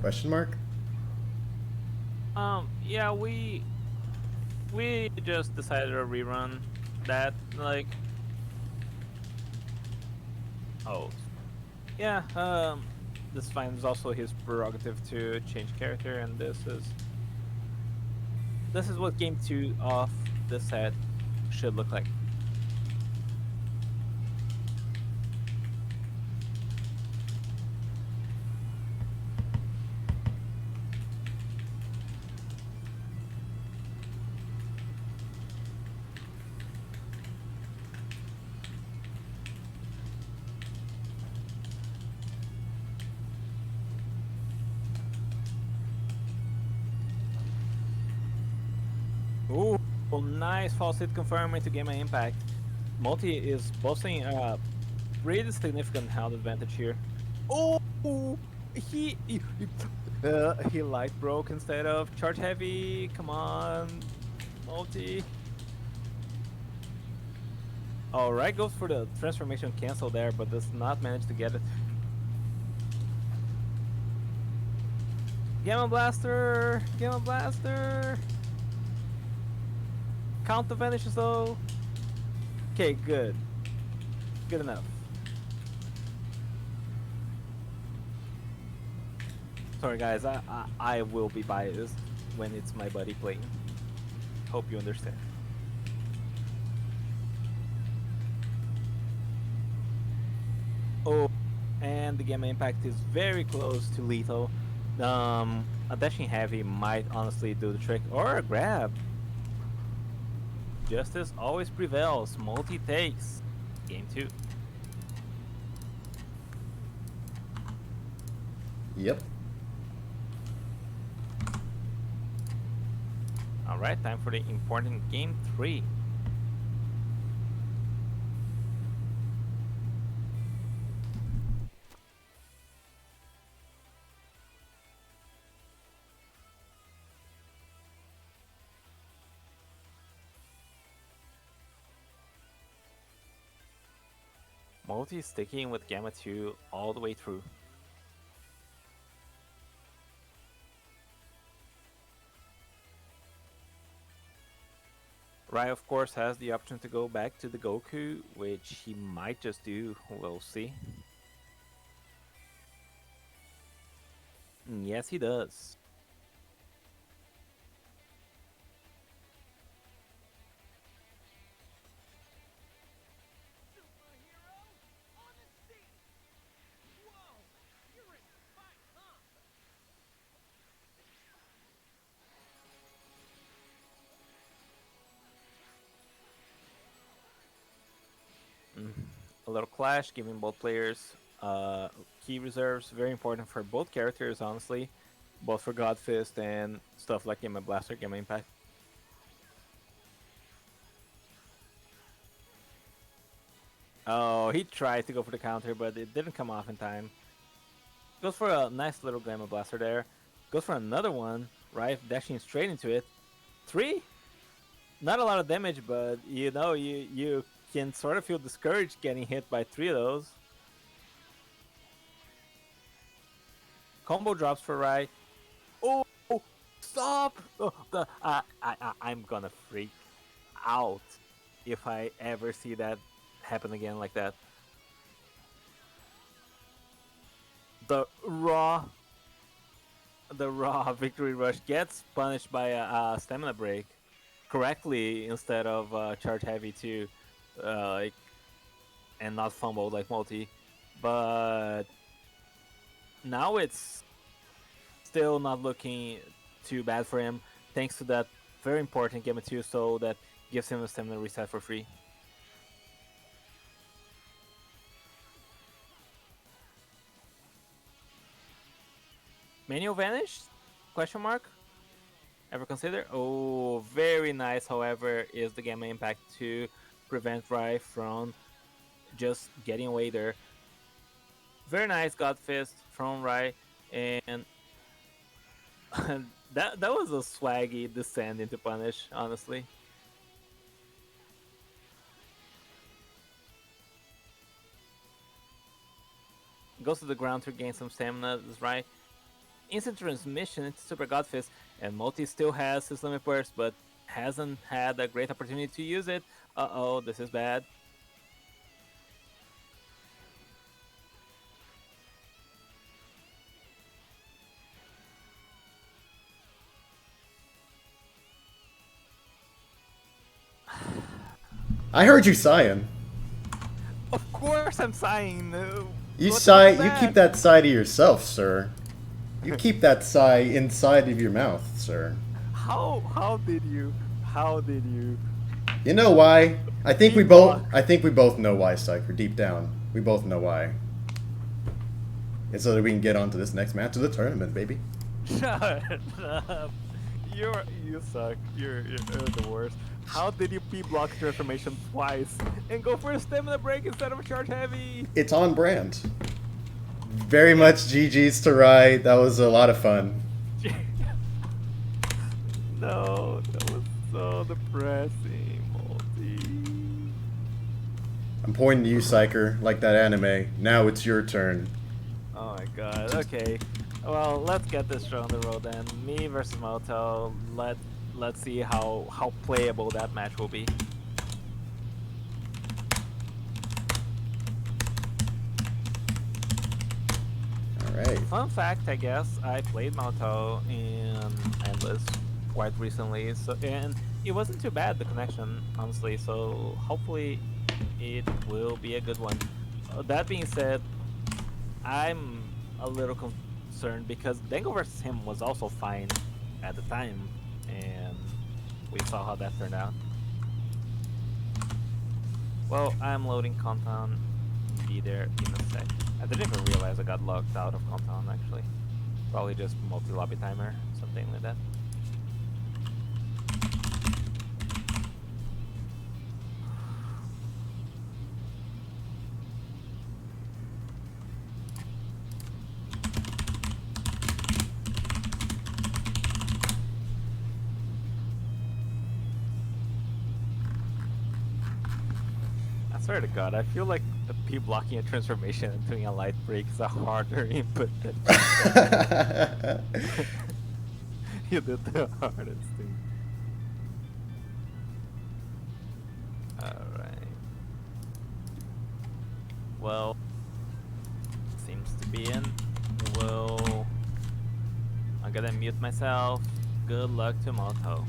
Question mark? Yeah, we just decided to rerun that, like. Oh, yeah. This is fine. It's also his prerogative to change character, and this is what game 2 of this set should look like. Ooh, nice false hit confirm into Gamma Impact. Multi is boasting a pretty significant health advantage here. Oh, he light broke instead of charge heavy. Come on, Multi. Alright, goes for the transformation cancel there, but does not manage to get it. Gamma Blaster! Gamma Blaster! Count the vanishes though. Okay, good. Good enough. Sorry guys, I will be biased when it's my buddy playing. Hope you understand. Oh, and the gamma impact is very close to lethal. A dashing heavy might honestly do the trick, or a grab. Justice always prevails. Multi takes. Game 2. Yep. Alright, time for the important game 3. Multi sticking with Gamma 2 all the way through. Rai, of course, has the option to go back to the Goku, which he might just do. We'll see. Yes, he does. A little clash, giving both players key reserves. Very important for both characters, honestly. Both for Godfist and stuff like Gamma Blaster, Gamma Impact. Oh, he tried to go for the counter, but it didn't come off in time. Goes for a nice little Gamma Blaster there. Goes for another one, right? Dashing straight into it. 3? Not a lot of damage, but you know, you can sort of feel discouraged getting hit by 3 of those. Combo drops for Rai. Oh, stop! Oh, I'm gonna freak out if I ever see that happen again like that. The raw victory rush gets punished by a stamina break correctly instead of charge heavy too, and not fumbled like multi. But now it's still not looking too bad for him, thanks to that very important Gamma 2 soul that gives him a stamina reset for free. Manual vanished? Question mark? Ever consider? Oh, very nice, however, is the Gamma Impact to prevent Rai from just getting away there. Very nice God Fist from Rai, and that was a swaggy descent into punish, honestly. Goes to the ground to gain some stamina, that's right. Instant transmission into Super Godfist, and Multi still has his limit burst, but hasn't had a great opportunity to use it. Uh-oh, this is bad. I heard you sighing. Of course I'm sighing. You sigh. You keep that sigh to yourself, sir. You keep that sigh inside of your mouth, sir. How did you? How did you? You know why? I think we both know why, Cypher. Deep down, we both know why. It's so that we can get on to this next match of the tournament, baby. Shut up. You suck. You're the worst. How did you P-block transformation twice and go for a stamina break instead of a charge heavy? It's on brand. Very much GG's to Rai. That was a lot of fun. No, that was so depressing, Multi. I'm pointing to you, Psyker, like that anime. Now it's your turn. Oh my god, okay. Well, let's get this show on the road then. Me versus Moto. Let's see how playable that match will be. right. Fun fact, I guess, I played Malto in Endless quite recently, so and it wasn't too bad, the connection, honestly. So hopefully it will be a good one. That being said, I'm a little concerned because Dango versus him was also fine at the time, and we saw how that turned out. Well, I'm loading content. Be there in a sec. I didn't even realize I got logged out of content actually. Probably just multi-lobby timer, something like that. I swear to God, I feel like the P blocking a transformation and doing a light break is a harder input than you did the hardest thing. Alright. Well, seems to be in. Well, I'm gonna mute myself. Good luck to Moto.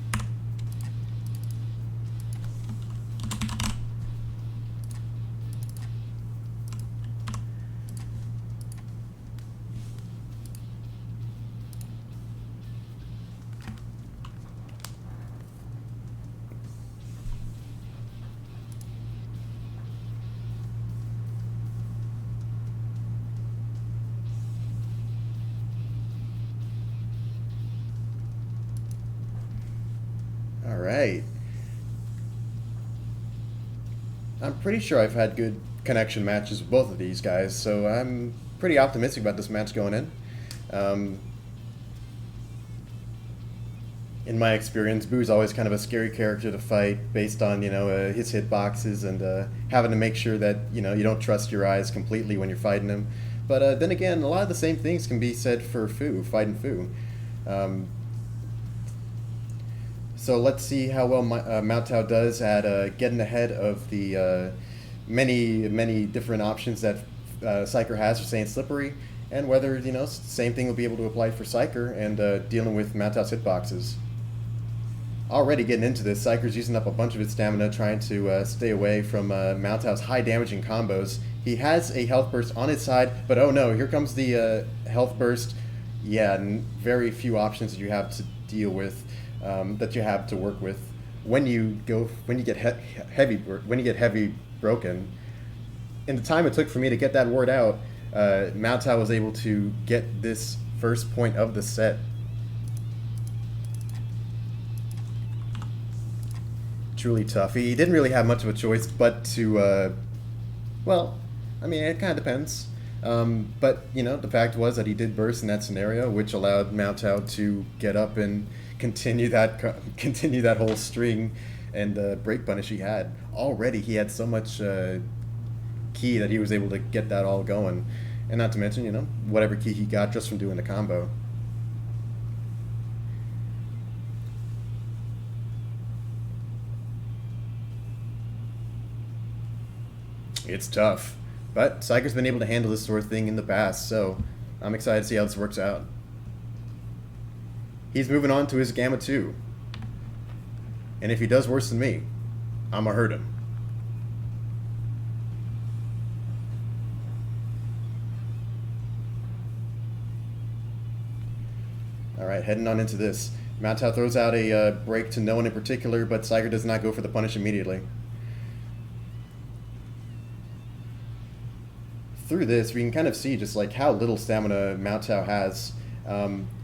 All right. I'm pretty sure I've had good connection matches with both of these guys, so I'm pretty optimistic about this match going in. In my experience, Boo's always kind of a scary character to fight based on, his hitboxes and having to make sure that, you don't trust your eyes completely when you're fighting him. But then again, a lot of the same things can be said for fighting Fu. So let's see how well Mao Tao does at getting ahead of the many different options that Psyker has for staying slippery, and whether, same thing will be able to apply for Psyker and dealing with Mao Tao's hitboxes. Already getting into this, Psyker's using up a bunch of its stamina trying to stay away from Mao Tao's high damaging combos. He has a health burst on his side, but oh no, here comes the health burst. Yeah, very few options that you have to deal with, that you have to work with when you get heavy broken. In the time it took for me to get that word out, Mao Tao was able to get this first point of the set. Truly tough. He didn't really have much of a choice but to, well, I mean, it kind of depends. But, the fact was that he did burst in that scenario, which allowed Mao Tao to get up and continue that whole string and break punish he had. Already he had so much ki that he was able to get that all going. And not to mention, whatever ki he got just from doing the combo. It's tough. But Psyker's been able to handle this sort of thing in the past, so I'm excited to see how this works out. He's moving on to his Gamma 2. And if he does worse than me, I'm gonna hurt him. Alright, heading on into this. Mao Tao throws out a break to no one in particular, but Psyker does not go for the punish immediately. Through this, we can kind of see just like how little stamina Mao Tao has.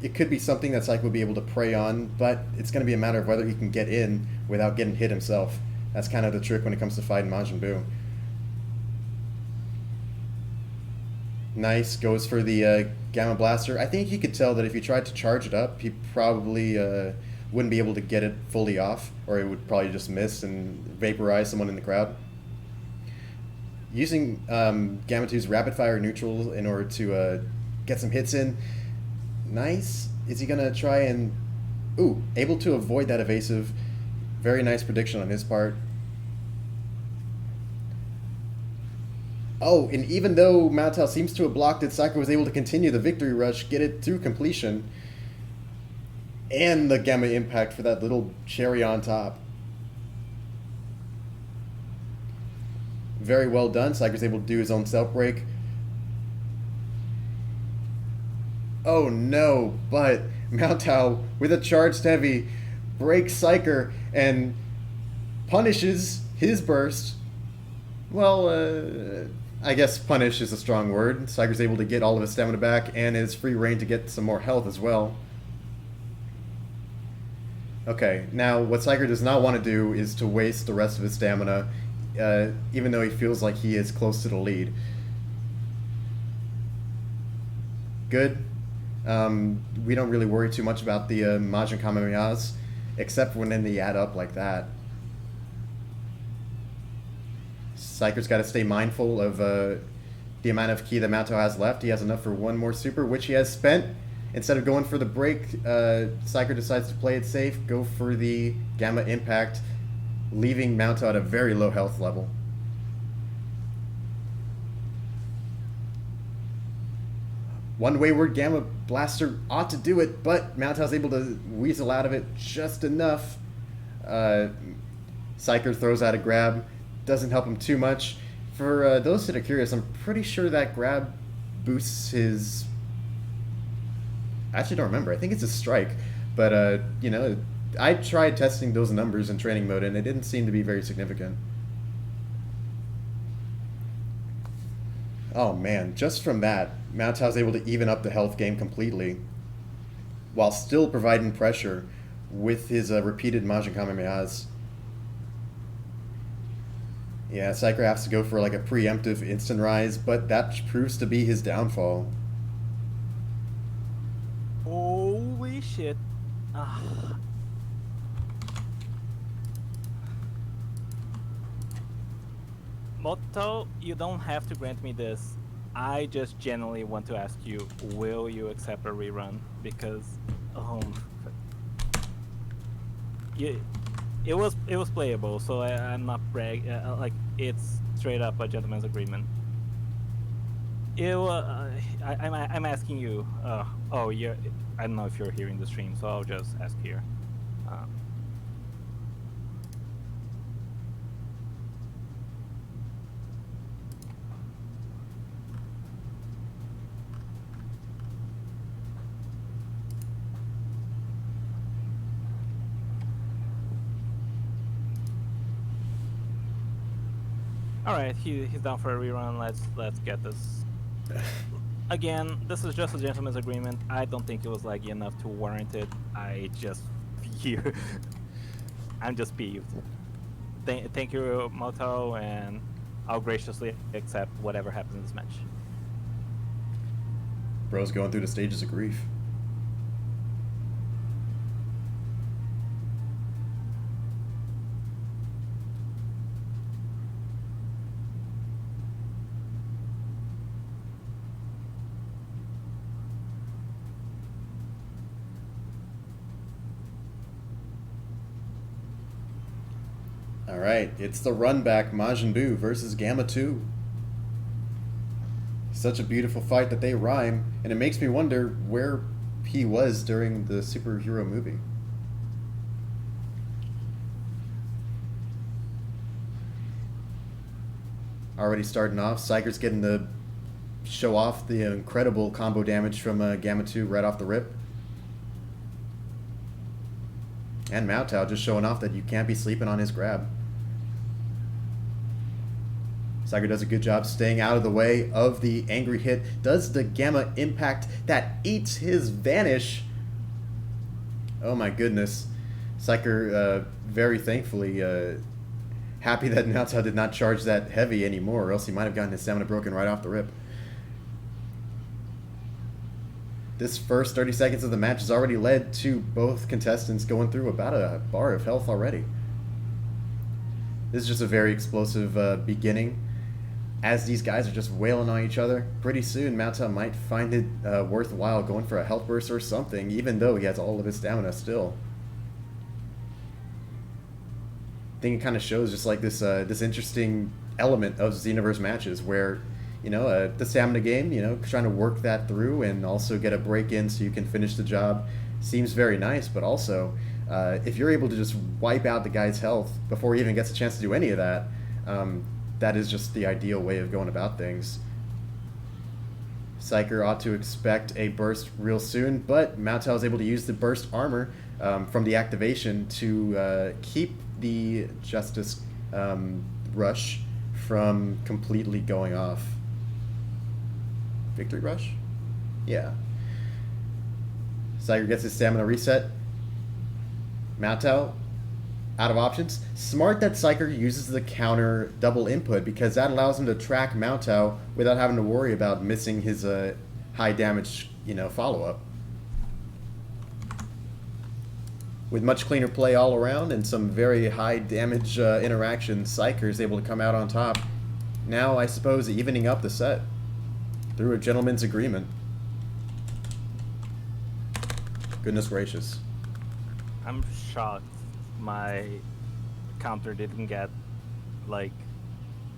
It could be something that Psyche will be able to prey on, but it's going to be a matter of whether he can get in without getting hit himself. That's kind of the trick when it comes to fighting Majin Buu. Nice, goes for the Gamma Blaster. I think you could tell that if he tried to charge it up, he probably wouldn't be able to get it fully off, or it would probably just miss and vaporize someone in the crowd. Using Gamma 2's rapid fire neutral in order to get some hits in. Nice. Is he going to try and... Ooh, able to avoid that evasive. Very nice prediction on his part. Oh, and even though Mao Tao seems to have blocked it, Saika was able to continue the victory rush, get it through completion, and the Gamma Impact for that little cherry on top. Very well done. Saika's able to do his own self break. Oh no, but Mao Tao, with a charged heavy, breaks Psyker and punishes his burst. Well, I guess punish is a strong word. Psyker's able to get all of his stamina back and his free reign to get some more health as well. Okay, now what Psyker does not want to do is to waste the rest of his stamina, even though he feels like he is close to the lead. Good. We don't really worry too much about the Majin Kamehamehas, except when then they add up like that. Psyker's got to stay mindful of the amount of ki that Mao Tao has left. He has enough for one more super, which he has spent. Instead of going for the break, Psyker decides to play it safe, go for the Gamma Impact, leaving Mao Tao at a very low health level. One wayward Gamma Blaster ought to do it, but Mao Tao's able to weasel out of it just enough. Psyker throws out a grab, doesn't help him too much. For those that are curious, I'm pretty sure that grab boosts his... I actually don't remember. I think it's a strike, but you know, I tried testing those numbers in training mode, and it didn't seem to be very significant. Oh man, just from that, Mao Tao's able to even up the health game completely, while still providing pressure with his repeated Majin Kamehamehas. Yeah, Psyker has to go for like a preemptive instant rise, but that proves to be his downfall. Holy shit. Moto, you don't have to grant me this. I just genuinely want to ask you, will you accept a rerun? Because, it was playable, so I'm not like, it's straight up a gentleman's agreement. I'm asking you. Oh, yeah. I don't know if you're hearing the stream, so I'll just ask here. All right, he's down for a rerun. Let's get this. Again, this is just a gentleman's agreement. I don't think it was laggy enough to warrant it. I just here. I'm just peeved. Thank you, Moto, and I'll graciously accept whatever happens in this match. Bro's going through the stages of grief. Alright, it's the run back Majin Buu versus Gamma 2. Such a beautiful fight that they rhyme, and it makes me wonder where he was during the superhero movie. Already starting off, Psyker's getting to show off the incredible combo damage from Gamma 2 right off the rip. And Mao Tao just showing off that you can't be sleeping on his grab. Psyker does a good job staying out of the way of the angry hit. Does the Gamma Impact that eats his vanish. Oh my goodness. Psyker very thankfully happy that Mao Tao did not charge that heavy anymore, or else he might have gotten his stamina broken right off the rip. This first 30 seconds of the match has already led to both contestants going through about a bar of health already. This is just a very explosive beginning. As these guys are just wailing on each other, pretty soon Mao Tao might find it worthwhile going for a health burst or something, even though he has all of his stamina still. I think it kind of shows just like this this interesting element of Xenoverse matches where, the stamina game, trying to work that through and also get a break in so you can finish the job seems very nice. But also, if you're able to just wipe out the guy's health before he even gets a chance to do any of that, that is just the ideal way of going about things. Psyker ought to expect a burst real soon, but Mao Tao is able to use the burst armor from the activation to keep the Justice Rush from completely going off. Victory Rush? Yeah. Psyker gets his stamina reset. Mao Tao, out of options. Smart that Psyker uses the counter double input because that allows him to track Mao Tao without having to worry about missing his high damage, follow-up. With much cleaner play all around and some very high damage interactions, Psyker is able to come out on top. Now, I suppose, evening up the set through a gentleman's agreement. Goodness gracious. I'm shocked my counter didn't get, like,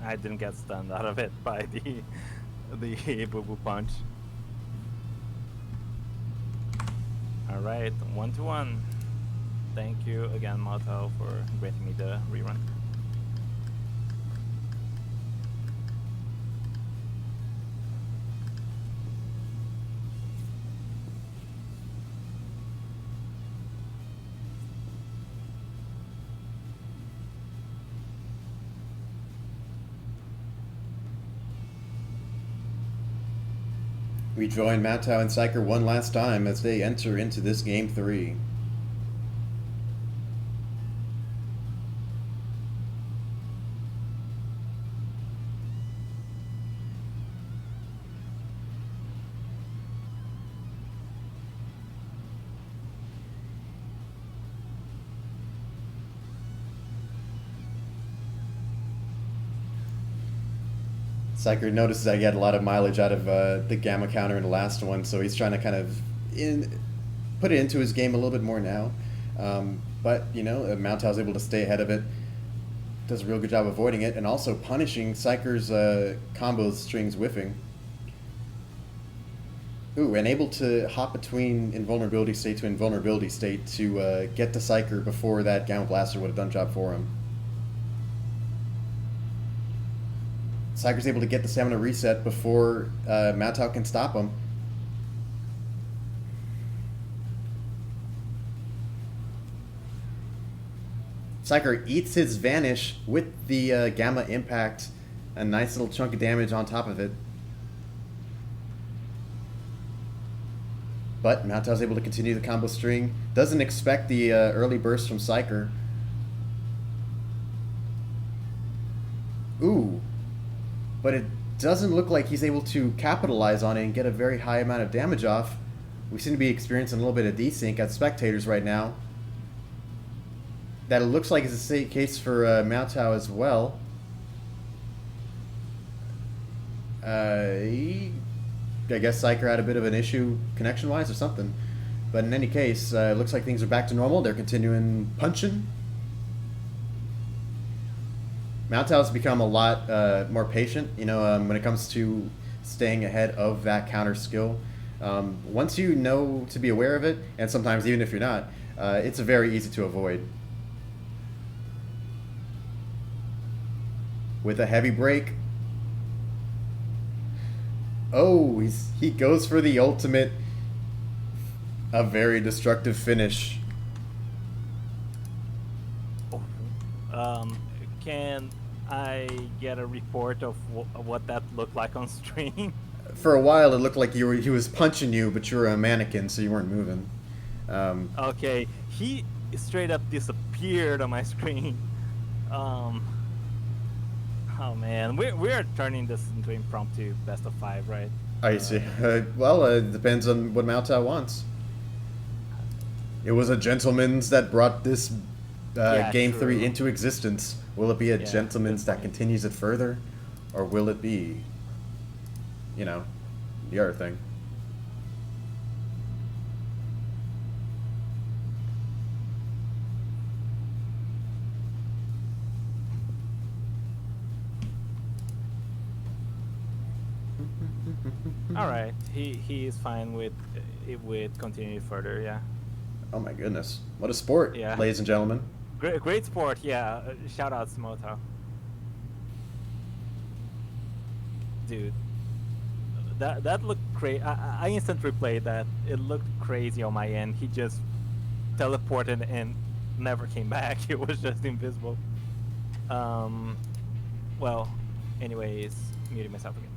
I didn't get stunned out of it by the boo-boo punch. Alright, 1-1. Thank you again, Mao Tao, for granting me the rerun. We join Mao Tao and Psyker one last time as they enter into this Game 3. Psyker notices that he had a lot of mileage out of the Gamma counter in the last one, so he's trying to kind of put it into his game a little bit more now. But, Mao Tao's able to stay ahead of it, does a real good job avoiding it, and also punishing Psyker's combo strings whiffing. Ooh, and able to hop between invulnerability state to invulnerability state to get to Psyker before that Gamma Blaster would have done job for him. Psyker's able to get the stamina reset before Mao Tao can stop him. Psyker eats his Vanish with the Gamma Impact. A nice little chunk of damage on top of it. But Mao Tao's able to continue the combo string. Doesn't expect the early burst from Psyker. Ooh. But it doesn't look like he's able to capitalize on it and get a very high amount of damage off. We seem to be experiencing a little bit of desync as spectators right now. That it looks like is the case for Mao Tao as well. I guess Psyker had a bit of an issue connection-wise or something. But in any case, it looks like things are back to normal. They're continuing punching. Mao Tao's become a lot more patient, when it comes to staying ahead of that counter skill. Once you know to be aware of it, and sometimes even if you're not, it's very easy to avoid. With a heavy break. Oh, he goes for the ultimate. A very destructive finish. Can I get a report of what that looked like on stream? For a while, it looked like he was punching you, but you were a mannequin, so you weren't moving. Okay, he straight up disappeared on my screen. Oh man, we're turning this into impromptu best of 5, right? I see. Well, it depends on what Mao Tao wants. It was a gentleman's that brought this Game 3 into existence. Will it be a gentleman's that continues it further? Or will it be, the other thing? All right, he is fine with continuing further. Yeah, Oh my goodness. What a sport, yeah. ladies and gentlemen. Great sport. Yeah, shout out Smoto, dude. That looked crazy. I instant replayed that. It looked crazy on my end. He just teleported and never came back. He was just invisible. Um, well, anyways, muting myself again.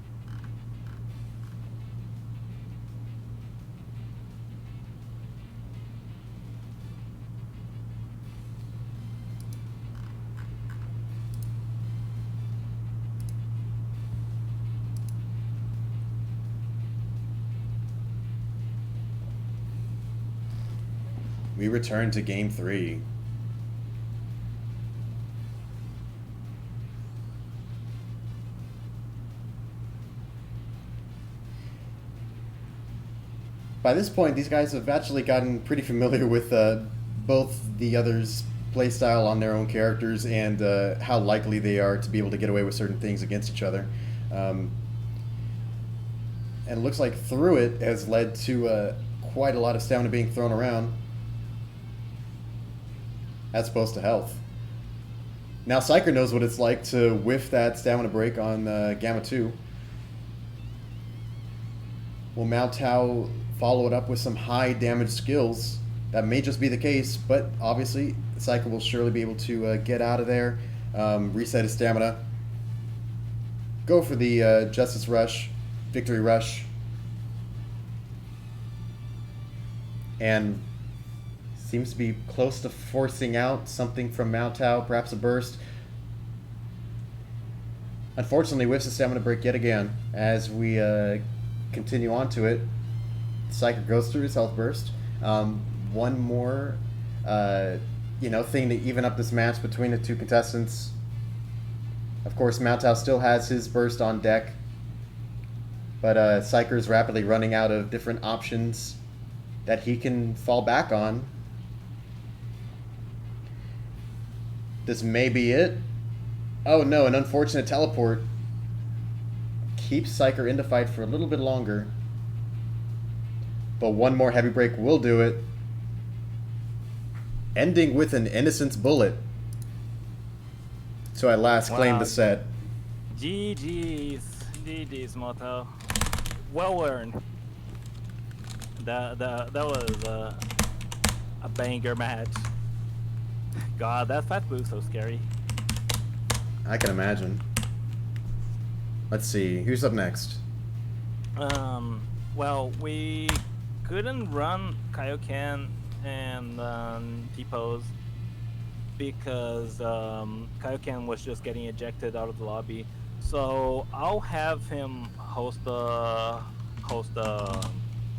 We return to game 3. By this point, these guys have actually gotten pretty familiar with both the others' playstyle on their own characters and how likely they are to be able to get away with certain things against each other. And it looks like through it has led to quite a lot of stamina being thrown around, as opposed to health. Now Psyker knows what it's like to whiff that stamina break on Gamma 2. Will Mao Tao follow it up with some high damage skills? That may just be the case, but obviously Psyker will surely be able to get out of there, reset his stamina, go for the Justice Rush, Victory Rush, and seems to be close to forcing out something from Mao Tao, perhaps a burst. Unfortunately, whiffs the stamina break yet again. As we continue on to it, Psyker goes through his health burst. One more, thing to even up this match between the two contestants. Of course, Mao Tao still has his burst on deck, but Psyker is rapidly running out of different options that he can fall back on. This may be it. Oh no, an unfortunate teleport keeps Psyker in the fight for a little bit longer. But one more heavy break will do it, ending with an Innocence Bullet to at last claim the set. GG's, Moto. Well earned. That was a banger match. God, that fat blue so scary. I can imagine. Let's see, who's up next? Well, we couldn't run Kaioken and T-pose because Kaioken was just getting ejected out of the lobby. So I'll have him host the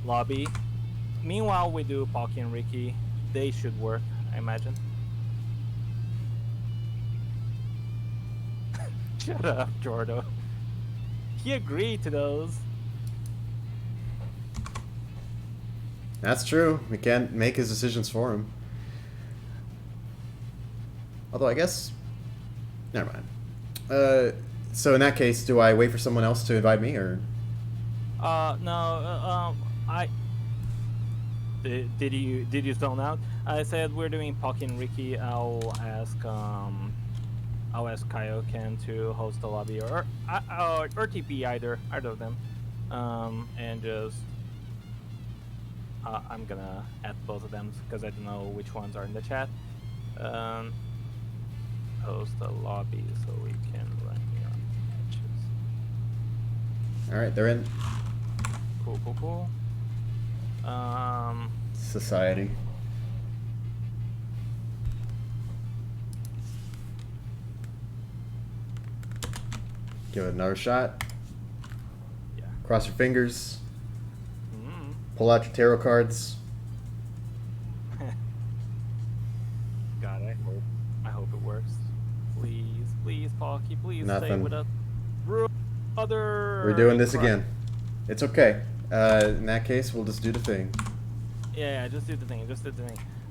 lobby. Meanwhile, we do Pocky and Ricky. They should work, I imagine. Shut up, Jordo. He agreed to those. That's true. We can't make his decisions for him. Although I guess... Never mind. So in that case, do I wait for someone else to invite me, or...? No, Did you zone out? I said we're doing Pocky and Ricky. I'll ask Kaioken to host the lobby or TP, either of them, and just I'm gonna add both of them because I don't know which ones are in the chat. Host the lobby so we can run your matches. All right, they're in. Cool. Society. Give it another shot. Yeah. Cross your fingers. Pull out your tarot cards. God, I hope it works. Please, Pocky, please stay Nothing. with us. Brother. We're doing this again. It's okay. In that case, we'll just do the thing. Yeah, just do the thing.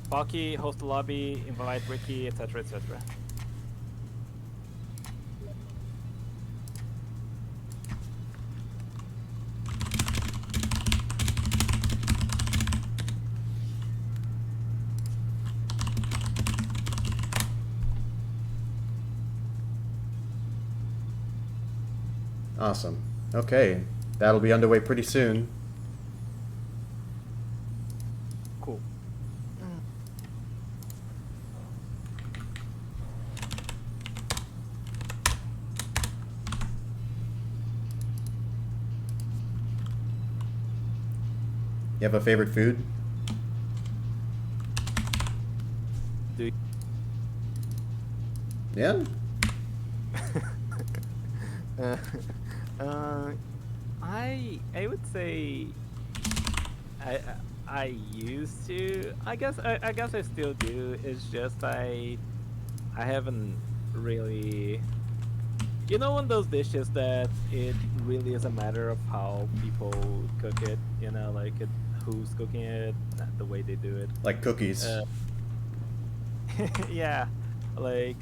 Pocky, host the lobby, invite Ricky, etc., etc. Awesome. Okay, that'll be underway pretty soon. Cool. You have a favorite food? Do you- Yeah? I would say I used to. I guess I still do. It's just I haven't really. You know, one of those dishes that it really is a matter of how people cook it. You know, like who's cooking it, the way they do it. Like cookies. Yeah, like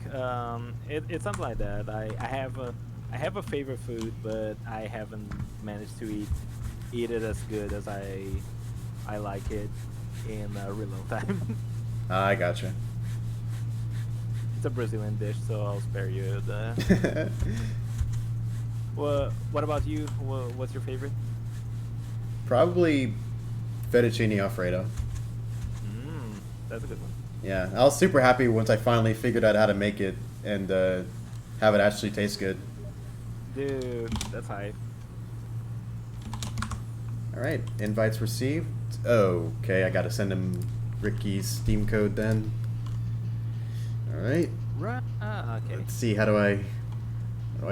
it's something like that. I have a favorite food, but I haven't managed to eat it as good as I like it in a really long time. I gotcha. It's a Brazilian dish, so I'll spare you the. What about you? What's your favorite? Probably fettuccine alfredo. That's a good one. Yeah, I was super happy once I finally figured out how to make it and have it actually taste good. Dude, that's hype. All right, invites received. Oh, okay, I gotta send him Ricky's Steam code then. All right, Right. Okay. let's see. How do I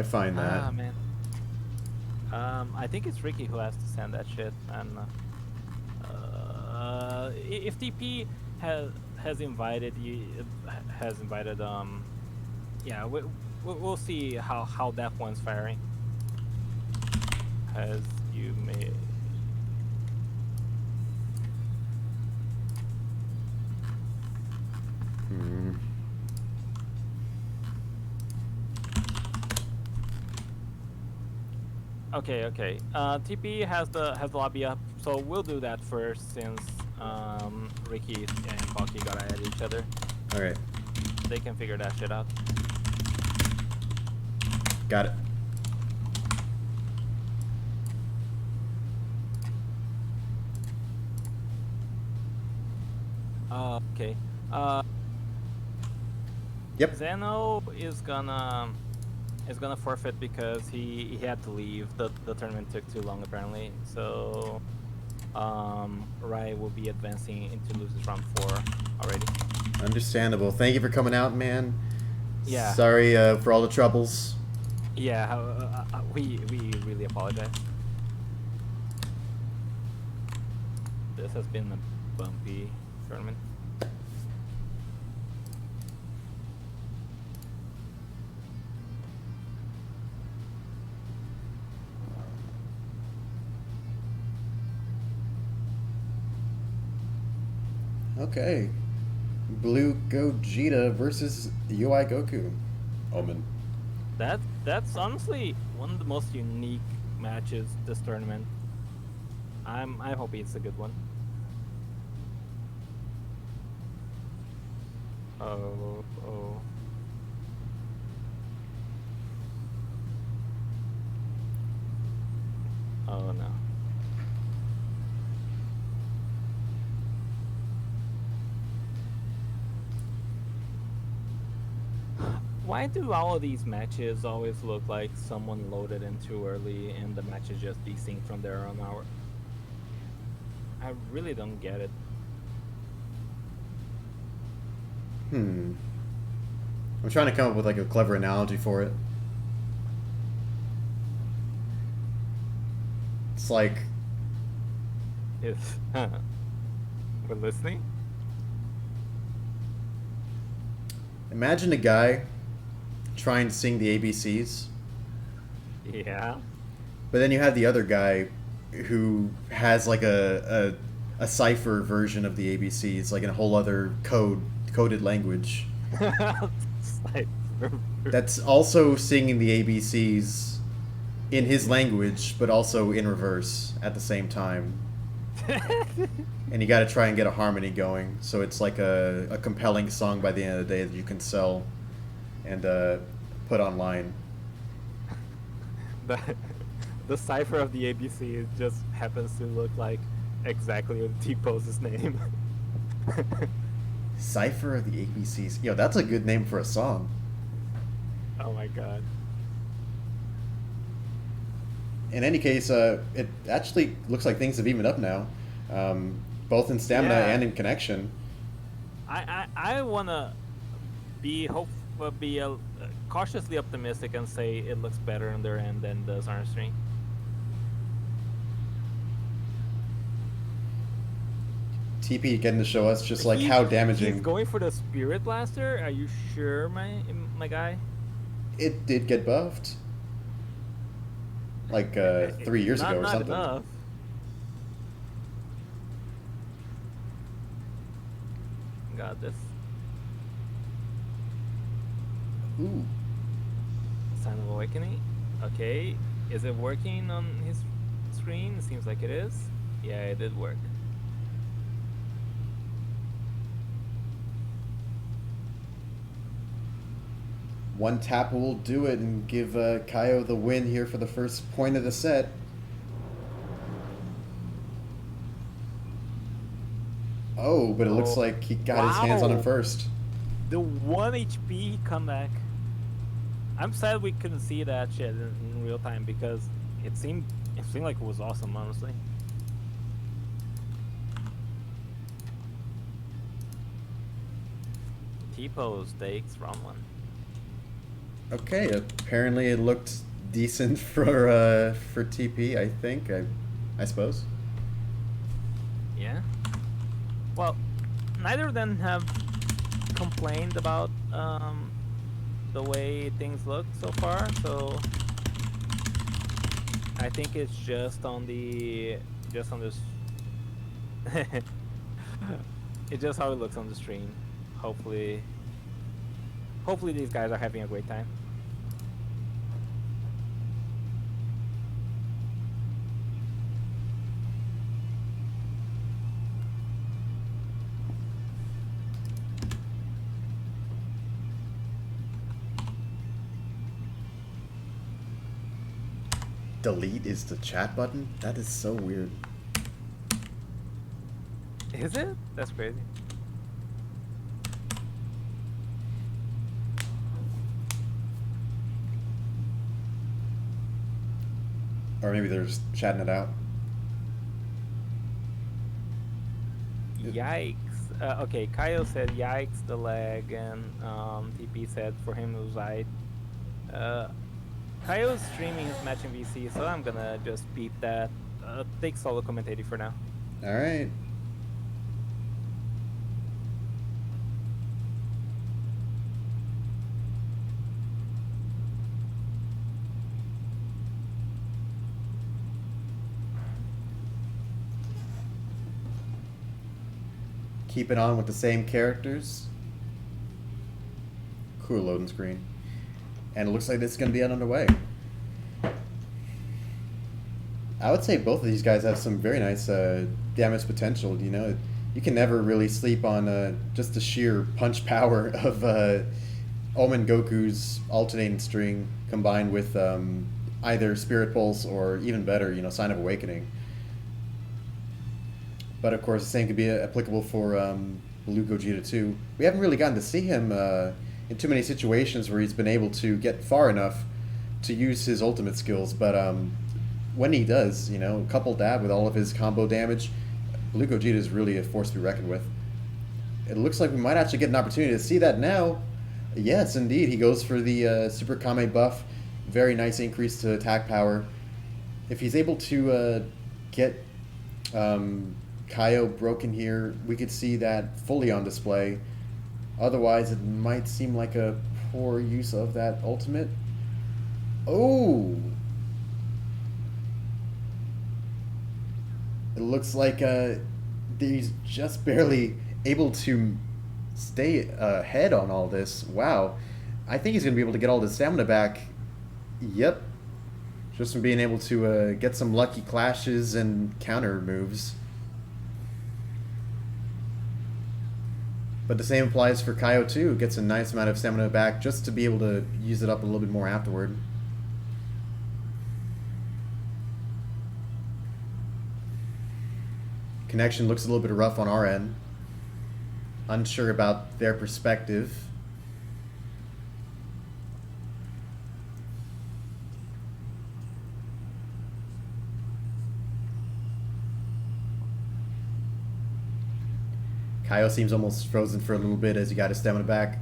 find that? Ah, man. I think it's Ricky who has to send that shit, and if TP has invited you, yeah, we'll see how that one's faring. As you may. Hmm. Okay. TP has the lobby up, so we'll do that first since Ricky and Pocky got at each other. All right, They can figure that shit out. got it. Okay. Yep. Zeno is gonna forfeit because he had to leave. The tournament took too long apparently. So Rai will be advancing into losers round 4 already. Understandable. Thank you for coming out, man. Yeah. Sorry for all the troubles. Yeah, we really apologize. This has been a bumpy tournament. Okay. Blue Gogeta versus UI Goku. Omen. That's honestly one of the most unique matches this tournament. I'm hoping it's a good one. Oh. Oh no. Why do all of these matches always look like someone loaded in too early and the match is just desynced from their own hour? I really don't get it. I'm trying to come up with like a clever analogy for it. It's like If we're listening. imagine a guy trying to sing the ABCs, Yeah. but then you have the other guy who has like a cipher version of the ABCs, like in a whole other coded language. That's also singing the ABCs in his language, but also in reverse at the same time. And you got to try and get a harmony going, so it's like a compelling song by the end of the day that you can sell and put online. the cipher of the ABC just happens to look like exactly T-Pose's name. Cipher of the ABCs. Yo, that's a good name for a song. Oh my god. In any case, it actually looks like things have evened up now, both in stamina Yeah. and in connection. I wanna be cautiously optimistic and say it looks better on their end than does our string. TP getting to show us just like how damaging He's going for the Spirit Blaster. Are you sure, my guy? it did get buffed. Like 3 years ago or not something. Enough. Got this. Ooh. Sign of Awakening. Okay, is it working on his screen? It seems like it is. Yeah, it did work. One tap will do it and give Kaio the win here for the first point of the set. Oh, but it looks Oh, like he got his hands on him wow. first. The 1 HP comeback. I'm sad we couldn't see that shit in real time because it seemed like it was awesome, honestly. T-pose takes from one. Okay, apparently it looked decent for TP. I think I suppose. Yeah. Well, neither of them have complained about the way things look so far, so I think it's just on this. It's just how it looks on the stream. Hopefully these guys are having a great time. Delete is the chat button? That is so weird. Is it? That's crazy. Or maybe they're just chatting it out. Yikes. Okay, Kaio said yikes the leg, and TP said for him it was right. Kaio's streaming is matching VC, so I'm gonna just beep that. Take solo commentating for now. Alright. Keeping on with the same characters. Cool loading screen. And it looks like this is going to be underway. I would say both of these guys have some very nice damage potential. You know, you can never really sleep on just the sheer punch power of Omen Goku's alternating string combined with either Spirit Pulse or even better, you know, Sign of Awakening. But of course, the same could be applicable for Blue Gogeta too. We haven't really gotten to see him in too many situations where he's been able to get far enough to use his ultimate skills. But when he does, you know, couple that with all of his combo damage, Blue Gogeta is really a force to be reckoned with. It looks like we might actually get an opportunity to see that now. Yes, indeed, he goes for the Super Kame buff. Very nice increase to attack power. If he's able to get Kaio broken here, we could see that fully on display. Otherwise, it might seem like a poor use of that ultimate. Oh! It looks like he's just barely able to stay ahead on all this. Wow. I think he's going to be able to get all the stamina back. Yep. Just from being able to get some lucky clashes and counter moves. But the same applies for Kaio too. Gets a nice amount of stamina back just to be able to use it up a little bit more afterward. Connection looks a little bit rough on our end. Unsure about their perspective. Kaio seems almost frozen for a little bit as he got his stamina back.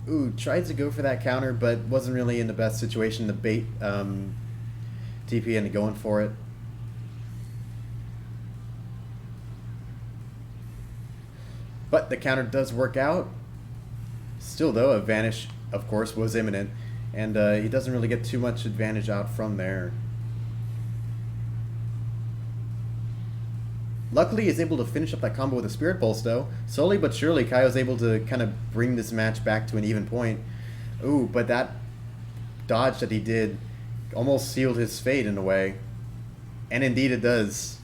Ooh, tried to go for that counter, but wasn't really in the best situation to bait TP into going for it. But the counter does work out. Still, though, a vanish, of course, was imminent, and he doesn't really get too much advantage out from there. Luckily, he's able to finish up that combo with a Spirit Pulse, though. Slowly but surely, Kaio's able to kind of bring this match back to an even point. Ooh, but that dodge that he did almost sealed his fate in a way. And indeed it does.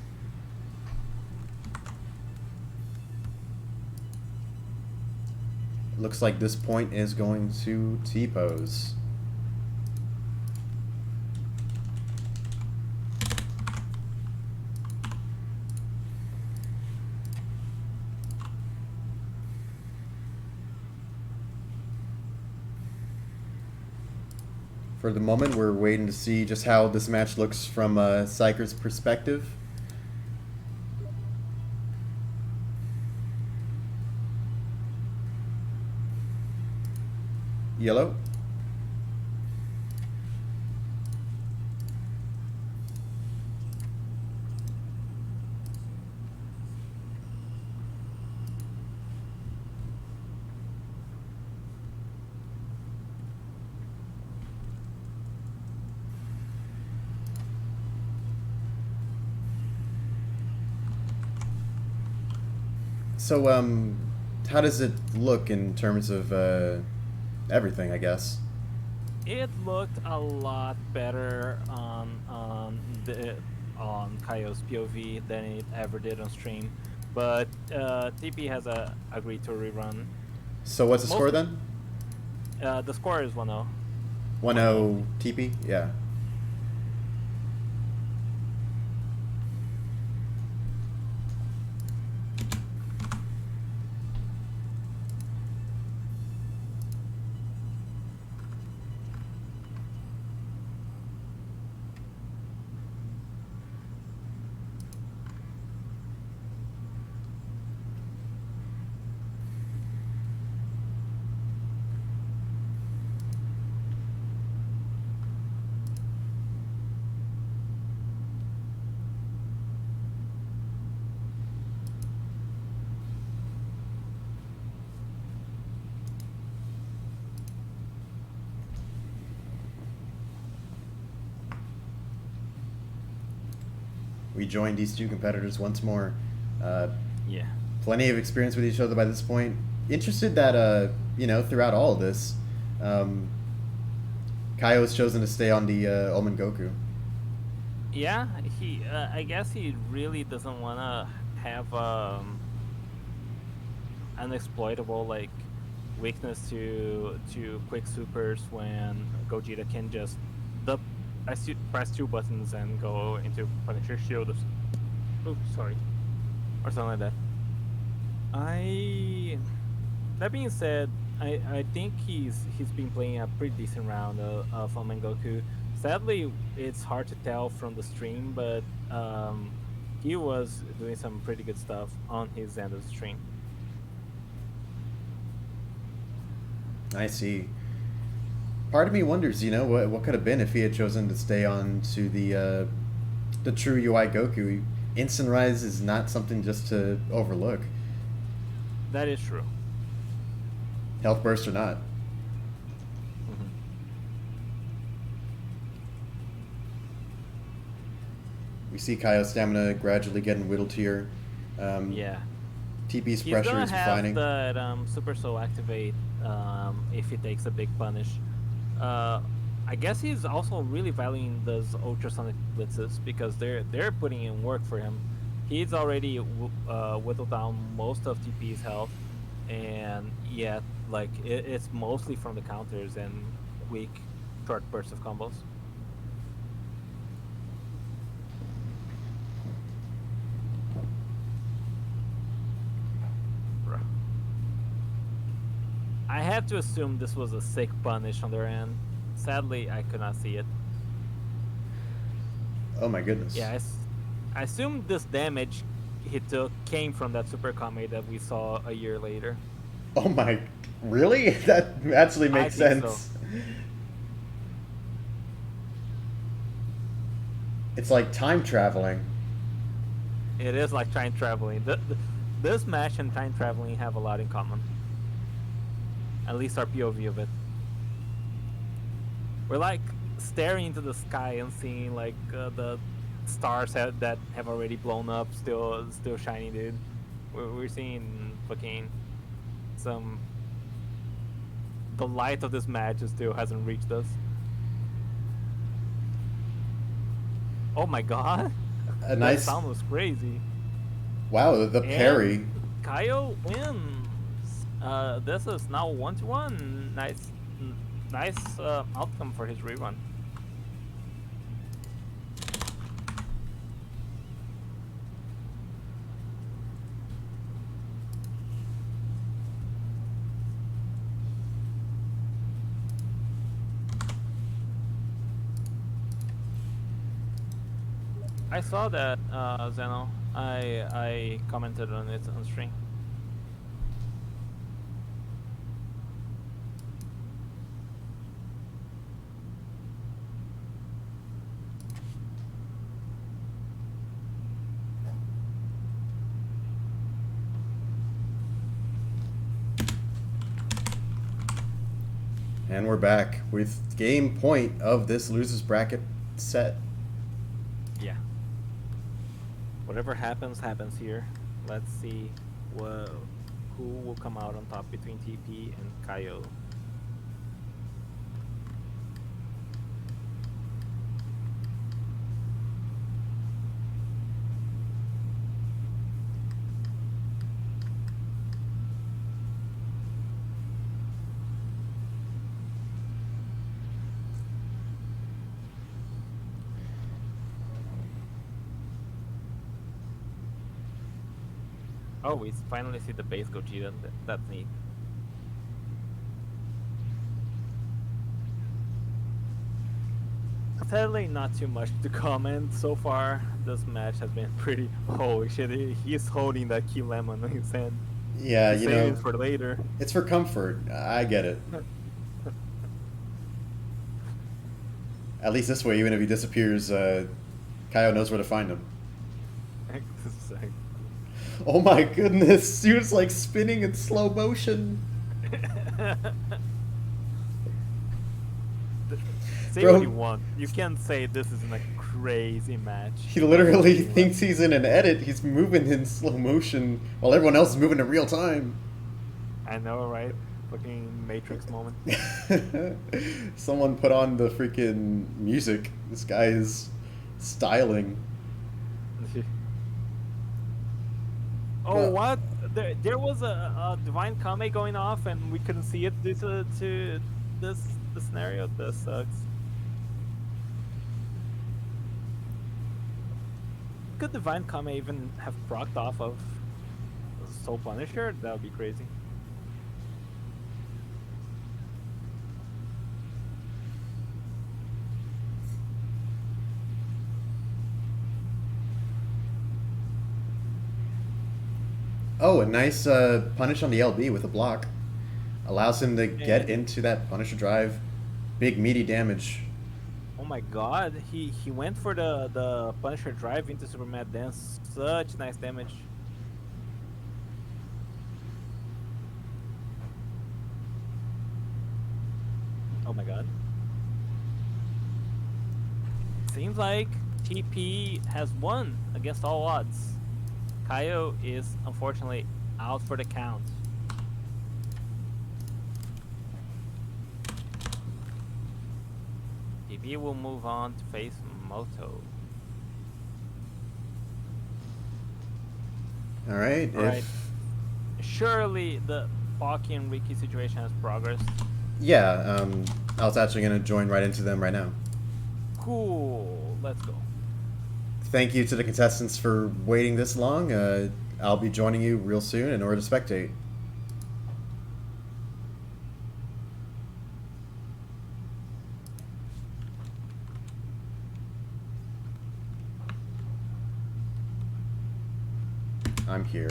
Looks like this point is going to T-pose. For the moment, we're waiting to see just how this match looks from Psyker's perspective. Yellow. So, how does it look in terms of everything, I guess? It looked a lot better on Kaio's POV than it ever did on stream, but TP has agreed to rerun. So what's the score then? The score is 1-0. 1-0 TP? Yeah. We joined these two competitors once more. Yeah. Plenty of experience with each other by this point. Interested that, you know, throughout all of this, Kaio has chosen to stay on the Omen Goku. Yeah, I guess he really doesn't want to have an exploitable like weakness to quick supers when Gogeta can just press two buttons and go into Punisher Shield. Oh, sorry, or something like that. That being said, I think he's been playing a pretty decent round of Omen Goku. Sadly, it's hard to tell from the stream, but he was doing some pretty good stuff on his end of the stream. I see. Part of me wonders, you know, what could have been if he had chosen to stay on to the true UI Goku. Instant Rise is not something just to overlook. That is true. Health burst or not. Mm-hmm. We see Kaio's stamina gradually getting whittled here. Yeah. TP's He's pressure gonna is have refining. that Super Soul activate if he takes a big punish. I guess he's also really valuing those ultrasonic blitzes because they're putting in work for him. He's already whittled down most of TP's health, and yet like it's mostly from the counters and weak short bursts of combos. I had to assume this was a sick punish on their end. Sadly, I could not see it. Oh my goodness. Yeah, I assume this damage he took came from that Super Kame that we saw a year later. Oh my, really? That actually I makes think so. sense. It's like time traveling. It is like time traveling. This match and time traveling have a lot in common. At least our POV of it. We're like staring into the sky and seeing like the stars that have already blown up still shining, dude. We're seeing fucking some. The light of this match still hasn't reached us. Oh my god, A that nice. sound was crazy. Wow, the parry. And Kaio wins. This is now 1-1. Nice outcome for his rerun. I saw that, Zeno. I commented on it on stream. And we're back with game point of this losers bracket set. Yeah. Whatever happens here. Let's see who will come out on top between TP and Kaio. Oh, we finally see the base Gogeta. That's neat. Sadly, not too much to comment so far. This match has been pretty. Holy shit, he's holding that key lemon in his hand. Yeah, He's you saving know, it for later. it's for comfort. I get it. At least this way, even if he disappears, Kaio knows where to find him. Exactly. Oh my goodness, he was like spinning in slow motion. Say Bro. what you want. You can't say this isn't a crazy match. He literally thinks he's in an edit. He's moving in slow motion while everyone else is moving in real time. I know, right? Fucking Matrix moment. Someone put on the freaking music. This guy is styling. Oh, what? There was a divine Kame going off and we couldn't see it due to this scenario. This sucks. Could divine Kame even have procced off of Soul Punisher? That would be crazy. Oh, a nice punish on the LB with a block. Allows him to get into that Punisher drive. Big meaty damage. Oh my god, he went for the Punisher drive into Super Mad Dance. Such nice damage. Oh my god. Seems like TP has won against all odds. Kaio is unfortunately out for the count. TP will move on to face Moto. Alright, Alright. Surely the Pocky and Ricky situation has progressed. Yeah, I was actually going to join right into them right now. Cool. Let's go. Thank you to the contestants for waiting this long. I'll be joining you real soon in order to spectate. I'm here.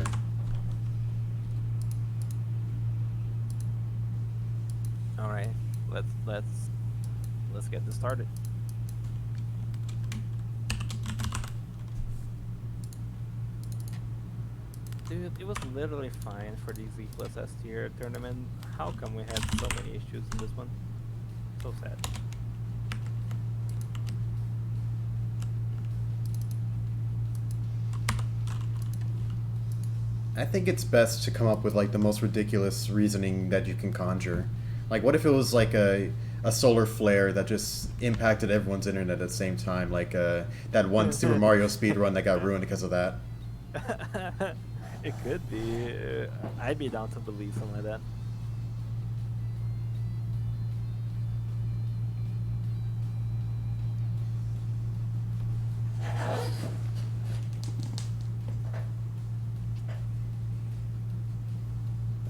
All right, let's get this started. Dude, it was literally fine for the Z plus S tier tournament. How come we had so many issues in this one? So sad. I think it's best to come up with like the most ridiculous reasoning that you can conjure. Like, what if it was like a solar flare that just impacted everyone's internet at the same time? Like that one Super Mario speedrun that got ruined because of that. It could be. I'd be down to believe something like that.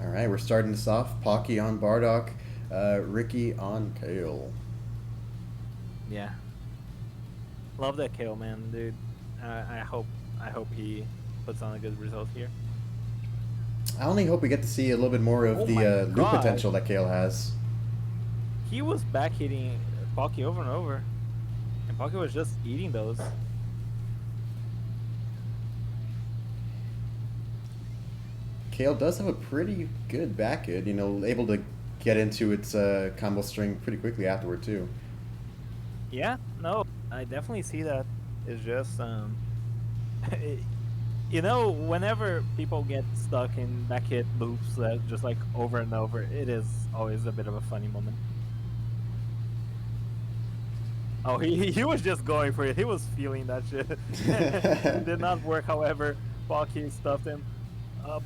All right, we're starting this off. Pocky on Bardock, Ricky on Kale. Yeah. Love that Kale, man, dude. I hope he puts on a good result here. I only hope we get to see a little bit more of the loop potential that Kale has. He was back hitting Pocky over and over, and Pocky was just eating those. Kale does have a pretty good back hit, you know, able to get into its combo string pretty quickly afterward, too. Yeah, no, I definitely see that. It's just, you know, whenever people get stuck in back hit loops that just like over and over, it is always a bit of a funny moment. Oh, he was just going for it. He was feeling that shit. It did not work, however. Pocky stuffed him.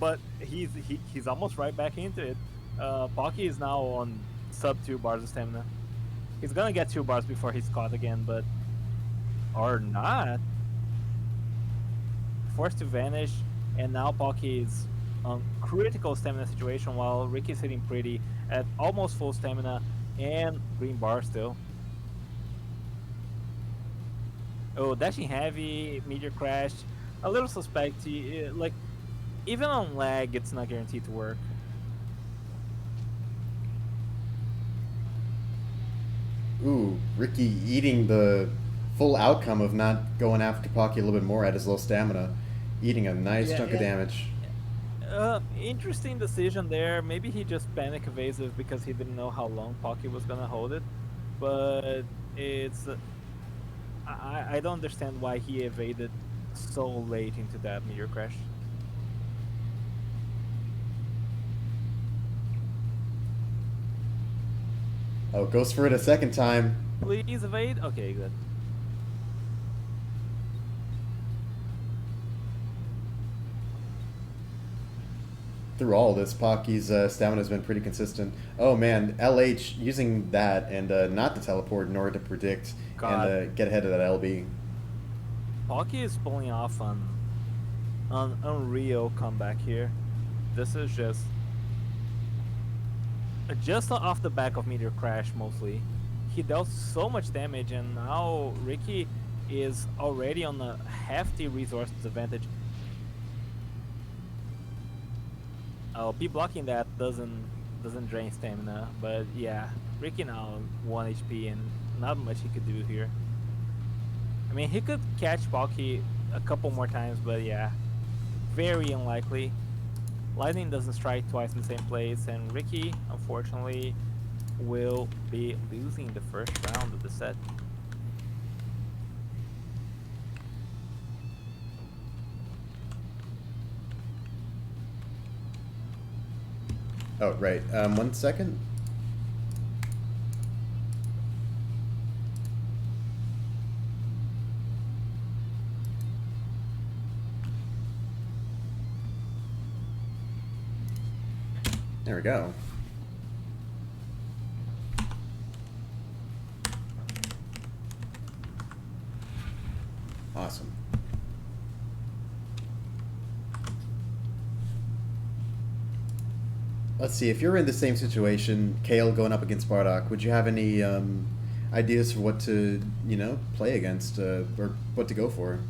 But he's almost right back into it. Pocky is now on sub 2 bars of stamina. He's gonna get 2 bars before he's caught again, but or not. Forced to vanish, and now Pocky is on critical stamina situation while Ricky's hitting pretty at almost full stamina and green bar still. Oh, dashing heavy, meteor crash, a little suspect. Like, even on lag, it's not guaranteed to work. Ooh, Ricky eating the full outcome of not going after Pocky a little bit more at his low stamina. Eating a nice chunk of damage. Interesting decision there. Maybe he just panic evasive because he didn't know how long Pocky was gonna hold it. But it's... I don't understand why he evaded so late into that meteor crash. Oh, goes for it a second time. Please evade. Okay, good. Through all this, Pocky's stamina has been pretty consistent. Oh man, LH using that and not to teleport in order to predict and get ahead of that LB. Pocky is pulling off on unreal comeback here. This is just off the back of meteor crash mostly. He dealt so much damage, and now Ricky is already on a hefty resource disadvantage. Oh, B blocking that doesn't drain stamina, but yeah, Ricky now 1 HP and not much he could do here. I mean, he could catch Pocky a couple more times, but yeah, very unlikely. Lightning doesn't strike twice in the same place, and Ricky, unfortunately, will be losing the first round of the set. Oh, right. 1 second. There we go. Awesome. Let's see, if you're in the same situation, Kale going up against Bardock, would you have any ideas for what to, you know, play against or what to go for?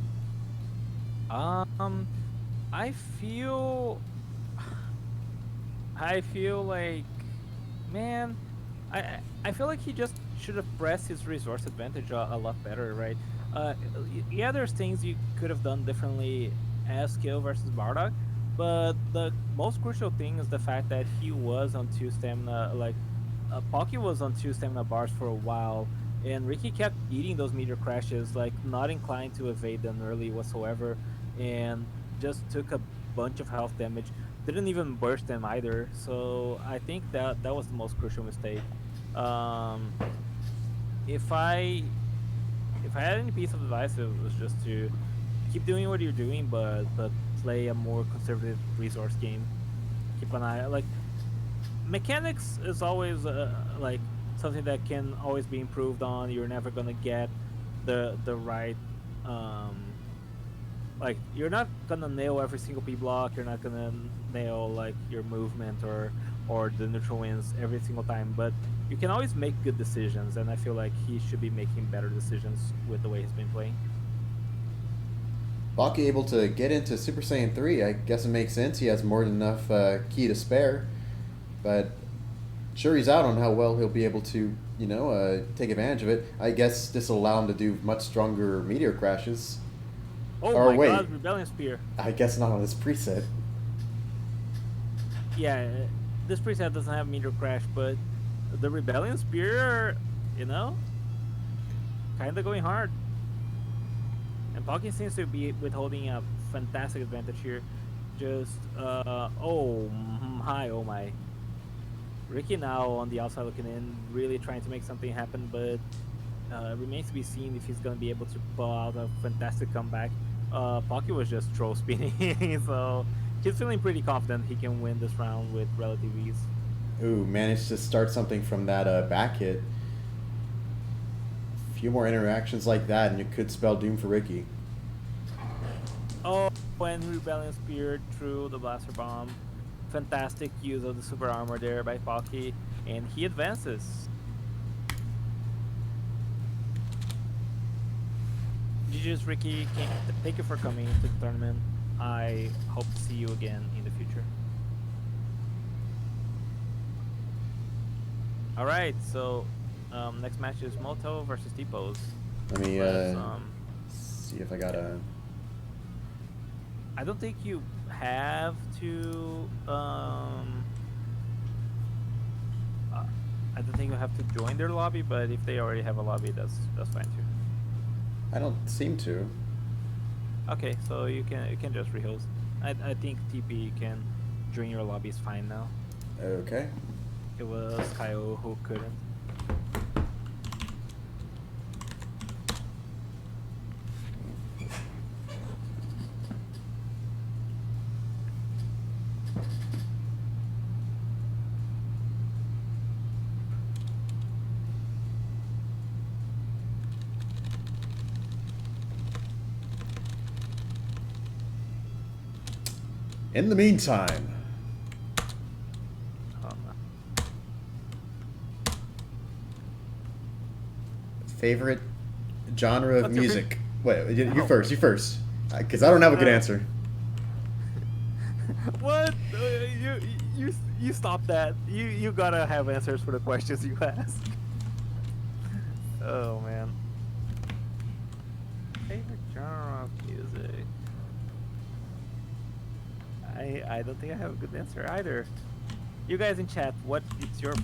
I feel I feel like, man, I feel like he just should have pressed his resource advantage a lot better, right? Yeah, there's things you could have done differently as Kill versus Bardock, but the most crucial thing is the fact that he was on two stamina, like Pocky was on two stamina bars for a while, and Ricky kept eating those meteor crashes, like not inclined to evade them early whatsoever, and just took a bunch of health damage. Didn't even burst them either. So I think that was the most crucial mistake. Um, if I had any piece of advice, it was just to keep doing what you're doing, but play a more conservative resource game. Keep an eye like mechanics is always like something that can always be improved on. You're never gonna get the right um like you're not gonna nail every single P block. You're not gonna nail like your movement or the neutral wins every single time, but you can always make good decisions, and I feel like he should be making better decisions with the way he's been playing. Baki able to get into Super Saiyan 3, I guess it makes sense. He has more than enough ki to spare. But sure, he's out on how well he'll be able to, take advantage of it. I guess this will allow him to do much stronger meteor crashes. Oh Or my wait, god, Rebellion Spear. I guess not on this preset. Yeah, this preset doesn't have meteor crash, but the Rebellion Spear, you know, kind of going hard. And Pocky seems to be withholding a fantastic advantage here. Just, oh my. Ricky now on the outside looking in, really trying to make something happen, but remains to be seen if he's going to be able to pull out a fantastic comeback. Pocky was just troll spinning, so he's feeling pretty confident he can win this round with relative ease. Ooh, managed to start something from that back hit. A few more interactions like that, and it could spell doom for Ricky. Oh, when Rebellion Spear through the Blaster Bomb. Fantastic use of the Super Armor there by Pocky, and he advances. GG's Ricky, thank you for coming to the tournament. I hope to see you again in the future. Alright, so next match is Moto versus T-Pose. Let me see if I got a... I don't think you have to I don't think you have to join their lobby, but if they already have a lobby, that's fine too. I don't seem to. Okay, so you can just rehost. I think TP can join your lobby is fine now. Okay. It was Kyo who couldn't. In the meantime, Oh, no. favorite genre of What's your music? Wait, you Oh. first. You first, because I don't have a good answer. What? You stop that. You gotta have answers for the questions you ask. Oh man. Favorite genre of music? I don't think I have a good answer either. You guys in chat, what is your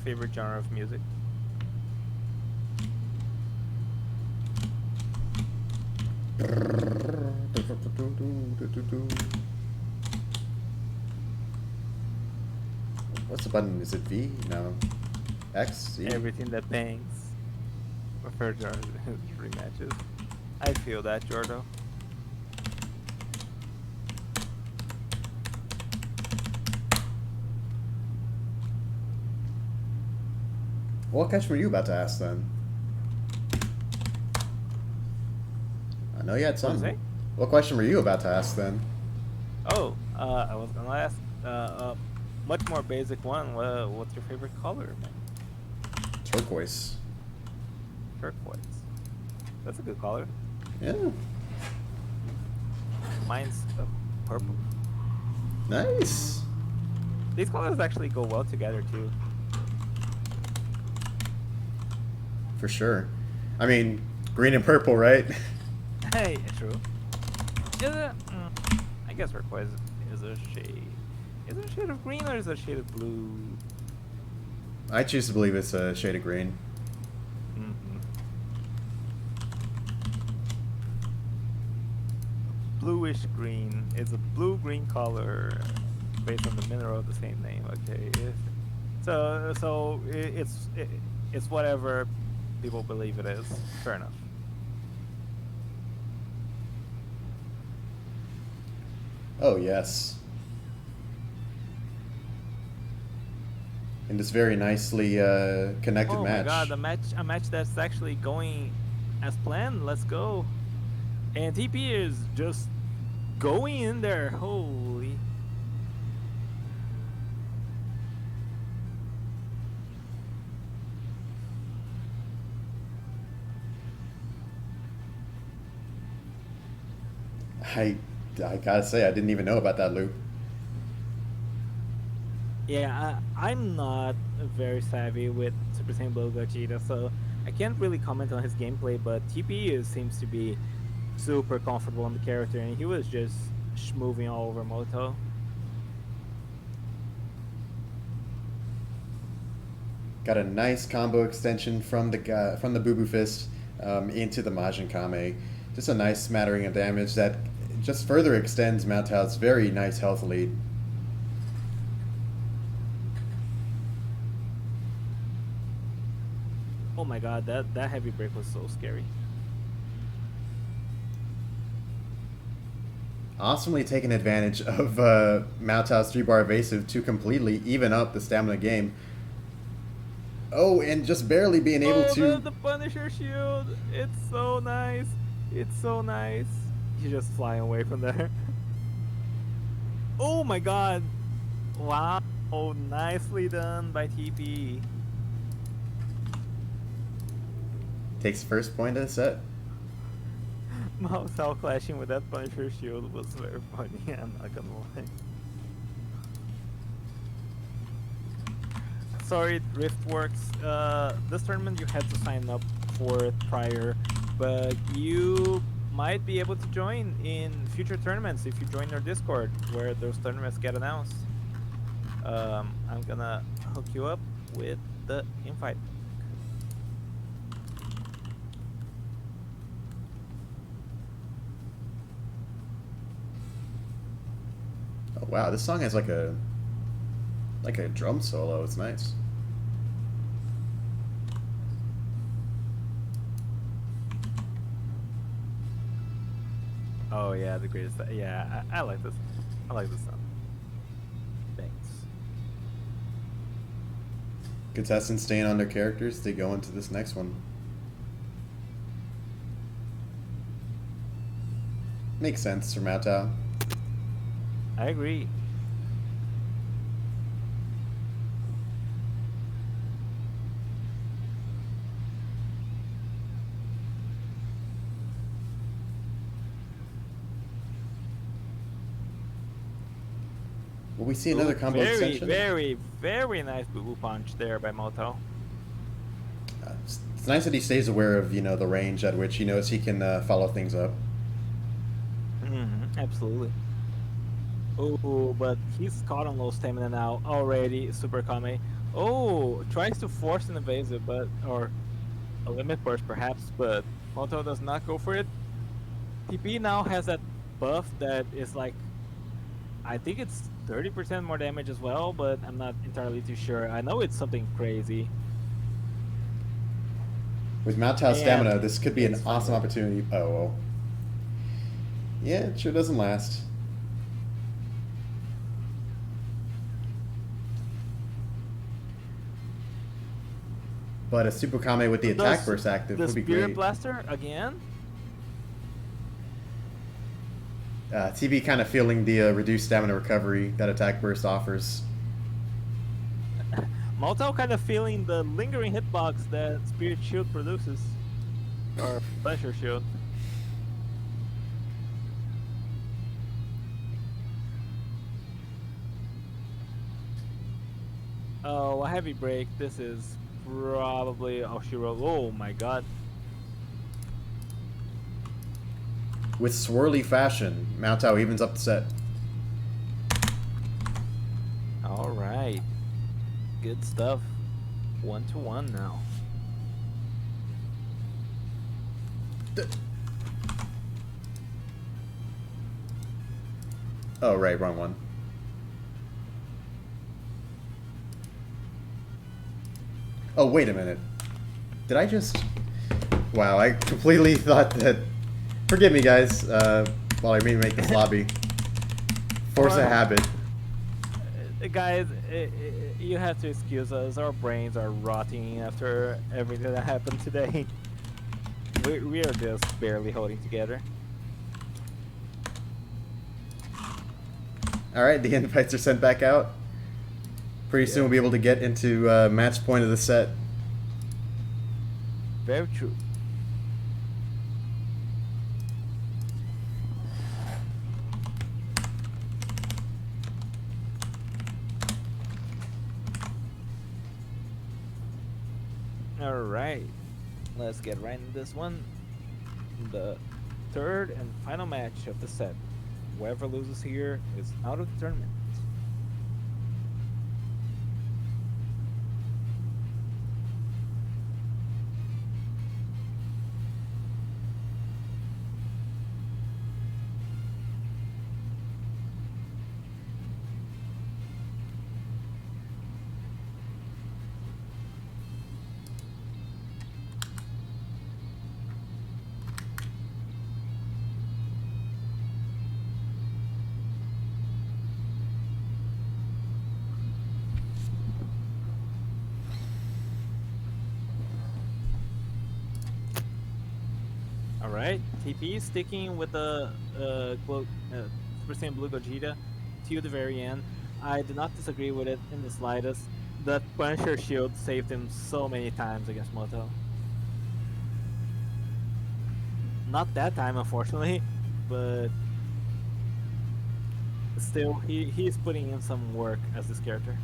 favorite genre of music? What's the button? Is it V? No. X? Z? Everything that bangs. Preferred genre rematches. I feel that, Jordo. What question were you about to ask then? I know you had What did you some. say? What question were you about to ask then? Oh, I was gonna ask a much more basic one. What's your favorite color, man? Turquoise. Turquoise. That's a good color. Yeah. Mine's purple. Nice. These colors actually go well together too. For sure. I mean, green and purple, right? Hey, true. I guess turquoise is a shade. Is it a shade of green or is it a shade of blue? I choose to believe it's a shade of green. Mm-hmm. Bluish green. It's a blue-green color based on the mineral of the same name. Okay. So it's whatever people believe it is. Fair enough. Oh, yes. In this very nicely connected match. Oh my god, a match that's actually going as planned. Let's go. And TP is just going in there. Holy. I gotta say, I didn't even know about that loop. Yeah, I'm not very savvy with Super Saiyan Blue Gogeta, so I can't really comment on his gameplay, but TP seems to be super comfortable on the character, and he was just moving all over Moto. Got a nice combo extension from the Boo Boo Fist into the Majin Kame. Just a nice smattering of damage that just further extends Mao Tao's very nice health lead. Oh my god, that heavy break was so scary. Awesomely taking advantage of Mao Tao's 3-bar evasive to completely even up the stamina game. Oh, and just barely being able to... the Punisher shield! It's so nice! It's so nice! He's just flying away from there. Oh my god! Wow! Nicely done by TP. Takes first point of the set. Mao Tao clashing with that Punisher shield was very funny, I'm not gonna lie. Sorry, Riftworks. This tournament you had to sign up for it prior, but you might be able to join in future tournaments if you join our Discord, where those tournaments get announced. I'm gonna hook you up with the invite. Oh wow, this song has like a drum solo. It's nice. Oh yeah, the greatest. Yeah, I like this. I like this song. Thanks. Contestants staying on their characters. They go into this next one. Makes sense for Mao Tao. I agree. Will we see another combo extension? Very nice boo-boo punch there by Moto. It's nice that he stays aware of, the range at which he knows he can follow things up. Absolutely. Oh, but he's caught on low stamina now already, Super Kame. Oh, tries to force an evasive, or a limit burst perhaps, but Moto does not go for it. TP now has that buff that is like, I think it's 30% more damage as well, but I'm not entirely too sure. I know it's something crazy. With Mao Tao's stamina, this could be an awesome opportunity. Oh, well. Yeah, it sure doesn't last. But a Super Kame with the attack burst active would be great. The Spirit Blaster again? TV kind of feeling the reduced stamina recovery that attack burst offers. Moto kind of feeling the lingering hitbox that Spirit Shield produces. Or Pleasure Shield. Oh, a heavy break. This is probably Oshiro. Oh my god. With swirly fashion, Maotao evens up the set. All right. Good stuff. 1-1 now. Oh, right, wrong one. Oh, wait a minute. Did I just... Wow, I completely thought that... Forgive me, guys, while I remake this lobby. Force a habit. Guys, you have to excuse us. Our brains are rotting after everything that happened today. We are just barely holding together. Alright, the invites are sent back out. Pretty soon we'll be able to get into match point of the set. Very true. Alright, let's get right into this one. The third and final match of the set. Whoever loses here is out of the tournament. Alright, TP sticking with the Super Saiyan Blue Gogeta to the very end. I do not disagree with it in the slightest. That Punisher shield saved him so many times against Moto. Not that time, unfortunately, but still, he's putting in some work as this character.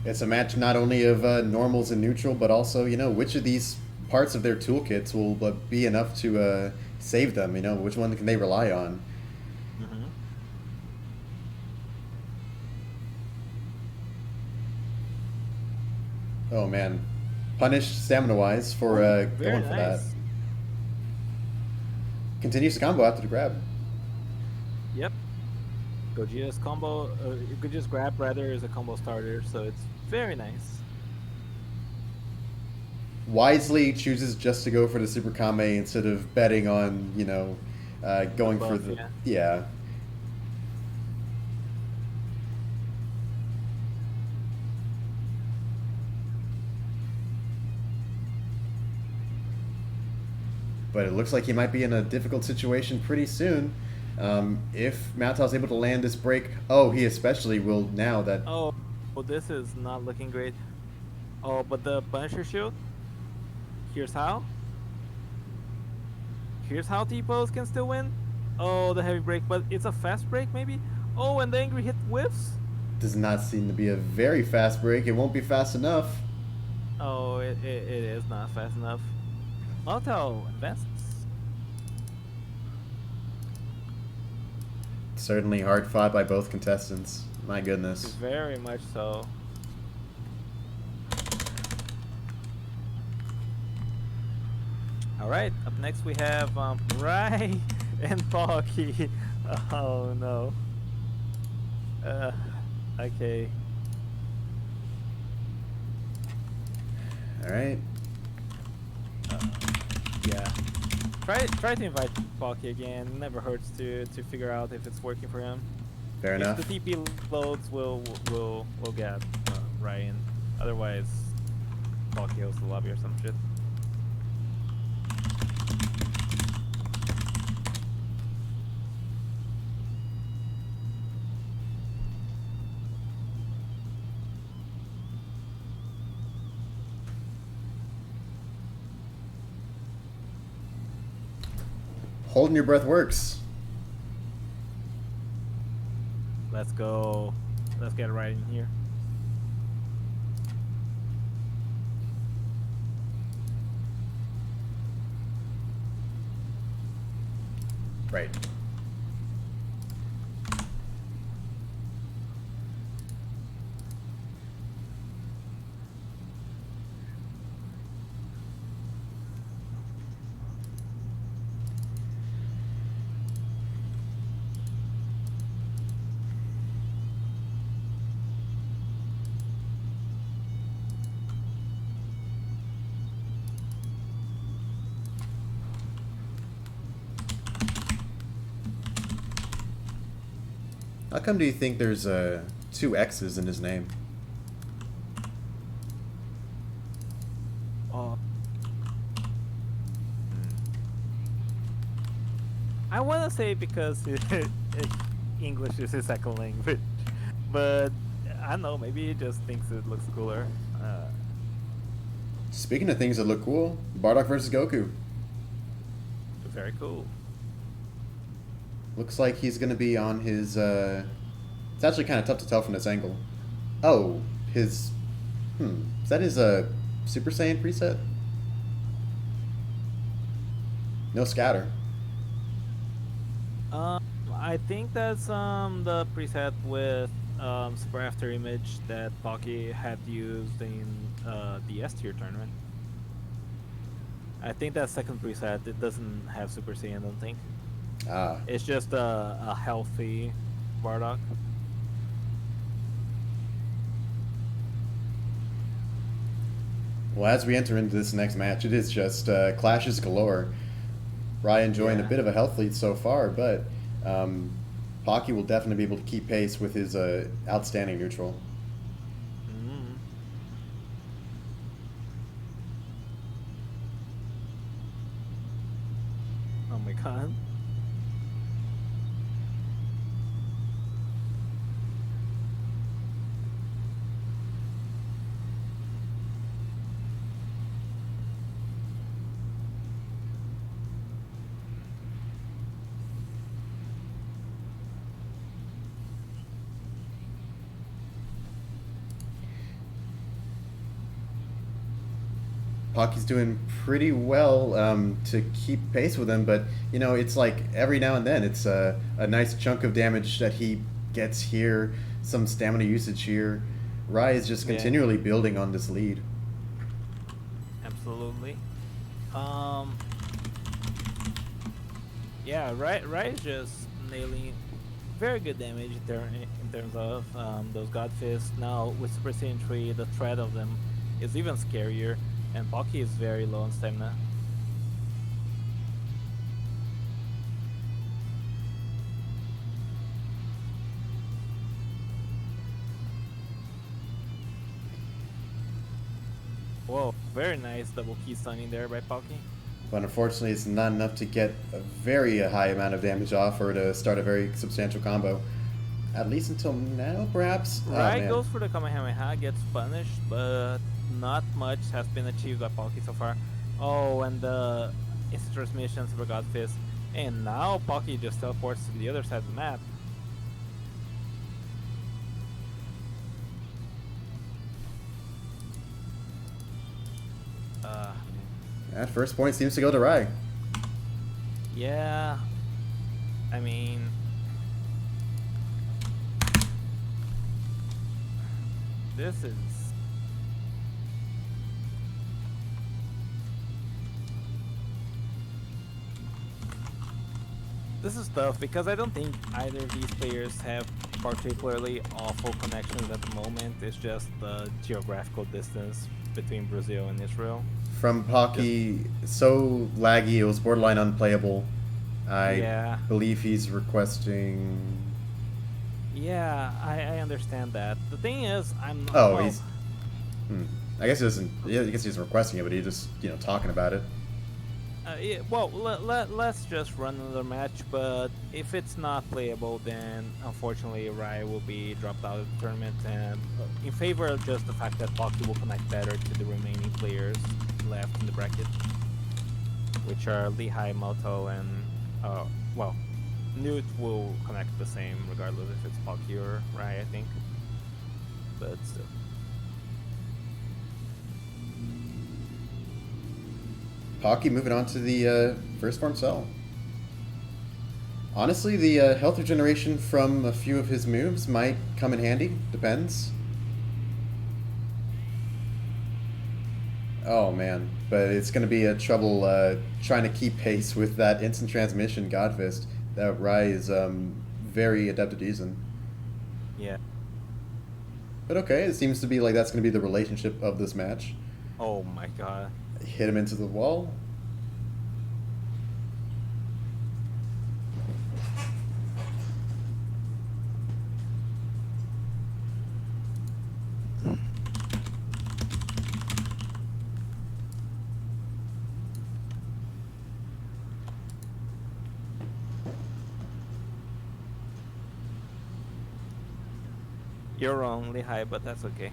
It's a match not only of normals and neutral, but also, you know, which of these parts of their toolkits will be enough to save them, you know, which one can they rely on? Mm-hmm. Oh man, punished stamina-wise for going for that. Continues to combo after the grab. Yep. Gogeta's combo, Gogeta's grab rather is a combo starter, so it's very nice. Wisely chooses just to go for the Super Kame instead of betting on, you know, going for the... Yeah. But it looks like he might be in a difficult situation pretty soon. If Maotao's able to land this break, oh, he especially will now that... Oh, well, this is not looking great. Oh, but the Punisher shield? Here's how. Here's how T-pose can still win. Oh, the heavy break, but it's a fast break maybe? Oh, and the angry hit whiffs? Does not seem to be a very fast break. It won't be fast enough. Oh, it is not fast enough. Moto advances. Certainly hard fought by both contestants. My goodness. Very much so. Alright, up next we have Rai and Pocky. Oh no. Okay. Alright. Yeah. Try to invite Pocky again. Never hurts to figure out if it's working for him. Fair enough. If the TP loads, we'll get Ryan. Otherwise, Pocky hosts the lobby or some shit. Holding your breath works. Let's go. Let's get right in here. Right. How come do you think there's two X's in his name? Oh. I want to say because English is his second language, but I don't know. Maybe he just thinks it looks cooler. Speaking of things that look cool, Bardock versus Goku. Very cool. Looks like he's going to be on his... it's actually kind of tough to tell from this angle. Oh, his... Is that his Super Saiyan preset? No scatter. I think that's the preset with Super After Image that Pocky had used in the S tier tournament. I think that second preset, it doesn't have Super Saiyan, I don't think. Ah. It's just a healthy Bardock. Well, as we enter into this next match, it is just clashes galore. Rai enjoying a bit of a health lead so far, but Pocky will definitely be able to keep pace with his outstanding neutral. Oh my god. Pocky's doing pretty well to keep pace with him, but you know, it's like every now and then it's a nice chunk of damage that he gets here, some stamina usage here. Rai is just continually building on this lead. Absolutely. Yeah, Rai is just nailing very good damage in terms of those God Fists. Now with Super Saiyan 3, the threat of them is even scarier, and Pocky is very low on stamina. Whoa, very nice double key stunning there by Pocky. But unfortunately, it's not enough to get a very high amount of damage off or to start a very substantial combo. At least until now, perhaps? Rai goes for the Kamehameha, gets punished, but not much has been achieved by Pocky so far. Oh, and the instant transmission, Super God Fist. And now Pocky just teleports to the other side of the map. That first point seems to go to Rai. Yeah. I mean... This is... This is tough because I don't think either of these players have particularly awful connections at the moment. It's just the geographical distance between Brazil and Israel. From Pocky, so laggy, it was borderline unplayable. I believe he's requesting... Yeah, I understand that. The thing is, I'm not... Oh, he's... I guess he doesn't... Yeah, I guess he's requesting it, but he's just, you know, talking about it. Yeah, well, let's just run another match, but if it's not playable, then unfortunately Rai will be dropped out of the tournament, and in favor of just the fact that Pocky will connect better to the remaining players left in the bracket, which are Lehigh, Moto, and, well, Newt will connect the same regardless if it's Pocky or Rai, I think, but still. Pocky moving on to the first form cell. Honestly, the health regeneration from a few of his moves might come in handy. Depends. Oh man, but it's going to be a trouble trying to keep pace with that instant transmission Godfist that Rai is very adept at using. Yeah. But okay, it seems to be like that's going to be the relationship of this match. Oh my god. Hit him into the wall. You're only high, but that's okay.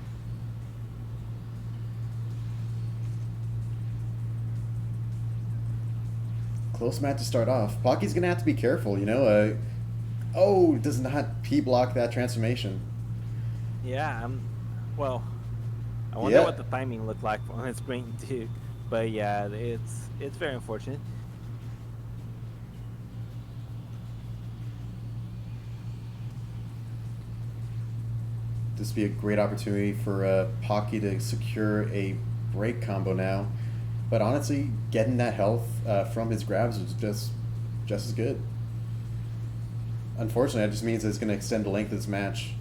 Close match to start off. Pocky's going to have to be careful, you know. Oh, does not P-block that transformation. Yeah, well, I wonder Yeah. what the timing looked like on his brain too. But yeah, it's very unfortunate. This would be a great opportunity for Pocky to secure a break combo now. But honestly, getting that health from his grabs was just as good. Unfortunately, that just means that it's going to extend the length of this match.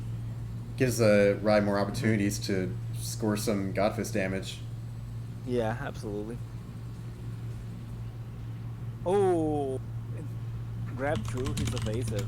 Gives Rai more opportunities to score some Godfist damage. Yeah, absolutely. Oh, grab through. He's evasive.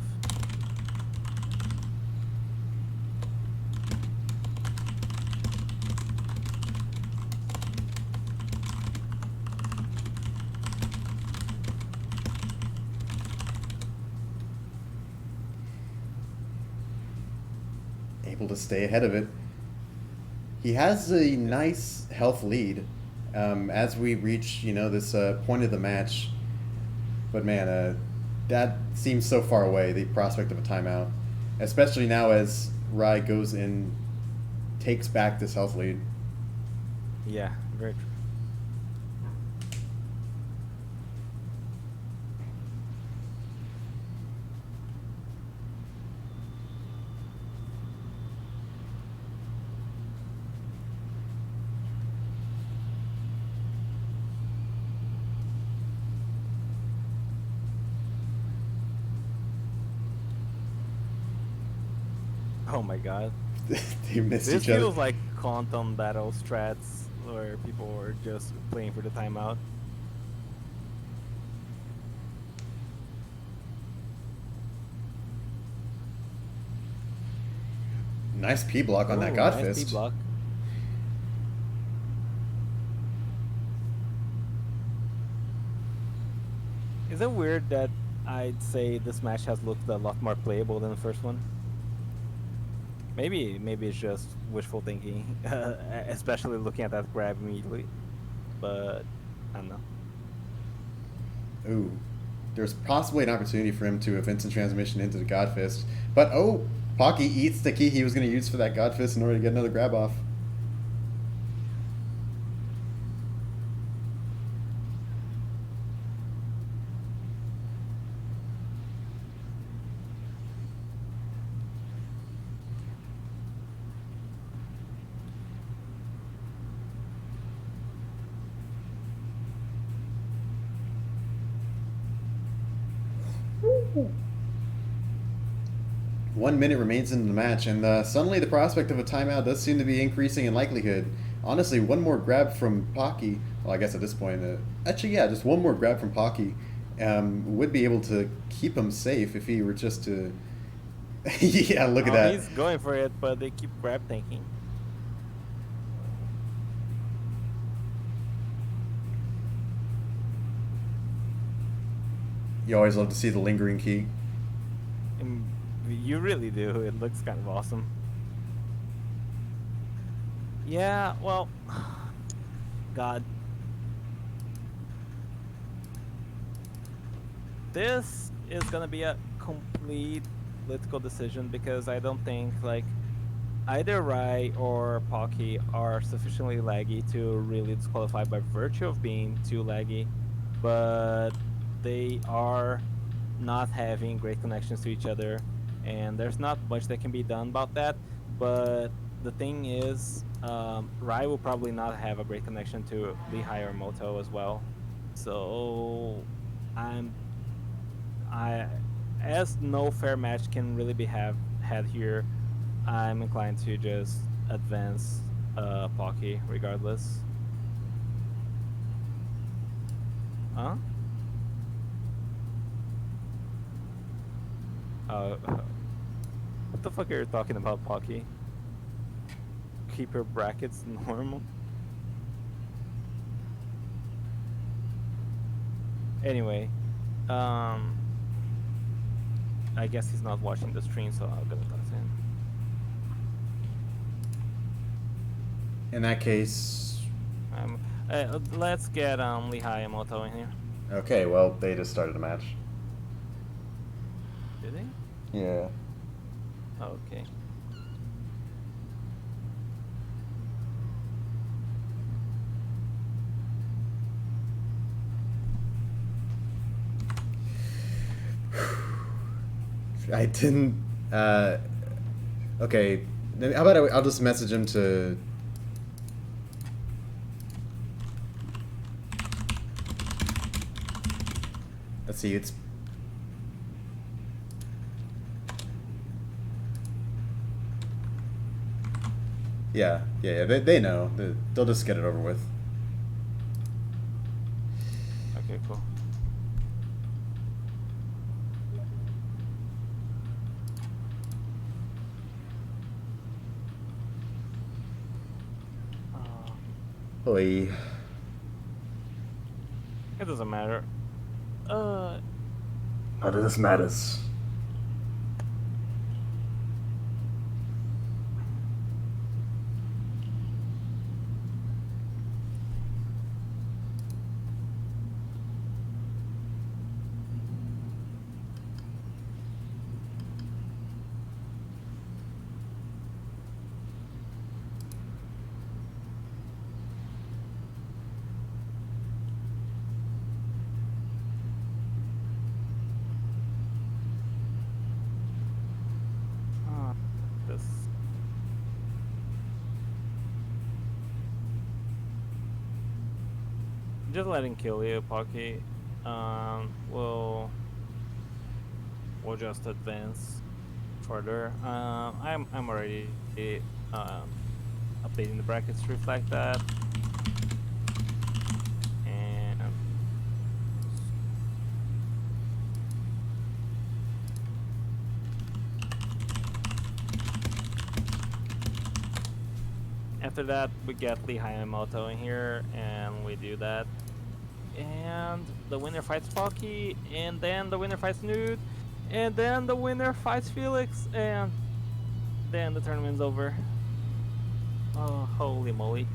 Able to stay ahead of it. He has a nice health lead as we reach, this point of the match. But man, that seems so far away, the prospect of a timeout. Especially now as Rai goes in, takes back this health lead. Yeah, very true. Oh my god. They missed This each other. feels like quantum battle strats where people were just playing for the timeout. Nice P block on that Ooh, Godfist. nice P-block. Is it weird that I'd say this match has looked a lot more playable than the first one? Maybe it's just wishful thinking, especially looking at that grab immediately. But I don't know. Ooh. There's possibly an opportunity for him to have instant transmission into the Godfist. But oh, Pocky eats the key he was going to use for that Godfist in order to get another grab off. Woo. 1 minute remains in the match, and suddenly the prospect of a timeout does seem to be increasing in likelihood. Honestly, one more grab from Pocky, well, I guess at this point, actually, yeah, just one more grab from Pocky would be able to keep him safe if he were just to... yeah, look at that. He's going for it, but they keep grab tanking. You always love to see the lingering key. You really do. It looks kind of awesome. Yeah, well, God. This is gonna be a complete political decision because I don't think like either Rai or Pocky are sufficiently laggy to really disqualify by virtue of being too laggy, but they are not having great connections to each other, and there's not much that can be done about that. But the thing is, Rai will probably not have a great connection to Lehigh or Moto as well. So I'm I as no fair match can really be had here, I'm inclined to just advance Pocky regardless. Huh? Uh, what the fuck are you talking about, Pocky? Keep your brackets normal. Anyway, um, I guess he's not watching the stream, so I'm gonna talk to him. In that case, Let's get Lehigh and Moto in here. okay. Well, they just started a match. Did they? Yeah. Okay. I didn't. Okay. How about I'll just message him to. Let's see. It's. Yeah. They know. They'll just get it over with. Okay, cool. Oi. It doesn't matter. None of this matters. This. Just let him kill you, Pocky. We'll just advance further. I'm already updating the brackets to reflect that. And after that, we get Lehigh and Moto in here, and we do that. And the winner fights Pocky, and then the winner fights Nude, and then the winner fights Felix, and then the tournament's over. Oh, holy moly.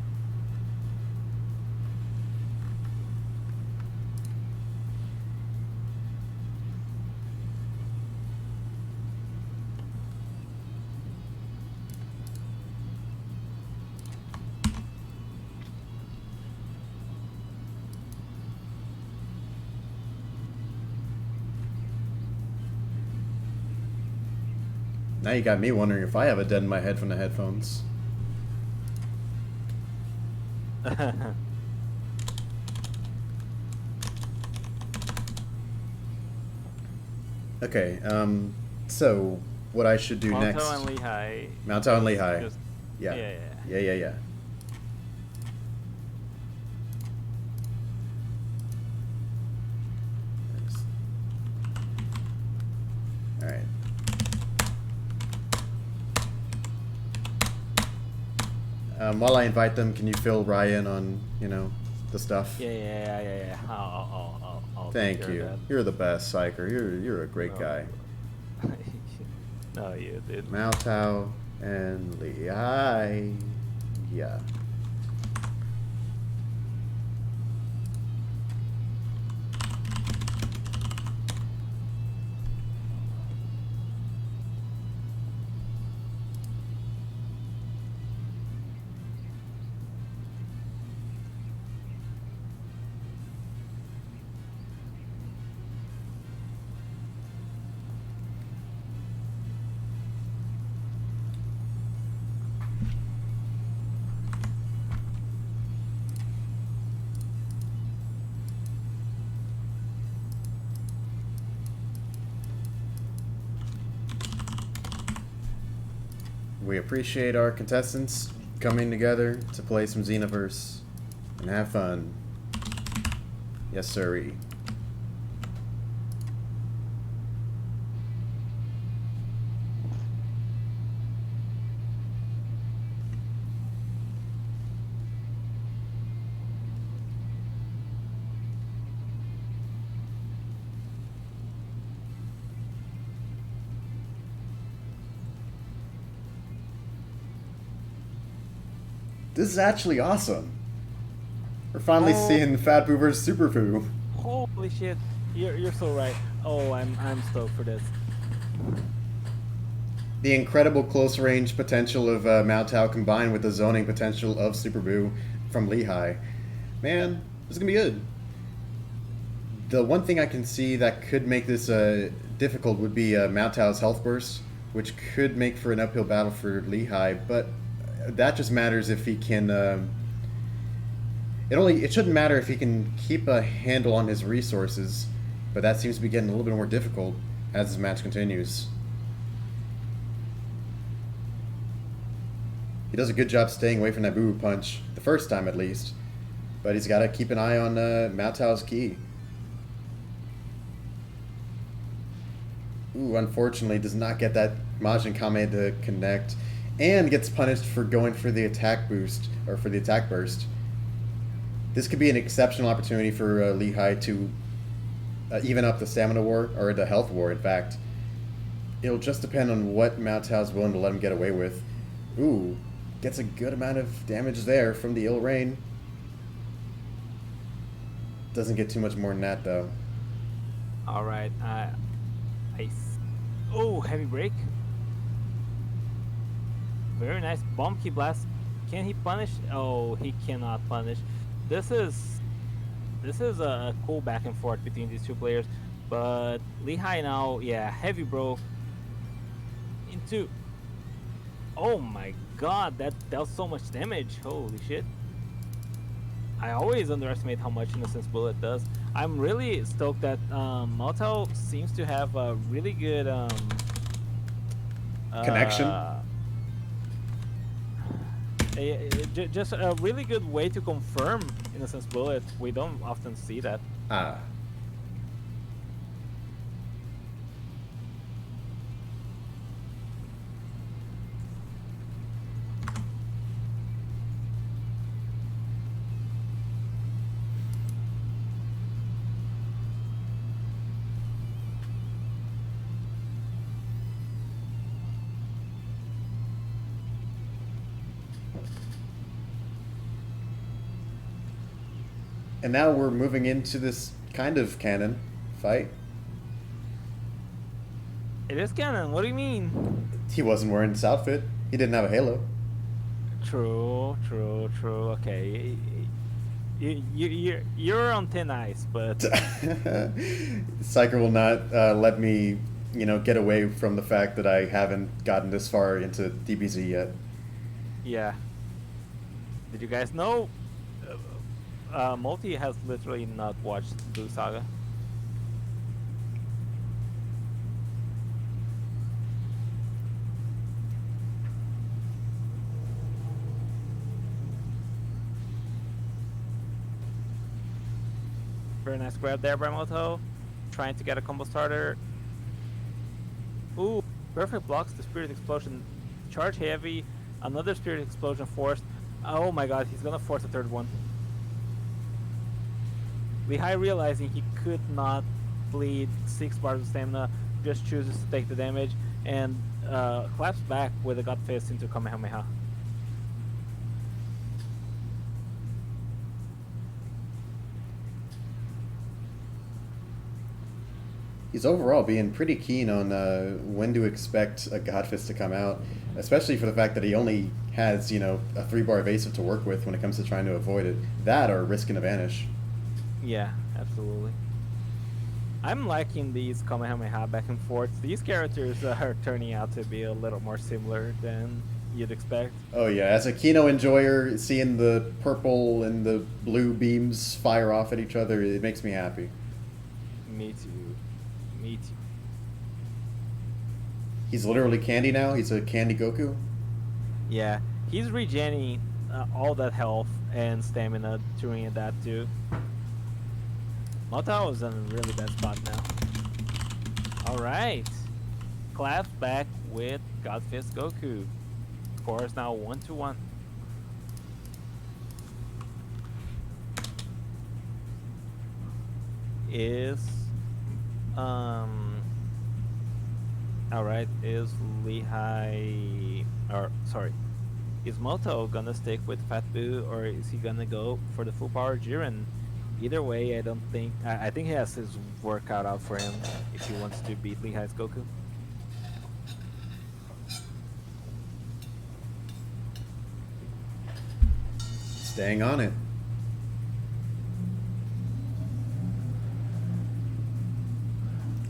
Now you got me wondering if I have a dent in my head from the headphones. Okay, so what I should do next? Moto and Lehigh. Mounto and Lehigh. Just, Yeah. yeah. All right. While I invite them, can you fill Ryan on, the stuff? Yeah. I'll Thank take care you. of that. You're the best, Psyker. You're a great No. guy. No, you dude. Maotao and Lehigh. Yeah. We appreciate our contestants coming together to play some Xenoverse and have fun. Yes, sirree. This is actually awesome. We're finally seeing Fat Poo versus Super Poo. Holy shit! You're so right. Oh, I'm stoked for this. The incredible close range potential of Mao Tao combined with the zoning potential of Super Boo from Lehigh. Man, this is gonna be good. The one thing I can see that could make this difficult would be Mao Tao's health burst, which could make for an uphill battle for Lehigh, but that just matters if he can. It shouldn't matter if he can keep a handle on his resources, but that seems to be getting a little bit more difficult as this match continues. He does a good job staying away from that boo-boo punch, the first time at least, but he's got to keep an eye on Mao Tao's ki. Ooh, unfortunately, does not get that Majin Kame to connect, and gets punished for going for the attack boost, or for the attack burst. This could be an exceptional opportunity for Lehigh to even up the stamina war, or the health war, in fact. It'll just depend on what Mao Tao's willing to let him get away with. Ooh, gets a good amount of damage there from the ill rain. Doesn't get too much more than that, though. Alright, oh, heavy break. Very nice. Bomb key blast. Can he punish? Oh, he cannot punish. This is a cool back and forth between these two players. But Lehigh now, yeah, heavy bro. Into. Oh my god, that dealt so much damage. Holy shit. I always underestimate how much Innocence Bullet does. I'm really stoked that Mao Tao seems to have a really good Connection? Just a really good way to confirm Innocence Bullet. We don't often see that. Ah. And now we're moving into this kind of canon fight. It is canon. What do you mean? He wasn't wearing this outfit. He didn't have a halo. True. Okay, you're on thin ice, but Psyker will not let me, get away from the fact that I haven't gotten this far into DBZ yet. yeah. Did you guys know? Multi has literally not watched Blue Saga. Very nice grab there by Moto. Trying to get a combo starter. Ooh, perfect blocks the Spirit Explosion. Charge heavy. Another Spirit Explosion forced. Oh my god, he's gonna force a third one. Lehigh, realizing he could not bleed 6 bars of stamina, just chooses to take the damage and claps back with a gut fist into Kamehameha. He's overall being pretty keen on when to expect a Godfist to come out, especially for the fact that he only has, a 3-bar evasive to work with when it comes to trying to avoid it. That or risking a vanish. Yeah, absolutely. I'm liking these Kamehameha back and forth. These characters are turning out to be a little more similar than you'd expect. Oh yeah, as a Kino enjoyer, seeing the purple and the blue beams fire off at each other, it makes me happy. Me too. He's literally Candy now? He's a Candy Goku? Yeah, he's regenerating all that health and stamina during that too. Motao is in a really bad spot now. Alright. Claps back with Godfist Goku. Score is now 1-1. Is alright, is Lehigh, or sorry, is Moto gonna stick with Fat Boo, or is he gonna go for the full power Jiren? Either way, I don't think, I think he has his work cut out for him if he wants to beat Lehigh's Goku. Staying on it.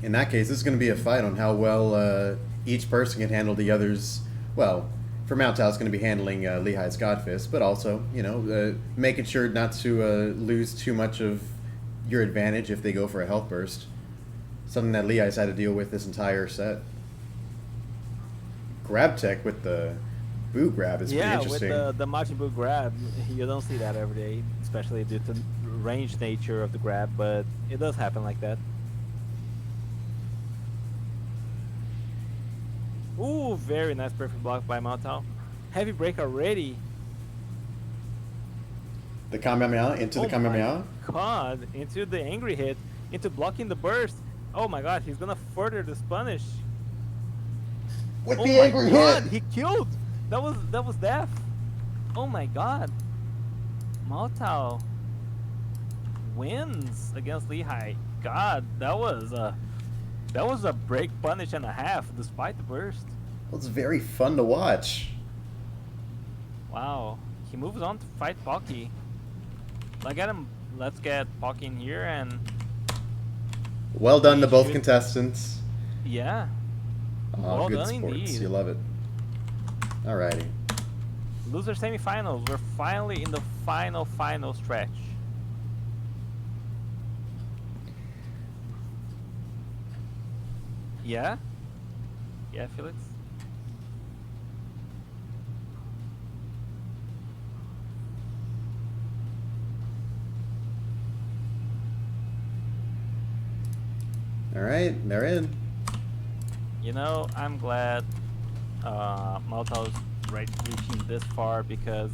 In that case, this is going to be a fight on how well each person can handle the other's. Well, for Mount Tao, it's going to be handling Lehigh's Godfist, but also, you know, making sure not to lose too much of your advantage if they go for a health burst. Something that Lehigh's had to deal with this entire set. Grab tech with the Boo grab is pretty interesting. Yeah, with the Majin Buu grab, you don't see that every day, especially due to the range nature of the grab, but it does happen like that. Ooh, very nice perfect block by Mao Tao. Heavy break already. The Kamehameha into the Kamehameha. God, into the angry hit, into blocking the burst. Oh my god, he's gonna further this punish. With the angry hit! He killed! That was death. Oh my god. Mao Tao wins against Lehigh. God, that was a break punish and a half despite the burst. Well, it's very fun to watch. Wow. He moves on to fight Pocky. Let's get Pocky in here and well done to both contestants. Yeah. Oh, well good done sports. indeed. You love it. Alrighty. Loser semifinals. We're finally in the final stretch. Yeah? Yeah, Felix? Alright, they're in. You know, I'm glad Mao Tao's reaching this far because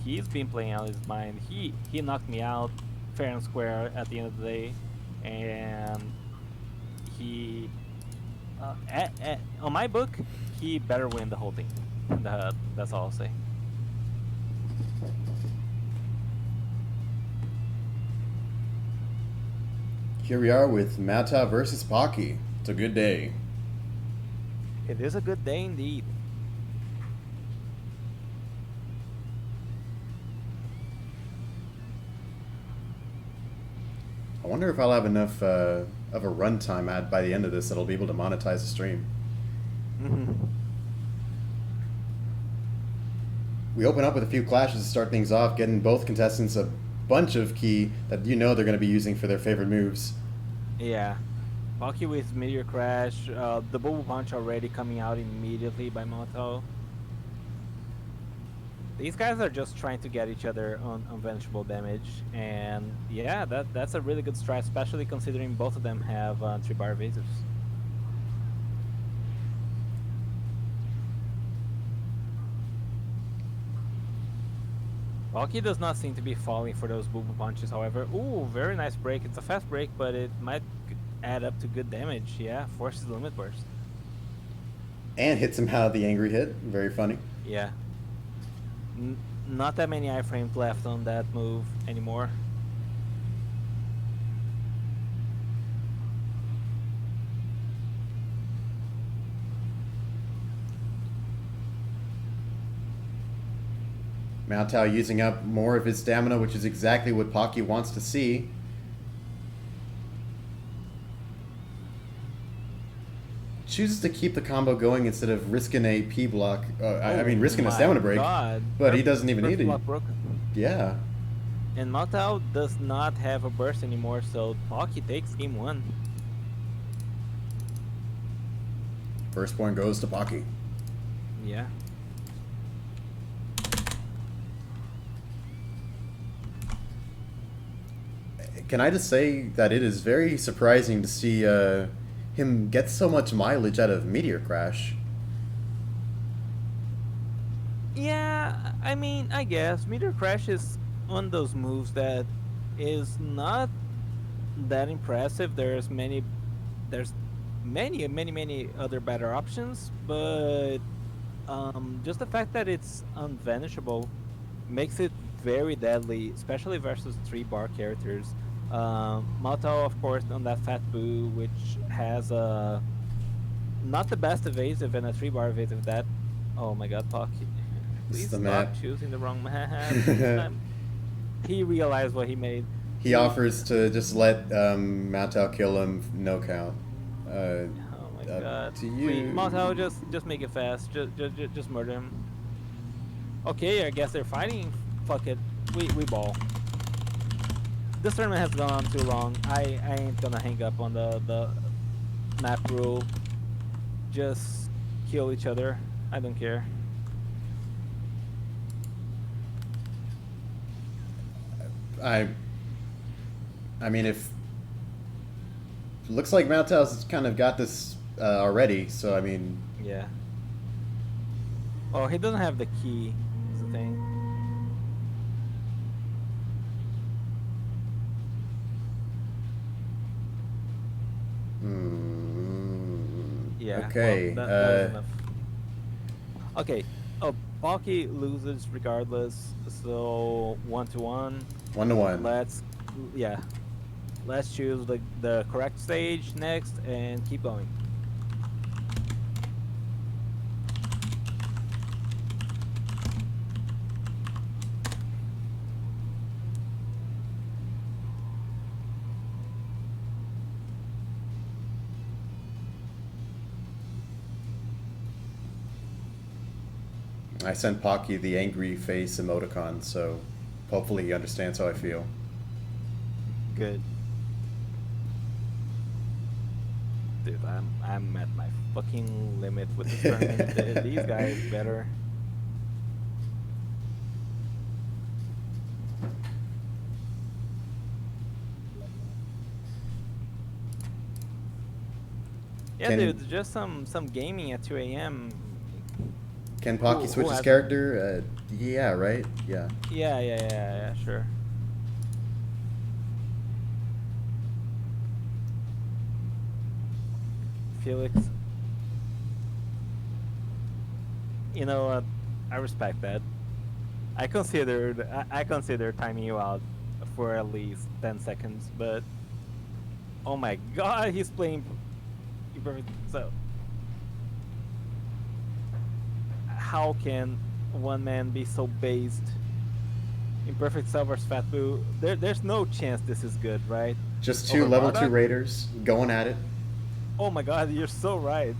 he's been playing out his mind. He knocked me out fair and square at the end of the day, and he on my book he better win the whole thing. That's all I'll say. Here we are with Mao Tao versus Pocky. It's a good day. It is a good day indeed. I wonder if I'll have enough of a runtime by the end of this that I'll be able to monetize the stream. We open up with a few clashes to start things off, getting both contestants a bunch of ki that you know they're going to be using for their favorite moves. Yeah. Pocky with Meteor Crash, the Bubble Punch already coming out immediately by Mao Tao. These guys are just trying to get each other on unvanishable damage, and yeah, that's a really good strat, especially considering both of them have 3-bar evasives. Pocky does not seem to be falling for those Bubble Punches, however. Ooh, very nice break. It's a fast break, but it might add up to good damage. Yeah, forces the limit burst. And hits him out of the angry hit. Very funny. Yeah. Not that many iframes left on that move anymore. Mao Tao using up more of his stamina, which is exactly what Pocky wants to see. Chooses to keep the combo going instead of risking a P block. I mean, risking a stamina break. God. But he doesn't even need it. Broken. Yeah. And Mao Tao does not have a burst anymore, so Pocky takes game 1. First point goes to Pocky. Yeah. Can I just say that it is very surprising to see him get so much mileage out of Meteor Crash. Yeah, I mean, I guess Meteor Crash is one of those moves that is not that impressive. There's many other better options, but just the fact that it's unvanishable makes it very deadly, especially versus 3-bar characters. Maltao, of course, on that Fat Boo, which has not the best evasive and a 3-bar evasive. That, oh my god, Puck, This is please the stop map. choosing the wrong map. He realized what he made. He offers to just let Matau kill him, no count. Oh my god. To Wait, you. Maltao, just make it fast. Just murder him. Okay, I guess they're fighting. Fuck it. We ball. This tournament has gone on too long. I ain't gonna hang up on the map rule. Just kill each other. I don't care. I mean, if looks like Matau's kind of got this already, so I mean, Yeah. Oh, he doesn't have the key. That's the thing. Yeah. Okay. Well, that was enough. Okay. Oh, Balky loses regardless. So 1-1. 1-1. Yeah. Let's choose the correct stage next and keep going. I sent Pocky the angry face emoticon, so hopefully he understands how I feel. Good. Dude, I'm at my fucking limit with this tournament. These guys better. Yeah, dude, just some gaming at 2 a.m. Can Pocky switch his hasn't? character? Yeah, right? Yeah. Yeah, sure. Felix. You know what? I respect that. I consider timing you out for at least 10 seconds, but oh my god, he's playing perfect. So how can one man be so based? Imperfect Cell versus Fat Boo. There's no chance this is good, right? Just two Over level 2 Bardock? raiders going at it. Oh my god, you're so right.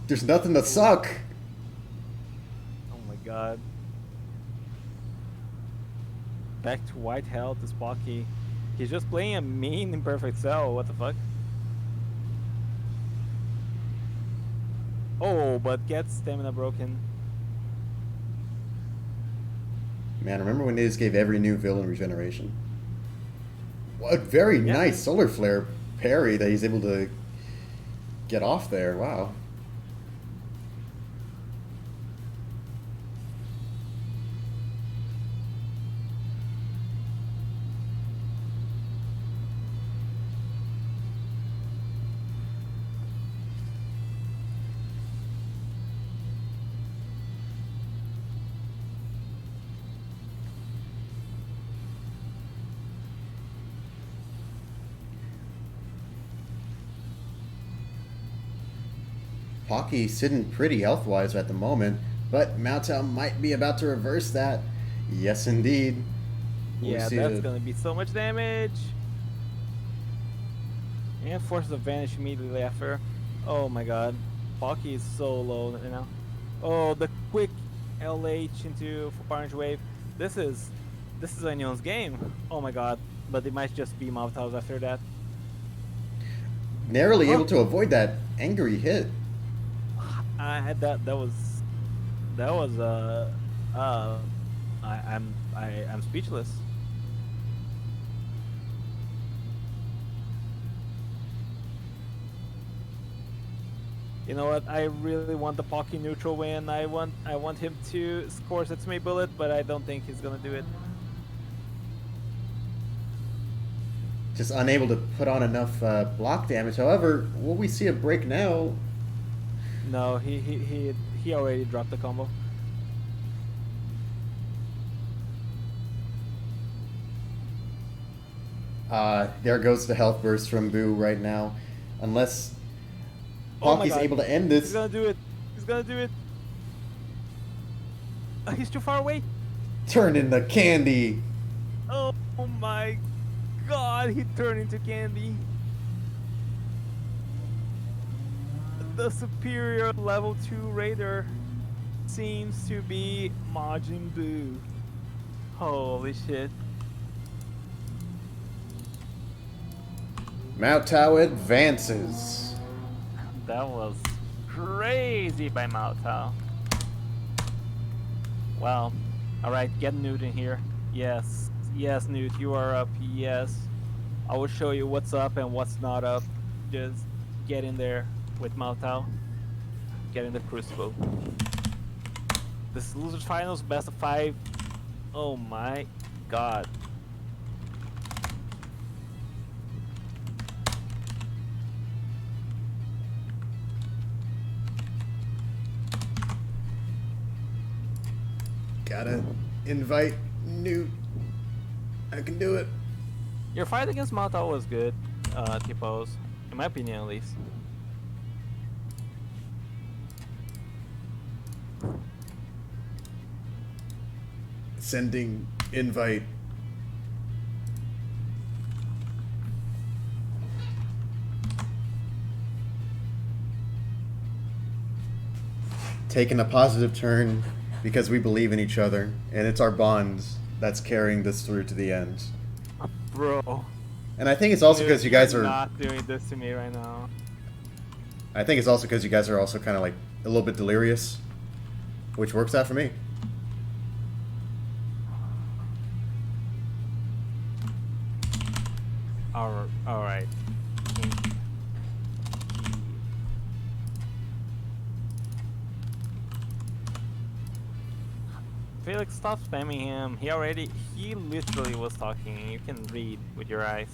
There's nothing to suck. Oh my god. Back to white health is Pocky. He's just playing a mean Imperfect Cell. What the fuck? Oh, but gets stamina broken. Man, remember when they just gave every new villain regeneration? What very nice solar flare parry that he's able to get off there. Wow. Pocky's sitting pretty health-wise at the moment, but Maotao might be about to reverse that. Yes, indeed. Yeah, that's gonna be so much damage. And Forces of Vanish immediately after. Oh my god. Pocky is so low right now. Oh, the quick LH into Orange Wave. This is Anion's game. Oh my god. But they might just be Maltaos after that. Narrowly able to avoid that angry hit. That was I'm speechless. You know what? I really want the Pocky neutral win. I want him to score Setsumi Bullet, but I don't think he's gonna do it. Just unable to put on enough block damage. However, will we see a break now? No, he already dropped the combo. There goes the health burst from Boo right now. Unless Oh my Pocky's God. able to end He's this. gonna do it. He's gonna do it. He's too far away. Turn into candy. Oh my God, he turned into candy. The superior level 2 raider seems to be Majin Buu. Holy shit. Mao Tao advances. That was crazy by Mao Tao. Well, alright, get Newt in here. Yes, yes, Newt, you are up. Yes. I will show you what's up and what's not up. Just get in there with Mao Tao. Get in the Crucible. This is losers finals, best of 5. Oh my God. Gotta invite Newt. I can do it. Your fight against Mao Tao was good, T-Pose. In my opinion, at least. Sending invite. Taking a positive turn because we believe in each other, and it's our bonds that's carrying this through to the end. Bro. And I think it's also because you guys you're are not doing this to me right now. I think it's also because you guys are also kind of like a little bit delirious, which works out for me. All right. Felix, stop spamming him. He literally was talking. You can read with your eyes.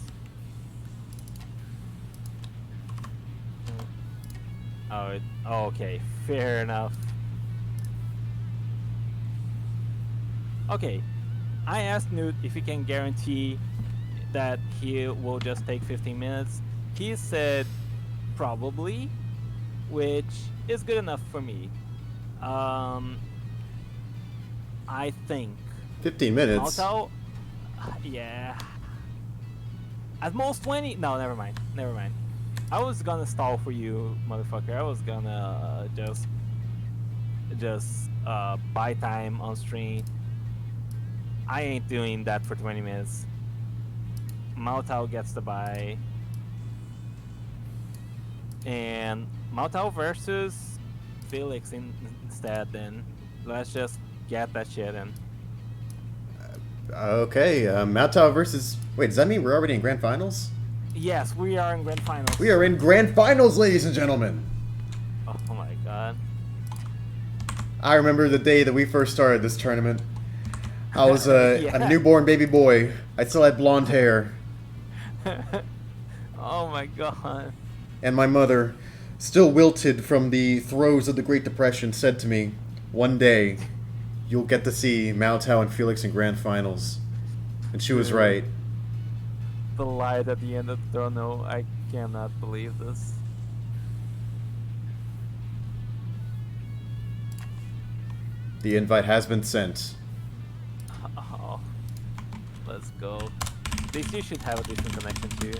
Oh, okay. Fair enough. Okay. I asked Newt if he can guarantee that he will just take 15 minutes. He said probably, which is good enough for me. I think 15 minutes. Mao Tao, yeah. At most 20. No, never mind. Never mind. I was gonna stall for you, motherfucker. I was gonna just buy time on stream. I ain't doing that for 20 minutes. Mao Tao gets the buy. And Mao Tao versus Felix instead, then let's just get that shit in. Okay, Mao Tao versus... Wait, does that mean we're already in Grand Finals? Yes, we are in Grand Finals. We are in Grand Finals, ladies and gentlemen! Oh my God. I remember the day that we first started this tournament. I was Yeah. a newborn baby boy. I still had blonde hair. Oh my God. And my mother, still wilted from the throes of the Great Depression, said to me, one day, you'll get to see Mao Tao and Felix in Grand Finals. And she was right. The light at the end of the tunnel. I cannot believe this. The invite has been sent. Oh, let's go. These two should have a decent connection too.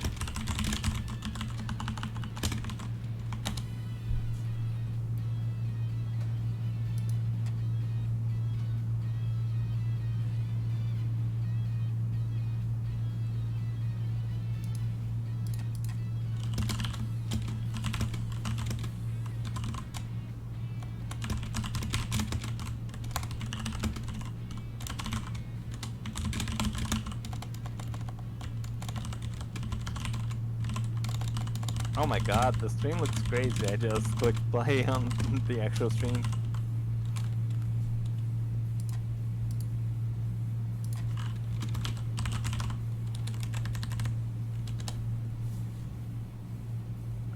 Oh my god, the stream looks crazy. I just clicked play on the actual stream.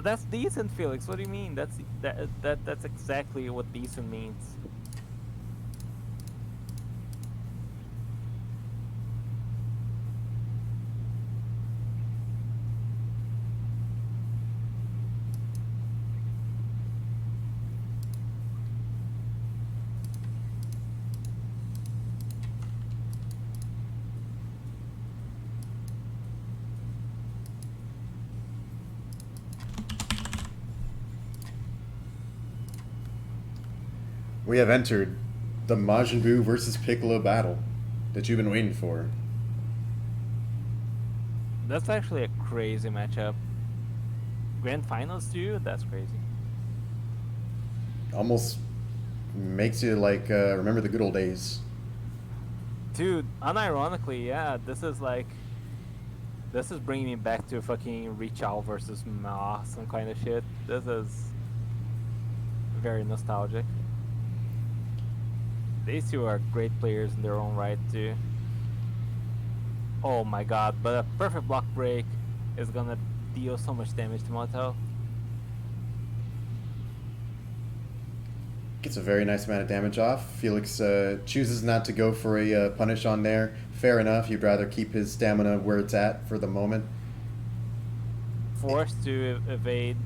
That's decent, Felix. What do you mean? That's exactly what decent means. We have entered the Majin Buu versus Piccolo battle that you've been waiting for. That's actually a crazy matchup. Grand finals too? That's crazy. Almost makes you like remember the good old days. Dude, unironically, yeah, this is bringing me back to fucking Richao versus Ma, some kind of shit. This is very nostalgic. These two are great players in their own right too. Oh my god, but a perfect block break is gonna deal so much damage to Moto. Gets a very nice amount of damage off. Felix chooses not to go for a punish on there. Fair enough, you'd rather keep his stamina where it's at for the moment. Forced to evade.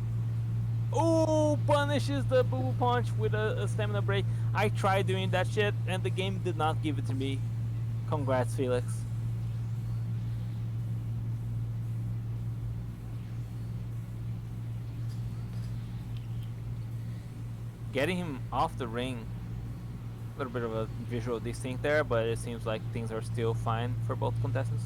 Oh, punishes the boo punch with a stamina break. I tried doing that shit and the game did not give it to me. Congrats, Felix. Getting him off the ring, a little bit of a visual distinct there, but it seems like things are still fine for both contestants.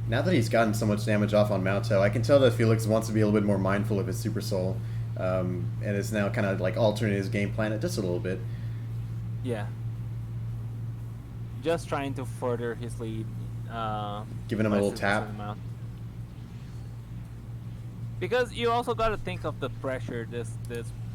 Now that he's gotten so much damage off on Mouto, I can tell that Felix wants to be a little bit more mindful of his Super Soul, and is now kind of like altering his game plan just a little bit. Yeah. Just trying to further his lead. Giving him a little tap. Because you also got to think of the pressure this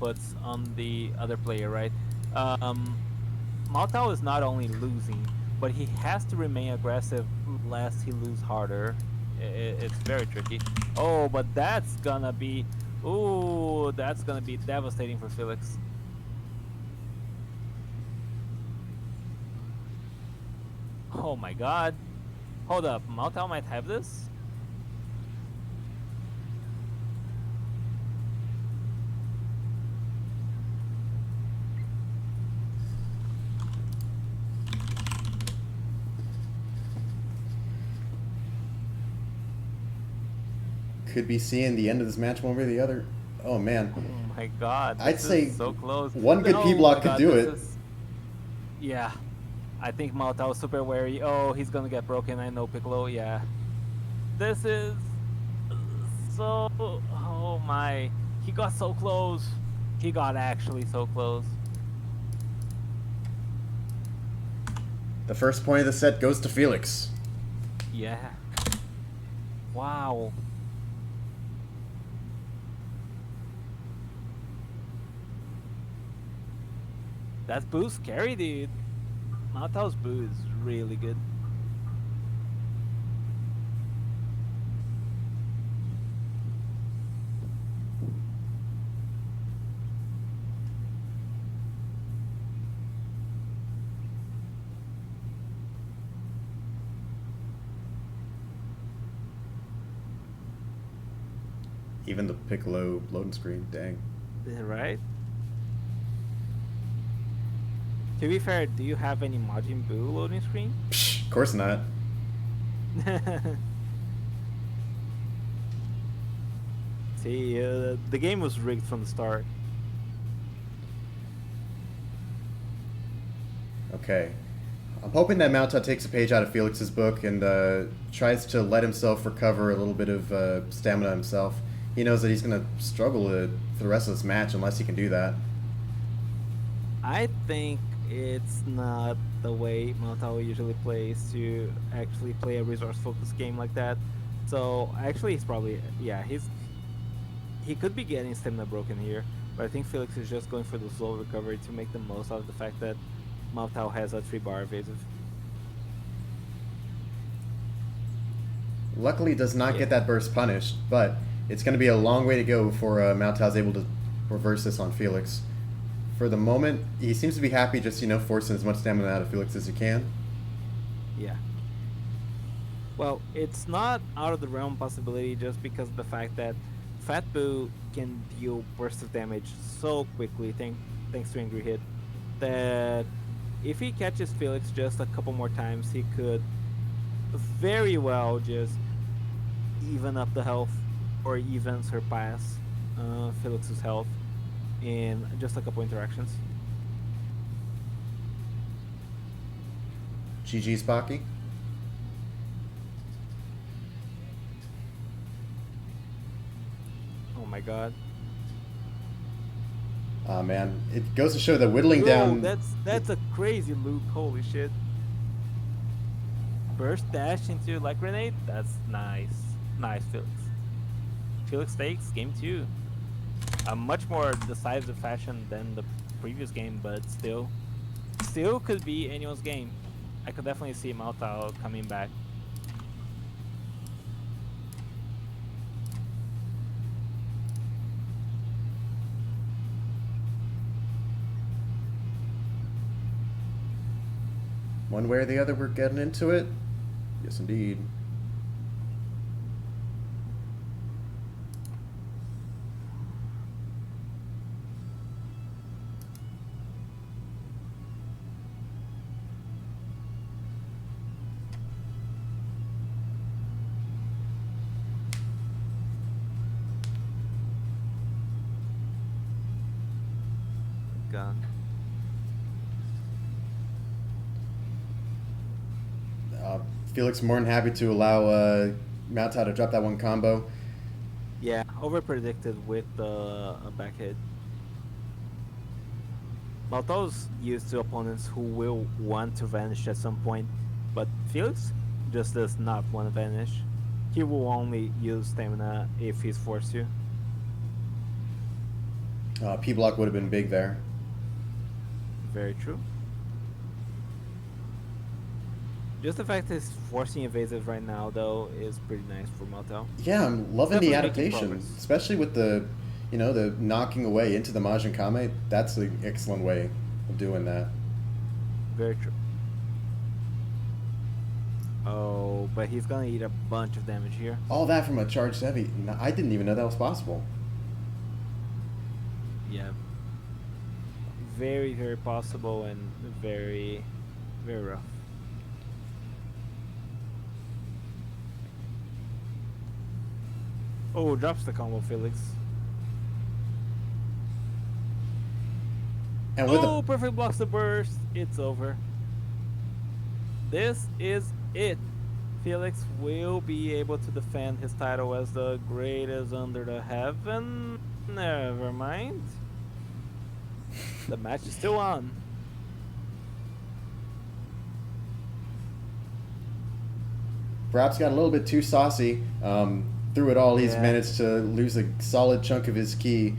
puts on the other player, right? Maltao is not only losing, but he has to remain aggressive lest he lose harder. It's very tricky. Oh, but that's gonna be... Ooh, that's gonna be devastating for Felix. Oh my god. Hold up, Maltao might have this? Could be seeing the end of this match one way or the other. Oh man. Oh my god. I'd say so close. one good P block could do it. Yeah. I think Maltao is super wary. Oh, he's gonna get broken. I know Piccolo. Yeah. This is so... Oh my. He got so close. He got actually so close. The first point of the set goes to Felix. Yeah. Wow. That's Boo's scary, dude. Maltao's Boo is really good. Even the Piccolo loading screen, dang. Right? To be fair, do you have any Majin Buu loading screen? Psh, of course not. See, the game was rigged from the start. Okay. I'm hoping that Mouta takes a page out of Felix's book and tries to let himself recover a little bit of stamina himself. He knows that he's going to struggle for the rest of this match unless he can do that. I think it's not the way Maltao usually plays to actually play a resource-focused game like that. So actually, he's probably he could be getting stamina broken here, but I think Felix is just going for the slow recovery to make the most out of the fact that Maltao has a 3-bar evasive. Luckily, does not Yeah. get that burst punished, but it's going to be a long way to go before Mao Tao's able to reverse this on Felix. For the moment, he seems to be happy just, forcing as much stamina out of Felix as he can. Yeah. Well, it's not out of the realm possibility just because of the fact that Fat Boo can deal bursts of damage so quickly thanks to Angry Hit that if he catches Felix just a couple more times, he could very well just even up the health or even surpass Felix's health in just a couple interactions. GG's, Pocky. Oh my god. Oh man, it goes to show that whittling Whoa, down. that's a crazy loop. Holy shit. Burst dash into like grenade. That's nice. Nice, Felix. Felix takes game 2. A much more decisive fashion than the previous game, but still could be anyone's game. I could definitely see Maltao coming back. One way or the other, we're getting into it. Yes, indeed. God. Felix more than happy to allow Mao Tao to drop that one combo. Yeah, over predicted with the back hit. Maltao's used to opponents who will want to vanish at some point, but Felix just does not want to vanish. He will only use stamina if he's forced to. P block would have been big there. Very true. Just the fact that he's forcing evasive right now, though, is pretty nice for Maltao. Yeah, I'm loving Definitely the making adaptation, progress. especially with the knocking away into the Majin Kame. That's an excellent way of doing that. Very true. Oh, but he's gonna eat a bunch of damage here. All that from a charged heavy. I didn't even know that was possible. Yeah. Very, very possible and very, very rough. Oh, drops the combo, Felix. And with Oh, perfect blocks the burst. It's over. This is it. Felix will be able to defend his title as the greatest under the heaven. Never mind. The match is still on. perhaps got a little bit too saucy. Through it all, he's Yeah. managed to lose a solid chunk of his ki,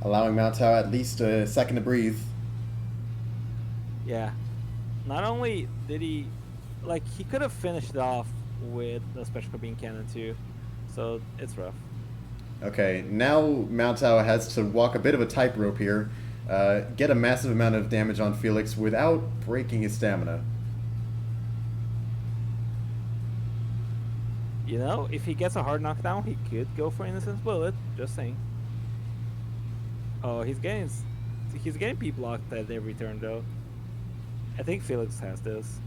allowing Mao Tao at least a second to breathe. Yeah. Not only did he, like, he could have finished it off with a special beam cannon too, so it's rough. Okay, now Mao Tao has to walk a bit of a tightrope here, get a massive amount of damage on Felix without breaking his stamina. You know, if he gets a hard knockdown, he could go for Innocence Bullet. Just saying. Oh, he's getting P blocked at every turn though. I think Felix has this.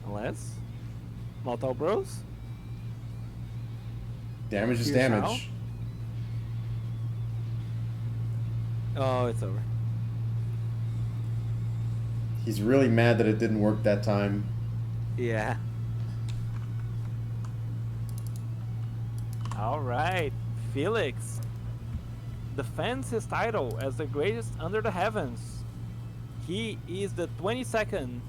Unless Maltao Bros. Damage is Here's damage. Oh, it's over. He's really mad that it didn't work that time. Yeah. All right, Felix defends his title as the greatest under the heavens. He is the 22nd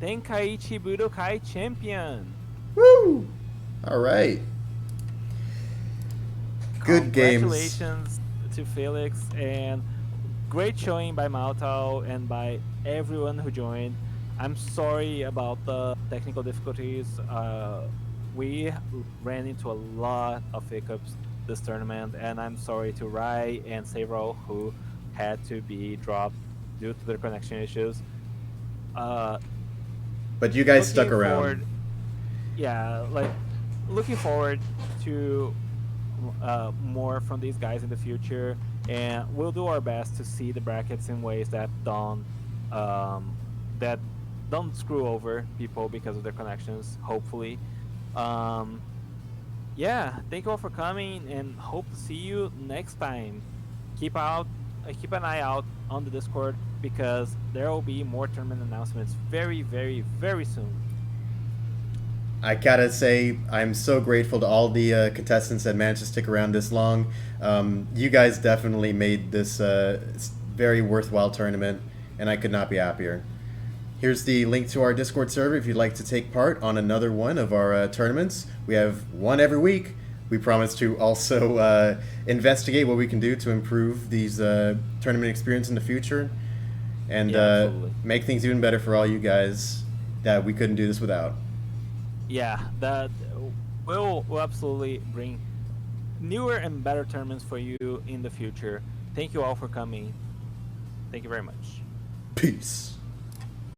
Tenkaichi Budokai champion. Woo! Woo! All right. Good games. Congratulations to Felix, and great showing by Maltao and by everyone who joined. I'm sorry about the technical difficulties. We ran into a lot of hiccups this tournament, and I'm sorry to Rai and Several who had to be dropped due to their connection issues. But you guys stuck Looking around. forward, yeah, like looking forward to more from these guys in the future, and we'll do our best to see the brackets in ways that don't screw over people because of their connections. Hopefully, yeah. Thank you all for coming, and hope to see you next time. Keep an eye out on the Discord because there will be more tournament announcements very, very, very soon. I gotta say, I'm so grateful to all the contestants that managed to stick around this long. You guys definitely made this very worthwhile tournament, and I could not be happier. Here's the link to our Discord server if you'd like to take part on another one of our tournaments. We have one every week. We promise to also investigate what we can do to improve these tournament experience in the future, and Yeah, make things even better for all you guys that we couldn't do this without. yeah, that will absolutely bring newer and better tournaments for you in the future. Thank you all for coming. Thank you very much. Peace.